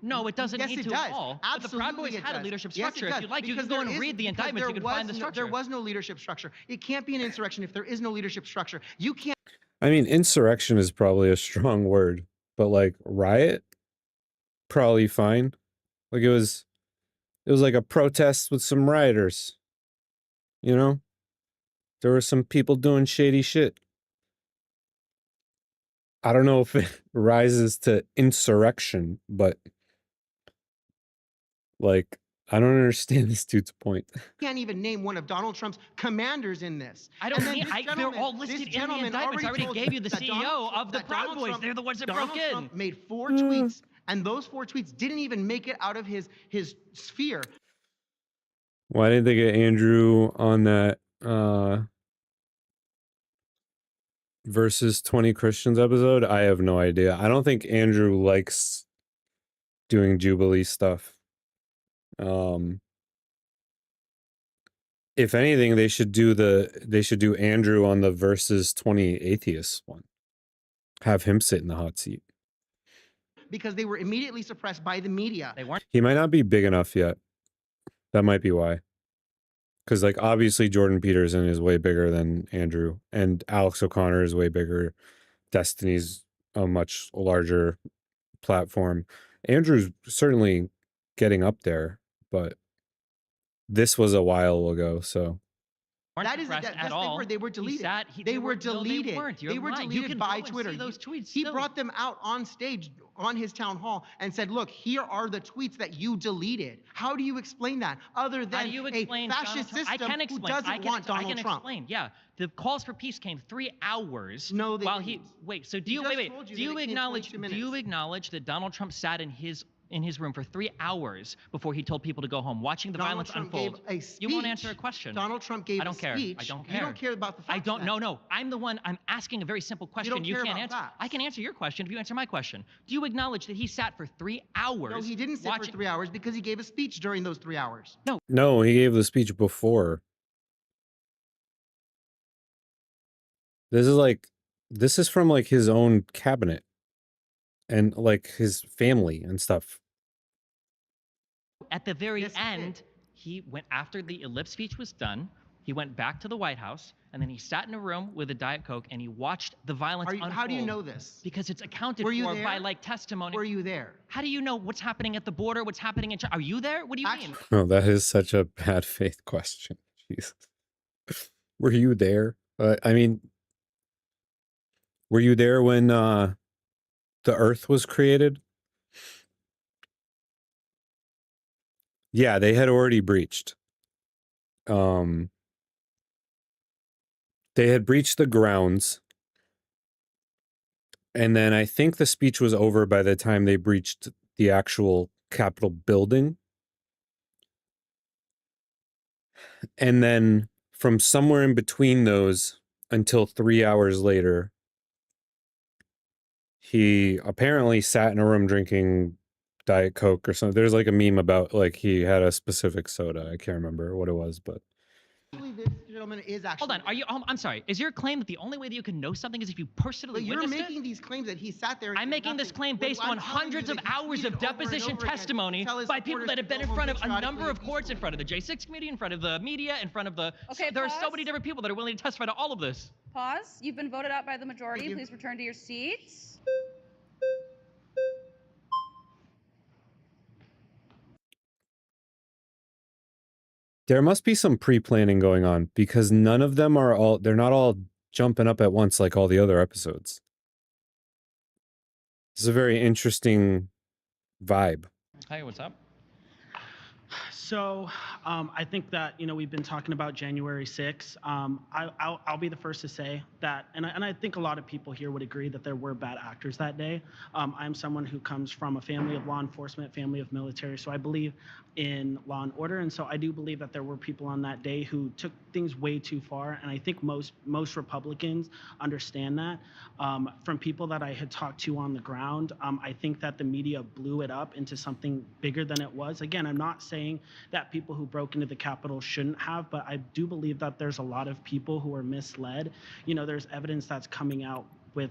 Speaker 17: No, it doesn't
Speaker 6: yes,
Speaker 17: need
Speaker 6: it
Speaker 17: to
Speaker 6: does.
Speaker 17: at all. But the
Speaker 6: Absolutely,
Speaker 17: Proud Boys
Speaker 6: it
Speaker 17: had a
Speaker 6: does.
Speaker 17: leadership
Speaker 6: Yes, it
Speaker 17: structure. If
Speaker 6: does.
Speaker 17: you'd like, you
Speaker 6: Because
Speaker 17: can go
Speaker 6: there
Speaker 17: and
Speaker 6: is-
Speaker 17: read the
Speaker 6: because
Speaker 17: indictments. You can find the structure.
Speaker 6: There was no leadership structure. It can't be an insurrection if there is no leadership structure. You can't.
Speaker 1: I mean, insurrection is probably a strong word, but like riot, probably fine. Like it was like a protest with some rioters. You know, there were some people doing shady shit. I don't know if it rises to insurrection, but like I don't understand this dude's point.
Speaker 6: Can't even name one of Donald Trump's commanders in this.
Speaker 17: I don't need. They're all listed in the indictments. I already gave you the CEO of the Proud Boys. They're the ones that broke in.
Speaker 6: Donald Trump made 4 tweets, and those 4 tweets didn't even make it out of his sphere.
Speaker 1: Why didn't they get Andrew on that versus 20 Christians episode? I have no idea. I don't think Andrew likes doing Jubilee stuff. If anything, they should do Andrew on the versus 20 atheists one. Have him sit in the hot seat.
Speaker 6: Because they were immediately suppressed by the media.
Speaker 17: They weren't.
Speaker 1: He might not be big enough yet. That might be why. Because like obviously Jordan Peterson is way bigger than Andrew, and Alex O'Connor is way bigger. Destiny's a much larger platform. Andrew's certainly getting up there, but this was a while ago, so.
Speaker 6: That is
Speaker 17: at all.
Speaker 6: they were deleted.
Speaker 17: They
Speaker 6: were
Speaker 17: weren't. No, they
Speaker 6: deleted.
Speaker 17: weren't. You're
Speaker 6: They were
Speaker 17: lying. You
Speaker 6: deleted
Speaker 17: can
Speaker 6: by
Speaker 17: go and
Speaker 6: Twitter.
Speaker 17: see those tweets
Speaker 6: He
Speaker 17: still.
Speaker 6: brought them out on stage on his town hall and said, "Look, here are the tweets that you deleted." How do you explain that other than a fascist system
Speaker 17: I can explain.
Speaker 6: who doesn't want Donald
Speaker 17: I can
Speaker 6: Trump?
Speaker 17: explain. Yeah, the calls for peace came 3 hours.
Speaker 6: No, they
Speaker 17: while
Speaker 6: didn't.
Speaker 17: wait. So do
Speaker 6: He
Speaker 17: you
Speaker 6: just
Speaker 17: wait?
Speaker 6: told you
Speaker 17: Do
Speaker 6: that
Speaker 17: you
Speaker 6: it came
Speaker 17: acknowledge?
Speaker 6: 22
Speaker 17: Do you
Speaker 6: minutes.
Speaker 17: acknowledge that Donald Trump sat in his room for 3 hours before he told people to go home, watching the
Speaker 6: Donald
Speaker 17: violence
Speaker 6: Trump
Speaker 17: unfold?
Speaker 6: gave a speech.
Speaker 17: You won't answer a question.
Speaker 6: Donald Trump gave
Speaker 17: I don't
Speaker 6: a
Speaker 17: care.
Speaker 6: speech.
Speaker 17: I don't care.
Speaker 6: You don't care about the facts.
Speaker 17: I don't.
Speaker 6: then.
Speaker 17: No. I'm the one. I'm asking a very simple question.
Speaker 6: don't care
Speaker 17: can't
Speaker 6: about
Speaker 17: answer.
Speaker 6: facts.
Speaker 17: I can answer your question if you answer my question. Do you acknowledge that he sat for 3 hours?
Speaker 6: No, he didn't sit for 3 hours because he gave a speech during those 3 hours.
Speaker 1: No, he gave the speech before. This is from like his own cabinet and like his family and stuff.
Speaker 17: At the very end, he went after the ellipse speech was done. He went back to the White House, and then he sat in a room with a Diet Coke, and he watched the violence unfold.
Speaker 6: How do you know this?
Speaker 17: Because it's accounted
Speaker 6: Were you
Speaker 17: for
Speaker 6: there?
Speaker 17: by like testimony.
Speaker 6: Were you there?
Speaker 17: How do you know what's happening at the border? What's happening in China? Are you there? What do you mean?
Speaker 1: Oh, that is such a bad faith question. Jesus. Were you there? I mean, were you there when the Earth was created? Yeah, they had already breached. They had breached the grounds. And then I think the speech was over by the time they breached the actual Capitol building. And then from somewhere in between those until 3 hours later, he apparently sat in a room drinking Diet Coke or something. There's like a meme about like he had a specific soda. I can't remember what it was, but
Speaker 6: Actually, this gentleman is actually.
Speaker 17: Hold on. Are you? I'm sorry. Is your claim that the only way that you can know something is if you personally
Speaker 6: But you're
Speaker 17: witnessed
Speaker 6: making these claims that he sat there. And
Speaker 17: I'm
Speaker 6: did
Speaker 17: making this
Speaker 6: nothing.
Speaker 17: claim based
Speaker 6: When
Speaker 17: on
Speaker 6: I'm telling you
Speaker 17: hundreds of
Speaker 6: that he
Speaker 17: hours
Speaker 6: tweeted
Speaker 17: of
Speaker 6: over and
Speaker 17: deposition
Speaker 6: over again,
Speaker 17: testimony
Speaker 6: tell his
Speaker 17: by people
Speaker 6: supporters
Speaker 17: that have been
Speaker 6: to
Speaker 17: in
Speaker 6: go
Speaker 17: front
Speaker 6: home
Speaker 17: of a number
Speaker 6: patriotically
Speaker 17: of courts, in front of the J6 committee, in front of the media, in front of the.
Speaker 7: Okay,
Speaker 17: there are so
Speaker 7: pause.
Speaker 17: many different people that are willing to testify to all of this.
Speaker 7: Pause. You've been voted out by the majority. Please return to your seats.
Speaker 1: there must be some pre-planning going on because none of them they're not all jumping up at once like all the other episodes. It's a very interesting vibe.
Speaker 17: Hey, what's up?
Speaker 9: So I think that, we've been talking about January 6th. I'll be the first to say that, and I think a lot of people here would agree that there were bad actors that day. I'm someone who comes from a family of law enforcement, family of military, so I believe in law and order. And so I do believe that there were people on that day who took things way too far. And I think most Republicans understand that. From people that I had talked to on the ground, I think that the media blew it up into something bigger than it was. Again, I'm not saying that people who broke into the Capitol shouldn't have, but I do believe that there's a lot of people who are misled. There's evidence that's coming out with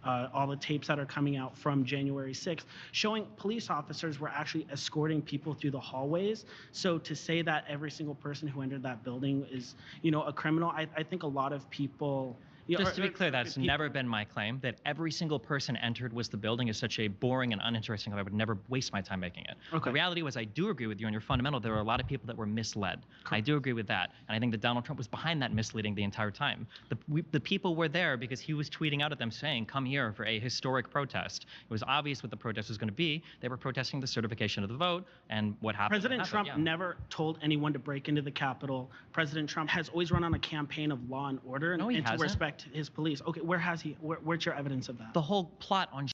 Speaker 9: all the tapes that are coming out from January 6th, showing police officers were actually escorting people through the hallways. So to say that every single person who entered that building is, a criminal, I think a lot of people.
Speaker 17: Just to be clear, that's never been my claim. That every single person entered was the building is such a boring and uninteresting. I would never waste my time making it.
Speaker 9: Okay.
Speaker 17: The reality was, I do agree with you on your fundamental. There were a lot of people that were misled. Correct. I do agree with that, and I think that Donald Trump was behind that misleading the entire time. The people were there because he was tweeting out at them saying, "Come here for a historic protest." It was obvious what the protest was going to be. They were protesting the certification of the vote, and what happened.
Speaker 9: President Trump never told anyone to break into the Capitol. President Trump has always run on a campaign of law and order and to respect his police. Okay, where has he? Where's your evidence of that?
Speaker 17: The whole plot on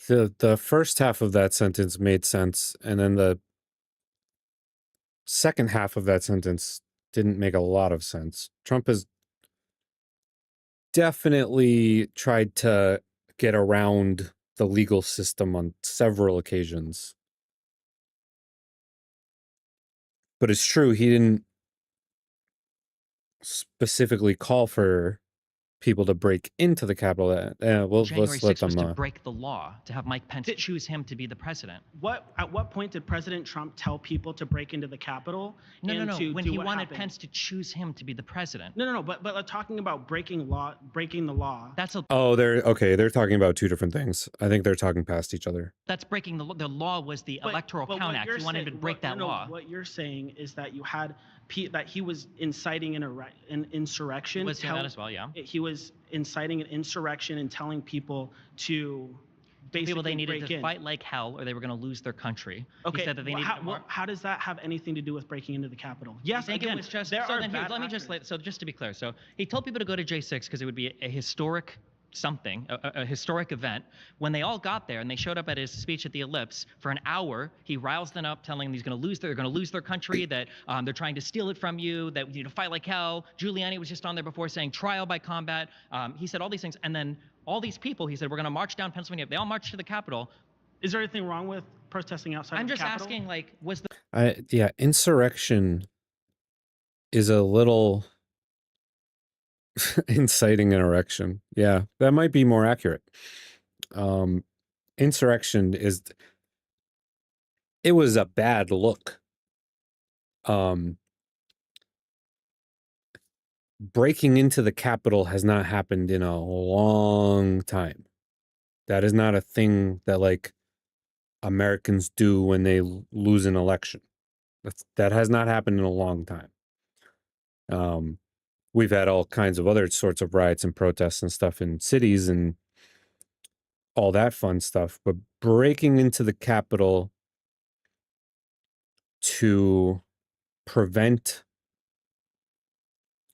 Speaker 1: The first half of that sentence made sense, and then the second half of that sentence didn't make a lot of sense. Trump has definitely tried to get around the legal system on several occasions. But it's true, he didn't specifically call for people to break into the Capitol. Let's let
Speaker 17: was to
Speaker 1: them.
Speaker 17: break the law, to have Mike Pence choose him to be the president.
Speaker 9: At what point did President Trump tell people to break into the Capitol?
Speaker 17: No. When he wanted Pence to choose him to be the president.
Speaker 9: No. But talking about breaking the law.
Speaker 17: That's a.
Speaker 1: Oh, they're talking about two different things. I think they're talking past each other.
Speaker 17: That's breaking the law. The law was the Electoral Count Act. He wanted to break that law.
Speaker 9: What you're saying is that you had that he was inciting an insurrection.
Speaker 17: Was that as well? Yeah.
Speaker 9: He was inciting an insurrection and telling people to basically
Speaker 17: they needed to
Speaker 9: in.
Speaker 17: fight like hell or they were going to lose their country.
Speaker 9: Okay.
Speaker 17: He said that they
Speaker 9: how does that have anything to do with breaking into the Capitol? Yes,
Speaker 17: I think
Speaker 9: again,
Speaker 17: it was just.
Speaker 9: there
Speaker 17: So
Speaker 9: are
Speaker 17: then
Speaker 9: bad
Speaker 17: let me just so just to be clear. So he told people to go to J6 because it would be a historic something, a historic event. When they all got there and they showed up at his speech at the Ellipse for an hour, he riles them up, telling them they're going to lose their country, that they're trying to steal it from you, that you need to fight like hell. Giuliani was just on there before saying trial by combat. He said all these things, and then all these people, he said, we're going to march down Pennsylvania. They all marched to the Capitol.
Speaker 9: Is there anything wrong with protesting outside
Speaker 17: I'm
Speaker 9: of the
Speaker 17: just
Speaker 9: Capitol?
Speaker 17: asking, like, was the
Speaker 1: Insurrection is a little inciting an erection. Yeah, that might be more accurate. Insurrection it was a bad look. Breaking into the Capitol has not happened in a long time. That is not a thing that like Americans do when they lose an election. That has not happened in a long time. We've had all kinds of other sorts of riots and protests and stuff in cities and all that fun stuff, but breaking into the Capitol to prevent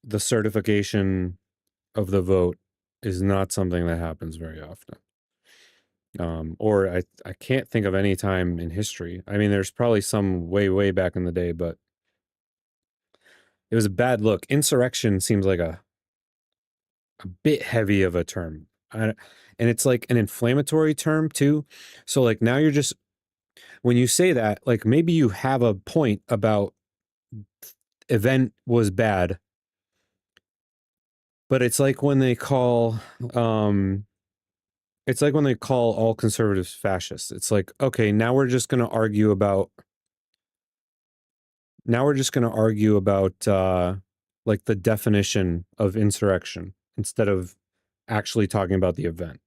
Speaker 1: the certification of the vote is not something that happens very often. Or I can't think of any time in history. I mean, there's probably some way back in the day, but it was a bad look. Insurrection seems like a bit heavy of a term. And it's like an inflammatory term too. So like now you're just, when you say that, like maybe you have a point about event was bad, but it's like when they call, all conservatives fascists. It's like, okay, now we're just going to argue about like the definition of insurrection instead of actually talking about the event.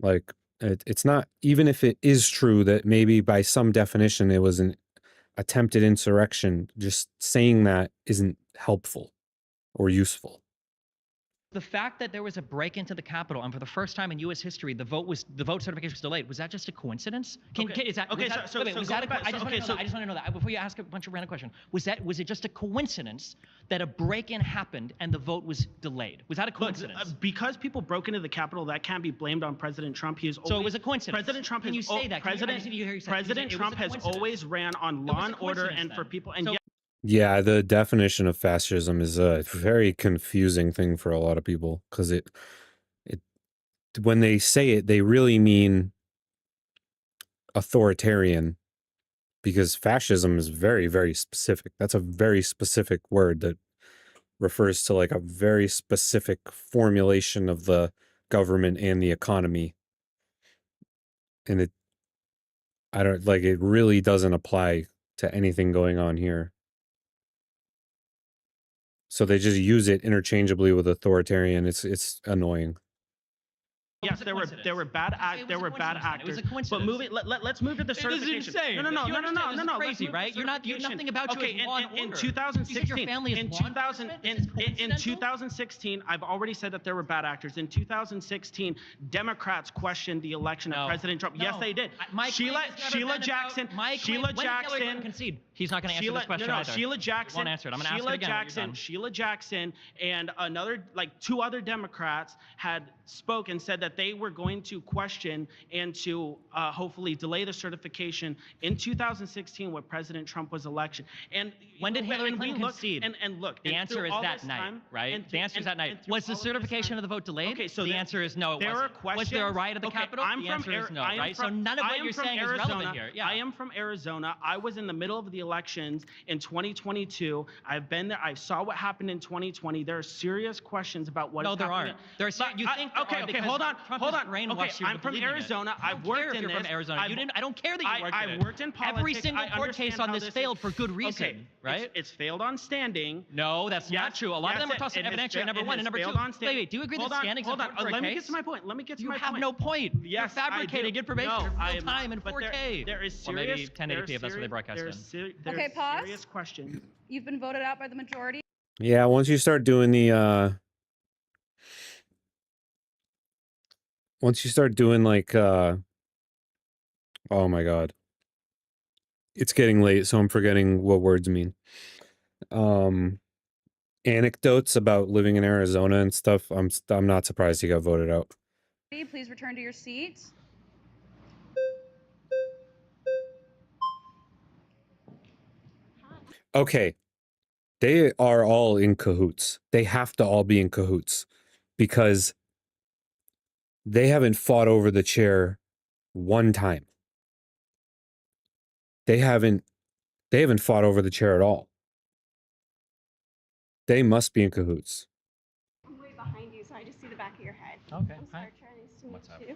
Speaker 1: Like it's not, even if it is true that maybe by some definition it was an attempted insurrection, just saying that isn't helpful or useful.
Speaker 17: The fact that there was a break into the Capitol, and for the first time in U.S. history, the vote certification was delayed. Was that just a coincidence?
Speaker 2: Okay.
Speaker 17: Is that,
Speaker 2: Okay,
Speaker 17: was that,
Speaker 2: so-
Speaker 17: wait,
Speaker 2: so
Speaker 17: was
Speaker 2: going
Speaker 17: that a,
Speaker 2: back-
Speaker 17: I just
Speaker 2: so-
Speaker 17: want
Speaker 2: okay,
Speaker 17: to know
Speaker 2: so-
Speaker 17: that. I just want to know that before you ask a bunch of random questions. Was it just a coincidence that a break-in happened and the vote was delayed? Was that a coincidence?
Speaker 9: Because people broke into the Capitol, that can't be blamed on President Trump. He is always,
Speaker 17: So it was a coincidence.
Speaker 9: President Trump
Speaker 17: Can
Speaker 9: has
Speaker 17: you say that? Can you- I
Speaker 9: President
Speaker 17: just need to hear you say it.
Speaker 9: President
Speaker 17: It was a
Speaker 9: Trump has
Speaker 17: coincidence.
Speaker 9: always ran on
Speaker 17: It was
Speaker 9: law
Speaker 17: a
Speaker 9: and order
Speaker 17: coincidence
Speaker 9: and for
Speaker 17: then.
Speaker 9: people. And
Speaker 17: So-
Speaker 1: Yeah, the definition of fascism is a very confusing thing for a lot of people because it when they say it, they really mean authoritarian, because fascism is very, very specific. That's a very specific word that refers to like a very specific formulation of the government and the economy. And it really doesn't apply to anything going on here. So they just use it interchangeably with authoritarian. It's annoying.
Speaker 9: Yes, there were bad actors. But let's move to the certification.
Speaker 17: insane.
Speaker 9: No.
Speaker 17: You understand this is
Speaker 9: Let's
Speaker 17: crazy,
Speaker 9: move to
Speaker 17: right? You're nothing about you
Speaker 9: okay,
Speaker 17: is law and
Speaker 9: in
Speaker 17: order.
Speaker 9: 2016,
Speaker 17: You said your family is
Speaker 9: in
Speaker 17: law
Speaker 9: 2000,
Speaker 17: enforcement?
Speaker 9: in 2016, I've already said that there were bad actors. In 2016, Democrats questioned the election of President Trump. Yes, they did. Sheila Jackson.
Speaker 17: Concede. He's not going to answer this question either.
Speaker 9: Sheila Jackson.
Speaker 17: Won't answer it. I'm going to ask it again when you're done.
Speaker 9: Sheila Jackson and two other Democrats had spoke and said that they were going to question and to hopefully delay the certification in 2016 when President Trump was elected. And
Speaker 17: when did Hillary Clinton concede?
Speaker 9: And look,
Speaker 17: the answer is that night, right? The answer is that night. Was the certification of the vote delayed?
Speaker 9: Okay, so
Speaker 17: the answer is no.
Speaker 9: There are questions.
Speaker 17: Was there a riot at the Capitol? The answer is no, right? So none of what you're saying is relevant here. Yeah.
Speaker 9: I am from Arizona. I was in the middle of the elections in 2022. I've been there. I saw what happened in 2020. There are serious questions about what.
Speaker 17: No, there aren't. There are. You think there are
Speaker 9: okay, hold on. Okay, I'm from
Speaker 17: Arizona.
Speaker 9: Arizona. I've worked in this.
Speaker 17: From Arizona. I don't care that you worked in it.
Speaker 9: I've worked in politics.
Speaker 17: Every single court case on this failed for good reason,
Speaker 9: okay,
Speaker 17: right?
Speaker 9: It's failed on standing.
Speaker 17: No, that's not true. A lot of them are tossing evidentiary. Number one and number two. Wait, do you agree that standing is important for a case?
Speaker 9: Let me get to my point.
Speaker 17: You have no point.
Speaker 9: Yes,
Speaker 17: you're fabricating information in real time in 4K.
Speaker 9: There is serious.
Speaker 17: Or maybe 1080p if that's what they broadcast in.
Speaker 7: Okay, pause.
Speaker 9: Serious question.
Speaker 7: You've been voted out by the majority.
Speaker 1: Yeah, once you start doing like oh my god, it's getting late, so I'm forgetting what words mean. Anecdotes about living in Arizona and stuff. I'm not surprised he got voted out.
Speaker 7: Please return to your seats.
Speaker 1: Okay, they are all in cahoots. They have to all be in cahoots because they haven't fought over the chair one time. They haven't fought over the chair at all. They must be in cahoots.
Speaker 10: I'm way behind you, so I just see the back of your head.
Speaker 17: Okay.
Speaker 10: I'm sorry, nice to meet you.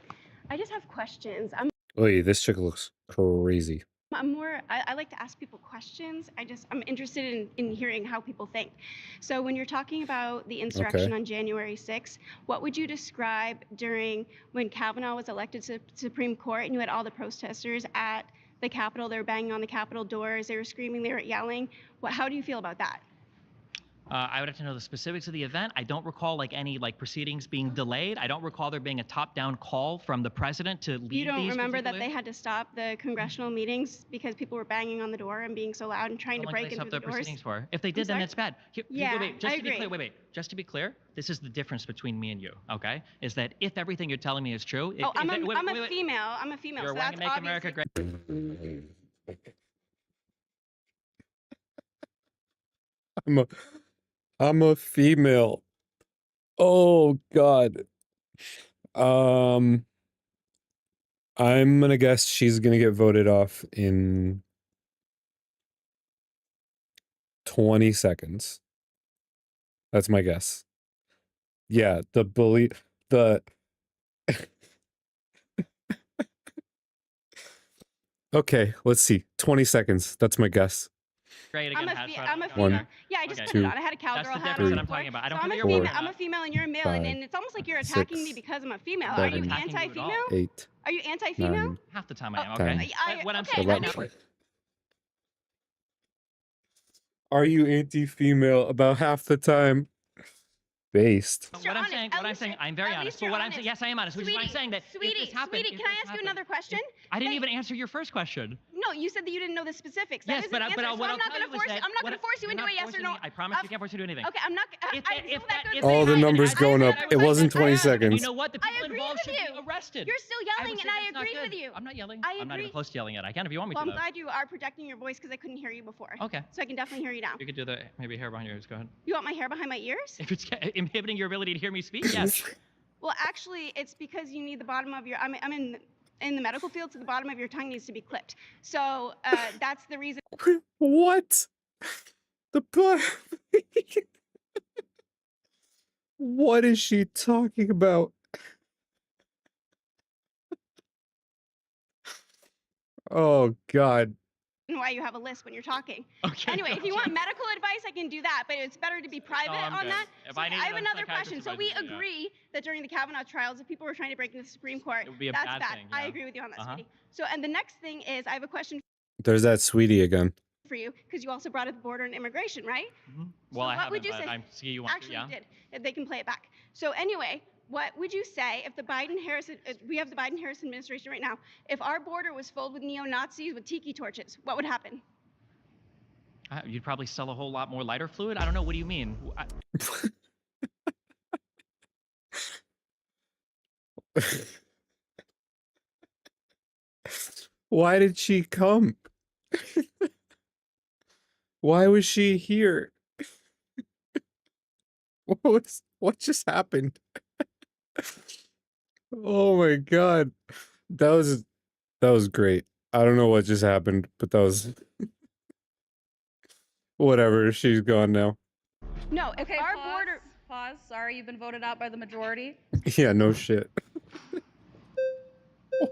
Speaker 10: I just have questions.
Speaker 1: Oy, this chick looks crazy.
Speaker 10: I like to ask people questions. I'm interested in hearing how people think. So when you're talking about the insurrection on January 6th, what would you describe during when Kavanaugh was elected to Supreme Court and you had all the protesters at the Capitol? They were banging on the Capitol doors, they were screaming, they were yelling. How do you feel about that?
Speaker 17: I would have to know the specifics of the event. I don't recall like any proceedings being delayed. I don't recall there being a top-down call from the president to lead these.
Speaker 10: You don't remember that they had to stop the congressional meetings because people were banging on the door and being so loud and trying to break into the doors?
Speaker 17: Proceedings for. If they did, then it's bad.
Speaker 10: Yeah,
Speaker 17: just to be clear, just to be clear, this is the difference between me and you, okay? Is that if everything you're telling me is true...
Speaker 10: I'm a female. I'm a female,
Speaker 17: You're
Speaker 10: so that's
Speaker 17: Make America Great.
Speaker 1: I'm a female. Oh god. I'm gonna guess she's gonna get voted off in 20 seconds. That's my guess. Yeah, Okay, let's see. 20 seconds. That's my guess.
Speaker 17: Great
Speaker 10: I'm
Speaker 17: again,
Speaker 10: a female.
Speaker 1: One,
Speaker 10: Yeah, I just put
Speaker 1: two,
Speaker 10: it on. I had a cowgirl
Speaker 17: That's the
Speaker 10: hat
Speaker 17: difference
Speaker 10: on
Speaker 17: that I'm
Speaker 10: before.
Speaker 17: talking about. I don't
Speaker 10: So
Speaker 17: care
Speaker 10: I'm a
Speaker 17: what you're
Speaker 10: female.
Speaker 17: worried
Speaker 10: I'm a female and you're a male, and it's almost like you're attacking me because I'm a female. Are you
Speaker 1: seven,
Speaker 10: anti-female?
Speaker 1: 8,
Speaker 10: Are you anti-female?
Speaker 1: 9,
Speaker 17: Half the time I am,
Speaker 1: 10,
Speaker 17: okay? But what I'm
Speaker 10: okay,
Speaker 17: saying right now...
Speaker 1: Are you anti-female about half the time? based.
Speaker 10: You're
Speaker 17: What
Speaker 10: honest.
Speaker 17: I'm saying, I'm very
Speaker 10: At
Speaker 17: honest.
Speaker 10: least
Speaker 17: But
Speaker 10: you're
Speaker 17: what I'm saying,
Speaker 10: honest.
Speaker 17: yes, I am honest, which is why I'm saying that if this happened,
Speaker 10: Sweetie, can I ask you another question?
Speaker 17: I didn't even answer your first question.
Speaker 10: No, you said that you didn't know the specifics.
Speaker 17: Yes, but
Speaker 10: answer, so
Speaker 17: what
Speaker 10: I'm not
Speaker 17: I'll
Speaker 10: going to
Speaker 17: tell you is
Speaker 10: force you.
Speaker 17: that
Speaker 10: I'm not going to force you
Speaker 17: you're
Speaker 10: into
Speaker 17: not
Speaker 10: a yes or
Speaker 17: forcing
Speaker 10: no.
Speaker 17: me. I promise you can't force you to do anything.
Speaker 10: Okay, I'm not.
Speaker 17: If that
Speaker 1: All the
Speaker 17: happened,
Speaker 1: numbers
Speaker 17: and
Speaker 1: going up. It wasn't 20
Speaker 17: and
Speaker 1: seconds.
Speaker 17: you know what? The people
Speaker 10: I agree
Speaker 17: involved
Speaker 10: with
Speaker 17: should
Speaker 10: you.
Speaker 17: be arrested.
Speaker 10: You're still yelling,
Speaker 17: would
Speaker 10: and
Speaker 17: say
Speaker 10: I
Speaker 17: that's not
Speaker 10: agree
Speaker 17: good.
Speaker 10: with you.
Speaker 17: I'm not yelling.
Speaker 10: I
Speaker 17: I'm not even
Speaker 10: agree.
Speaker 17: close to yelling yet. I can if you want me
Speaker 10: Well,
Speaker 17: to.
Speaker 10: I'm glad you are projecting your voice because I couldn't hear you before.
Speaker 17: Okay.
Speaker 10: So I can definitely hear you now.
Speaker 17: You could do the maybe hair behind your ears. Go ahead.
Speaker 10: You want my hair behind my ears?
Speaker 17: If it's inhibiting your ability to hear me speak, yes.
Speaker 10: Well, actually, it's because you need the bottom of your. I'm in the medical field, so the bottom of your tongue needs to be clipped. So that's the reason.
Speaker 1: What? What is she talking about? Oh God.
Speaker 10: Why you have a list when you're talking.
Speaker 17: Okay.
Speaker 10: Anyway, if you want medical advice, I can do that, but it's better to be private
Speaker 17: I'm
Speaker 10: on
Speaker 17: good.
Speaker 10: that.
Speaker 17: If
Speaker 10: So
Speaker 17: I need
Speaker 10: I have
Speaker 17: another
Speaker 10: another question.
Speaker 17: psychiatrist
Speaker 10: So we
Speaker 17: advice, yeah.
Speaker 10: agree that during the Kavanaugh trials, if people were trying to break into the Supreme Court,
Speaker 17: It would be a
Speaker 10: that's
Speaker 17: bad
Speaker 10: bad.
Speaker 17: thing,
Speaker 10: I
Speaker 17: yeah.
Speaker 10: agree with you on that,
Speaker 17: Uh-huh.
Speaker 10: sweetie. So, and the next thing is, I have a question
Speaker 1: There's that sweetie again.
Speaker 10: for you, because you also brought up the border and immigration, right?
Speaker 17: Well, I
Speaker 10: what would
Speaker 17: haven't,
Speaker 10: you
Speaker 17: but
Speaker 10: say?
Speaker 17: I'm see you want
Speaker 10: Actually,
Speaker 17: to, yeah.
Speaker 10: you did. They can play it back. So anyway, what would you say if the Biden-Harris, we have the Biden-Harris administration right now, if our border was filled with neo-Nazis with tiki torches, what would happen?
Speaker 17: You'd probably sell a whole lot more lighter fluid. I don't know. What do you mean?
Speaker 1: Why did she come? Why was she here? What just happened? Oh my God. That was great. I don't know what just happened, but that was whatever. She's gone now.
Speaker 10: No, if
Speaker 7: Okay,
Speaker 10: our
Speaker 7: pause,
Speaker 10: border.
Speaker 7: Pause. Sorry, you've been voted out by the majority.
Speaker 1: Yeah, no shit.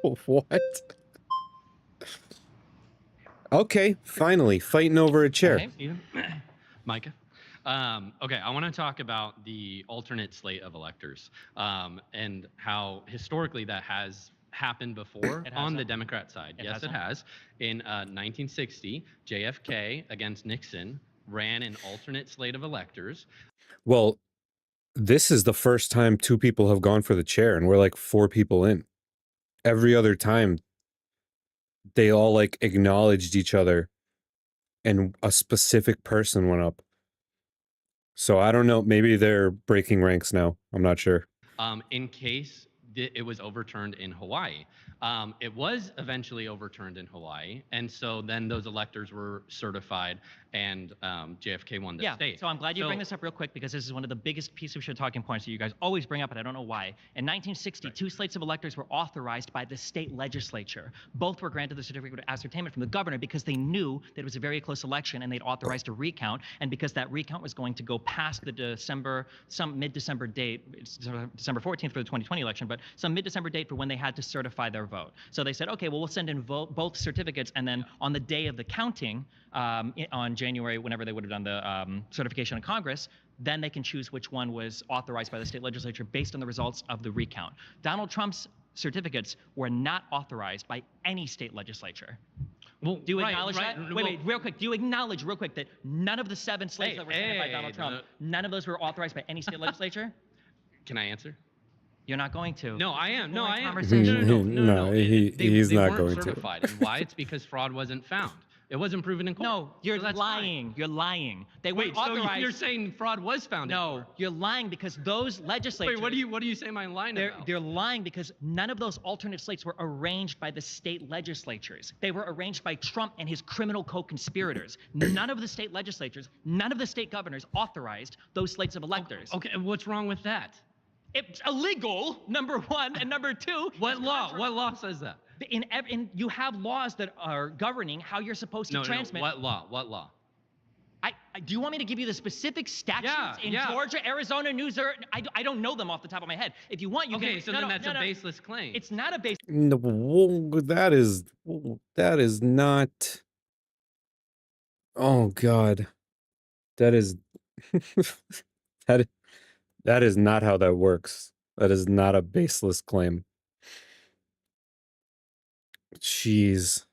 Speaker 1: Oh, what? Okay, finally, fighting over a chair.
Speaker 11: Hey, Ian. Micah. Okay, I want to talk about the alternate slate of electors and how historically that has happened before on the Democrat side. Yes, it has. In 1960, JFK against Nixon ran an alternate slate of electors.
Speaker 1: Well, this is the first time two people have gone for the chair, and we're like 4 people in. Every other time, they all like acknowledged each other, and a specific person went up. So I don't know. Maybe they're breaking ranks now. I'm not sure.
Speaker 11: In case it was overturned in Hawaii. It was eventually overturned in Hawaii, and so then those electors were certified, and JFK won the state.
Speaker 17: So I'm glad you bring this up real quick because this is one of the biggest pieces of shit talking points that you guys always bring up, and I don't know why. In 1960, 2 slates of electors were authorized by the state legislature. Both were granted the certificate of ascertainment from the governor because they knew that it was a very close election and they'd authorized a recount, and because that recount was going to go past the some mid-December date, it's December 14th for the 2020 election, but some mid-December date for when they had to certify their vote. So they said, okay, well, we'll send in both certificates, and then on the day of the counting, on January, whenever they would have done the certification in Congress, then they can choose which one was authorized by the state legislature based on the results of the recount. Donald Trump's certificates were not authorized by any state legislature.
Speaker 11: Well,
Speaker 17: do you acknowledge that? Wait, real quick. Do you acknowledge real quick that none of the 7 slates that were sent in by Donald Trump, none of those were authorized by any state legislature?
Speaker 11: Can I answer?
Speaker 17: You're not going to.
Speaker 11: No, I am. No, I am.
Speaker 1: No, he's not going to.
Speaker 11: Certified. And why? It's because fraud wasn't found. It wasn't proven in court.
Speaker 17: No, you're lying. You're lying. They weren't
Speaker 11: Wait, so
Speaker 17: authorized.
Speaker 11: you're saying fraud was found?
Speaker 17: No, you're lying because those legislatures.
Speaker 11: Wait, what do you say I'm lying about?
Speaker 17: They're lying because none of those alternate slates were arranged by the state legislatures. They were arranged by Trump and his criminal co-conspirators. None of the state legislatures, none of the state governors authorized those slates of electors.
Speaker 11: Okay, what's wrong with that?
Speaker 17: It's illegal, number 1, and number 2.
Speaker 11: What law? What law says that?
Speaker 17: You have laws that are governing how you're supposed to transmit.
Speaker 11: No, what law? What law?
Speaker 17: Do you want me to give you the specific statutes in Georgia, Arizona, New Jersey? I don't know them off the top of my head. If you want, you can.
Speaker 11: Okay, so then that's a baseless claim.
Speaker 17: It's not a baseless.
Speaker 1: No, that is not. Oh God, that is that is not how that works. That is not a baseless claim. Jeez.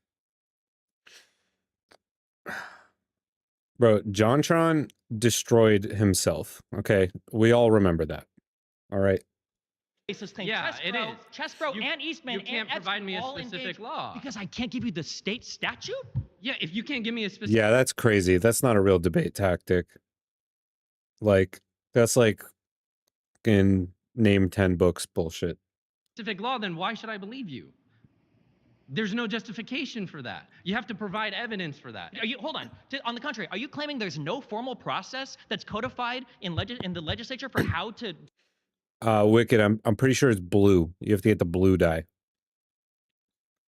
Speaker 1: Bro, JonTron destroyed himself. Okay, we all remember that. All right.
Speaker 17: Thing.
Speaker 11: Yeah,
Speaker 17: Chess
Speaker 11: it
Speaker 17: Bro,
Speaker 11: is.
Speaker 17: Chess Bro and Eastman
Speaker 11: You can't
Speaker 17: and
Speaker 11: provide
Speaker 17: Epstein
Speaker 11: me a
Speaker 17: all
Speaker 11: specific
Speaker 17: engaged
Speaker 11: law.
Speaker 17: because I can't give you the state statute?
Speaker 11: Yeah, if you can't give me a specific
Speaker 1: Yeah, that's crazy. That's not a real debate tactic. Like, that's like in name 10 books bullshit.
Speaker 11: law, then why should I believe you? There's no justification for that. You have to provide evidence for that.
Speaker 17: Hold on. On the contrary, are you claiming there's no formal process that's codified in the legislature for how to...
Speaker 1: Wicked, I'm pretty sure it's blue. You have to get the blue dye.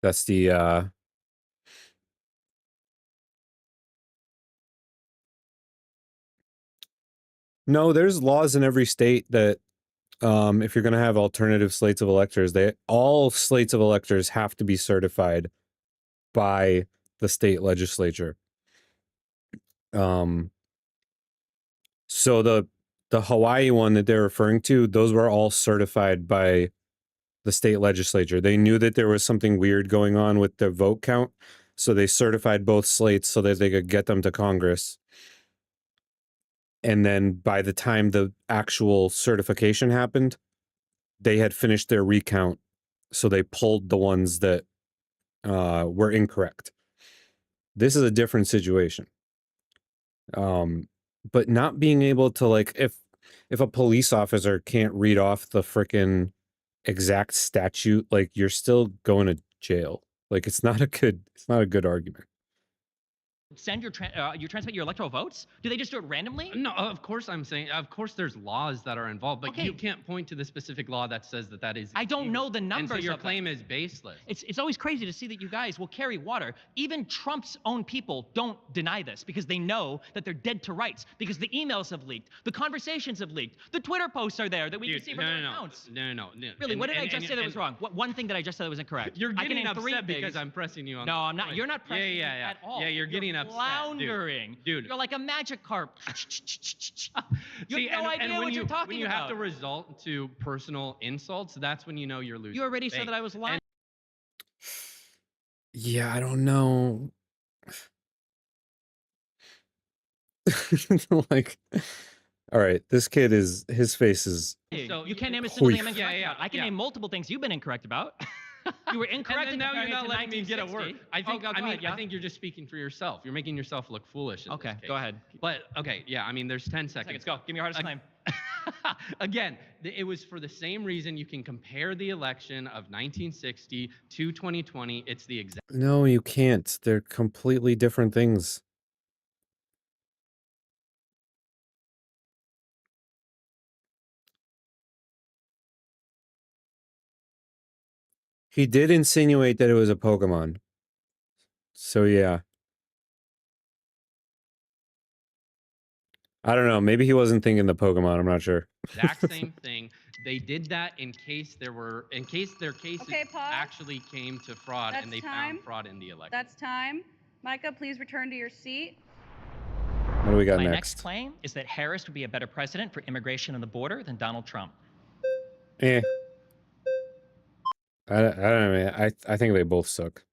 Speaker 1: That's the No, there's laws in every state that if you're going to have alternative slates of electors, all slates of electors have to be certified by the state legislature. So the Hawaii one that they're referring to, those were all certified by the state legislature. They knew that there was something weird going on with the vote count, so they certified both slates so that they could get them to Congress. And then by the time the actual certification happened, they had finished their recount, so they pulled the ones that were incorrect. This is a different situation. But not being able to, like, if a police officer can't read off the frickin' exact statute, like, you're still going to jail. Like, it's not a good argument.
Speaker 17: Send you transmit your electoral votes? Do they just do it randomly?
Speaker 11: No, of course I'm saying, of course there's laws that are involved, but
Speaker 17: Okay.
Speaker 11: you can't point to the specific law that says that is
Speaker 17: I don't know the
Speaker 11: and
Speaker 17: numbers
Speaker 11: so your
Speaker 17: of them.
Speaker 11: claim is baseless.
Speaker 17: It's always crazy to see that you guys will carry water. Even Trump's own people don't deny this because they know that they're dead to rights because the emails have leaked, the conversations have leaked, the Twitter posts are there that we can see from their accounts.
Speaker 11: No.
Speaker 17: Really, what did I just say that was wrong? What one thing that I just said that was incorrect?
Speaker 11: You're
Speaker 17: I can
Speaker 11: getting
Speaker 17: name three
Speaker 11: upset because
Speaker 17: things.
Speaker 11: I'm pressing you on.
Speaker 17: No, I'm not. You're not pressing me
Speaker 11: yeah.
Speaker 17: at all.
Speaker 11: Yeah, you're getting upset,
Speaker 17: floundering.
Speaker 11: Dude.
Speaker 17: You're like a magic carp. You
Speaker 11: See,
Speaker 17: have no
Speaker 11: and
Speaker 17: idea
Speaker 11: when
Speaker 17: what you're talking
Speaker 11: when you
Speaker 17: about.
Speaker 11: have to result to personal insults, that's when you know you're losing.
Speaker 17: You already said that I was lying.
Speaker 1: Yeah, I don't know. Like, all right, this kid his face is
Speaker 17: So you can't name a single thing I'm
Speaker 1: Queef.
Speaker 17: incorrect about. I can name multiple things you've been incorrect about. You were incorrect
Speaker 11: and
Speaker 17: in
Speaker 11: then now
Speaker 17: comparing
Speaker 11: you're
Speaker 17: it
Speaker 11: not
Speaker 17: to
Speaker 11: letting me get a word.
Speaker 17: 1960.
Speaker 11: I think
Speaker 17: go ahead,
Speaker 11: I think you're just speaking for yourself. You're making yourself look foolish. In
Speaker 17: Okay,
Speaker 11: this case.
Speaker 17: go ahead.
Speaker 11: But okay, yeah. I mean, there's 10 seconds.
Speaker 17: Go. Give me your hardest claim.
Speaker 11: Again, it was for the same reason. You can compare the election of 1960 to 2020. It's the exact.
Speaker 1: No, you can't. They're completely different things. He did insinuate that it was a Pokemon. So yeah. I don't know. Maybe he wasn't thinking the Pokemon. I'm not sure.
Speaker 11: Exact same thing. They did that in case their cases
Speaker 7: Okay, pause.
Speaker 11: actually came to fraud
Speaker 7: That's
Speaker 11: and they
Speaker 7: time.
Speaker 11: found fraud in the election.
Speaker 7: That's time. Micah, please return to your seat.
Speaker 1: What do we got
Speaker 17: My
Speaker 1: next?
Speaker 17: next claim is that Harris would be a better president for immigration and the border than Donald Trump.
Speaker 1: I don't know, man. I think they both suck.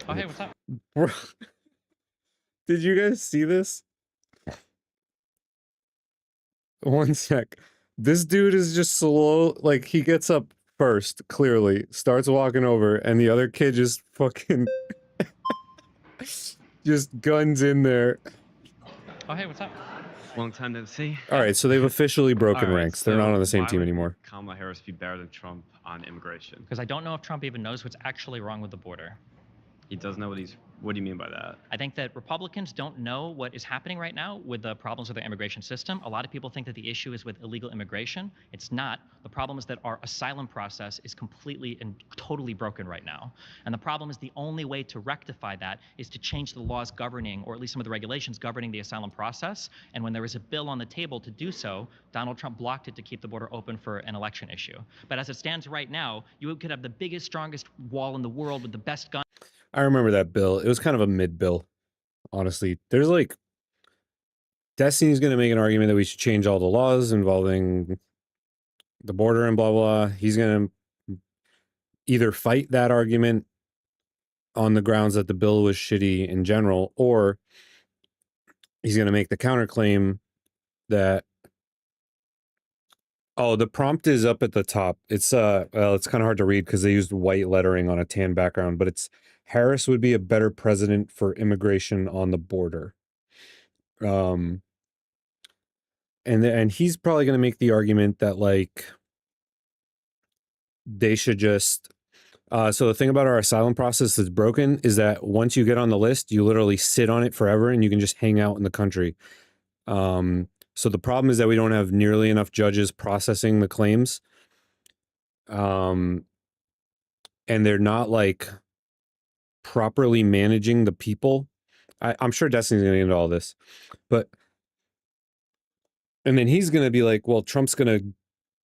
Speaker 17: Oh, hey, what's up?
Speaker 1: Bro, did you guys see this? One sec. This dude is just slow. Like, he gets up first, clearly, starts walking over, and the other kid just fucking just guns in there.
Speaker 17: Oh, hey, what's up?
Speaker 12: Long time no see.
Speaker 1: All right, so they've officially broken
Speaker 12: All right,
Speaker 1: ranks. They're not
Speaker 12: so
Speaker 1: on the same
Speaker 12: why
Speaker 1: team
Speaker 12: would
Speaker 1: anymore.
Speaker 12: Kamala Harris be better than Trump on immigration?
Speaker 17: Because I don't know if Trump even knows what's actually wrong with the border.
Speaker 12: He does know what do you mean by that?
Speaker 17: I think that Republicans don't know what is happening right now with the problems with their immigration system. A lot of people think that the issue is with illegal immigration. It's not. The problem is that our asylum process is completely and totally broken right now. And the problem is the only way to rectify that is to change the laws governing, or at least some of the regulations governing the asylum process. And when there was a bill on the table to do so, Donald Trump blocked it to keep the border open for an election issue. But as it stands right now, you could have the biggest, strongest wall in the world with the best gun.
Speaker 1: I remember that bill. It was kind of a mid bill, honestly. There's like, Destiny's going to make an argument that we should change all the laws involving the border and blah, blah. He's going to either fight that argument on the grounds that the bill was shitty in general, or he's going to make the counterclaim that, oh, the prompt is up at the top. It's well, it's kind of hard to read because they used white lettering on a tan background, but it's Harris would be a better president for immigration on the border. And he's probably going to make the argument that like they should just so the thing about our asylum process that's broken is that once you get on the list, you literally sit on it forever and you can just hang out in the country. So the problem is that we don't have nearly enough judges processing the claims. And they're not like properly managing the people. I'm sure Destiny's gonna get into all this, but and then he's gonna be like, well, Trump's gonna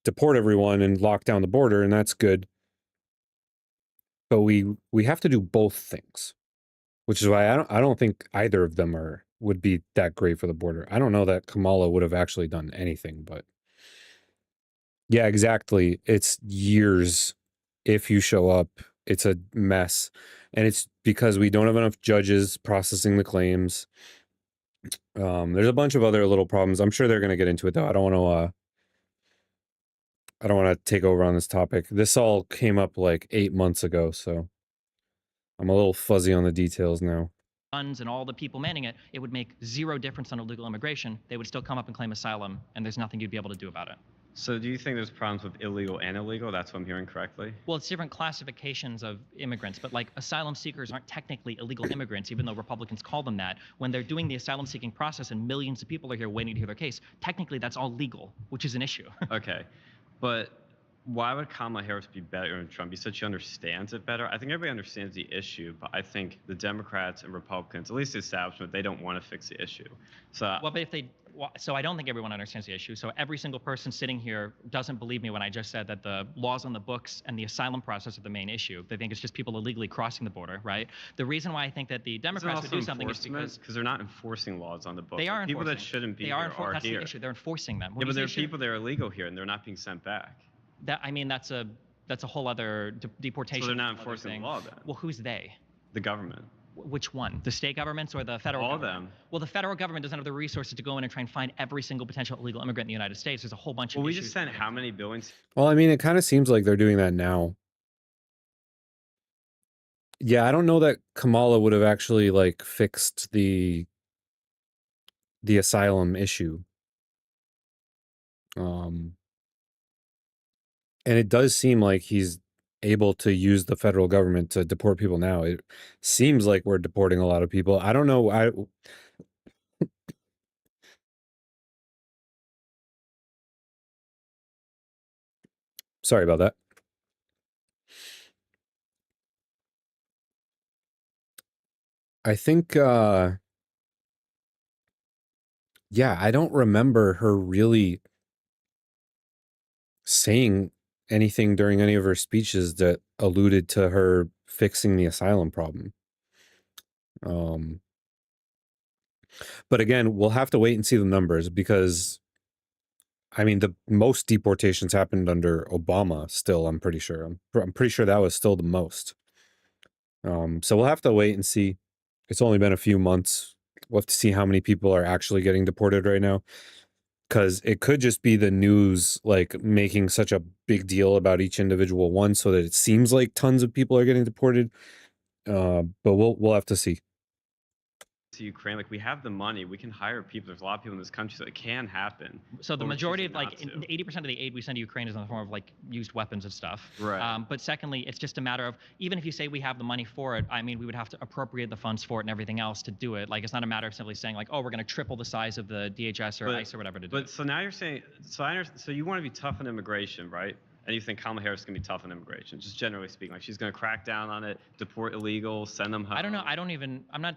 Speaker 1: deport everyone and lock down the border, and that's good. But we have to do both things, which is why I don't think either of them would be that great for the border. I don't know that Kamala would have actually done anything, but yeah, exactly. It's years if you show up. It's a mess. And it's because we don't have enough judges processing the claims. There's a bunch of other little problems. I'm sure they're going to get into it though. I don't want to take over on this topic. This all came up like 8 months ago, so I'm a little fuzzy on the details now.
Speaker 17: Guns and all the people manning it, it would make zero difference on illegal immigration. They would still come up and claim asylum, and there's nothing you'd be able to do about it.
Speaker 12: So do you think there's problems with illegal and illegal? That's what I'm hearing correctly?
Speaker 17: Well, it's different classifications of immigrants, but like asylum seekers aren't technically illegal immigrants, even though Republicans call them that. When they're doing the asylum seeking process and millions of people are here waiting to hear their case, technically that's all legal, which is an issue.
Speaker 12: Okay, but why would Kamala Harris be better than Trump? You said she understands it better. I think everybody understands the issue, but I think the Democrats and Republicans, at least the establishment, they don't want to fix the issue. So,
Speaker 17: well, but if they, so I don't think everyone understands the issue. So every single person sitting here doesn't believe me when I just said that the laws on the books and the asylum process are the main issue. They think it's just people illegally crossing the border, right? The reason why I think that the Democrats would do something is because
Speaker 12: they're not enforcing laws on the books.
Speaker 17: They are
Speaker 12: people
Speaker 17: enforcing.
Speaker 12: that shouldn't be
Speaker 17: they
Speaker 12: here
Speaker 17: are,
Speaker 12: are
Speaker 17: that's
Speaker 12: here.
Speaker 17: the issue. They're enforcing them.
Speaker 12: Yeah, but there are people that are illegal here and they're not being sent back.
Speaker 17: That, I mean, that's a whole other deportation.
Speaker 12: So they're not enforcing the law then?
Speaker 17: Well, who's they?
Speaker 12: The government.
Speaker 17: Which one? The state governments or the federal government?
Speaker 12: All of them.
Speaker 17: Well, the federal government doesn't have the resources to go in and try and find every single potential illegal immigrant in the United States. There's a whole bunch of
Speaker 12: we
Speaker 17: issues.
Speaker 12: just sent how many billions?
Speaker 1: Well, I mean, it kind of seems like they're doing that now. Yeah, I don't know that Kamala would have actually like fixed the asylum issue. And it does seem like he's able to use the federal government to deport people now. It seems like we're deporting a lot of people. I don't know. Sorry about that. I think, yeah, I don't remember her really saying anything during any of her speeches that alluded to her fixing the asylum problem. But again, we'll have to wait and see the numbers because, I mean, the most deportations happened under Obama still, I'm pretty sure. I'm pretty sure that was still the most. So we'll have to wait and see. It's only been a few months. We'll have to see how many people are actually getting deported right now. Because it could just be the news like making such a big deal about each individual one so that it seems like tons of people are getting deported. But we'll have to see.
Speaker 12: To Ukraine, like we have the money, we can hire people. There's a lot of people in this country, so it can happen.
Speaker 17: So the majority of like 80% of the aid we send to Ukraine is in the form of like used weapons and stuff.
Speaker 12: Right.
Speaker 17: But secondly, it's just a matter of even if you say we have the money for it, I mean, we would have to appropriate the funds for it and everything else to do it. Like it's not a matter of simply saying like, oh, we're going to triple the size of the DHS or ICE or whatever to do it.
Speaker 12: But so now you're saying, so you want to be tough on immigration, right? And you think Kamala Harris is going to be tough on immigration, just generally speaking. Like she's going to crack down on it, deport illegals, send them home.
Speaker 17: I don't know. I'm not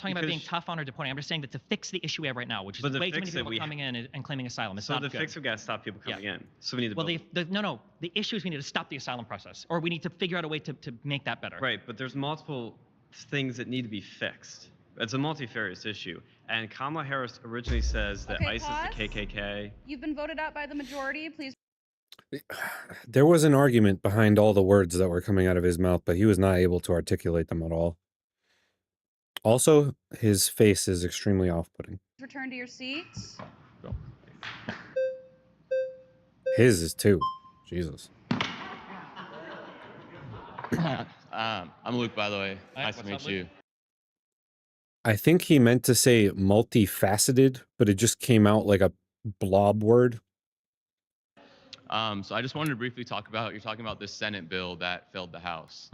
Speaker 17: talking about being tough on or deporting. I'm just saying that to fix the issue we have right now, which is way too many people coming in and claiming asylum. It's not good.
Speaker 12: So the fix, we got to stop people coming in. So we need to
Speaker 17: Well, the issue is we need to stop the asylum process, or we need to figure out a way to make that better.
Speaker 12: Right, but there's multiple things that need to be fixed. It's a multifarious issue. And Kamala Harris originally says that ISIS is the KKK.
Speaker 7: You've been voted out by the majority. Please.
Speaker 1: There was an argument behind all the words that were coming out of his mouth, but he was not able to articulate them at all. Also, his face is extremely off-putting.
Speaker 7: Return to your seats.
Speaker 1: His is too. Jesus.
Speaker 13: I'm Luke, by the way. Nice to meet you.
Speaker 1: I think he meant to say multifaceted, but it just came out like a blob word.
Speaker 13: So I just wanted to briefly talk about, you're talking about this Senate bill that failed the House.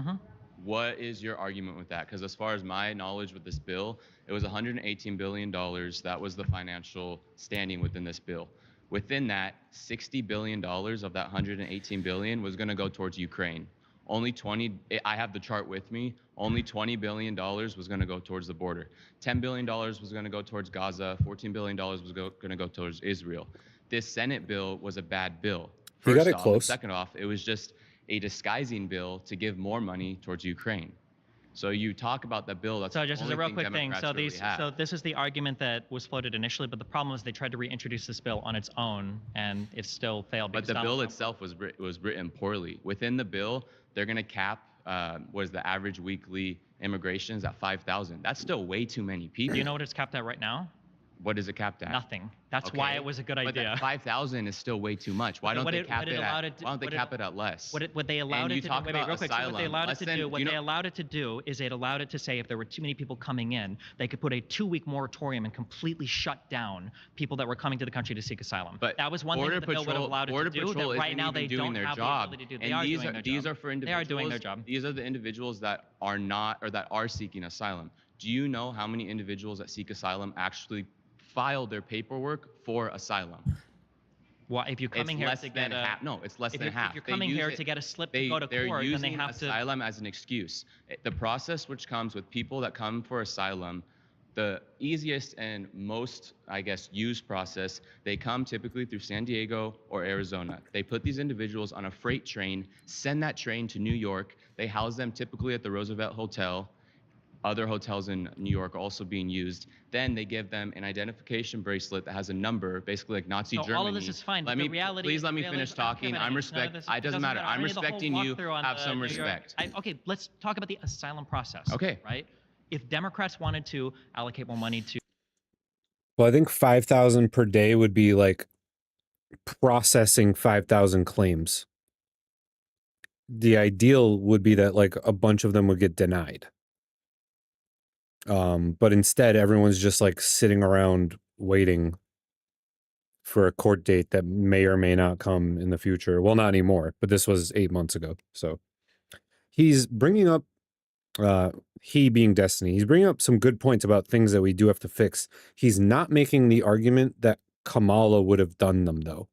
Speaker 13: What is your argument with that? Because as far as my knowledge with this bill, it was $118 billion. That was the financial standing within this bill. Within that, $60 billion of that $118 billion was going to go towards Ukraine. Only 20, I have the chart with me, only $20 billion was going to go towards the border. $10 billion was going to go towards Gaza. $14 billion was going to go towards Israel. This Senate bill was a bad bill.
Speaker 1: He got it
Speaker 13: First off, and
Speaker 1: close.
Speaker 13: second off, it was just a disguising bill to give more money towards Ukraine. So you talk about the bill, that's
Speaker 17: So
Speaker 13: the
Speaker 17: just as
Speaker 13: only
Speaker 17: a real
Speaker 13: thing
Speaker 17: quick thing,
Speaker 13: Democrats
Speaker 17: so
Speaker 13: really
Speaker 17: these,
Speaker 13: have.
Speaker 17: so this is the argument that was floated initially, but the problem is they tried to reintroduce this bill on its own, and it still failed.
Speaker 13: But
Speaker 17: because
Speaker 13: the
Speaker 17: Donald
Speaker 13: bill
Speaker 17: Trump-
Speaker 13: itself was written poorly. Within the bill, they're going to cap what is the average weekly immigrations at 5,000. That's still way too many people.
Speaker 17: Do you know what it's capped at right now?
Speaker 13: What is it capped at?
Speaker 17: Nothing. That's why it was a good
Speaker 13: But
Speaker 17: idea.
Speaker 13: that 5,000 is still way too much. Why don't they cap it at? Why don't they cap it at less?
Speaker 17: What they allowed
Speaker 13: And
Speaker 17: it
Speaker 13: you
Speaker 17: to
Speaker 13: talk
Speaker 17: do, wait,
Speaker 13: about
Speaker 17: real quick, so what they
Speaker 13: asylum.
Speaker 17: allowed it
Speaker 13: Less
Speaker 17: to
Speaker 13: than-
Speaker 17: do, what
Speaker 13: you
Speaker 17: they
Speaker 13: know-
Speaker 17: allowed it to do is it allowed it to say if there were too many people coming in, they could put a 2-week moratorium and completely shut down people that were coming to the country to seek asylum.
Speaker 13: But
Speaker 17: that was one thing that the bill would have allowed it
Speaker 13: Border
Speaker 17: to do
Speaker 13: Patrol
Speaker 17: that right
Speaker 13: isn't
Speaker 17: now
Speaker 13: even
Speaker 17: they
Speaker 13: doing
Speaker 17: don't
Speaker 13: their
Speaker 17: have
Speaker 13: job.
Speaker 17: the ability to do. They
Speaker 13: And
Speaker 17: are
Speaker 13: these
Speaker 17: doing
Speaker 13: are
Speaker 17: their
Speaker 13: these
Speaker 17: job.
Speaker 13: are for
Speaker 17: They
Speaker 13: individuals.
Speaker 17: are doing their job.
Speaker 13: These are the individuals that are not or that are seeking asylum. Do you know how many individuals that seek asylum actually file their paperwork for asylum?
Speaker 17: Well, if you're coming here to get a
Speaker 13: no, it's less
Speaker 17: if
Speaker 13: than
Speaker 17: you're,
Speaker 13: half.
Speaker 17: If you're
Speaker 13: They
Speaker 17: coming
Speaker 13: use
Speaker 17: here
Speaker 13: it-
Speaker 17: to get a slip to go to
Speaker 13: they're
Speaker 17: court, then they
Speaker 13: using
Speaker 17: have to.
Speaker 13: asylum as an excuse. The process which comes with people that come for asylum, the easiest and most, I guess, used process, they come typically through San Diego or Arizona. They put these individuals on a freight train, send that train to New York. They house them typically at the Roosevelt Hotel. Other hotels in New York are also being used. Then they give them an identification bracelet that has a number, basically like Nazi
Speaker 17: So
Speaker 13: Germany.
Speaker 17: all of this is fine,
Speaker 13: Let
Speaker 17: but
Speaker 13: me,
Speaker 17: the reality
Speaker 13: please
Speaker 17: is-
Speaker 13: let me
Speaker 17: reality
Speaker 13: finish
Speaker 17: is- I don't care
Speaker 13: talking.
Speaker 17: about
Speaker 13: I'm
Speaker 17: any of this. None of
Speaker 13: respect.
Speaker 17: this-
Speaker 13: It doesn't matter. I'm
Speaker 17: I need the whole
Speaker 13: respecting you.
Speaker 17: walkthrough on
Speaker 13: Have
Speaker 17: the
Speaker 13: some
Speaker 17: New York-
Speaker 13: respect.
Speaker 17: Okay, let's talk about the asylum process.
Speaker 13: Okay.
Speaker 17: Right? If Democrats wanted to allocate more money to
Speaker 1: Well, I think 5,000 per day would be like processing 5,000 claims. The ideal would be that like a bunch of them would get denied. But instead everyone's just like sitting around waiting for a court date that may or may not come in the future. Well, not anymore, but this was 8 months ago. So he's bringing up, he being Destiny, he's bringing up some good points about things that we do have to fix. He's not making the argument that Kamala would have done them though.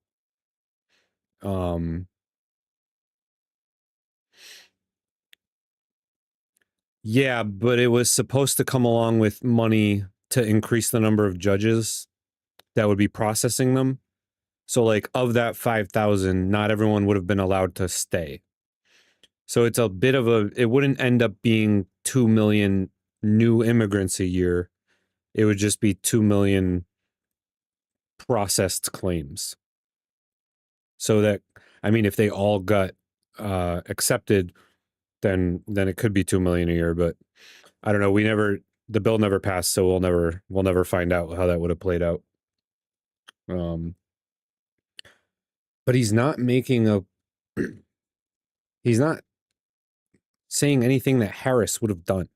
Speaker 1: Yeah, but it was supposed to come along with money to increase the number of judges that would be processing them. So like of that 5,000, not everyone would have been allowed to stay. So it's a bit of a, it wouldn't end up being 2 million new immigrants a year. It would just be 2 million processed claims. So that, I mean, if they all got accepted, then it could be 2 million a year, but I don't know. The bill never passed, so we'll never find out how that would have played out. But he's not making he's not saying anything that Harris would have done.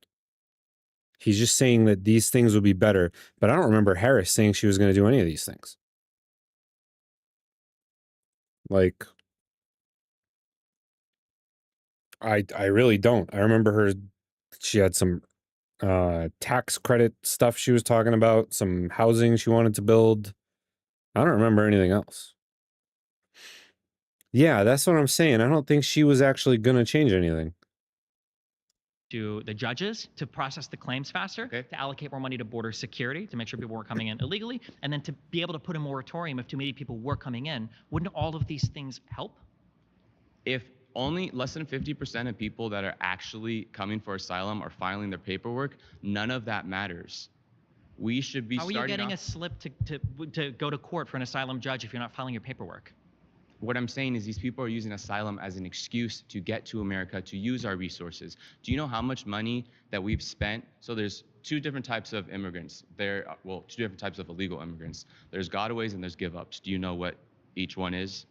Speaker 1: He's just saying that these things would be better, but I don't remember Harris saying she was going to do any of these things. Like, I really don't. I remember she had some tax credit stuff she was talking about, some housing she wanted to build. I don't remember anything else. Yeah, that's what I'm saying. I don't think she was actually going to change anything.
Speaker 17: to the judges to process the claims faster, to allocate more money to border security to make sure people weren't coming in illegally, and then to be able to put a moratorium if too many people were coming in. Wouldn't all of these things help?
Speaker 13: If only less than 50% of people that are actually coming for asylum are filing their paperwork, none of that matters. We should be
Speaker 17: How are you
Speaker 13: starting
Speaker 17: getting
Speaker 13: off-
Speaker 17: a slip to go to court for an asylum judge if you're not filing your paperwork?
Speaker 13: What I'm saying is these people are using asylum as an excuse to get to America, to use our resources. Do you know how much money that we've spent? So there's two different types of immigrants. Well, two different types of illegal immigrants. There's gotaways and there's give-ups. Do you know what each one is?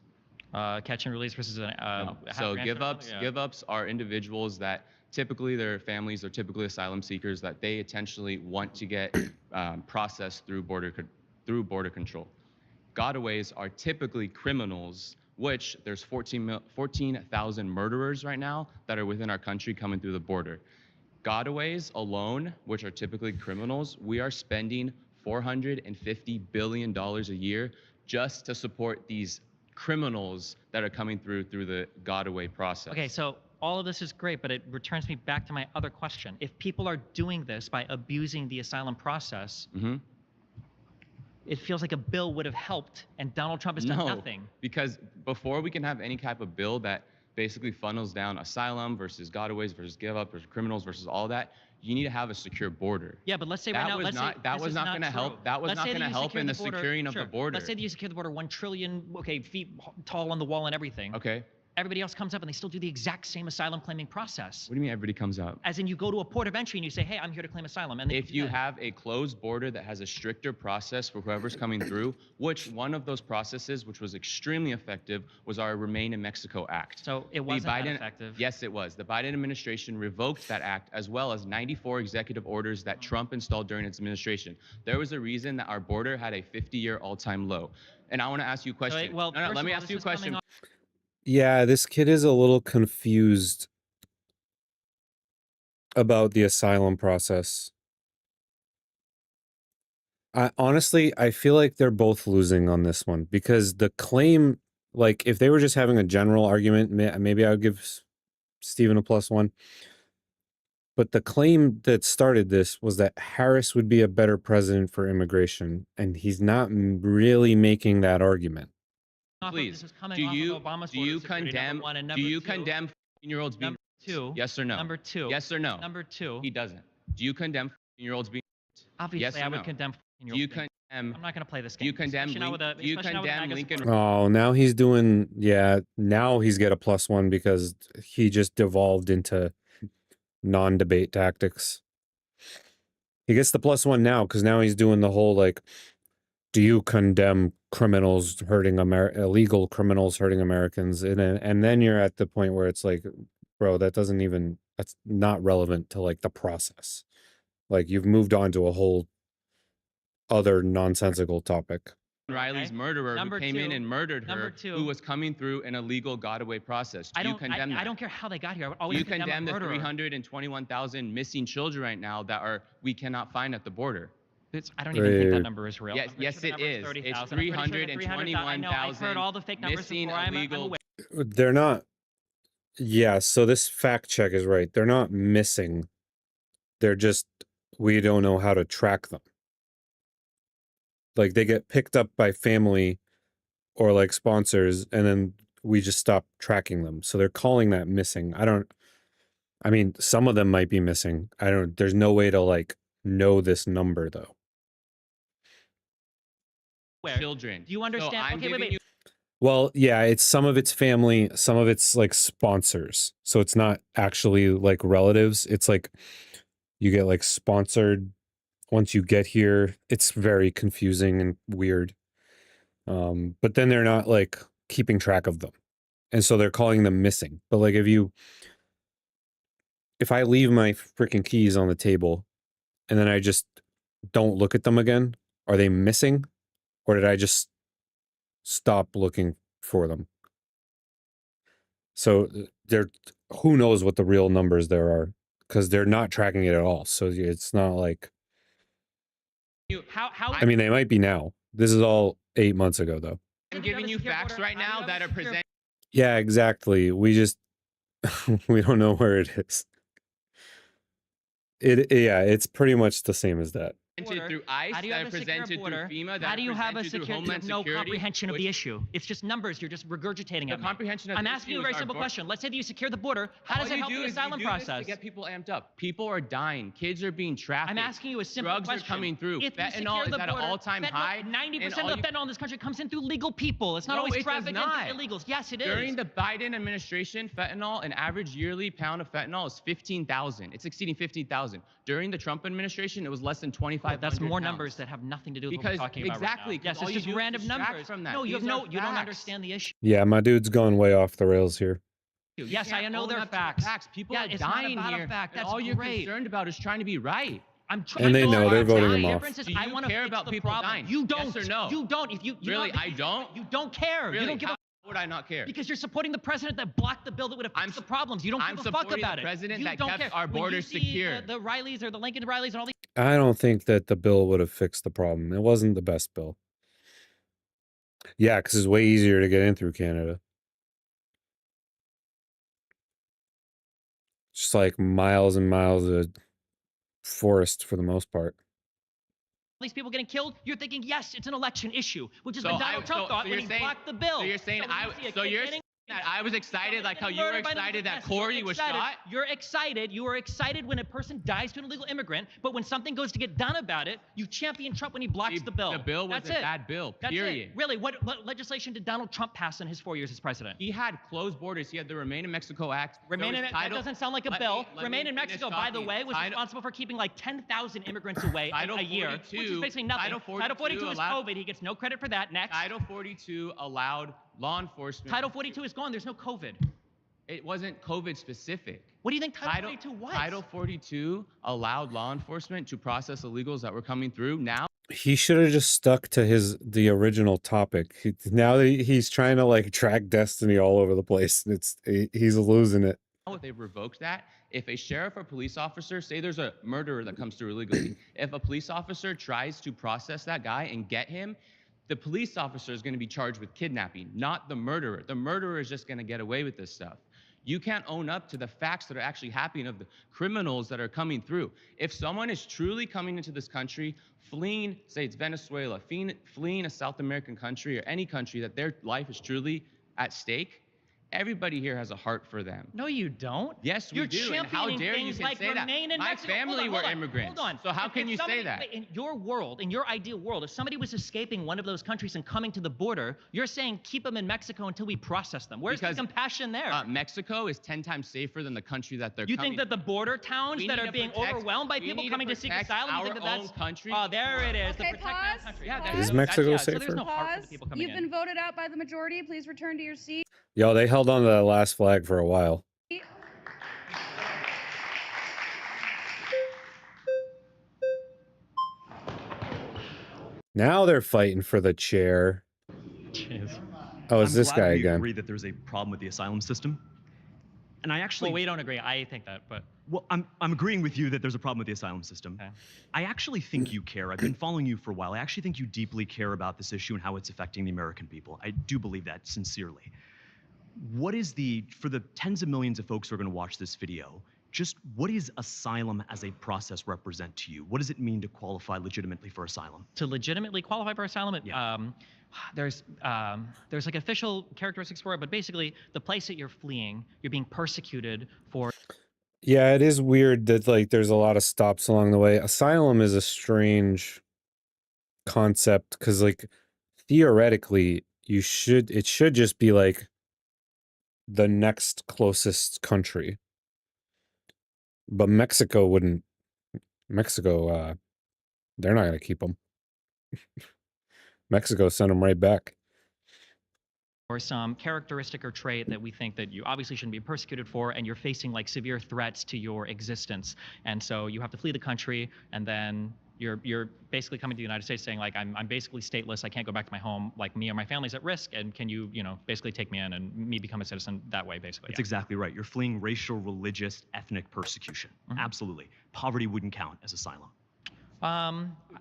Speaker 17: Catch and release versus
Speaker 13: No. So give-ups are individuals that typically their families are typically asylum seekers that they intentionally want to get processed through border control. Gotaways are typically criminals, which there's 14,000 murderers right now that are within our country coming through the border. Gotaways alone, which are typically criminals, we are spending $450 billion a year just to support these criminals that are coming through the gotaway process.
Speaker 17: Okay, so all of this is great, but it returns me back to my other question. If people are doing this by abusing the asylum process, it feels like a bill would have helped, and Donald Trump has done nothing.
Speaker 13: Because before we can have any type of bill that basically funnels down asylum versus gotaways versus give up versus criminals versus all that, you need to have a secure border.
Speaker 17: Yeah, but let's say right now,
Speaker 13: that was not going to help. That was not going to help in the securing of the border.
Speaker 17: Let's say that you secure the border 1 trillion feet tall on the wall and everything.
Speaker 13: Okay.
Speaker 17: Everybody else comes up and they still do the exact same asylum claiming process.
Speaker 13: What do you mean everybody comes up?
Speaker 17: As in you go to a port of entry and you say, hey, I'm here to claim asylum. And
Speaker 13: if you have a closed border that has a stricter process for whoever's coming through, which one of those processes, which was extremely effective, was our Remain in Mexico Act.
Speaker 17: So it wasn't that effective?
Speaker 13: Yes, it was. The Biden administration revoked that act as well as 94 executive orders that Trump installed during its administration. There was a reason that our border had a 50-year all-time low. And I want to ask you a question.
Speaker 17: So, well,
Speaker 13: no, let me ask you a question.
Speaker 1: Yeah, this kid is a little confused about the asylum process. Honestly, I feel like they're both losing on this one because the claim, like, if they were just having a general argument, maybe I would give Stephen a +1. But the claim that started this was that Harris would be a better president for immigration, and he's not really making that argument.
Speaker 13: Please, do you condemn 14-year-olds being raped? Yes or no?
Speaker 17: Number two.
Speaker 13: Yes or no?
Speaker 17: Number two.
Speaker 13: He doesn't. Do you condemn 14-years-olds being raped?
Speaker 17: Obviously,
Speaker 13: yes or
Speaker 17: I would
Speaker 13: no?
Speaker 17: condemn 14-year-olds.
Speaker 13: Do you condemn?
Speaker 17: I'm not going to play this game.
Speaker 13: Do you condemn? Do you condemn Lincoln?
Speaker 1: Oh, now he's doing, yeah, now he's got a +1 because he just devolved into non-debate tactics. He gets the +1 now because now he's doing the whole, like, do you condemn criminals hurting illegal criminals hurting Americans? And then you're at the point where it's like, bro, that's not relevant to like the process. Like you've moved on to a whole other nonsensical topic.
Speaker 13: Riley's murderer who came in and murdered her, who was coming through an illegal gotaway process. Do you condemn that?
Speaker 17: I don't care how they got here. I would always
Speaker 13: condemn the 321,000 missing children right now that we cannot find at the border.
Speaker 17: I don't even think that number is real.
Speaker 13: Yes, it is. It's 321,000 missing illegal.
Speaker 1: They're not. Yeah, so this fact check is right. They're not missing. They're just, we don't know how to track them. Like they get picked up by family or like sponsors, and then we just stop tracking them. So they're calling that missing. I mean, some of them might be missing. There's no way to like know this number though.
Speaker 13: Children.
Speaker 17: Do you understand?
Speaker 13: So wait.
Speaker 1: Well, yeah, it's some of it's family, some of it's like sponsors. So it's not actually like relatives. It's like you get like sponsored once you get here. It's very confusing and weird. But then they're not like keeping track of them. And so they're calling them missing. But like if I leave my freaking keys on the table and then I just don't look at them again, are they missing? Or did I just stop looking for them? So who knows what the real numbers there are, because they're not tracking it at all. So it's not like, I mean, they might be now. This is all 8 months ago though.
Speaker 13: I'm giving you facts right now that are presented.
Speaker 1: Yeah, exactly. We just, we don't know where it is. Yeah, it's pretty much the same as that.
Speaker 11: border?
Speaker 13: through ICE,
Speaker 11: How do you
Speaker 13: that
Speaker 11: have
Speaker 13: are
Speaker 11: a secure
Speaker 13: presented through
Speaker 11: border?
Speaker 13: FEMA, that
Speaker 11: How
Speaker 13: are
Speaker 11: do you have a
Speaker 13: presented through
Speaker 11: secure? You have
Speaker 13: Homeland
Speaker 11: no
Speaker 13: Security,
Speaker 11: comprehension of the
Speaker 13: which-
Speaker 11: issue. It's just numbers. You're just regurgitating
Speaker 13: The
Speaker 11: at me.
Speaker 13: comprehension of
Speaker 11: I'm
Speaker 13: the
Speaker 11: asking you a
Speaker 13: issue
Speaker 11: very
Speaker 13: is our
Speaker 11: simple
Speaker 13: bor-
Speaker 11: question. Let's say that you secure the border. How does
Speaker 13: All
Speaker 11: it
Speaker 13: you
Speaker 11: help
Speaker 13: do
Speaker 11: the
Speaker 13: is
Speaker 11: asylum
Speaker 13: you do this
Speaker 11: process?
Speaker 13: to get people amped up. People are dying. Kids are being trafficked.
Speaker 11: I'm asking you a simple
Speaker 13: Drugs
Speaker 11: question.
Speaker 13: are coming through.
Speaker 11: If you secure
Speaker 13: Fentanyl is
Speaker 11: the
Speaker 13: at an
Speaker 11: border,
Speaker 13: all-time high.
Speaker 11: 90% of the fentanyl in this country comes in through legal people. It's not
Speaker 13: No,
Speaker 11: always
Speaker 13: it does
Speaker 11: trafficked
Speaker 13: not.
Speaker 11: into illegals. Yes, it is.
Speaker 13: During the Biden administration, fentanyl, an average yearly pound of fentanyl is 15,000. It's exceeding 15,000. During the Trump administration, it was less than 2,500.
Speaker 11: That's more
Speaker 13: pounds.
Speaker 11: numbers that have nothing to do with
Speaker 13: Because
Speaker 11: what we're talking about
Speaker 13: exactly,
Speaker 11: right now.
Speaker 13: 'cause
Speaker 11: Yes,
Speaker 13: all
Speaker 11: it's
Speaker 13: you
Speaker 11: just
Speaker 13: do is
Speaker 11: random
Speaker 13: distract
Speaker 11: numbers.
Speaker 13: from that.
Speaker 11: No, you
Speaker 13: These
Speaker 11: have
Speaker 13: are
Speaker 11: you don't
Speaker 13: facts.
Speaker 11: understand the issue.
Speaker 1: Yeah, my dude's going way off the rails here.
Speaker 11: Yes, I know
Speaker 13: Own
Speaker 11: they're
Speaker 13: up to the
Speaker 11: facts.
Speaker 13: People
Speaker 11: Yeah,
Speaker 13: are
Speaker 11: it's not
Speaker 13: dying
Speaker 11: about
Speaker 13: here.
Speaker 11: a fact.
Speaker 13: and
Speaker 11: That's
Speaker 13: all you're
Speaker 11: great.
Speaker 13: concerned about is trying to be right.
Speaker 1: And they know they're voting him off.
Speaker 11: Difference is
Speaker 13: Do
Speaker 11: I
Speaker 13: you
Speaker 11: want to
Speaker 13: care
Speaker 11: fix
Speaker 13: about
Speaker 11: the
Speaker 13: people
Speaker 11: problem.
Speaker 13: dying?
Speaker 11: You don't.
Speaker 13: Yes or no?
Speaker 11: You don't. If you
Speaker 13: Really,
Speaker 11: know,
Speaker 13: I don't?
Speaker 11: You don't care.
Speaker 13: Really?
Speaker 11: You don't give
Speaker 13: How
Speaker 11: a
Speaker 13: would I not care?
Speaker 11: because you're supporting the president that blocked the bill that would have fixed the problems. You don't
Speaker 13: I'm
Speaker 11: give a fuck
Speaker 13: supporting
Speaker 11: about
Speaker 13: the
Speaker 11: it.
Speaker 13: president
Speaker 11: You
Speaker 13: that
Speaker 11: don't
Speaker 13: kept
Speaker 11: care.
Speaker 13: our
Speaker 11: When you
Speaker 13: borders
Speaker 11: see
Speaker 13: secure.
Speaker 11: The Rileys or the Lincoln Rileys and all these.
Speaker 1: I don't think that the bill would have fixed the problem. It wasn't the best bill. Yeah, because it's way easier to get in through Canada. Just like miles and miles of forest for the most part.
Speaker 11: These people getting killed, you're thinking, yes, it's an election issue, which is
Speaker 13: So
Speaker 11: what Donald Trump thought when
Speaker 13: you're
Speaker 11: he
Speaker 13: saying-
Speaker 11: blocked the bill.
Speaker 13: So you're saying
Speaker 11: when you see a kid
Speaker 13: you're
Speaker 11: getting-
Speaker 13: that I was excited like how you were
Speaker 11: murdered by the-
Speaker 13: excited that
Speaker 11: yes,
Speaker 13: Corey
Speaker 11: you're
Speaker 13: was
Speaker 11: excited.
Speaker 13: shot?
Speaker 11: You're excited. You are excited when a person dies to an illegal immigrant, but when something goes to get done about it, you champion Trump when he blocks the bill.
Speaker 13: The bill was
Speaker 11: That's
Speaker 13: a
Speaker 11: it.
Speaker 13: bad bill,
Speaker 11: That's
Speaker 13: period.
Speaker 11: it. Really, what legislation did Donald Trump pass in his 4 years as president?
Speaker 13: He had closed borders. He had the Remain in Mexico Act.
Speaker 11: Remain in, that doesn't sound like a bill. Remain in
Speaker 13: finish
Speaker 11: Mexico, by the
Speaker 13: talking.
Speaker 11: way, was responsible for keeping like 10,000 immigrants away
Speaker 13: Title
Speaker 11: a year,
Speaker 13: 42
Speaker 11: which is basically nothing.
Speaker 13: Title 42
Speaker 11: is
Speaker 13: allowed-
Speaker 11: COVID. He gets no credit for that. Next.
Speaker 13: Title 42 allowed law enforcement.
Speaker 11: Title 42 is gone. There's no COVID.
Speaker 13: It wasn't COVID specific.
Speaker 11: What do you think Title 42 was?
Speaker 13: Title 42 allowed law enforcement to process illegals that were coming through. Now
Speaker 1: He should have just stuck to the original topic. Now that he's trying to like track destiny all over the place, he's losing it.
Speaker 13: that they've revoked that. If a sheriff or police officer, say there's a murderer that comes through illegally, if a police officer tries to process that guy and get him, the police officer is going to be charged with kidnapping, not the murderer. The murderer is just going to get away with this stuff. You can't own up to the facts that are actually happening of the criminals that are coming through. If someone is truly coming into this country, fleeing, say it's Venezuela, fleeing a South American country or any country that their life is truly at stake, everybody here has a heart for them.
Speaker 11: No, you don't.
Speaker 13: Yes, we
Speaker 11: You're
Speaker 13: do. And how
Speaker 11: championing
Speaker 13: dare you
Speaker 11: things
Speaker 13: can
Speaker 11: like
Speaker 13: say that?
Speaker 11: Remain in
Speaker 13: My
Speaker 11: Mexico.
Speaker 13: family were
Speaker 11: Hold on.
Speaker 13: immigrants.
Speaker 11: Hold on.
Speaker 13: So how
Speaker 11: If
Speaker 13: can you say
Speaker 11: somebody-
Speaker 13: that?
Speaker 11: In your world, in your ideal world, if somebody was escaping one of those countries and coming to the border, you're saying keep them in Mexico until we process them. Where's the compassion there?
Speaker 13: Mexico is 10 times safer than the country that they're
Speaker 11: You
Speaker 13: coming.
Speaker 11: think that the border towns
Speaker 13: We
Speaker 11: that
Speaker 13: need
Speaker 11: are
Speaker 13: to
Speaker 11: being
Speaker 13: protect-
Speaker 11: overwhelmed by
Speaker 13: we
Speaker 11: people
Speaker 13: need
Speaker 11: coming to seek
Speaker 13: protect
Speaker 11: asylum? You think
Speaker 13: our
Speaker 11: that
Speaker 13: own
Speaker 11: that's
Speaker 13: country.
Speaker 11: Oh, there it is.
Speaker 7: Okay,
Speaker 11: the protect my own
Speaker 7: pause.
Speaker 11: country. Yeah,
Speaker 7: Pause.
Speaker 11: there
Speaker 1: Is
Speaker 11: you go.
Speaker 1: Mexico
Speaker 11: Gotcha. So
Speaker 1: safer?
Speaker 11: there's no heart for the
Speaker 7: Pause.
Speaker 11: people coming
Speaker 7: You've
Speaker 11: in.
Speaker 7: been voted out by the majority. Please return to your seat.
Speaker 1: Yo, they held on to that last flag for a while. Now they're fighting for the chair.
Speaker 23: Jeez.
Speaker 1: Oh, it's
Speaker 23: I'm
Speaker 1: this
Speaker 23: glad
Speaker 1: guy
Speaker 23: we
Speaker 1: again.
Speaker 23: agree that there's a problem with the asylum system. And I actually
Speaker 11: Well, we don't agree. I think that, but
Speaker 23: Well, I'm agreeing with you that there's a problem with the asylum system.
Speaker 11: Okay.
Speaker 23: I actually think you care. I've been following you for a while. I actually think you deeply care about this issue and how it's affecting the American people. I do believe that sincerely. What is for the tens of millions of folks who are going to watch this video, just what is asylum as a process represent to you? What does it mean to qualify legitimately for asylum?
Speaker 11: to legitimately qualify for asylum, there's like official characteristics for it, but basically the place that you're fleeing, you're being persecuted for.
Speaker 1: Yeah, it is weird that like there's a lot of stops along the way. Asylum is a strange concept because like theoretically it should just be like the next closest country. But Mexico wouldn't. Mexico, they're not going to keep them. Mexico sent them right back.
Speaker 11: Or some characteristic or trait that we think that you obviously shouldn't be persecuted for, and you're facing like severe threats to your existence, and so you have to flee the country, and then you're basically coming to the United States saying like I'm basically stateless, I can't go back to my home, like me or my family's at risk, and can you basically take me in and me become a citizen that way basically.
Speaker 23: That's exactly right. You're fleeing racial, religious, ethnic persecution. Absolutely. Poverty wouldn't count as asylum.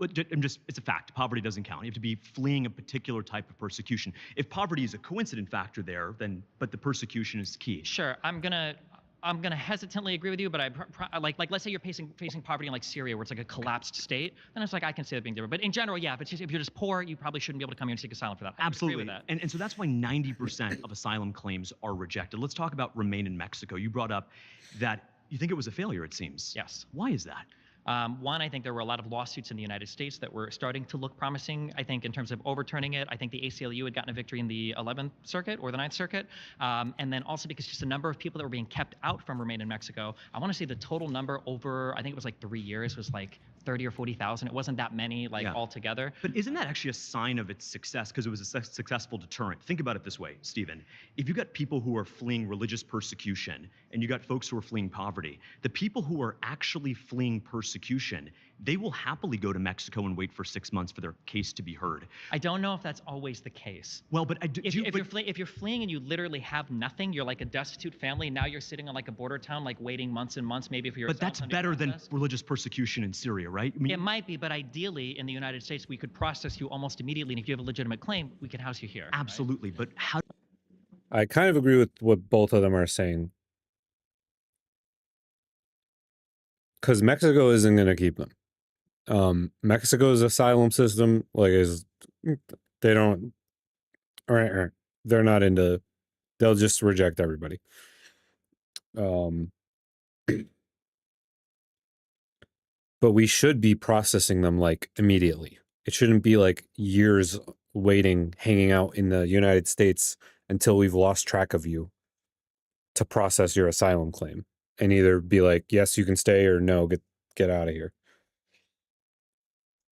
Speaker 23: It's a fact. Poverty doesn't count. You have to be fleeing a particular type of persecution. If poverty is a coincident factor there, but the persecution is key.
Speaker 11: Sure, I'm gonna
Speaker 17: I'm going to hesitantly agree with you, but like let's say you're facing poverty in like Syria, where it's like a collapsed state, then it's like I can see that being different. But in general, yeah, if you're just poor, you probably shouldn't be able to come here and seek asylum for that. I agree with
Speaker 23: Absolutely.
Speaker 17: that.
Speaker 23: And so that's why 90% of asylum claims are rejected. Let's talk about Remain in Mexico. You brought up that you think it was a failure, it seems.
Speaker 17: Yes.
Speaker 23: Why is that?
Speaker 17: One, I think there were a lot of lawsuits in the United States that were starting to look promising. I think in terms of overturning it, I think the ACLU had gotten a victory in the 11th Circuit or the 9th Circuit. And then also because just the number of people that were being kept out from Remain in Mexico, I want to say the total number over, I think it was like 3 years, was like 30 or 40,000. It wasn't that many altogether.
Speaker 23: But isn't that actually a sign of its success because it was a successful deterrent? Think about it this way, Stephen. If you got people who are fleeing religious persecution and you got folks who are fleeing poverty, the people who are actually fleeing persecution, they will happily go to Mexico and wait for 6 months for their case to be heard.
Speaker 17: I don't know if that's always the case.
Speaker 23: Well, but
Speaker 17: if you're fleeing and you literally have nothing, you're like a destitute family, and now you're sitting on like a border town, like waiting months and months, maybe for your.
Speaker 23: But that's better than religious persecution in Syria, right? I mean,
Speaker 17: it might be, but ideally in the United States, we could process you almost immediately, and if you have a legitimate claim, we can house you here.
Speaker 23: Absolutely,
Speaker 17: right?
Speaker 23: But how?
Speaker 1: I kind of agree with what both of them are saying. Because Mexico isn't going to keep them. Mexico's asylum system, like, they don't, or they're not into, they'll just reject everybody. But we should be processing them like immediately. It shouldn't be like years waiting, hanging out in the United States until we've lost track of you to process your asylum claim and either be like, yes, you can stay, or no, get out of here.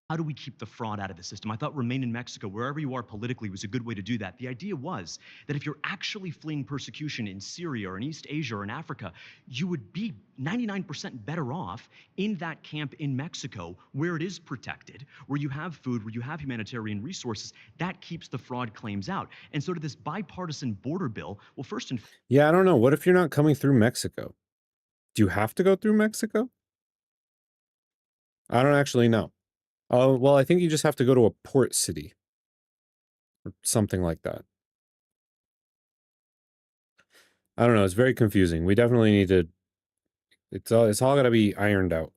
Speaker 23: How do we keep the fraud out of the system? I thought Remain in Mexico, wherever you are politically, was a good way to do that. The idea was that if you're actually fleeing persecution in Syria or in East Asia or in Africa, you would be 99% better off in that camp in Mexico where it is protected, where you have food, where you have humanitarian resources. That keeps the fraud claims out. And so to this bipartisan border bill, well, first and
Speaker 1: yeah, I don't know. What if you're not coming through Mexico? Do you have to go through Mexico? I don't actually know. Oh, well, I think you just have to go to a port city or something like that. I don't know. It's very confusing. We definitely need to, it's all got to be ironed out.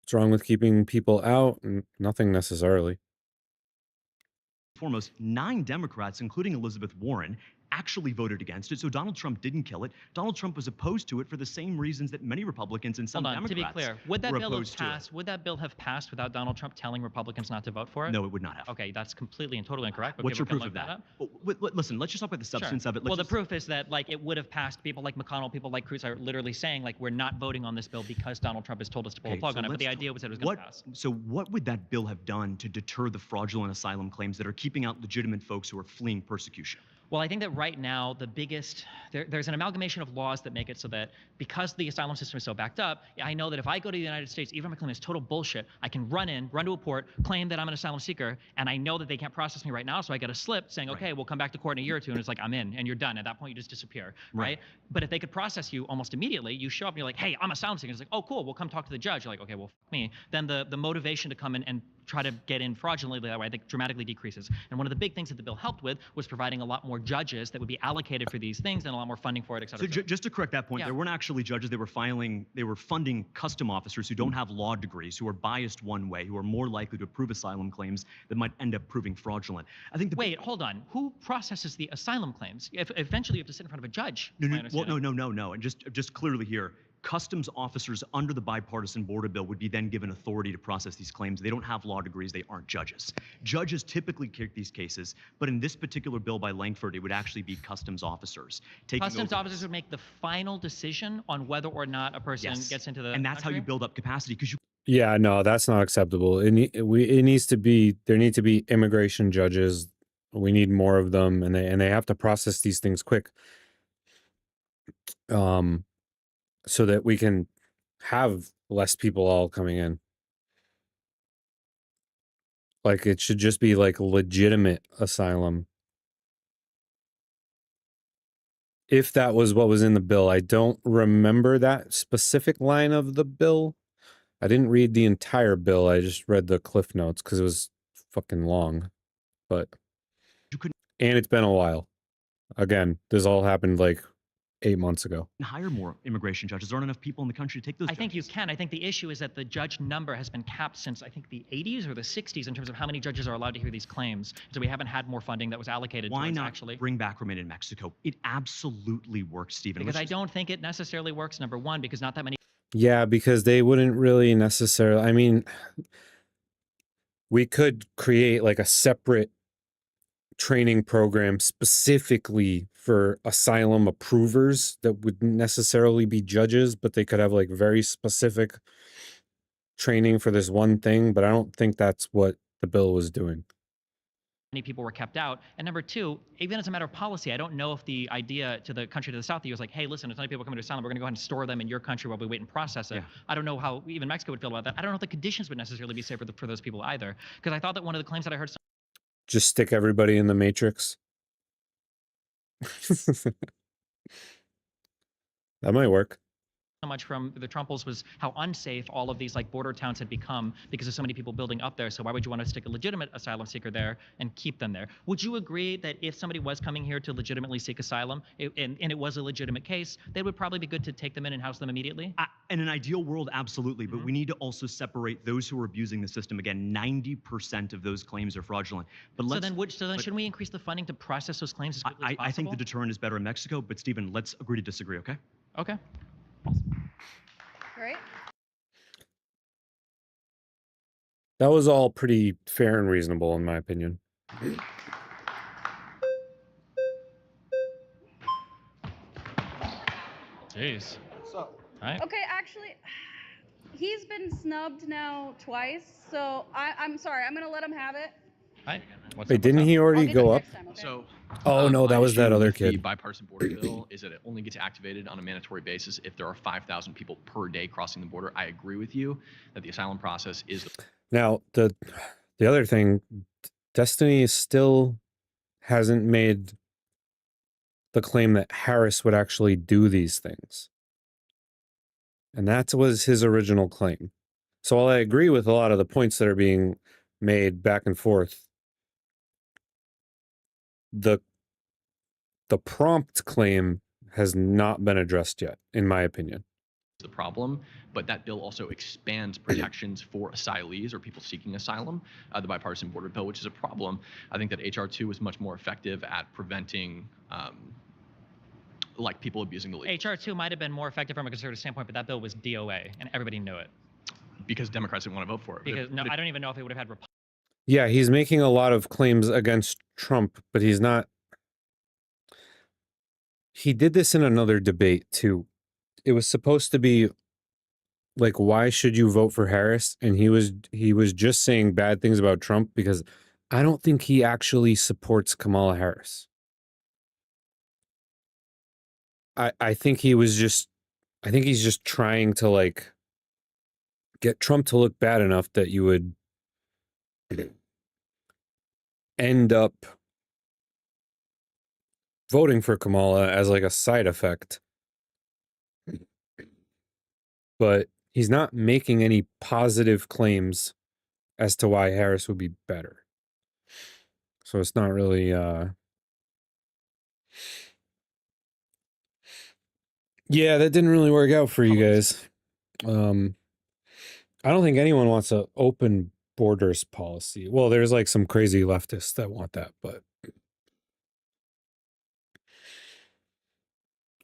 Speaker 1: What's wrong with keeping people out? Nothing necessarily.
Speaker 23: foremost, 9 Democrats, including Elizabeth Warren, actually voted against it. So Donald Trump didn't kill it. Donald Trump was opposed to it for the same reasons that many Republicans and some Democrats
Speaker 17: to be clear, would that
Speaker 23: were
Speaker 17: bill have
Speaker 23: opposed to it.
Speaker 17: passed? Would that bill have passed without Donald Trump telling Republicans not to vote for it?
Speaker 23: No, it would not have.
Speaker 17: Okay, that's completely and totally incorrect. But
Speaker 23: What's your
Speaker 17: people
Speaker 23: proof
Speaker 17: can
Speaker 23: of
Speaker 17: look
Speaker 23: that? Well, listen, let's just talk about the substance of it.
Speaker 17: Well, the proof is that like it would have passed. People like McConnell, people like Cruz are literally saying like we're not voting on this bill because Donald Trump has told us to pull the plug on it. But the idea was that it was going to pass.
Speaker 23: So what would that bill have done to deter the fraudulent asylum claims that are keeping out legitimate folks who are fleeing persecution?
Speaker 17: Well, I think that right now the biggest, there's an amalgamation of laws that make it so that because the asylum system is so backed up, I know that if I go to the United States, even if my claim is total bullshit, I can run to a port, claim that I'm an asylum seeker, and I know that they can't process me right now, so I get a slip saying, okay, we'll come back to court in a year or two, and it's like, I'm in, and you're done. At that point, you just disappear, right? But if they could process you almost immediately, you show up and you're like, hey, I'm a asylum seeker. It's like, oh, cool, we'll come talk to the judge. You're like, okay, well, fuck me. Then the motivation to come in and try to get in fraudulently that way, I think dramatically decreases. And one of the big things that the bill helped with was providing a lot more judges that would be allocated for these things and a lot more funding for it, et cetera.
Speaker 23: So just to correct that point, there weren't actually judges. They were funding custom officers who don't have law degrees, who are biased one way, who are more likely to approve asylum claims that might end up proving fraudulent. I think.
Speaker 17: Wait, hold on. Who processes the asylum claims? If eventually you have to sit in front of a judge.
Speaker 23: No. And just clearly here, customs officers under the bipartisan border bill would be then given authority to process these claims. They don't have law degrees. They aren't judges. Judges typically kick these cases, but in this particular bill by Langford, it would actually be customs officers.
Speaker 17: Customs officers would make the final decision on whether or not a person gets into the
Speaker 23: And that's
Speaker 17: country?
Speaker 23: how you build up capacity, because you.
Speaker 1: Yeah, no, that's not acceptable. There need to be immigration judges. We need more of them, and they have to process these things quick. So that we can have less people all coming in. Like, it should just be like legitimate asylum. If that was what was in the bill, I don't remember that specific line of the bill. I didn't read the entire bill. I just read the cliff notes because it was fucking long. And it's been a while. Again, this all happened like 8 months ago.
Speaker 23: Hire more immigration judges. There aren't enough people in the country to take those
Speaker 17: I think you can. I think the issue is that the judge number has been capped since, I think, the 80s or the 60s in terms of how many judges are allowed to hear these claims. So we haven't had more funding that was allocated
Speaker 23: Why
Speaker 17: towards
Speaker 23: not
Speaker 17: actually.
Speaker 23: bring back Remain in Mexico? It absolutely works, Stephen.
Speaker 17: Because I don't think it necessarily works, number one, because not that many.
Speaker 1: Yeah, because they wouldn't really necessarily, I mean, we could create like a separate training program specifically for asylum approvers that wouldn't necessarily be judges, but they could have like very specific training for this one thing. But I don't think that's what the bill was doing.
Speaker 17: Many people were kept out. And number two, even as a matter of policy, I don't know if the idea to the country to the south, he was like, hey, listen, if any people coming to asylum, we're going to go ahead and store them in your country while we wait and process it.
Speaker 23: Yeah.
Speaker 17: I don't know how even Mexico would feel about that. I don't know if the conditions would necessarily be safe for those people either. Because I thought that one of the claims that I heard.
Speaker 1: Just stick everybody in the Matrix. That might work.
Speaker 17: So much from the Trumples was how unsafe all of these like border towns had become because of so many people building up there. So why would you want to stick a legitimate asylum seeker there and keep them there? Would you agree that if somebody was coming here to legitimately seek asylum and it was a legitimate case, they would probably be good to take them in and house them immediately?
Speaker 23: In an ideal world, absolutely. But we need to also separate those who are abusing the system. Again, 90% of those claims are fraudulent. But
Speaker 17: So then shouldn't we increase the funding to process those claims as quickly as possible?
Speaker 23: I think the deterrent is better in Mexico. But Stephen, let's agree to disagree, okay?
Speaker 17: Okay.
Speaker 7: Great.
Speaker 1: That was all pretty fair and reasonable, in my opinion.
Speaker 17: Jeez.
Speaker 6: So.
Speaker 7: Okay, actually, he's been snubbed now twice, so I'm sorry. I'm gonna let him have it.
Speaker 1: Wait, didn't he already go up?
Speaker 13: So,
Speaker 1: Oh no, that
Speaker 13: my
Speaker 1: was that
Speaker 13: issue
Speaker 1: other
Speaker 13: with The
Speaker 1: kid.
Speaker 13: bipartisan border bill is that it only gets activated on a mandatory basis if there are 5,000 people per day crossing the border. I agree with you that the asylum process is.
Speaker 1: Now, the other thing, Destiny still hasn't made the claim that Harris would actually do these things. And that was his original claim. So while I agree with a lot of the points that are being made back and forth, the prompt claim has not been addressed yet, in my opinion.
Speaker 13: The problem, but that bill also expands protections for asylees or people seeking asylum, the bipartisan border bill, which is a problem. I think that HR 2 is much more effective at preventing like people abusing the legal.
Speaker 17: HR 2 might have been more effective from a conservative standpoint, but that bill was DOA, and everybody knew it.
Speaker 13: Because Democrats didn't want to vote for it.
Speaker 17: Because I don't even know if it would have had
Speaker 1: Yeah, he's making a lot of claims against Trump, but he's not. He did this in another debate too. It was supposed to be like, why should you vote for Harris? And he was just saying bad things about Trump because I don't think he actually supports Kamala Harris. I think he's just trying to like get Trump to look bad enough that you would end up voting for Kamala as like a side effect. But he's not making any positive claims as to why Harris would be better. So it's not really yeah, that didn't really work out for you guys. I don't think anyone wants an open borders policy. Well, there's like some crazy leftists that want that, but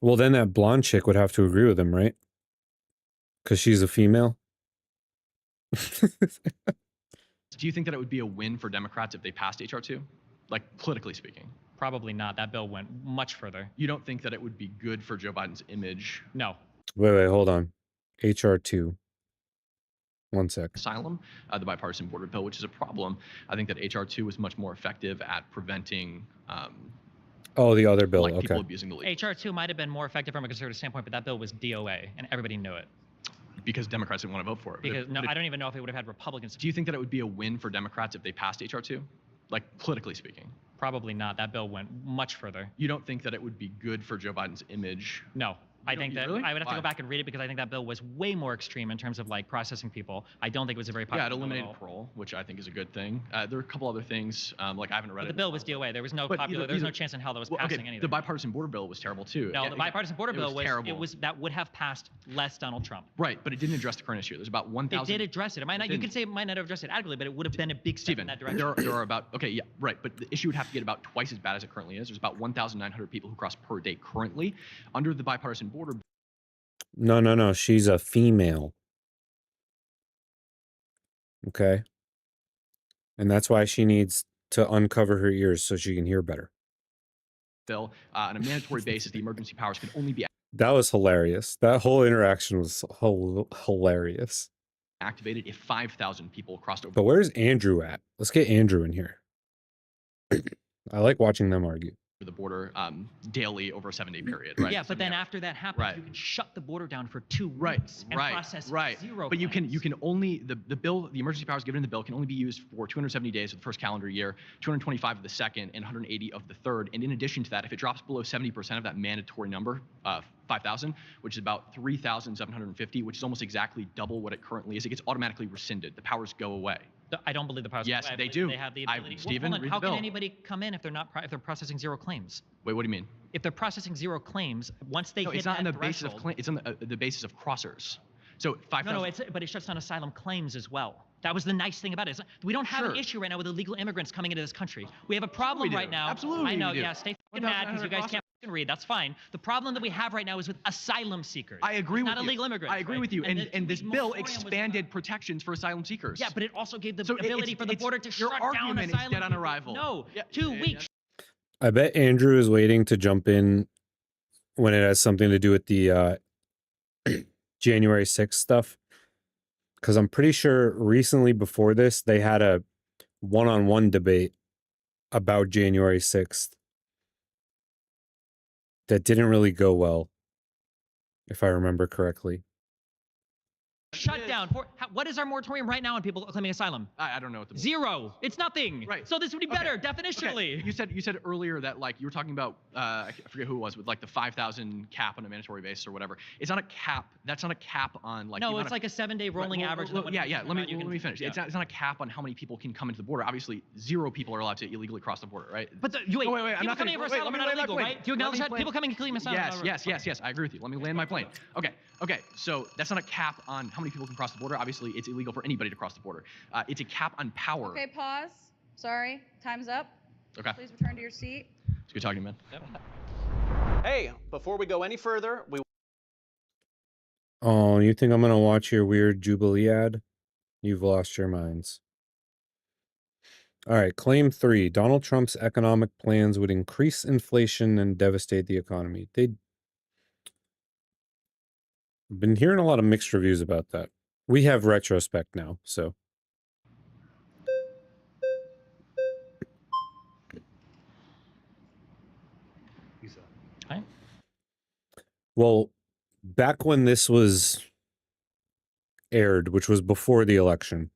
Speaker 1: well, then that blonde chick would have to agree with him, right? Because she's a female.
Speaker 13: Do you think that it would be a win for Democrats if they passed HR 2? Like, politically speaking?
Speaker 17: Probably not. That bill went much further.
Speaker 13: You don't think that it would be good for Joe Biden's image?
Speaker 17: No.
Speaker 1: Wait, hold on. HR 2. One sec.
Speaker 13: Asylum, the bipartisan border bill, which is a problem. I think that HR 2 is much more effective at preventing
Speaker 1: oh, the other bill.
Speaker 13: like
Speaker 1: Okay.
Speaker 13: people abusing the legal.
Speaker 17: HR 2 might have been more effective from a conservative standpoint, but that bill was DOA, and everybody knew it.
Speaker 13: Because Democrats didn't want to vote for it.
Speaker 17: Because I don't even know if it would have had Republicans.
Speaker 13: Do you think that it would be a win for Democrats if they passed HR 2? Like, politically speaking?
Speaker 17: Probably not. That bill went much further.
Speaker 13: You don't think that it would be good for Joe Biden's image?
Speaker 17: No. I think that
Speaker 2: really?
Speaker 17: I would have to
Speaker 2: Why?
Speaker 17: go back and read it because I think that bill was way more extreme in terms of like processing people. I don't think it was a very popular
Speaker 2: Yeah, it
Speaker 17: bill at
Speaker 2: eliminated
Speaker 17: all.
Speaker 2: parole, which I think is a good thing. There are a couple other things, like I haven't read
Speaker 17: But
Speaker 2: it.
Speaker 17: the bill was DOA. There was no
Speaker 2: But
Speaker 17: popular.
Speaker 2: either-
Speaker 17: There was no
Speaker 2: either-
Speaker 17: chance in hell that was
Speaker 2: well,
Speaker 17: passing
Speaker 2: okay,
Speaker 17: anything.
Speaker 2: the bipartisan border bill was terrible too.
Speaker 17: No,
Speaker 2: Yeah,
Speaker 17: the bipartisan border bill was
Speaker 2: terrible.
Speaker 17: it was that would have passed less Donald Trump.
Speaker 2: Right, but it didn't address the current issue. There's about 1,000.
Speaker 17: It did address it. It might not. You could say it might not have addressed it adequately, but it would have been a big step in that direction.
Speaker 2: There are about, okay, yeah, right, but the issue would have to get about twice as bad as it currently is. There's about 1,900 people who cross per day currently. Under the bipartisan border
Speaker 1: No. She's a female. Okay. And that's why she needs to uncover her ears so she can hear better.
Speaker 2: bill, on a mandatory basis, the emergency powers can only be
Speaker 1: That was hilarious. That whole interaction was hilarious.
Speaker 2: activated if 5,000 people crossed over
Speaker 1: But where's Andrew at? Let's get Andrew in here. I like watching them argue.
Speaker 2: the border daily over a 7-day period, right?
Speaker 17: Yeah, but then after that happens,
Speaker 2: Right.
Speaker 17: you can shut the border down for 2 weeks and process zero.
Speaker 2: But you can only the bill, the emergency powers given in the bill can only be used for 270 days of the first calendar year, 225 of the second, and 180 of the third. And in addition to that, if it drops below 70% of that mandatory number, 5,000, which is about 3,750, which is almost exactly double what it currently is, it gets automatically rescinded. The powers go away.
Speaker 17: I don't believe the powers.
Speaker 2: Yes,
Speaker 17: I
Speaker 2: they
Speaker 17: believe
Speaker 2: do.
Speaker 17: They have the
Speaker 2: I-
Speaker 17: ability.
Speaker 2: Stephen,
Speaker 17: hold on.
Speaker 2: read
Speaker 17: How
Speaker 2: the
Speaker 17: can
Speaker 2: bill.
Speaker 17: anybody come in if they're not if they're processing zero claims?
Speaker 2: Wait, what do you mean?
Speaker 17: If they're processing zero claims, once they
Speaker 2: No,
Speaker 17: hit
Speaker 2: it's not
Speaker 17: that
Speaker 2: on the basis of
Speaker 17: threshold-
Speaker 2: it's on the basis of crossers. So 5,000.
Speaker 17: No, but it shuts down asylum claims as well. That was the nice thing about it. We don't have an
Speaker 2: Sure.
Speaker 17: issue right now with illegal immigrants coming into this country. We have a problem
Speaker 2: we
Speaker 17: right
Speaker 2: do.
Speaker 17: now.
Speaker 2: Absolutely
Speaker 17: I know.
Speaker 2: we do.
Speaker 17: Yeah, stay fucking mad because you guys can't fucking read. That's fine. The problem that we have right now is with asylum seekers.
Speaker 2: I agree
Speaker 17: It's
Speaker 2: with
Speaker 17: not
Speaker 2: you.
Speaker 17: illegal immigrants.
Speaker 2: I agree
Speaker 17: right?
Speaker 2: with you. And
Speaker 17: the
Speaker 2: this
Speaker 17: moratorium
Speaker 2: bill
Speaker 17: was-
Speaker 2: expanded protections for asylum seekers.
Speaker 17: Yeah, but it also gave the
Speaker 2: So
Speaker 17: ability for the border to
Speaker 2: your
Speaker 17: shut down
Speaker 2: argument
Speaker 17: asylum
Speaker 2: is dead on
Speaker 17: people.
Speaker 2: arrival.
Speaker 17: No,
Speaker 2: Yeah,
Speaker 17: 2 weeks.
Speaker 1: I bet Andrew is waiting to jump in when it has something to do with the January 6th stuff. Because I'm pretty sure recently before this, they had a one-on-one debate about January 6th that didn't really go well, if I remember correctly.
Speaker 17: Shut down. What is our moratorium right now on people claiming asylum?
Speaker 2: I don't know what the
Speaker 17: Zero. It's nothing.
Speaker 2: Right.
Speaker 17: So this would be better,
Speaker 2: Okay.
Speaker 17: definitionally.
Speaker 2: Okay. You said earlier that like you were talking about I forget who it was with like the 5,000 cap on a mandatory basis or whatever. It's not a cap. That's not a cap on like.
Speaker 17: No, it's like a 7-day rolling average.
Speaker 2: Yeah. Let me finish.
Speaker 17: Yeah.
Speaker 2: It's not a cap on how many people can come into the border. Obviously, 0 people are allowed to illegally cross the border, right?
Speaker 17: But wait,
Speaker 2: Oh, wait, I'm
Speaker 17: people
Speaker 2: not
Speaker 17: coming
Speaker 2: gonna-
Speaker 17: in for
Speaker 2: wait,
Speaker 17: asylum
Speaker 2: let
Speaker 17: are
Speaker 2: me
Speaker 17: not
Speaker 2: land my
Speaker 17: illegal,
Speaker 2: plane.
Speaker 17: right? Do you
Speaker 2: Let me
Speaker 17: acknowledge that?
Speaker 2: plan-
Speaker 17: People coming claiming asylum.
Speaker 2: Yes. I agree with you. Let me land my plane. Okay. So that's not a cap on how many people can cross the border. Obviously, it's illegal for anybody to cross the border. It's a cap on power.
Speaker 7: Okay, pause. Sorry, time's up.
Speaker 2: Okay.
Speaker 7: Please return to your seat.
Speaker 2: It's good talking, man.
Speaker 8: Hey, before we go any further, we
Speaker 1: Oh, you think I'm going to watch your weird Jubilee ad? You've lost your minds. All right, claim 3. Donald Trump's economic plans would increase inflation and devastate the economy. They've been hearing a lot of mixed reviews about that. We have retrospect now, so.
Speaker 17: Hi.
Speaker 1: Well, back when this was aired, which was before the election,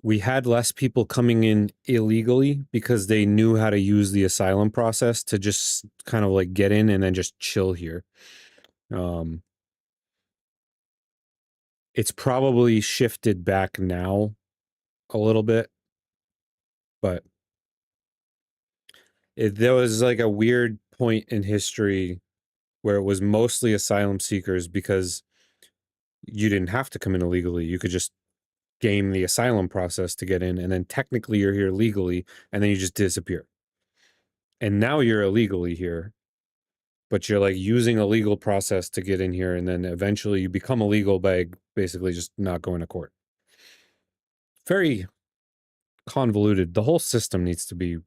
Speaker 1: we had less people coming in illegally because they knew how to use the asylum process to just kind of like get in and then just chill here. It's probably shifted back now a little bit, but there was like a weird point in history where it was mostly asylum seekers because you didn't have to come in illegally. You could just game the asylum process to get in, and then technically you're here legally, and then you just disappear. And now you're illegally here, but you're like using a legal process to get in here, and then eventually you become illegal by basically just not going to court. Very convoluted. The whole system needs to be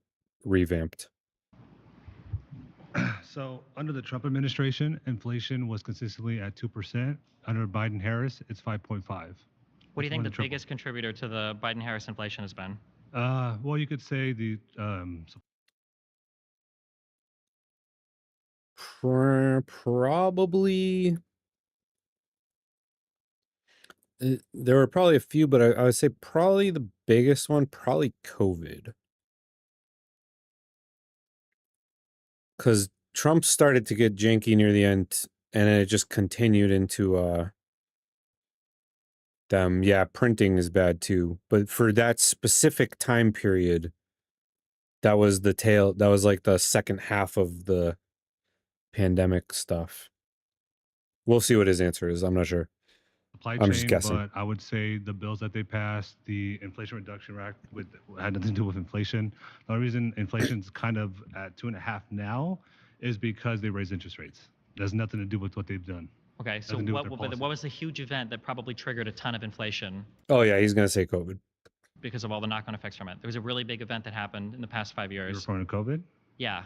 Speaker 1: revamped.
Speaker 15: So under the Trump administration, inflation was consistently at 2%. Under Biden-Harris, it's 5.5.
Speaker 17: What do you think the biggest contributor to the Biden-Harris inflation has been?
Speaker 15: Well, you could say the
Speaker 1: Probably there were probably a few, but I would say probably the biggest one, probably COVID. Because Trump started to get janky near the end, and it just continued into them. Yeah, printing is bad too, but for that specific time period, that was the tail. That was like the second half of the pandemic stuff. We'll see what his answer is. I'm not sure.
Speaker 15: Supply
Speaker 1: I'm just
Speaker 15: chain,
Speaker 1: guessing.
Speaker 15: but I would say the bills that they passed, the Inflation Reduction Act, had nothing to do with inflation. The only reason inflation's kind of at 2.5 now is because they raised interest rates. It has nothing to do with what they've done.
Speaker 17: Okay, so
Speaker 15: Nothing to do with their
Speaker 17: what
Speaker 15: policy.
Speaker 17: was the huge event that probably triggered a ton of inflation
Speaker 1: Oh yeah, he's gonna say COVID.
Speaker 17: because of all the knock-on effects from it? There was a really big event that happened in the past 5
Speaker 15: You're
Speaker 17: years.
Speaker 15: referring to COVID?
Speaker 17: Yeah.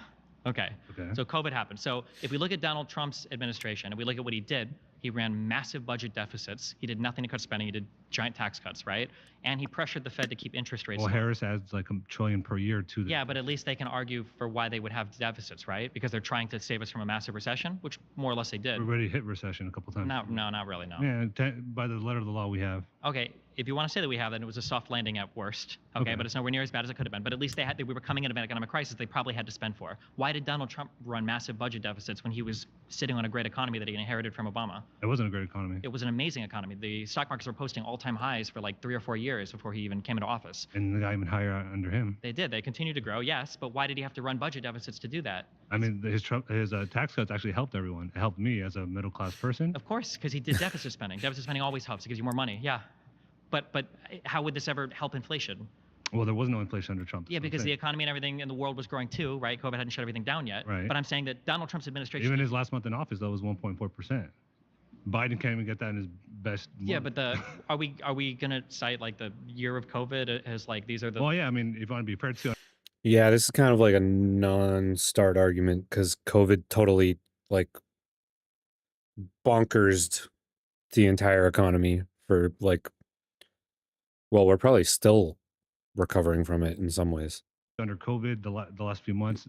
Speaker 17: Okay.
Speaker 15: Okay.
Speaker 17: So COVID happened. So if we look at Donald Trump's administration and we look at what he did, he ran massive budget deficits. He did nothing to cut spending. He did giant tax cuts, right? And he pressured the Fed to keep interest rates
Speaker 15: Well,
Speaker 17: low.
Speaker 15: Harris adds like $1 trillion per year to the.
Speaker 17: Yeah, but at least they can argue for why they would have deficits, right? Because they're trying to save us from a massive recession, which more or less they did.
Speaker 15: We already hit recession a couple times.
Speaker 17: No, not really, no.
Speaker 15: Yeah, by the letter of the law we have.
Speaker 17: Okay, if you want to say that we have, then it was a soft landing at worst. Okay, but it's nowhere near as bad as it could have been. But at least we were coming into an economic crisis they probably had to spend for. Why did Donald Trump run massive budget deficits when he was sitting on a great economy that he inherited from Obama?
Speaker 15: It wasn't a great economy.
Speaker 17: It was an amazing economy. The stock markets were posting all-time highs for like 3 or 4 years before he even came into office.
Speaker 15: And they got even higher under him.
Speaker 17: They did. They continued to grow, yes, but why did he have to run budget deficits to do that?
Speaker 15: I mean, his tax cuts actually helped everyone. It helped me as a middle-class person.
Speaker 17: Of course, because he did deficit spending. Deficit spending always helps. It gives you more money. Yeah. But how would this ever help inflation?
Speaker 15: Well, there was no inflation under Trump.
Speaker 17: Yeah, because the economy and everything in the world was growing too, right? COVID hadn't shut everything down yet.
Speaker 15: Right.
Speaker 17: But I'm saying that Donald Trump's administration.
Speaker 15: Even his last month in office, that was 1.4%. Biden can't even get that in his best.
Speaker 17: Yeah,
Speaker 15: month.
Speaker 17: but are we gonna cite like the year of COVID as like these are the?
Speaker 15: Well, yeah, I mean, if you want to be fair to.
Speaker 1: Yeah, this is kind of like a non-start argument because COVID totally like bonkers the entire economy for like. Well, we're probably still recovering from it in some ways.
Speaker 15: Under COVID, the last few months,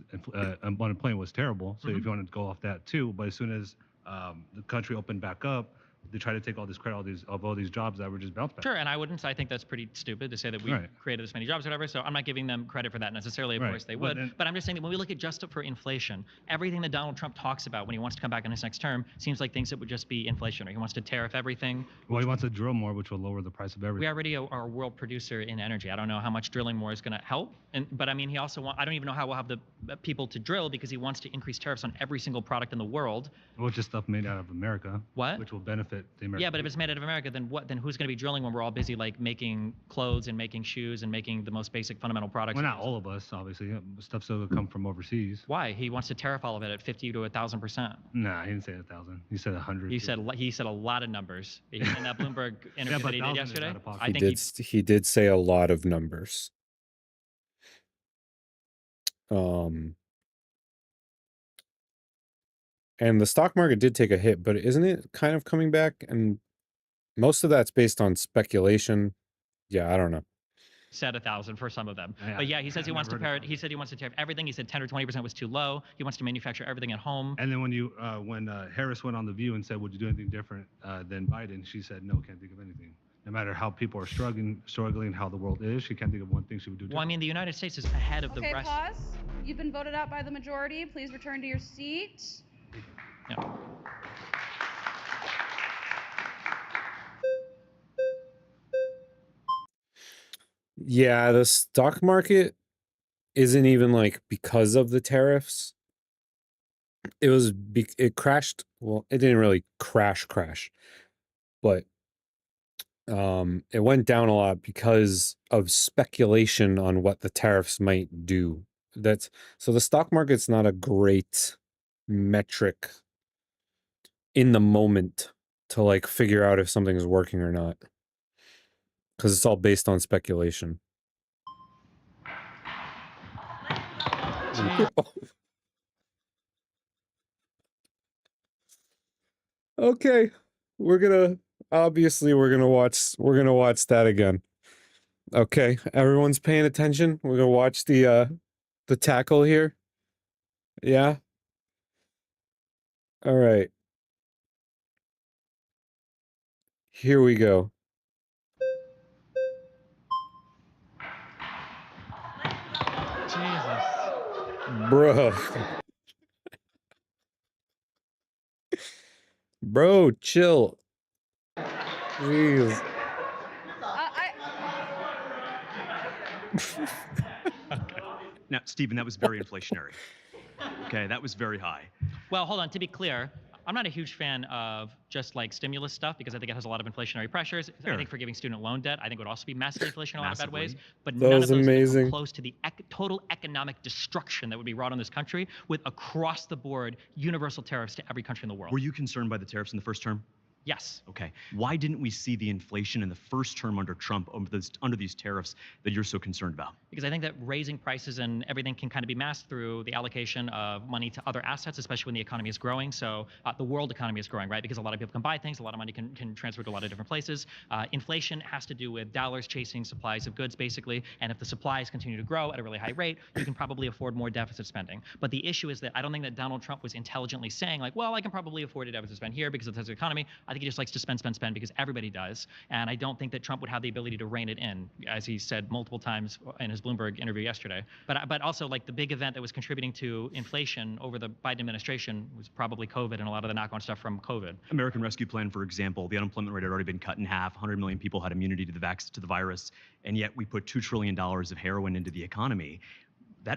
Speaker 15: unemployment was terrible. So if you wanted to go off that too, but as soon as the country opened back up, they tried to take all this credit, all these jobs that were just bounced back.
Speaker 17: Sure, and I think that's pretty stupid to say that we created this many jobs or whatever, so I'm not giving them credit for that necessarily. Of course they would. But I'm just saying that when we look at just for inflation, everything that Donald Trump talks about when he wants to come back in his next term seems like things that would just be inflationary. He wants to tariff everything.
Speaker 15: Well, he wants to drill more, which will lower the price of everything.
Speaker 17: We already are a world producer in energy. I don't know how much drilling more is going to help. But I mean, he also I don't even know how we'll have the people to drill because he wants to increase tariffs on every single product in the world.
Speaker 15: Well, just stuff made out of America.
Speaker 17: What?
Speaker 15: Which will benefit the American.
Speaker 17: Yeah, but if it's made out of America, then what? Then who's going to be drilling when we're all busy like making clothes and making shoes and making the most basic fundamental products?
Speaker 15: Well, not all of us, obviously. Stuff still will come from overseas.
Speaker 17: Why? He wants to tariff all of it at 50 to 1,000%.
Speaker 15: Nah, he didn't say 1,000. He said 100.
Speaker 17: He said a lot of numbers in that Bloomberg interview that he did yesterday. I think
Speaker 1: he did say a lot of numbers. And the stock market did take a hit, but isn't it kind of coming back? And most of that's based on speculation. Yeah, I don't know.
Speaker 17: Said 1,000 for some of them. But yeah, he says he wants to tariff. He said he wants to tariff everything. He said 10 or 20% was too low. He wants to manufacture everything at home.
Speaker 15: And then when Harris went on The View and said, "Would you do anything different than Biden?" She said, "No, can't think of anything." No matter how people are struggling, how the world is, she can't think of one thing she would do different.
Speaker 17: Well, I mean, the United States is ahead of the rest.
Speaker 7: Pause. You've been voted out by the majority. Please return to your seat.
Speaker 17: Yeah.
Speaker 1: Yeah, the stock market isn't even like because of the tariffs. It crashed. Well, it didn't really crash, but it went down a lot because of speculation on what the tariffs might do. So the stock market's not a great metric in the moment to like figure out if something is working or not. Because it's all based on speculation. Okay, we're gonna watch that again. Okay, everyone's paying attention. We're gonna watch the tackle here. Yeah. All right. Here we go.
Speaker 17: Jesus.
Speaker 1: Bruh. Bro, chill. Jeez.
Speaker 23: Now, Stephen, that was very inflationary. Okay, that was very high.
Speaker 17: Well, hold on. To be clear, I'm not a huge fan of just like stimulus stuff because I think it has a lot of inflationary pressures. I think forgiving student loan debt, I think would also be massively inflationary in a lot of bad ways. But
Speaker 1: That
Speaker 17: none
Speaker 1: was
Speaker 17: of those things come
Speaker 1: amazing.
Speaker 17: close to the total economic destruction that would be wrought on this country with across the board universal tariffs to every country in the world.
Speaker 23: Were you concerned by the tariffs in the first term?
Speaker 17: Yes.
Speaker 23: Okay. Why didn't we see the inflation in the first term under Trump under these tariffs that you're so concerned about?
Speaker 17: Because I think that raising prices and everything can kind of be masked through the allocation of money to other assets, especially when the economy is growing. So the world economy is growing, right? Because a lot of people can buy things, a lot of money can transfer to a lot of different places. Inflation has to do with dollars chasing supplies of goods, basically. And if the supplies continue to grow at a really high rate, you can probably afford more deficit spending. But the issue is that I don't think that Donald Trump was intelligently saying like, well, I can probably afford a deficit spend here because of the economy. I think he just likes to spend because everybody does. And I don't think that Trump would have the ability to rein it in, as he said multiple times in his Bloomberg interview yesterday. But also, like, the big event that was contributing to inflation over the Biden administration was probably COVID and a lot of the knock-on stuff from COVID.
Speaker 23: American Rescue Plan, for example, the unemployment rate had already been cut in half. 100 million people had immunity to the virus, and yet we put $2 trillion of heroin into the economy.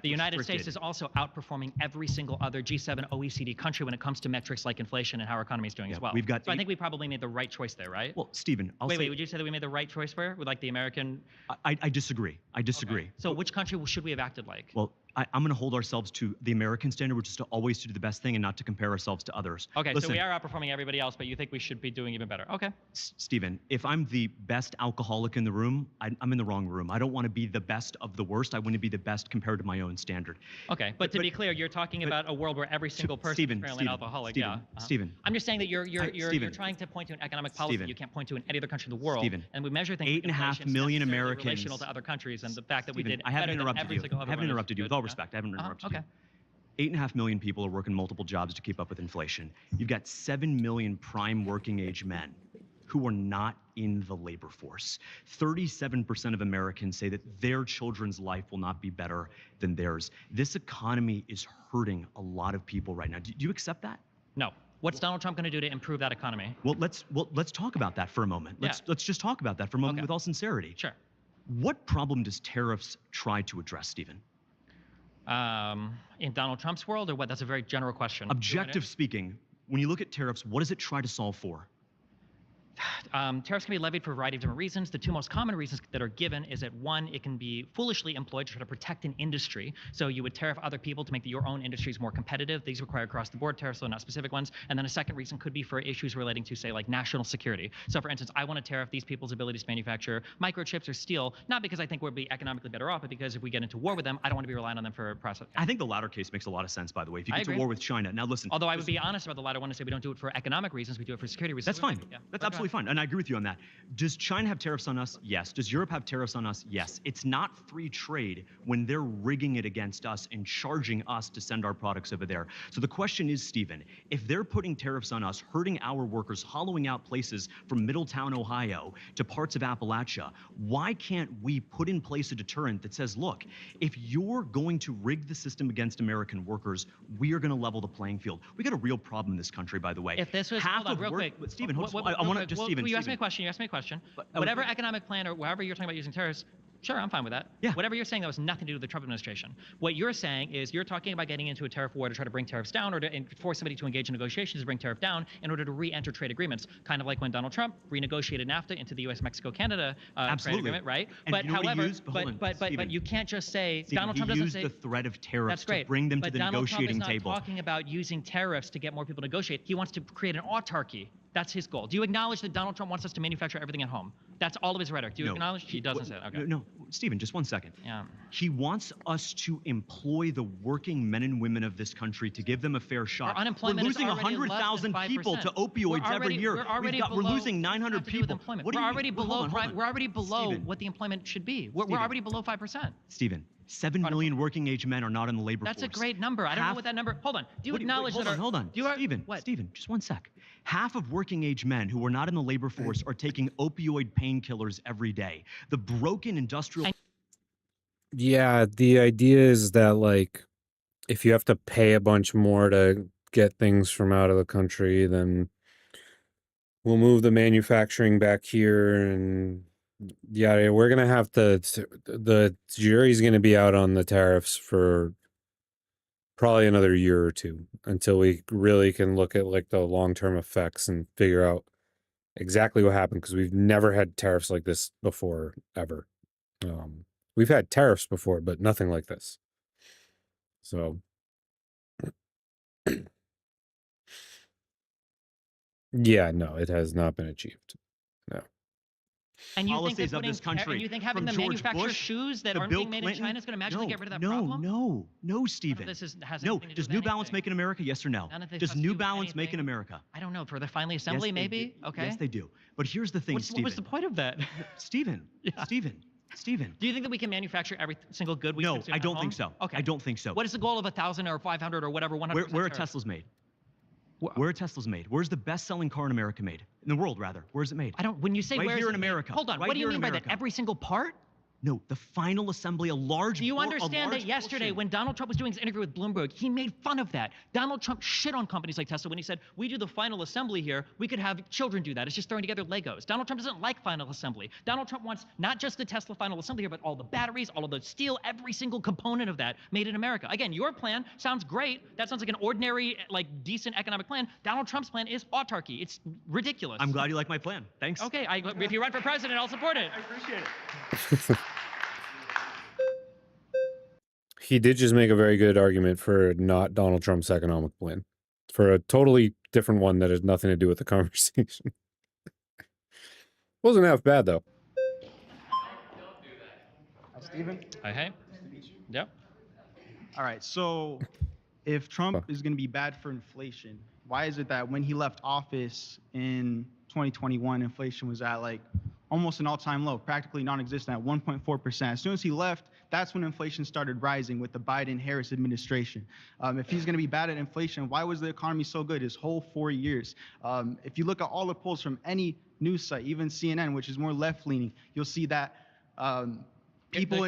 Speaker 17: The United States is also outperforming every single other G7 OECD country when it comes to metrics like inflation and how our economy is doing as well.
Speaker 23: We've got
Speaker 17: so I think we probably made the right choice there, right?
Speaker 23: Well, Stephen,
Speaker 17: wait, would you say that we made the right choice there with like the American?
Speaker 23: I disagree. I disagree.
Speaker 17: Okay. So which country should we have acted like?
Speaker 23: Well, I'm going to hold ourselves to the American standard, which is to always do the best thing and not to compare ourselves to others.
Speaker 17: Okay,
Speaker 23: Listen,
Speaker 17: so we are outperforming everybody else, but you think we should be doing even better. Okay.
Speaker 23: Stephen, if I'm the best alcoholic in the room, I'm in the wrong room. I don't want to be the best of the worst. I want to be the best compared to my own standard.
Speaker 17: Okay, but to be clear, you're talking about a world where every single person is apparently an alcoholic.
Speaker 23: Stephen.
Speaker 17: I'm just saying that you're trying to point to an economic policy that you can't point to in any other country in the world.
Speaker 23: Stephen,
Speaker 17: and we measure things.
Speaker 23: 8.5 million Americans
Speaker 17: relational to other countries, and the fact that we did
Speaker 23: I haven't
Speaker 17: better than
Speaker 23: interrupted
Speaker 17: every
Speaker 23: you.
Speaker 17: single
Speaker 23: I
Speaker 17: other
Speaker 23: haven't
Speaker 17: one is
Speaker 23: interrupted you. With
Speaker 17: good.
Speaker 23: all respect, I haven't interrupted
Speaker 17: Okay.
Speaker 23: you. 8.5 million people are working multiple jobs to keep up with inflation. You've got 7 million prime working age men who are not in the labor force. 37% of Americans say that their children's life will not be better than theirs. This economy is hurting a lot of people right now. Do you accept that?
Speaker 17: No. What's Donald Trump going to do to improve that economy?
Speaker 23: Well, let's talk about that for a moment. Let's just talk about that for a moment with all sincerity.
Speaker 17: Sure.
Speaker 23: What problem does tariffs try to address, Stephen?
Speaker 17: In Donald Trump's world, or what? That's a very general question.
Speaker 23: Objective speaking, when you look at tariffs, what does it try to solve for?
Speaker 17: Tariffs can be levied for a variety of different reasons. The two most common reasons that are given is that one, it can be foolishly employed to try to protect an industry. So you would tariff other people to make your own industries more competitive. These require across-the-board tariffs, so not specific ones. And then a second reason could be for issues relating to, say, like national security. So for instance, I want to tariff these people's abilities to manufacture microchips or steel, not because I think we'll be economically better off, but because if we get into war with them, I don't want to be relying on them for process.
Speaker 23: I think the latter case makes a lot of sense, by the way. If you
Speaker 17: I
Speaker 23: get to
Speaker 17: agree.
Speaker 23: war with China, now listen.
Speaker 17: Although I would be honest about the latter one and say we don't do it for economic reasons, we do it for security reasons.
Speaker 23: That's fine.
Speaker 17: Yeah.
Speaker 23: That's absolutely fine. And I agree with you on that. Does China have tariffs on us? Yes. Does Europe have tariffs on us? Yes. It's not free trade when they're rigging it against us and charging us to send our products over there. So the question is, Stephen, if they're putting tariffs on us, hurting our workers, hollowing out places from Middletown, Ohio to parts of Appalachia, why can't we put in place a deterrent that says, look, if you're going to rig the system against American workers, we are going to level the playing field. We got a real problem in this country, by the way.
Speaker 17: If this was,
Speaker 23: half
Speaker 17: hold on,
Speaker 23: of
Speaker 17: real
Speaker 23: work,
Speaker 17: quick.
Speaker 23: Stephen,
Speaker 17: What-
Speaker 23: I want to just,
Speaker 17: well,
Speaker 23: Stephen.
Speaker 17: You asked me a
Speaker 23: Stephen.
Speaker 17: question. You asked me a question.
Speaker 23: But-
Speaker 17: Whatever economic plan or however you're talking about using tariffs, sure, I'm fine with that.
Speaker 23: Yeah.
Speaker 17: Whatever you're saying, that was nothing to do with the Trump administration. What you're saying is you're talking about getting into a tariff war to try to bring tariffs down or to force somebody to engage in negotiations to bring tariff down in order to re-enter trade agreements, kind of like when Donald Trump renegotiated NAFTA into the U.S., Mexico, Canada trade
Speaker 23: Absolutely.
Speaker 17: agreement, right?
Speaker 23: And
Speaker 17: But
Speaker 23: you know what he
Speaker 17: however,
Speaker 23: used? Hold on,
Speaker 17: but
Speaker 23: Stephen.
Speaker 17: you can't just say
Speaker 23: Stephen,
Speaker 17: Donald Trump
Speaker 23: he
Speaker 17: doesn't
Speaker 23: used
Speaker 17: say
Speaker 23: the threat of tariffs
Speaker 17: that's great.
Speaker 23: to bring them
Speaker 17: but
Speaker 23: to the
Speaker 17: Donald
Speaker 23: negotiating
Speaker 17: Trump is
Speaker 23: table.
Speaker 17: not talking about using tariffs to get more people to negotiate. He wants to create an autarky. That's his goal. Do you acknowledge that Donald Trump wants us to manufacture everything at home? That's all of his rhetoric. Do you
Speaker 23: No.
Speaker 17: acknowledge? He doesn't say that. Okay.
Speaker 23: No, Stephen, just one second.
Speaker 17: Yeah.
Speaker 23: He wants us to employ the working men and women of this country to give them a fair shot.
Speaker 17: Our unemployment
Speaker 23: we're
Speaker 17: is
Speaker 23: losing
Speaker 17: already
Speaker 23: 100,000
Speaker 17: less than
Speaker 23: people to
Speaker 17: 5%.
Speaker 23: opioids every year.
Speaker 17: We're already
Speaker 23: we're
Speaker 17: below,
Speaker 23: losing 900 people. What
Speaker 17: We're
Speaker 23: do you
Speaker 17: already
Speaker 23: mean? Well,
Speaker 17: below.
Speaker 23: hold on, hold on.
Speaker 17: We're already below
Speaker 23: Stephen.
Speaker 17: what the employment should be. We're
Speaker 23: Stephen.
Speaker 17: already below 5%.
Speaker 23: Stephen, 7 million working age men are not in the labor
Speaker 17: That's
Speaker 23: force.
Speaker 17: a great number. I don't know what that number. Hold on. Do you acknowledge
Speaker 23: hold
Speaker 17: that?
Speaker 23: on, hold on. Stephen, just one sec. Half of working age men who are not in the labor force are taking opioid painkillers every day. The broken industrial.
Speaker 1: Yeah, the idea is that like if you have to pay a bunch more to get things from out of the country, then we'll move the manufacturing back here, and yeah, we're gonna have to. The jury's gonna be out on the tariffs for probably another year or two until we really can look at like the long-term effects and figure out exactly what happened, because we've never had tariffs like this before, ever. We've had tariffs before, but nothing like this. So yeah, no, it has not been achieved. No.
Speaker 17: And you think
Speaker 23: Policies
Speaker 17: that
Speaker 23: of this
Speaker 17: putting,
Speaker 23: country,
Speaker 17: and you think having
Speaker 23: from
Speaker 17: the
Speaker 23: George
Speaker 17: manufactured
Speaker 23: Bush
Speaker 17: shoes that
Speaker 23: to
Speaker 17: aren't
Speaker 23: Bill
Speaker 17: being made in
Speaker 23: Clinton.
Speaker 17: China is going to magically get rid of that
Speaker 23: no,
Speaker 17: problem?
Speaker 23: No, Stephen.
Speaker 17: This has
Speaker 23: No.
Speaker 17: anything to do
Speaker 23: Does
Speaker 17: with
Speaker 23: New Balance
Speaker 17: anything.
Speaker 23: make in America? Yes or no?
Speaker 17: None of this
Speaker 23: Does
Speaker 17: has to
Speaker 23: New
Speaker 17: do with
Speaker 23: Balance make in
Speaker 17: anything.
Speaker 23: America?
Speaker 17: I don't know. For the finally assembly,
Speaker 23: Yes, they
Speaker 17: maybe?
Speaker 23: do.
Speaker 17: Okay.
Speaker 23: Yes, they do. But here's the thing,
Speaker 17: What was the point of that?
Speaker 23: Stephen. Stephen.
Speaker 17: Do you think that we can manufacture every single good we
Speaker 23: No,
Speaker 17: consume
Speaker 23: I
Speaker 17: at
Speaker 23: don't
Speaker 17: home?
Speaker 23: think so.
Speaker 17: Okay.
Speaker 23: I don't think so.
Speaker 17: What is the goal of 1,000 or 500 or whatever, 100%?
Speaker 23: Where are Teslas made? Where are Teslas made? Where's the best-selling car in America made? In the world, rather. Where's it made?
Speaker 17: I don't. When you say
Speaker 23: right
Speaker 17: where's
Speaker 23: here
Speaker 17: it
Speaker 23: in
Speaker 17: made-
Speaker 23: America.
Speaker 17: Hold on.
Speaker 23: Right
Speaker 17: What do you
Speaker 23: here in
Speaker 17: mean by that?
Speaker 23: America.
Speaker 17: Every single part?
Speaker 23: No, the final assembly, a large.
Speaker 17: Do you
Speaker 23: por- a
Speaker 17: understand
Speaker 23: large
Speaker 17: that yesterday
Speaker 23: portion.
Speaker 17: when Donald Trump was doing his interview with Bloomberg, he made fun of that? Donald Trump shit on companies like Tesla when he said, we do the final assembly here, we could have children do that. It's just throwing together Legos. Donald Trump doesn't like final assembly. Donald Trump wants not just the Tesla final assembly here, but all the batteries, all of the steel, every single component of that made in America. Again, your plan sounds great. That sounds like an ordinary, like decent economic plan. Donald Trump's plan is autarky. It's ridiculous.
Speaker 23: I'm glad you like my plan. Thanks.
Speaker 17: Okay, if you run for president, I'll support it.
Speaker 23: I appreciate it.
Speaker 1: He did just make a very good argument for not Donald Trump's economic plan, for a totally different one that has nothing to do with the conversation. Wasn't half bad though.
Speaker 16: Stephen?
Speaker 17: Hey. Yep.
Speaker 16: All right, so if Trump is going to be bad for inflation, why is it that when he left office in 2021, inflation was at like almost an all-time low, practically non-existent at 1.4%. As soon as he left, that's when inflation started rising with the Biden-Harris administration. If he's going to be bad at inflation, why was the economy so good his whole 4 years? If you look at all the polls from any news site, even CNN, which is more left-leaning, you'll see that people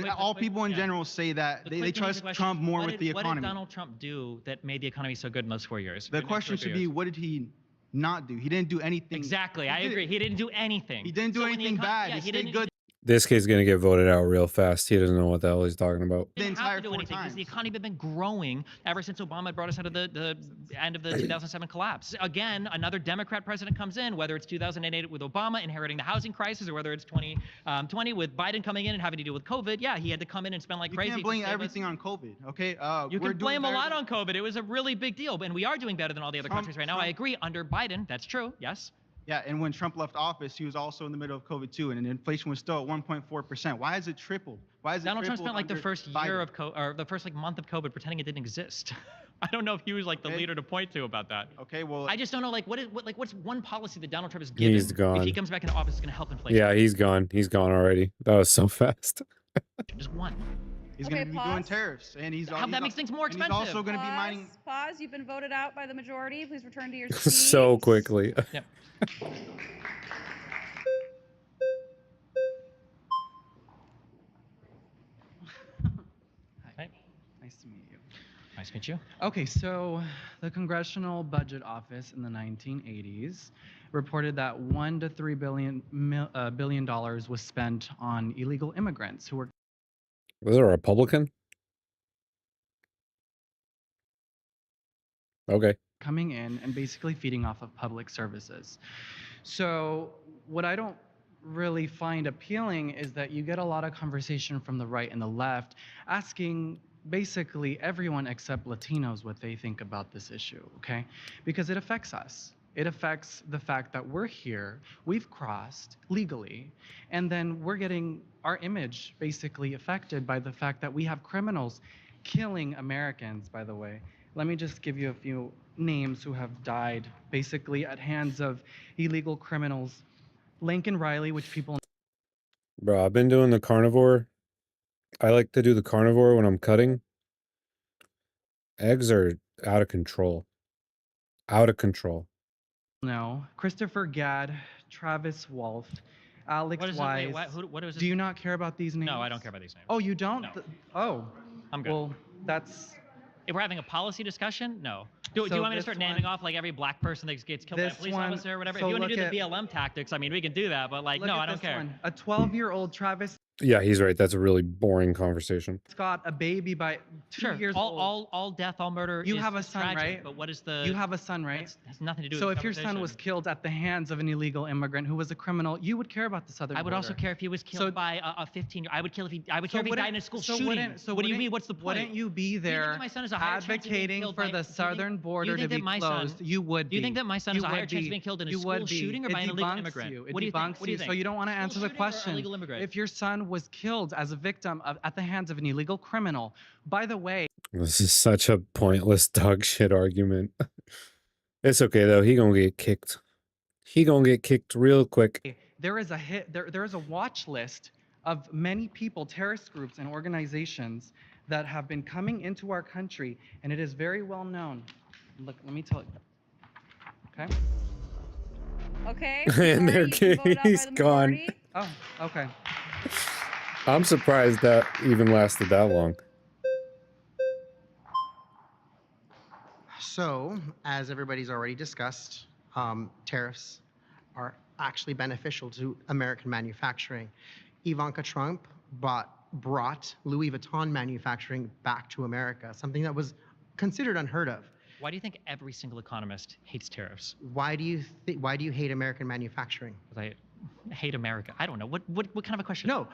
Speaker 16: in general say that they trust Trump more with the economy.
Speaker 17: What did Donald Trump do that made the economy so good in those 4 years?
Speaker 16: The question should be, what did he not do? He didn't do anything.
Speaker 17: Exactly, I agree. He didn't do anything.
Speaker 16: He didn't do anything bad. He stayed good.
Speaker 1: This kid's gonna get voted out real fast. He doesn't know what the hell he's talking about.
Speaker 17: He didn't have to do anything because the economy had been growing ever since Obama brought us out of the end of the 2007 collapse. Again, another Democrat president comes in, whether it's 2008 with Obama inheriting the housing crisis, or whether it's 2020 with Biden coming in and having to deal with COVID. Yeah, he had to come in and spend like crazy.
Speaker 16: You can't blame everything on COVID, okay?
Speaker 17: You can blame a lot on COVID. It was a really big deal, and we are doing better than all the other countries right now. I agree. Under Biden, that's true. Yes.
Speaker 16: Yeah, and when Trump left office, he was also in the middle of COVID too, and inflation was still at 1.4%. Why has it tripled? Why is it
Speaker 17: Donald Trump
Speaker 16: tripled
Speaker 17: spent like the
Speaker 16: under
Speaker 17: first year of or the first like month of COVID pretending it didn't exist. I don't know if he was like the leader to point to about that.
Speaker 16: Okay, well,
Speaker 17: I just don't know what's one policy that Donald Trump has given.
Speaker 1: He's gone.
Speaker 17: If he comes back into office, it's going to help inflation.
Speaker 1: Yeah, he's gone. He's gone already. That was so fast.
Speaker 17: Just one.
Speaker 16: He's going to be doing tariffs, and
Speaker 17: that makes things more expensive.
Speaker 16: He's also going to be mining.
Speaker 7: Pause. You've been voted out by the majority. Please return to your seat.
Speaker 1: So quickly.
Speaker 17: Yep.
Speaker 3: Nice to meet you.
Speaker 17: Nice to meet you.
Speaker 3: Okay, so the Congressional Budget Office in the 1980s reported that $1 to $3 billion was spent on illegal immigrants who were.
Speaker 1: Was it a Republican? Okay.
Speaker 3: Coming in and basically feeding off of public services. So what I don't really find appealing is that you get a lot of conversation from the right and the left asking basically everyone except Latinos what they think about this issue, okay? Because it affects us. It affects the fact that we're here, we've crossed legally, and then we're getting our image basically affected by the fact that we have criminals killing Americans, by the way. Let me just give you a few names who have died basically at hands of illegal criminals. Lincoln Riley, which people.
Speaker 1: Bro, I've been doing the carnivore. I like to do the carnivore when I'm cutting. Eggs are out of control. Out of control.
Speaker 3: No. Christopher Gadd, Travis Wolf, Alex Wise.
Speaker 17: What is this?
Speaker 3: Do you not care about these names?
Speaker 17: No, I don't care about these names.
Speaker 3: Oh, you don't?
Speaker 17: No.
Speaker 3: Oh.
Speaker 17: I'm good.
Speaker 3: Well, that's.
Speaker 17: If we're having a policy discussion, no. Do you
Speaker 3: So
Speaker 17: want me to
Speaker 3: this
Speaker 17: start
Speaker 3: one-
Speaker 17: naming off like every black person that gets killed by a
Speaker 3: This
Speaker 17: police
Speaker 3: one-
Speaker 17: officer or whatever?
Speaker 3: so
Speaker 17: If you want to
Speaker 3: look
Speaker 17: do the
Speaker 3: at-
Speaker 17: BLM tactics, I mean, we can do that, but like,
Speaker 3: Look
Speaker 17: no,
Speaker 3: at
Speaker 17: I don't
Speaker 3: this
Speaker 17: care.
Speaker 3: one. A 12-year-old Travis
Speaker 1: Yeah, he's right. That's a really boring conversation.
Speaker 3: Scott, a baby by 2 years old.
Speaker 17: All death, all murder.
Speaker 3: You
Speaker 17: is,
Speaker 3: have a
Speaker 17: is
Speaker 3: son,
Speaker 17: tragic,
Speaker 3: right?
Speaker 17: But what is the?
Speaker 3: You have a son, right?
Speaker 17: Has nothing to do
Speaker 3: So
Speaker 17: with
Speaker 3: if your son was killed at the hands of an illegal immigrant who was a criminal, you would care about the southern
Speaker 17: I would also
Speaker 3: border.
Speaker 17: care if he was killed by a 15-year. I would care if he died in a school shooting.
Speaker 3: What do you
Speaker 17: wouldn't-
Speaker 3: mean? What's the point? Wouldn't you be there
Speaker 17: my son has a higher chance of being
Speaker 3: advocating
Speaker 17: killed
Speaker 3: for
Speaker 17: by-
Speaker 3: the southern border to be closed? You would be.
Speaker 17: Do you think that my son has
Speaker 3: You
Speaker 17: a higher
Speaker 3: would
Speaker 17: chance of
Speaker 3: be.
Speaker 17: being killed in a
Speaker 3: You
Speaker 17: school
Speaker 3: would be.
Speaker 17: shooting or
Speaker 3: It
Speaker 17: by an illegal
Speaker 3: debunks
Speaker 17: immigrant?
Speaker 3: you. It
Speaker 17: What do you think?
Speaker 3: debunks
Speaker 17: What do you
Speaker 3: So
Speaker 17: think?
Speaker 3: you don't want to
Speaker 17: School
Speaker 3: answer the
Speaker 17: shooting or
Speaker 3: question.
Speaker 17: illegal immigrant?
Speaker 3: If your son was killed as a victim at the hands of an illegal criminal, by the way,
Speaker 1: This is such a pointless dog shit argument. It's okay though. He gonna get kicked. He gonna get kicked real quick.
Speaker 3: there is a watch list of many people, terrorist groups and organizations that have been coming into our country, and it is very well known. Look, let me tell you. Okay.
Speaker 7: Okay.
Speaker 1: And
Speaker 7: Sorry, you can vote out by
Speaker 1: he's
Speaker 7: the
Speaker 1: gone.
Speaker 7: majority.
Speaker 3: Oh, okay.
Speaker 1: I'm surprised that even lasted that long.
Speaker 6: So, as everybody's already discussed, tariffs are actually beneficial to American manufacturing. Ivanka Trump brought Louis Vuitton manufacturing back to America, something that was considered unheard of.
Speaker 17: Why do you think every single economist hates tariffs?
Speaker 6: Why do you hate American manufacturing?
Speaker 17: Because I hate America. I don't know. What kind of a question?
Speaker 6: No,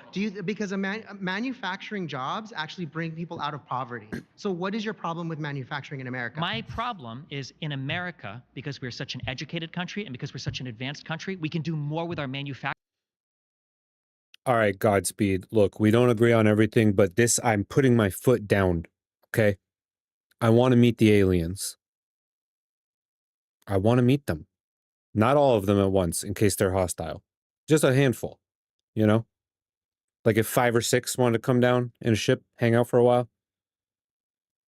Speaker 6: because manufacturing jobs actually bring people out of poverty. So what is your problem with manufacturing in America?
Speaker 17: My problem is in America, because we're such an educated country and because we're such an advanced country, we can do more with our manufacturing.
Speaker 1: All right, Godspeed. Look, we don't agree on everything, but I'm putting my foot down, okay? I want to meet the aliens. I want to meet them. Not all of them at once, in case they're hostile. Just a handful, you know? Like if 5 or 6 wanted to come down in a ship, hang out for a while.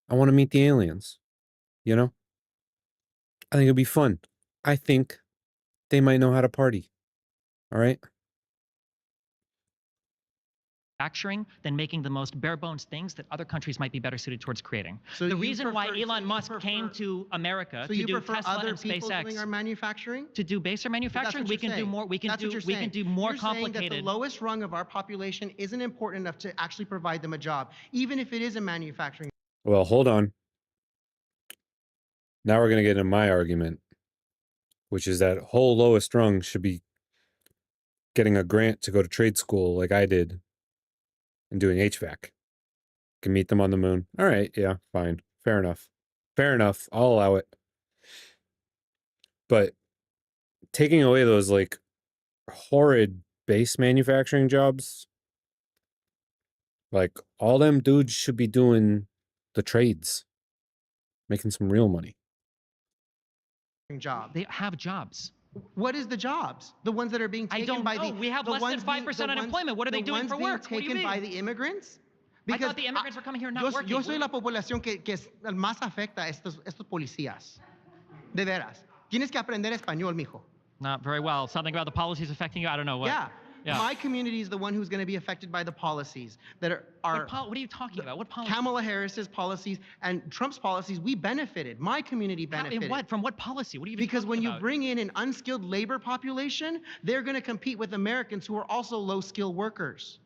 Speaker 1: I want to meet the aliens, you know? I think it'd be fun. I think they might know how to party, all right?
Speaker 17: Manufacturing than making the most bare bones things that other countries might be better suited towards creating.
Speaker 6: So
Speaker 17: the
Speaker 6: you
Speaker 17: reason why
Speaker 6: prefer-
Speaker 17: Elon Musk came to America
Speaker 6: So
Speaker 17: to
Speaker 6: you
Speaker 17: do
Speaker 6: prefer
Speaker 17: Tesla
Speaker 6: other
Speaker 17: and
Speaker 6: people doing
Speaker 17: SpaceX
Speaker 6: our manufacturing?
Speaker 17: to do baser
Speaker 6: But that's
Speaker 17: manufacturing,
Speaker 6: what
Speaker 17: we
Speaker 6: you're
Speaker 17: can do
Speaker 6: saying.
Speaker 17: more. We can
Speaker 6: That's what
Speaker 17: do
Speaker 6: you're
Speaker 17: we can
Speaker 6: saying.
Speaker 17: do more
Speaker 6: You're saying that
Speaker 17: complicated.
Speaker 6: the lowest rung of our population isn't important enough to actually provide them a job, even if it is a manufacturing.
Speaker 1: Well, hold on. Now we're going to get into my argument, which is that whole lowest rung should be getting a grant to go to trade school like I did and doing HVAC. Can meet them on the moon. All right, yeah, fine. Fair enough. Fair enough. I'll allow it. But taking away those like horrid base manufacturing jobs, like all them dudes should be doing the trades, making some real money.
Speaker 6: Job.
Speaker 17: They have jobs.
Speaker 6: What is the jobs? The ones that are being
Speaker 17: I
Speaker 6: taken
Speaker 17: don't
Speaker 6: by
Speaker 17: know.
Speaker 6: the
Speaker 17: We have
Speaker 6: the
Speaker 17: less than
Speaker 6: ones being-
Speaker 17: 5%
Speaker 6: the ones-
Speaker 17: unemployment. What are they
Speaker 6: the
Speaker 17: doing
Speaker 6: ones
Speaker 17: for
Speaker 6: being
Speaker 17: work? What do you
Speaker 6: taken by
Speaker 17: mean?
Speaker 6: the immigrants?
Speaker 17: I thought the immigrants were coming here not
Speaker 6: yo,
Speaker 17: working.
Speaker 6: yo soy la población que más afecta a estos policías. De veras. Tienes que aprender español, mijo.
Speaker 17: Not very well. Something about the policies affecting you. I don't know what.
Speaker 6: Yeah.
Speaker 17: Yeah.
Speaker 6: My community is the one who's going to be affected by the policies that are
Speaker 17: What are you talking about? What policies?
Speaker 6: Kamala Harris's policies and Trump's policies. We benefited. My community benefited.
Speaker 17: In what? From what policy? What are you
Speaker 6: Because when you
Speaker 17: about?
Speaker 6: bring in an unskilled labor population, they're going to compete with Americans who are also low-skilled workers.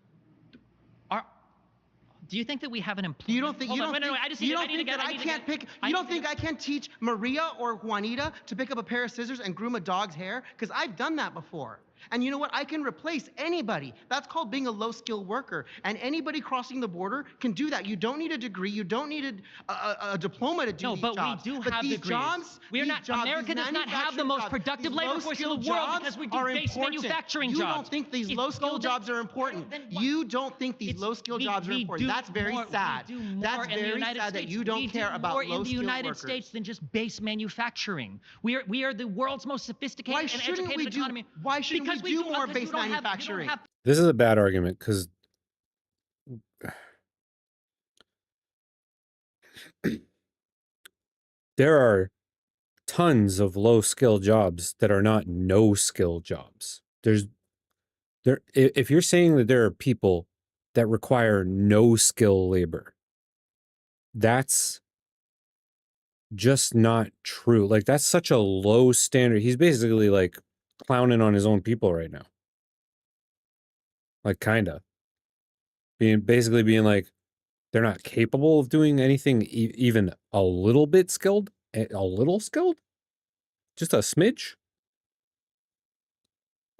Speaker 17: Do you think that we have an employment?
Speaker 6: You don't think
Speaker 17: Hold
Speaker 6: you
Speaker 17: on,
Speaker 6: don't
Speaker 17: no, no,
Speaker 6: think,
Speaker 17: I just
Speaker 6: you
Speaker 17: need,
Speaker 6: don't
Speaker 17: I need to
Speaker 6: think
Speaker 17: get,
Speaker 6: that
Speaker 17: I
Speaker 6: I
Speaker 17: need to
Speaker 6: can't
Speaker 17: get,
Speaker 6: pick you don't think I can teach Maria or Juanita to pick up a pair of scissors and groom a dog's hair? Because I've done that before. And you know what? I can replace anybody. That's called being a low-skilled worker. And anybody crossing the border can do that. You don't need a degree. You don't need a diploma to do
Speaker 17: No,
Speaker 6: these
Speaker 17: but
Speaker 6: jobs.
Speaker 17: we do
Speaker 6: But
Speaker 17: have
Speaker 6: these
Speaker 17: degrees.
Speaker 6: jobs,
Speaker 17: We are
Speaker 6: these
Speaker 17: not.
Speaker 6: jobs,
Speaker 17: America
Speaker 6: these
Speaker 17: does not have the
Speaker 6: manufacturing
Speaker 17: most
Speaker 6: jobs,
Speaker 17: productive
Speaker 6: these
Speaker 17: labor force in the
Speaker 6: low-skilled
Speaker 17: world
Speaker 6: jobs
Speaker 17: because we do
Speaker 6: are
Speaker 17: base
Speaker 6: important.
Speaker 17: manufacturing
Speaker 6: you
Speaker 17: jobs.
Speaker 6: don't think these
Speaker 17: If
Speaker 6: low-skilled
Speaker 17: golden-
Speaker 6: jobs are important.
Speaker 17: Then what?
Speaker 6: You don't think these low-skilled jobs are
Speaker 17: we
Speaker 6: important.
Speaker 17: do
Speaker 6: That's very
Speaker 17: more- we
Speaker 6: sad.
Speaker 17: do more
Speaker 6: That's
Speaker 17: in the
Speaker 6: very
Speaker 17: United
Speaker 6: sad that
Speaker 17: States.
Speaker 6: you don't
Speaker 17: We do
Speaker 6: care about
Speaker 17: more in the
Speaker 6: low-skilled
Speaker 17: United
Speaker 6: workers.
Speaker 17: States than just base manufacturing. We are the world's most sophisticated
Speaker 6: Why
Speaker 17: and
Speaker 6: shouldn't
Speaker 17: educated
Speaker 6: we do?
Speaker 17: economy.
Speaker 6: Why shouldn't
Speaker 17: Because
Speaker 6: we do more
Speaker 17: because
Speaker 6: base
Speaker 17: you don't have- you don't
Speaker 6: manufacturing?
Speaker 17: have
Speaker 1: This is a bad argument because there are tons of low-skill jobs that are not no-skill jobs. If you're saying that there are people that require no-skill labor, that's just not true. Like, that's such a low standard. He's basically like clowning on his own people right now. Like, kinda basically being like, they're not capable of doing anything even a little bit skilled, a little skilled, just a smidge.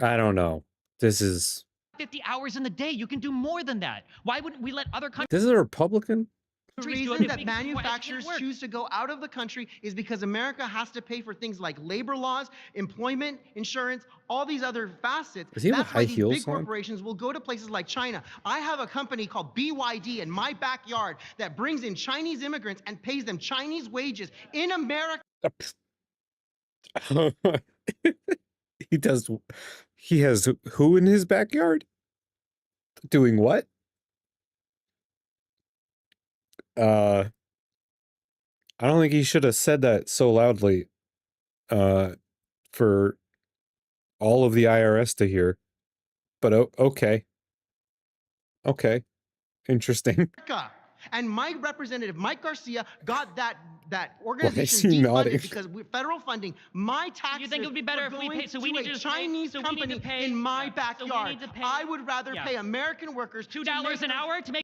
Speaker 1: I don't know. This is
Speaker 17: 50 hours in the day. You can do more than that. Why wouldn't we let other countries?
Speaker 1: this is a Republican.
Speaker 6: The
Speaker 17: Countries do it
Speaker 6: reason
Speaker 17: if
Speaker 6: that
Speaker 17: we can do it,
Speaker 6: manufacturers
Speaker 17: it work.
Speaker 6: choose to go out of the country is because America has to pay for things like labor laws, employment, insurance, all these other facets.
Speaker 1: Does he have
Speaker 6: That's
Speaker 1: high
Speaker 6: why these
Speaker 1: heels
Speaker 6: big
Speaker 1: on?
Speaker 6: corporations will go to places like China. I have a company called BYD in my backyard that brings in Chinese immigrants and pays them Chinese wages in America.
Speaker 1: He does. He has who in his backyard? Doing what? I don't think he should have said that so loudly. For all of the IRS to hear. But okay. Okay. Interesting.
Speaker 6: And my representative, Mike Garcia, got that
Speaker 1: is
Speaker 6: organization
Speaker 1: he nodding?
Speaker 6: defunded because federal funding, my taxes
Speaker 17: You think it would be better if we
Speaker 6: going
Speaker 17: pay? So we
Speaker 6: to
Speaker 17: need
Speaker 6: a
Speaker 17: to
Speaker 6: Chinese
Speaker 17: pay, so we need
Speaker 6: company
Speaker 17: to pay,
Speaker 6: in my
Speaker 17: So
Speaker 6: backyard.
Speaker 17: we need to pay.
Speaker 6: I would rather
Speaker 17: Yeah.
Speaker 6: pay American workers
Speaker 17: $2 an hour to make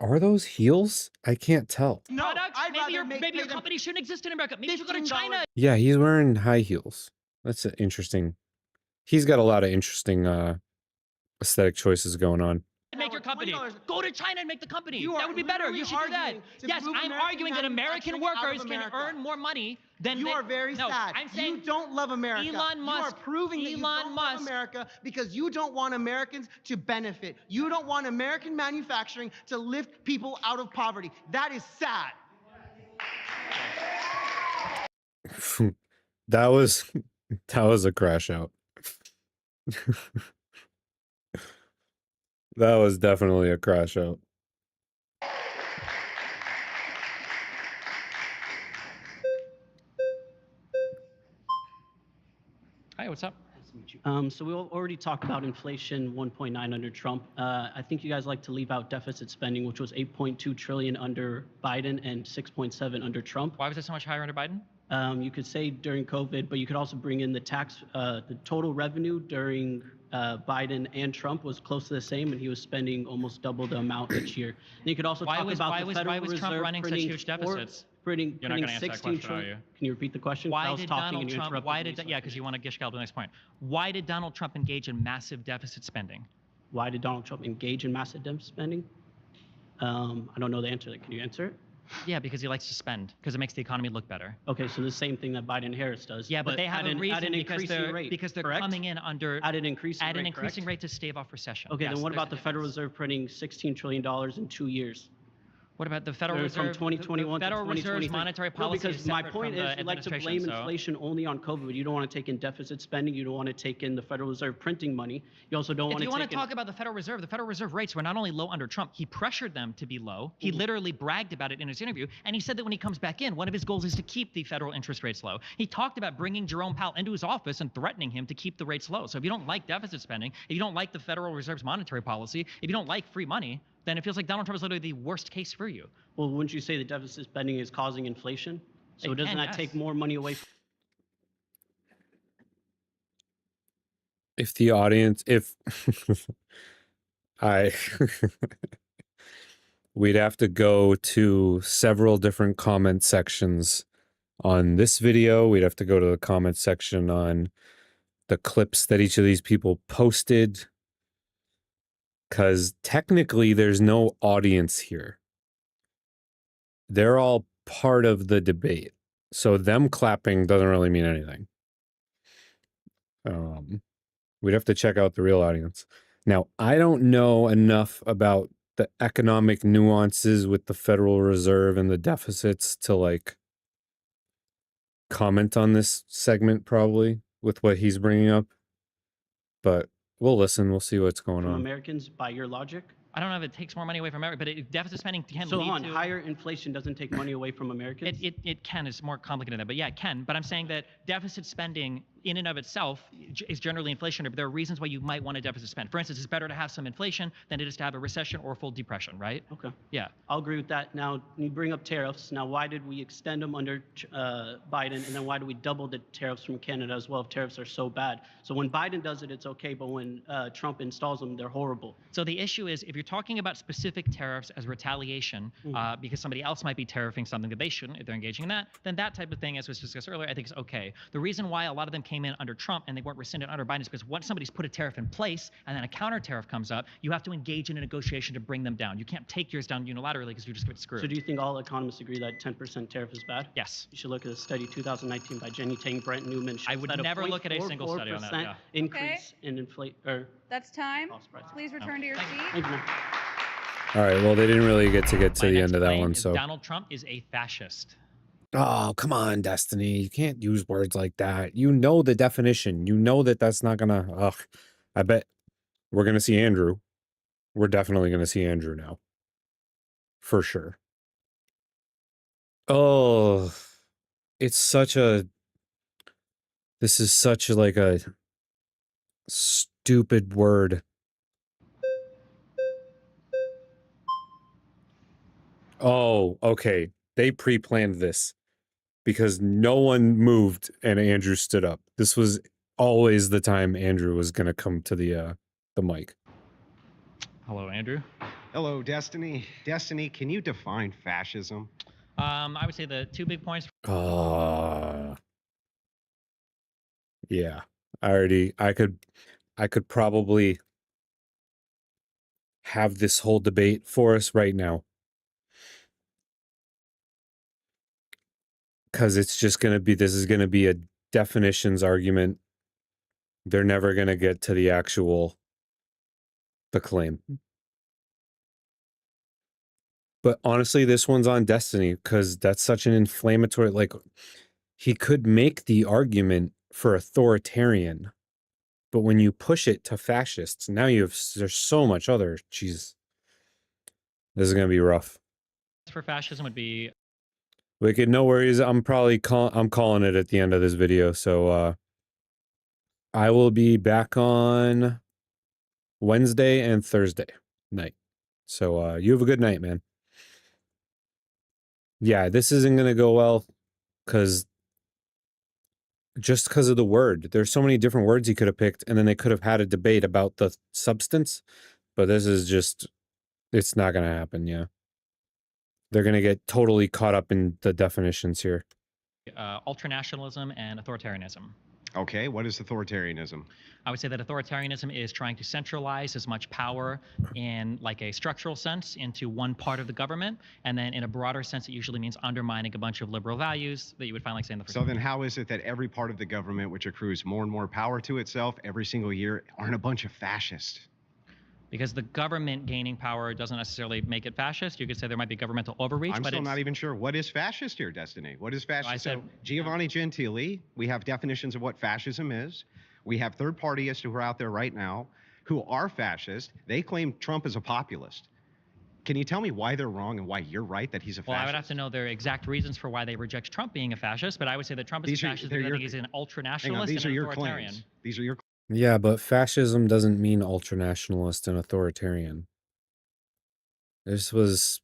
Speaker 1: Are those heels? I can't tell.
Speaker 17: products.
Speaker 6: I'd rather
Speaker 17: Maybe your
Speaker 6: pay them
Speaker 17: company shouldn't exist in America. Maybe you should go to China.
Speaker 1: Yeah, he's wearing high heels. That's interesting. He's got a lot of interesting aesthetic choices going on.
Speaker 17: Make your company. Go to China and make the company.
Speaker 6: You
Speaker 17: That
Speaker 6: are
Speaker 17: would be better. You should do that.
Speaker 6: arguing to
Speaker 17: Yes,
Speaker 6: move
Speaker 17: I'm
Speaker 6: American
Speaker 17: arguing that American
Speaker 6: manufacturing out of
Speaker 17: workers can
Speaker 6: America.
Speaker 17: earn more money than
Speaker 6: You are very
Speaker 17: no,
Speaker 6: sad.
Speaker 17: I'm saying
Speaker 6: you don't love America.
Speaker 17: Elon Musk.
Speaker 6: You are proving that you don't love America because you don't want Americans to benefit. You don't want American manufacturing to lift people out of poverty. That is sad.
Speaker 1: that was a crash out. That was definitely a crash out.
Speaker 17: Hi, what's up?
Speaker 4: So we already talked about inflation 1.9 under Trump. I think you guys like to leave out deficit spending, which was 8.2 trillion under Biden and 6.7 under Trump.
Speaker 17: Why was it so much higher under Biden?
Speaker 4: You could say during COVID, but you could also bring in the the total revenue during Biden and Trump was close to the same, and he was spending almost double the amount each year. And you could also talk about the Federal Reserve
Speaker 17: Trump running such
Speaker 4: printing
Speaker 17: huge deficits?
Speaker 4: Printing
Speaker 17: You're not going to answer that
Speaker 4: 16
Speaker 17: question, are
Speaker 4: trillion.
Speaker 17: you?
Speaker 4: Can you repeat the question? I
Speaker 17: Why
Speaker 4: was
Speaker 17: did
Speaker 4: talking
Speaker 17: Donald
Speaker 4: and you
Speaker 17: Trump?
Speaker 4: interrupted
Speaker 17: Why
Speaker 4: me,
Speaker 17: did
Speaker 4: so-
Speaker 17: yeah? Because you want to gish to the next point. Why did Donald Trump engage in massive deficit spending?
Speaker 4: Why did Donald Trump engage in massive deficit spending? I don't know the answer. Can you answer it?
Speaker 17: Yeah, because he likes to spend, because it makes the economy look better.
Speaker 4: Okay, so the same thing that Biden and Harris does.
Speaker 17: Yeah, but they have
Speaker 4: at
Speaker 17: a reason
Speaker 4: at an
Speaker 17: because
Speaker 4: increasing rate,
Speaker 17: they're
Speaker 4: correct?
Speaker 17: coming in under
Speaker 4: at an increasing
Speaker 17: at
Speaker 4: rate,
Speaker 17: an increasing
Speaker 4: correct?
Speaker 17: rate to stave off recession.
Speaker 4: Okay,
Speaker 17: Yes,
Speaker 4: then what
Speaker 17: there's
Speaker 4: about
Speaker 17: a
Speaker 4: the Federal
Speaker 17: difference.
Speaker 4: Reserve printing $16 trillion in 2 years?
Speaker 17: What about the Federal
Speaker 4: From
Speaker 17: Reserve?
Speaker 4: 2021
Speaker 17: the Federal
Speaker 4: to
Speaker 17: Reserve's
Speaker 4: 2023.
Speaker 17: monetary
Speaker 4: No,
Speaker 17: policy
Speaker 4: because
Speaker 17: is
Speaker 4: my
Speaker 17: separate
Speaker 4: point
Speaker 17: from
Speaker 4: is
Speaker 17: the
Speaker 4: you like to blame
Speaker 17: administration, so-
Speaker 4: inflation only on COVID, but you don't want to take in deficit spending. You don't want to take in the Federal Reserve printing money. You also don't
Speaker 17: If
Speaker 4: want
Speaker 17: you
Speaker 4: to
Speaker 17: want
Speaker 4: take
Speaker 17: to talk about the Federal Reserve rates were not only low under Trump, he pressured them to be low. He literally bragged about it in his interview, and he said that when he comes back in, one of his goals is to keep the federal interest rates low. He talked about bringing Jerome Powell into his office and threatening him to keep the rates low. So if you don't like deficit spending, if you don't like the Federal Reserve's monetary policy, if you don't like free money, then it feels like Donald Trump is literally the worst case for you.
Speaker 4: Well, wouldn't you say that deficit spending is causing inflation? So
Speaker 17: It
Speaker 4: doesn't
Speaker 17: can,
Speaker 4: that
Speaker 17: yes.
Speaker 4: take more money away from
Speaker 1: If the audience, if I, we'd have to go to several different comment sections on this video. We'd have to go to the comment section on the clips that each of these people posted. Because technically there's no audience here. They're all part of the debate. So them clapping doesn't really mean anything. We'd have to check out the real audience. Now, I don't know enough about the economic nuances with the Federal Reserve and the deficits to like comment on this segment probably with what he's bringing up. But we'll listen. We'll see what's going on.
Speaker 4: Americans by your logic?
Speaker 17: I don't know if it takes more money away from America, but deficit spending can
Speaker 4: So
Speaker 17: lead to
Speaker 4: higher inflation doesn't take money away from Americans?
Speaker 17: It can. It's more complicated than that, but yeah, it can. But I'm saying that deficit spending in and of itself is generally inflationary, but there are reasons why you might want a deficit spend. For instance, it's better to have some inflation than it is to have a recession or a full depression, right?
Speaker 4: Okay.
Speaker 17: Yeah.
Speaker 4: I'll agree with that. Now, you bring up tariffs. Now, why did we extend them under Biden, and then why do we double the tariffs from Canada as well if tariffs are so bad? So when Biden does it, it's okay, but when Trump installs them, they're horrible.
Speaker 17: So the issue is, if you're talking about specific tariffs as retaliation, because somebody else might be tariffing something that they shouldn't, if they're engaging in that, then that type of thing, as was discussed earlier, I think is okay. The reason why a lot of them came in under Trump and they weren't rescinded under Biden is because once somebody's put a tariff in place and then a counter tariff comes up, you have to engage in a negotiation to bring them down. You can't take yours down unilaterally because you just get screwed.
Speaker 4: So do you think all economists agree that 10% tariff is bad?
Speaker 17: Yes.
Speaker 4: You should look at a study 2019 by Jenny Tang, Brent Newman.
Speaker 17: I would never look at a single study on that. Yeah.
Speaker 4: Increase in inflation.
Speaker 7: That's time. Please return to your seat.
Speaker 4: Thank you.
Speaker 1: All right. Well, they didn't really get to the end of that one. So
Speaker 17: Donald Trump is a fascist.
Speaker 1: oh, come on, Destiny. You can't use words like that. You know the definition. You know that that's not gonna. Ugh. I bet we're gonna see Andrew. We're definitely gonna see Andrew now. For sure. Oh, it's such a. This is such like a stupid word. Oh, okay. They pre-planned this because no one moved and Andrew stood up. This was always the time Andrew was gonna come to the mic.
Speaker 17: Hello, Andrew.
Speaker 19: Hello, Destiny. Destiny, can you define fascism?
Speaker 17: I would say the two big points.
Speaker 1: Yeah. I could probably have this whole debate for us right now. Because it's just going to be, this is going to be a definitions argument. They're never going to get to the claim. But honestly, this one's on Destiny because that's such an inflammatory, like, he could make the argument for authoritarian, but when you push it to fascists, now there's so much other, jeez. This is going to be rough.
Speaker 17: For fascism would be
Speaker 1: Wicked, no worries. I'm calling it at the end of this video. So I will be back on Wednesday and Thursday night. So you have a good night, man. Yeah, this isn't going to go well because of the word. There's so many different words he could have picked, and then they could have had a debate about the substance. But this is just, it's not going to happen. Yeah. They're going to get totally caught up in the definitions here.
Speaker 17: ultranationalism and authoritarianism.
Speaker 19: Okay, what is authoritarianism?
Speaker 17: I would say that authoritarianism is trying to centralize as much power in like a structural sense into one part of the government, and then in a broader sense, it usually means undermining a bunch of liberal values that you would find, like, say, in the first.
Speaker 19: So then how is it that every part of the government which accrues more and more power to itself every single year aren't a bunch of fascists?
Speaker 17: Because the government gaining power doesn't necessarily make it fascist. You could say there might be governmental overreach.
Speaker 19: I'm
Speaker 17: but
Speaker 19: still not even sure. What is fascist here, Destiny? What is fascist?
Speaker 17: So
Speaker 19: Giovanni Gentili, we have definitions of what fascism is. We have third partyists who are out there right now who are fascist. They claim Trump is a populist. Can you tell me why they're wrong and why you're right that he's a fascist?
Speaker 17: Well, I would have to know their exact reasons for why they reject Trump being a fascist, but I would say that Trump is a fascist because I think he's an ultra-nationalist and an authoritarian.
Speaker 19: These are your
Speaker 1: Yeah, but fascism doesn't mean ultranationalist and authoritarian. This is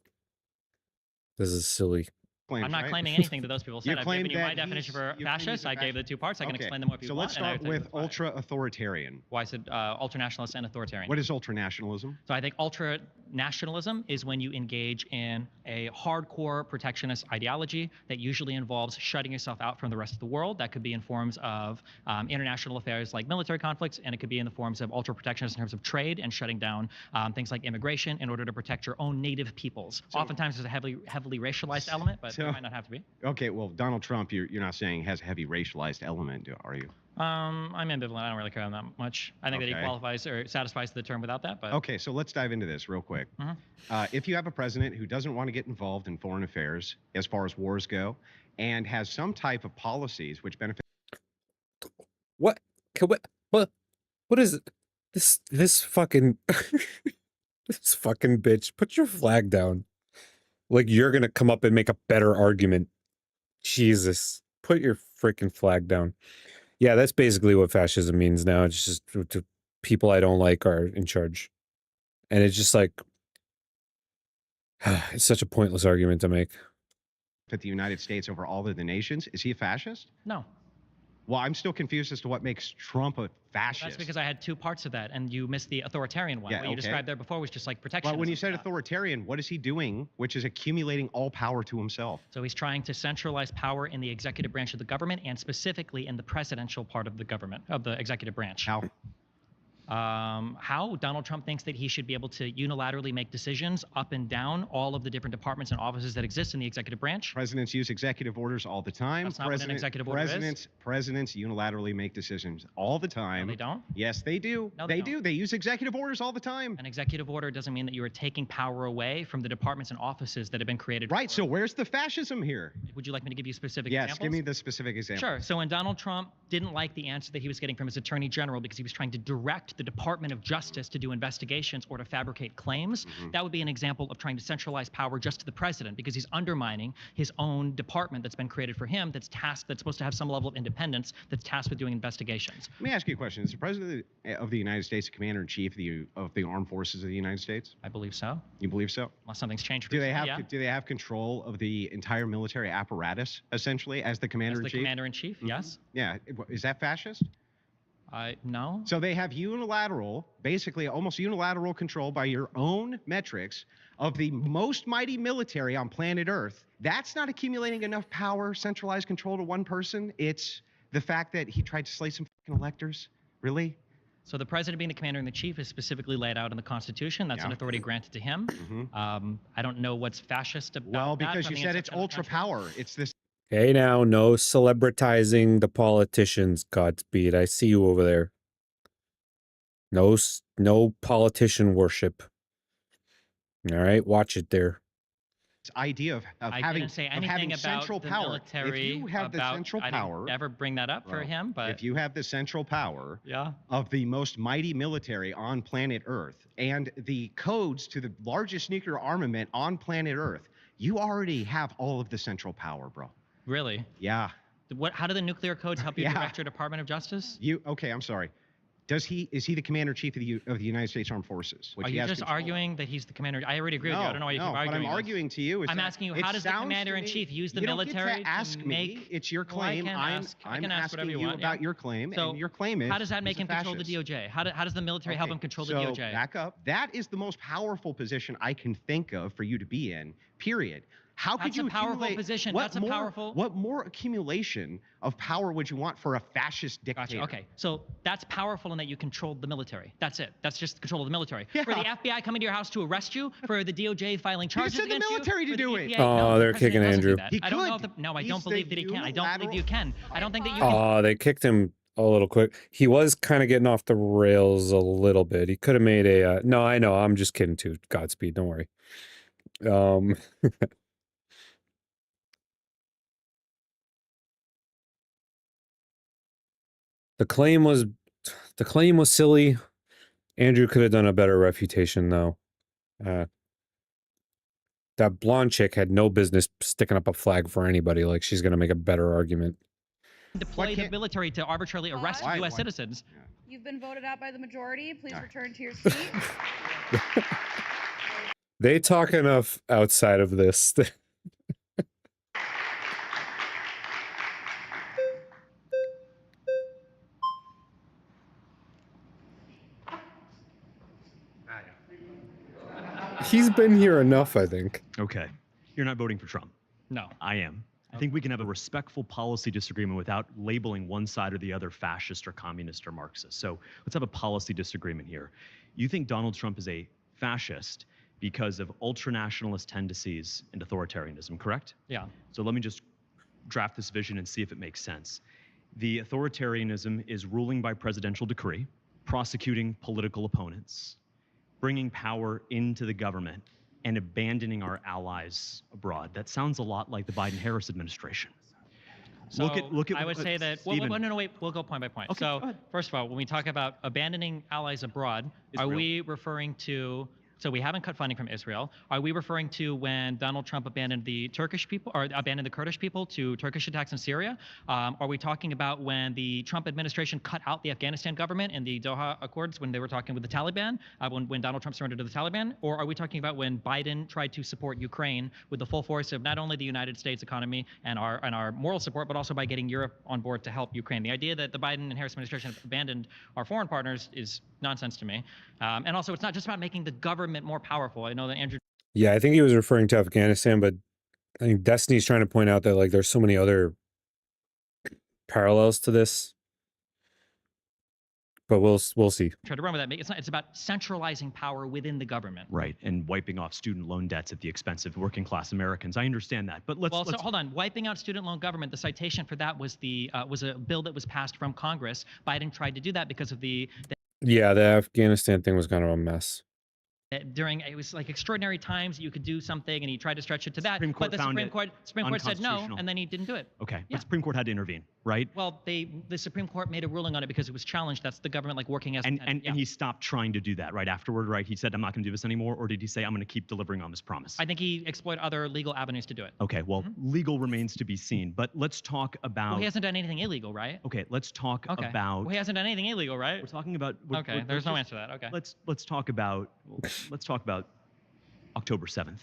Speaker 1: silly.
Speaker 19: claims,
Speaker 17: I'm not
Speaker 19: right?
Speaker 17: claiming anything that those people
Speaker 19: You
Speaker 17: said. I've
Speaker 19: claim
Speaker 17: given you my
Speaker 19: that
Speaker 17: definition for
Speaker 19: you claim he's
Speaker 17: fascist.
Speaker 19: a
Speaker 17: I gave the two parts. I can
Speaker 19: Okay,
Speaker 17: explain them more if you
Speaker 19: so
Speaker 17: want.
Speaker 19: let's
Speaker 17: and I
Speaker 19: start
Speaker 17: would think
Speaker 19: with ultra-authoritarian.
Speaker 17: why I said ultranationalist and authoritarian.
Speaker 19: What is ultranationalism?
Speaker 17: So I think ultra-nationalism is when you engage in a hardcore protectionist ideology that usually involves shutting yourself out from the rest of the world. That could be in forms of international affairs like military conflicts, and it could be in the forms of ultra-protectionist in terms of trade and shutting down things like immigration in order to protect your own native peoples. Oftentimes there's a heavily racialized element, but it might not have to be.
Speaker 19: Okay, well, Donald Trump, you're not saying has a heavy racialized element, are you?
Speaker 17: I'm ambivalent. I don't really care on that much. I think that he
Speaker 19: Okay.
Speaker 17: qualifies or satisfies the term without that. But
Speaker 19: Okay, so let's dive into this real quick. If you have a president who doesn't want to get involved in foreign affairs as far as wars go, and has some type of policies which benefit.
Speaker 1: What is it? This fucking this fucking bitch. Put your flag down. Like you're gonna come up and make a better argument. Jesus, put your freaking flag down. Yeah, that's basically what fascism means now. It's just people I don't like are in charge. And it's just like, it's such a pointless argument to make.
Speaker 19: Put the United States over all of the nations. Is he a fascist?
Speaker 17: No.
Speaker 19: Well, I'm still confused as to what makes Trump a fascist.
Speaker 17: That's because I had two parts of that, and you missed the authoritarian one.
Speaker 19: Yeah,
Speaker 17: What you described there before was just like protection.
Speaker 19: Well, when you said authoritarian, what is he doing, which is accumulating all power to himself?
Speaker 17: So he's trying to centralize power in the executive branch of the government, and specifically in the presidential part of the government, of the executive branch.
Speaker 19: How?
Speaker 17: How Donald Trump thinks that he should be able to unilaterally make decisions up and down all of the different departments and offices that exist in the executive branch.
Speaker 19: Presidents use executive orders all the time.
Speaker 17: That's not what an executive order is.
Speaker 19: Presidents unilaterally make decisions all the time.
Speaker 17: No, they don't.
Speaker 19: Yes, they do.
Speaker 17: No,
Speaker 19: they do. They use executive orders all the time.
Speaker 17: An executive order doesn't mean that you are taking power away from the departments and offices that have been created.
Speaker 19: Right. So where's the fascism here?
Speaker 17: Would you like me to give you specific
Speaker 19: Yes,
Speaker 17: examples?
Speaker 19: give me the specific example.
Speaker 17: Sure. So when Donald Trump didn't like the answer that he was getting from his attorney general because he was trying to direct the Department of Justice to do investigations or to fabricate claims, that would be an example of trying to centralize power just to the president, because he's undermining his own department that's been created for him, that's supposed to have some level of independence, that's tasked with doing investigations.
Speaker 19: Let me ask you a question. Is the president of the United States the commander-in-chief of the armed forces of the United States?
Speaker 17: I believe so.
Speaker 19: You believe so?
Speaker 17: Unless something's changed.
Speaker 19: Do they have
Speaker 17: yeah.
Speaker 19: do they have control of the entire military apparatus essentially as the commander-in-chief?
Speaker 17: As the commander-in-chief, yes.
Speaker 19: Yeah. Is that fascist?
Speaker 17: No.
Speaker 19: So they have unilateral, basically almost unilateral control by your own metrics of the most mighty military on planet Earth. That's not accumulating enough power, centralized control to one person. It's the fact that he tried to slay some fucking electors. Really?
Speaker 17: So the president being the commander-in-chief is specifically laid out in the Constitution. That's an authority granted to him. I don't know what's fascist about that.
Speaker 19: Well, because you said it's ultra power. It's this.
Speaker 1: Hey now, no celebritizing the politicians, Godspeed. I see you over there. No politician worship. All right, watch it there.
Speaker 19: This idea of having central power.
Speaker 17: Military,
Speaker 19: if you have the central power,
Speaker 17: I didn't ever bring that up for him, but
Speaker 19: if you have the central power
Speaker 17: yeah.
Speaker 19: of the most mighty military on planet Earth and the codes to the largest nuclear armament on planet Earth, you already have all of the central power, bro.
Speaker 17: Really?
Speaker 19: Yeah.
Speaker 17: How do the nuclear codes help you direct your Department of Justice?
Speaker 19: Okay, I'm sorry. Is he the commander-in-chief of the United States Armed Forces?
Speaker 17: Are you just arguing that he's the commander? I already agree with you. I don't know why you keep arguing.
Speaker 19: What I'm arguing to you is
Speaker 17: I'm asking you, how does the commander-in-chief use the military
Speaker 19: to ask
Speaker 17: to make?
Speaker 19: Me. It's your claim.
Speaker 17: I'm
Speaker 19: asking you
Speaker 17: want,
Speaker 19: about your claim,
Speaker 17: so
Speaker 19: and your claim is
Speaker 17: how does that make him control the DOJ? How does the military help him control the DOJ?
Speaker 19: Back up. That is the most powerful position I can think of for you to be in. Period. How could you
Speaker 17: powerful
Speaker 19: accumulate,
Speaker 17: position?
Speaker 19: What
Speaker 17: That's
Speaker 19: more,
Speaker 17: a powerful.
Speaker 19: What more accumulation of power would you want for a fascist dictator?
Speaker 17: Gotcha. Okay, so that's powerful in that you controlled the military. That's it. That's just control of the military.
Speaker 19: Yeah.
Speaker 17: For the FBI coming to your house to arrest you, for the DOJ filing charges
Speaker 19: against you,
Speaker 17: against
Speaker 19: the military
Speaker 17: you,
Speaker 19: to do it.
Speaker 1: Oh, they're kicking Andrew.
Speaker 17: I don't know if no, I don't believe that he can. I don't believe you can. I don't think that you can.
Speaker 1: Oh, they kicked him a little quick. He was kind of getting off the rails a little bit. He could have made a. No, I know. I'm just kidding too. Godspeed. Don't worry. The claim was silly. Andrew could have done a better refutation though. That blonde chick had no business sticking up a flag for anybody. Like, she's gonna make a better argument.
Speaker 17: Deploy the military to arbitrarily arrest U.S. citizens.
Speaker 7: You've been voted out by the majority. Please return to your seat.
Speaker 1: They talk enough outside of this. He's been here enough, I think.
Speaker 23: Okay. You're not voting for Trump.
Speaker 17: No.
Speaker 23: I am. I think we can have a respectful policy disagreement without labeling one side or the other fascist or communist or Marxist. So let's have a policy disagreement here. You think Donald Trump is a fascist because of ultranationalist tendencies and authoritarianism, correct?
Speaker 17: Yeah.
Speaker 23: So let me just draft this vision and see if it makes sense. The authoritarianism is ruling by presidential decree, prosecuting political opponents, bringing power into the government, and abandoning our allies abroad. That sounds a lot like the Biden-Harris administration.
Speaker 17: So
Speaker 23: look at
Speaker 17: I would say that, wait, we'll go point by point.
Speaker 23: Okay,
Speaker 17: so first of all, when we talk about abandoning allies abroad, are we referring to So we haven't cut funding from Israel. Are we referring to when Donald Trump abandoned the Turkish people or abandoned the Kurdish people to Turkish attacks in Syria? Are we talking about when the Trump administration cut out the Afghanistan government in the Doha Accords when they were talking with the Taliban, when Donald Trump surrendered to the Taliban? Or are we talking about when Biden tried to support Ukraine with the full force of not only the United States economy and our moral support, but also by getting Europe on board to help Ukraine? The idea that the Biden and Harris administration have abandoned our foreign partners is nonsense to me. And also, it's not just about making the government more powerful. I know that Andrew.
Speaker 1: Yeah, I think he was referring to Afghanistan, but I think Destiny's trying to point out that like there's so many other parallels to this. But we'll see.
Speaker 17: Try to run with that. It's about centralizing power within the government.
Speaker 23: Right, and wiping off student loan debts at the expense of working class Americans. I understand that, but let's.
Speaker 17: So hold on. Wiping out student loan government. The citation for that was was a bill that was passed from Congress. Biden tried to do that because of
Speaker 1: Yeah, the Afghanistan thing was kind of a mess.
Speaker 17: It was like extraordinary times you could do something, and he tried to stretch it to that.
Speaker 23: Supreme Court
Speaker 17: but the Supreme Court said no, and then he didn't do it.
Speaker 23: Okay, but Supreme Court had to intervene, right?
Speaker 17: Well, the Supreme Court made a ruling on it because it was challenged. That's the government like working as
Speaker 23: and he stopped trying to do that right afterward, right? He said, I'm not going to do this anymore, or did he say, I'm going to keep delivering on this promise?
Speaker 17: I think he explored other legal avenues to do it.
Speaker 23: Okay, well, legal remains to be seen, but let's talk about.
Speaker 17: Well, he hasn't done anything illegal, right?
Speaker 23: Okay, let's talk about.
Speaker 17: Well, he hasn't done anything illegal, right?
Speaker 23: We're talking about.
Speaker 17: There's no answer to that. Okay.
Speaker 23: Let's talk about. October 7th.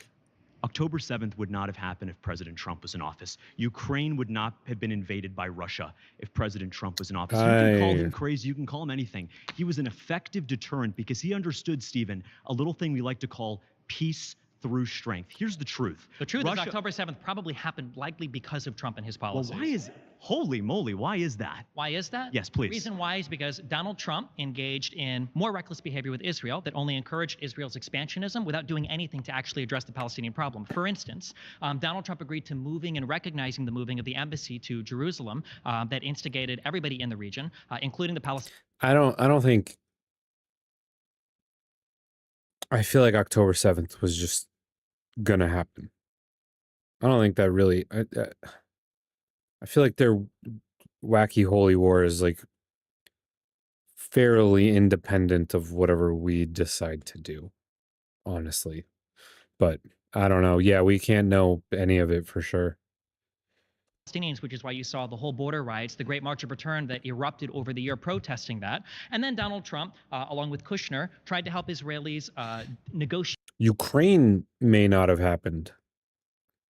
Speaker 23: October 7th would not have happened if President Trump was in office. Ukraine would not have been invaded by Russia if President Trump was in office. You can call him crazy, you can call him anything. He was an effective deterrent because he understood, Stephen, a little thing we like to call peace through strength. Here's the truth.
Speaker 17: The truth is October 7th probably happened likely because of Trump and his policies.
Speaker 23: Well, holy moly, why is that?
Speaker 17: Why is that?
Speaker 23: Yes, please.
Speaker 17: The reason why is because Donald Trump engaged in more reckless behavior with Israel that only encouraged Israel's expansionism without doing anything to actually address the Palestinian problem. For instance, Donald Trump agreed to moving and recognizing the moving of the embassy to Jerusalem that instigated everybody in the region, including the Palestinians.
Speaker 1: I don't think. I feel like October 7th was just gonna happen. I don't think that really. I feel like their wacky holy war is like fairly independent of whatever we decide to do, honestly. But I don't know. Yeah, we can't know any of it for sure.
Speaker 17: Palestinians, which is why you saw the whole border riots, the Great March of Return that erupted over the year protesting that. And then Donald Trump, along with Kushner, tried to help Israelis negotiate.
Speaker 1: Ukraine may not have happened,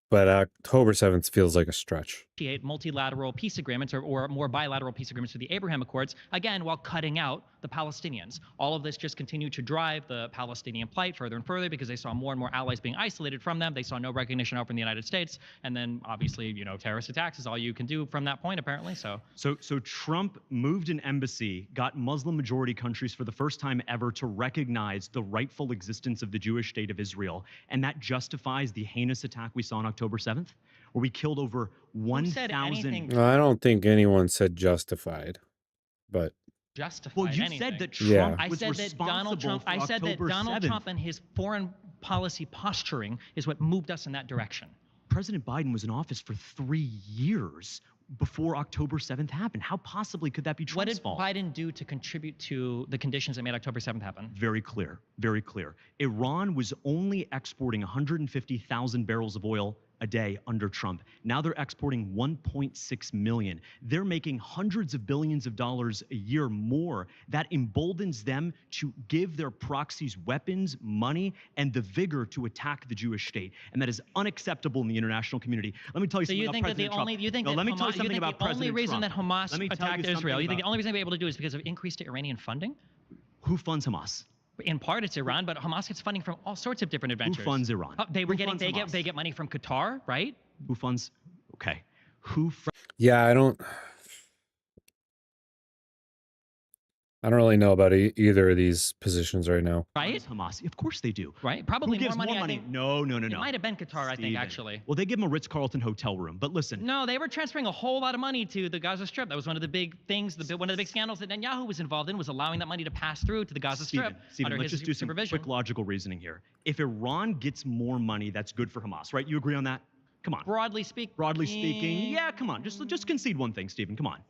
Speaker 1: but October 7th feels like a stretch.
Speaker 17: Multilateral peace agreements or more bilateral peace agreements through the Abraham Accords, again, while cutting out the Palestinians. All of this just continued to drive the Palestinian plight further and further because they saw more and more allies being isolated from them. They saw no recognition out from the United States. And then obviously, terrorist attacks is all you can do from that point, apparently. So
Speaker 23: Trump moved an embassy, got Muslim majority countries for the first time ever to recognize the rightful existence of the Jewish state of Israel. And that justifies the heinous attack we saw on October 7th, where we killed over 1,000.
Speaker 1: I don't think anyone said justified, but
Speaker 17: justified.
Speaker 23: Well, you
Speaker 17: anything.
Speaker 23: said that Trump
Speaker 17: I
Speaker 23: was
Speaker 17: said that Donald Trump. I said that Donald Trump and his foreign policy posturing is what moved us in that direction.
Speaker 23: President Biden was in office for 3 years before October 7th happened. How possibly could that be Trump's fault?
Speaker 17: What did Biden do to contribute to the conditions that made October 7th happen?
Speaker 23: Very clear, very clear. Iran was only exporting 150,000 barrels of oil a day under Trump. Now they're exporting 1.6 million. They're making hundreds of billions of dollars a year more. That emboldens them to give their proxies weapons, money, and the vigor to attack the Jewish state. And that is unacceptable in the international community. Let me tell you something about President Trump.
Speaker 17: Let me tell you something about President Trump. The only reason that Hamas attacked Israel, you think the only reason they're able to do is because of increased Iranian funding?
Speaker 23: Who funds Hamas?
Speaker 17: In part, it's Iran, but Hamas gets funding from all sorts of different adventures.
Speaker 23: Who funds Iran?
Speaker 17: They get money from Qatar, right?
Speaker 23: Who funds? Okay.
Speaker 1: Yeah, I don't really know about either of these positions right now.
Speaker 17: Right?
Speaker 23: Hamas. Of course they do.
Speaker 17: Right? Probably
Speaker 23: Who gives
Speaker 17: more money.
Speaker 23: No.
Speaker 17: It might have been Qatar, I think, actually.
Speaker 23: Well, they give them a Ritz-Carlton hotel room, but listen.
Speaker 17: No, they were transferring a whole lot of money to the Gaza Strip. That was one of the big things, one of the big scandals that Netanyahu was involved in, was allowing that money to pass through to the Gaza Strip
Speaker 23: Stephen,
Speaker 17: under
Speaker 23: let's
Speaker 17: his
Speaker 23: just do some
Speaker 17: supervision.
Speaker 23: quick logical reasoning here. If Iran gets more money, that's good for Hamas, right? You agree on that? Come on.
Speaker 17: Broadly speaking.
Speaker 23: Yeah, come on. Just concede one thing, Stephen. Come on.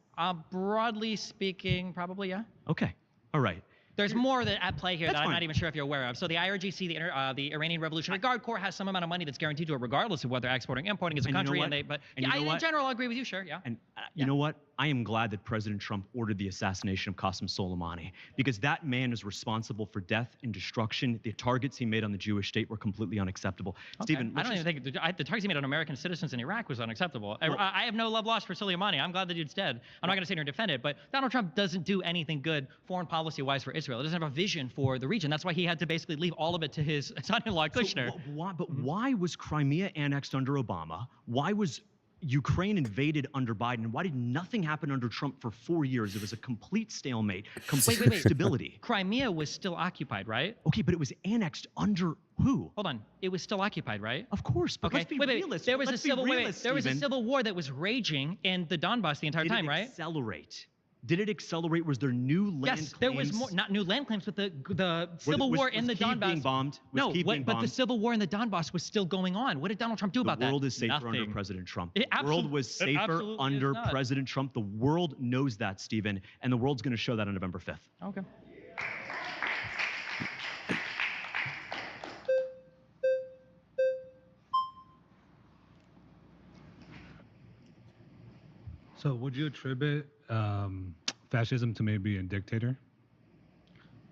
Speaker 17: Broadly speaking, probably, yeah.
Speaker 23: Okay. All right.
Speaker 17: There's more that at play here
Speaker 23: That's
Speaker 17: that I'm
Speaker 23: fine.
Speaker 17: not even sure if you're aware of. So the IRGC, the Iranian Revolutionary Guard Corps, has some amount of money that's guaranteed to it, regardless of whether exporting or importing is a
Speaker 23: And you know
Speaker 17: country.
Speaker 23: what?
Speaker 17: But
Speaker 23: And you know
Speaker 17: in
Speaker 23: what?
Speaker 17: general, I agree with you. Sure, yeah.
Speaker 23: And you know what? I am glad that President Trump ordered the assassination of Qasem Soleimani, because that man is responsible for death and destruction. The targets he made on the Jewish state were completely unacceptable.
Speaker 17: Okay.
Speaker 23: Stephen,
Speaker 17: I don't even think the targets he made on American citizens in Iraq was unacceptable.
Speaker 23: Well-
Speaker 17: I have no love lost for Soleimani. I'm glad the dude's dead. I'm not going to sit here and defend it, but Donald Trump doesn't do anything good foreign policy-wise for Israel. He doesn't have a vision for the region. That's why he had to basically leave all of it to his son-in-law Kushner.
Speaker 23: Why was Crimea annexed under Obama? Why was Ukraine invaded under Biden? Why did nothing happen under Trump for 4 years? It was a complete stalemate, complete instability.
Speaker 17: Crimea was still occupied, right?
Speaker 23: Okay, but it was annexed under who?
Speaker 17: Hold on. It was still occupied, right?
Speaker 23: Of course, but
Speaker 17: Okay.
Speaker 23: let's be
Speaker 17: Wait.
Speaker 23: realistic.
Speaker 17: There was
Speaker 23: Let's
Speaker 17: a
Speaker 23: be
Speaker 17: civil
Speaker 23: realistic,
Speaker 17: there was a
Speaker 23: Stephen.
Speaker 17: civil war that was raging in the Donbass the entire
Speaker 23: Did
Speaker 17: time,
Speaker 23: it
Speaker 17: right?
Speaker 23: accelerate? Did it accelerate? Was there new land
Speaker 17: Yes, there was
Speaker 23: claims?
Speaker 17: more, not new land claims, but the civil war in the
Speaker 23: was Kyiv
Speaker 17: Donbass.
Speaker 23: being bombed? Was
Speaker 17: No,
Speaker 23: Kyiv being
Speaker 17: but the
Speaker 23: bombed?
Speaker 17: civil war in the Donbass was still going on. What did Donald Trump do about that?
Speaker 23: The world is safer under
Speaker 17: Nothing.
Speaker 23: President Trump.
Speaker 17: It
Speaker 23: The world was
Speaker 17: it
Speaker 23: safer
Speaker 17: absolutely is
Speaker 23: under
Speaker 17: not.
Speaker 23: President Trump. The world knows that, Stephen, and the world's going to show that on November 5th.
Speaker 17: Okay.
Speaker 15: So would you attribute fascism to maybe a dictator?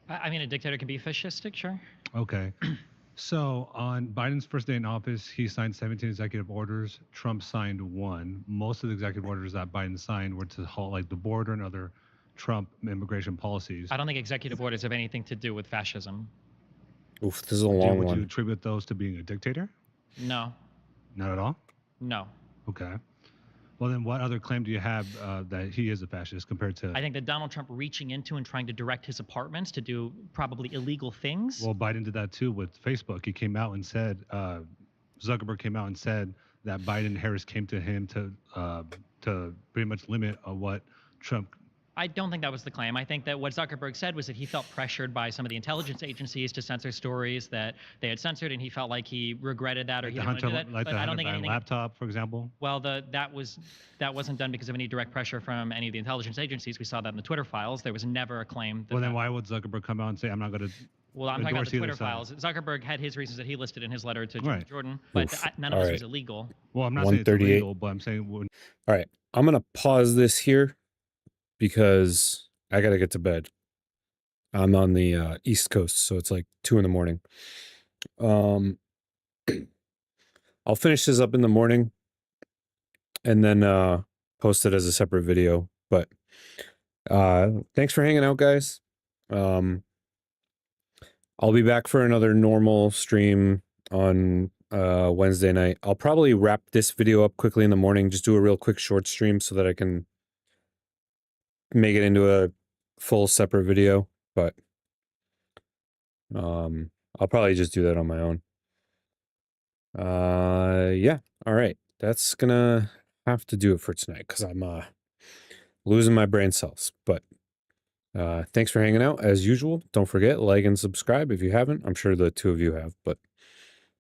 Speaker 17: I mean, a dictator can be fascistic, sure.
Speaker 15: Okay. So on Biden's first day in office, he signed 17 executive orders. Trump signed one. Most of the executive orders that Biden signed were to halt like the border and other Trump immigration policies.
Speaker 17: I don't think executive orders have anything to do with fascism.
Speaker 1: Oof, this is a long
Speaker 15: Would you
Speaker 1: one.
Speaker 15: attribute those to being a dictator?
Speaker 17: No.
Speaker 15: Not at all?
Speaker 17: No.
Speaker 15: Okay. Well, then what other claim do you have that he is a fascist compared to...
Speaker 17: I think that Donald Trump reaching into and trying to direct his apartments to do probably illegal things.
Speaker 15: Well, Biden did that too with Facebook. He came out and said, Zuckerberg came out and said that Biden and Harris came to him to pretty much limit what Trump...
Speaker 17: I don't think that was the claim. I think that what Zuckerberg said was that he felt pressured by some of the intelligence agencies to censor stories that they had censored, and he felt like he regretted that or he didn't want to do that.
Speaker 15: Like
Speaker 17: But
Speaker 15: the
Speaker 17: I don't
Speaker 15: Hunter
Speaker 17: think
Speaker 15: Biden
Speaker 17: anything.
Speaker 15: laptop, for example.
Speaker 17: Well, that wasn't done because of any direct pressure from any of the intelligence agencies. We saw that in the Twitter files. There was never a claim.
Speaker 15: Well, then why would Zuckerberg come out and say, I'm not going to...
Speaker 17: Well, I'm talking about
Speaker 15: endorse
Speaker 17: the
Speaker 15: either
Speaker 17: Twitter
Speaker 15: side?
Speaker 17: files. Zuckerberg had his reasons that he listed in his letter to
Speaker 15: Right.
Speaker 17: Jordan, but
Speaker 1: Oof.
Speaker 17: none of this
Speaker 1: All
Speaker 17: was
Speaker 1: right.
Speaker 17: illegal.
Speaker 15: Well, I'm not saying it's
Speaker 1: 138.
Speaker 15: illegal, but I'm saying...
Speaker 1: All right. I'm going to pause this here because I got to get to bed. I'm on the East Coast, so it's like 2 in the morning. I'll finish this up in the morning and then post it as a separate video. But thanks for hanging out, guys. I'll be back for another normal stream on Wednesday night. I'll probably wrap this video up quickly in the morning, just do a real quick short stream so that I can make it into a full separate video, but I'll probably just do that on my own. Yeah, all right. That's gonna have to do it for tonight because I'm losing my brain cells. But thanks for hanging out as usual. Don't forget, like and subscribe if you haven't. I'm sure the two of you have, but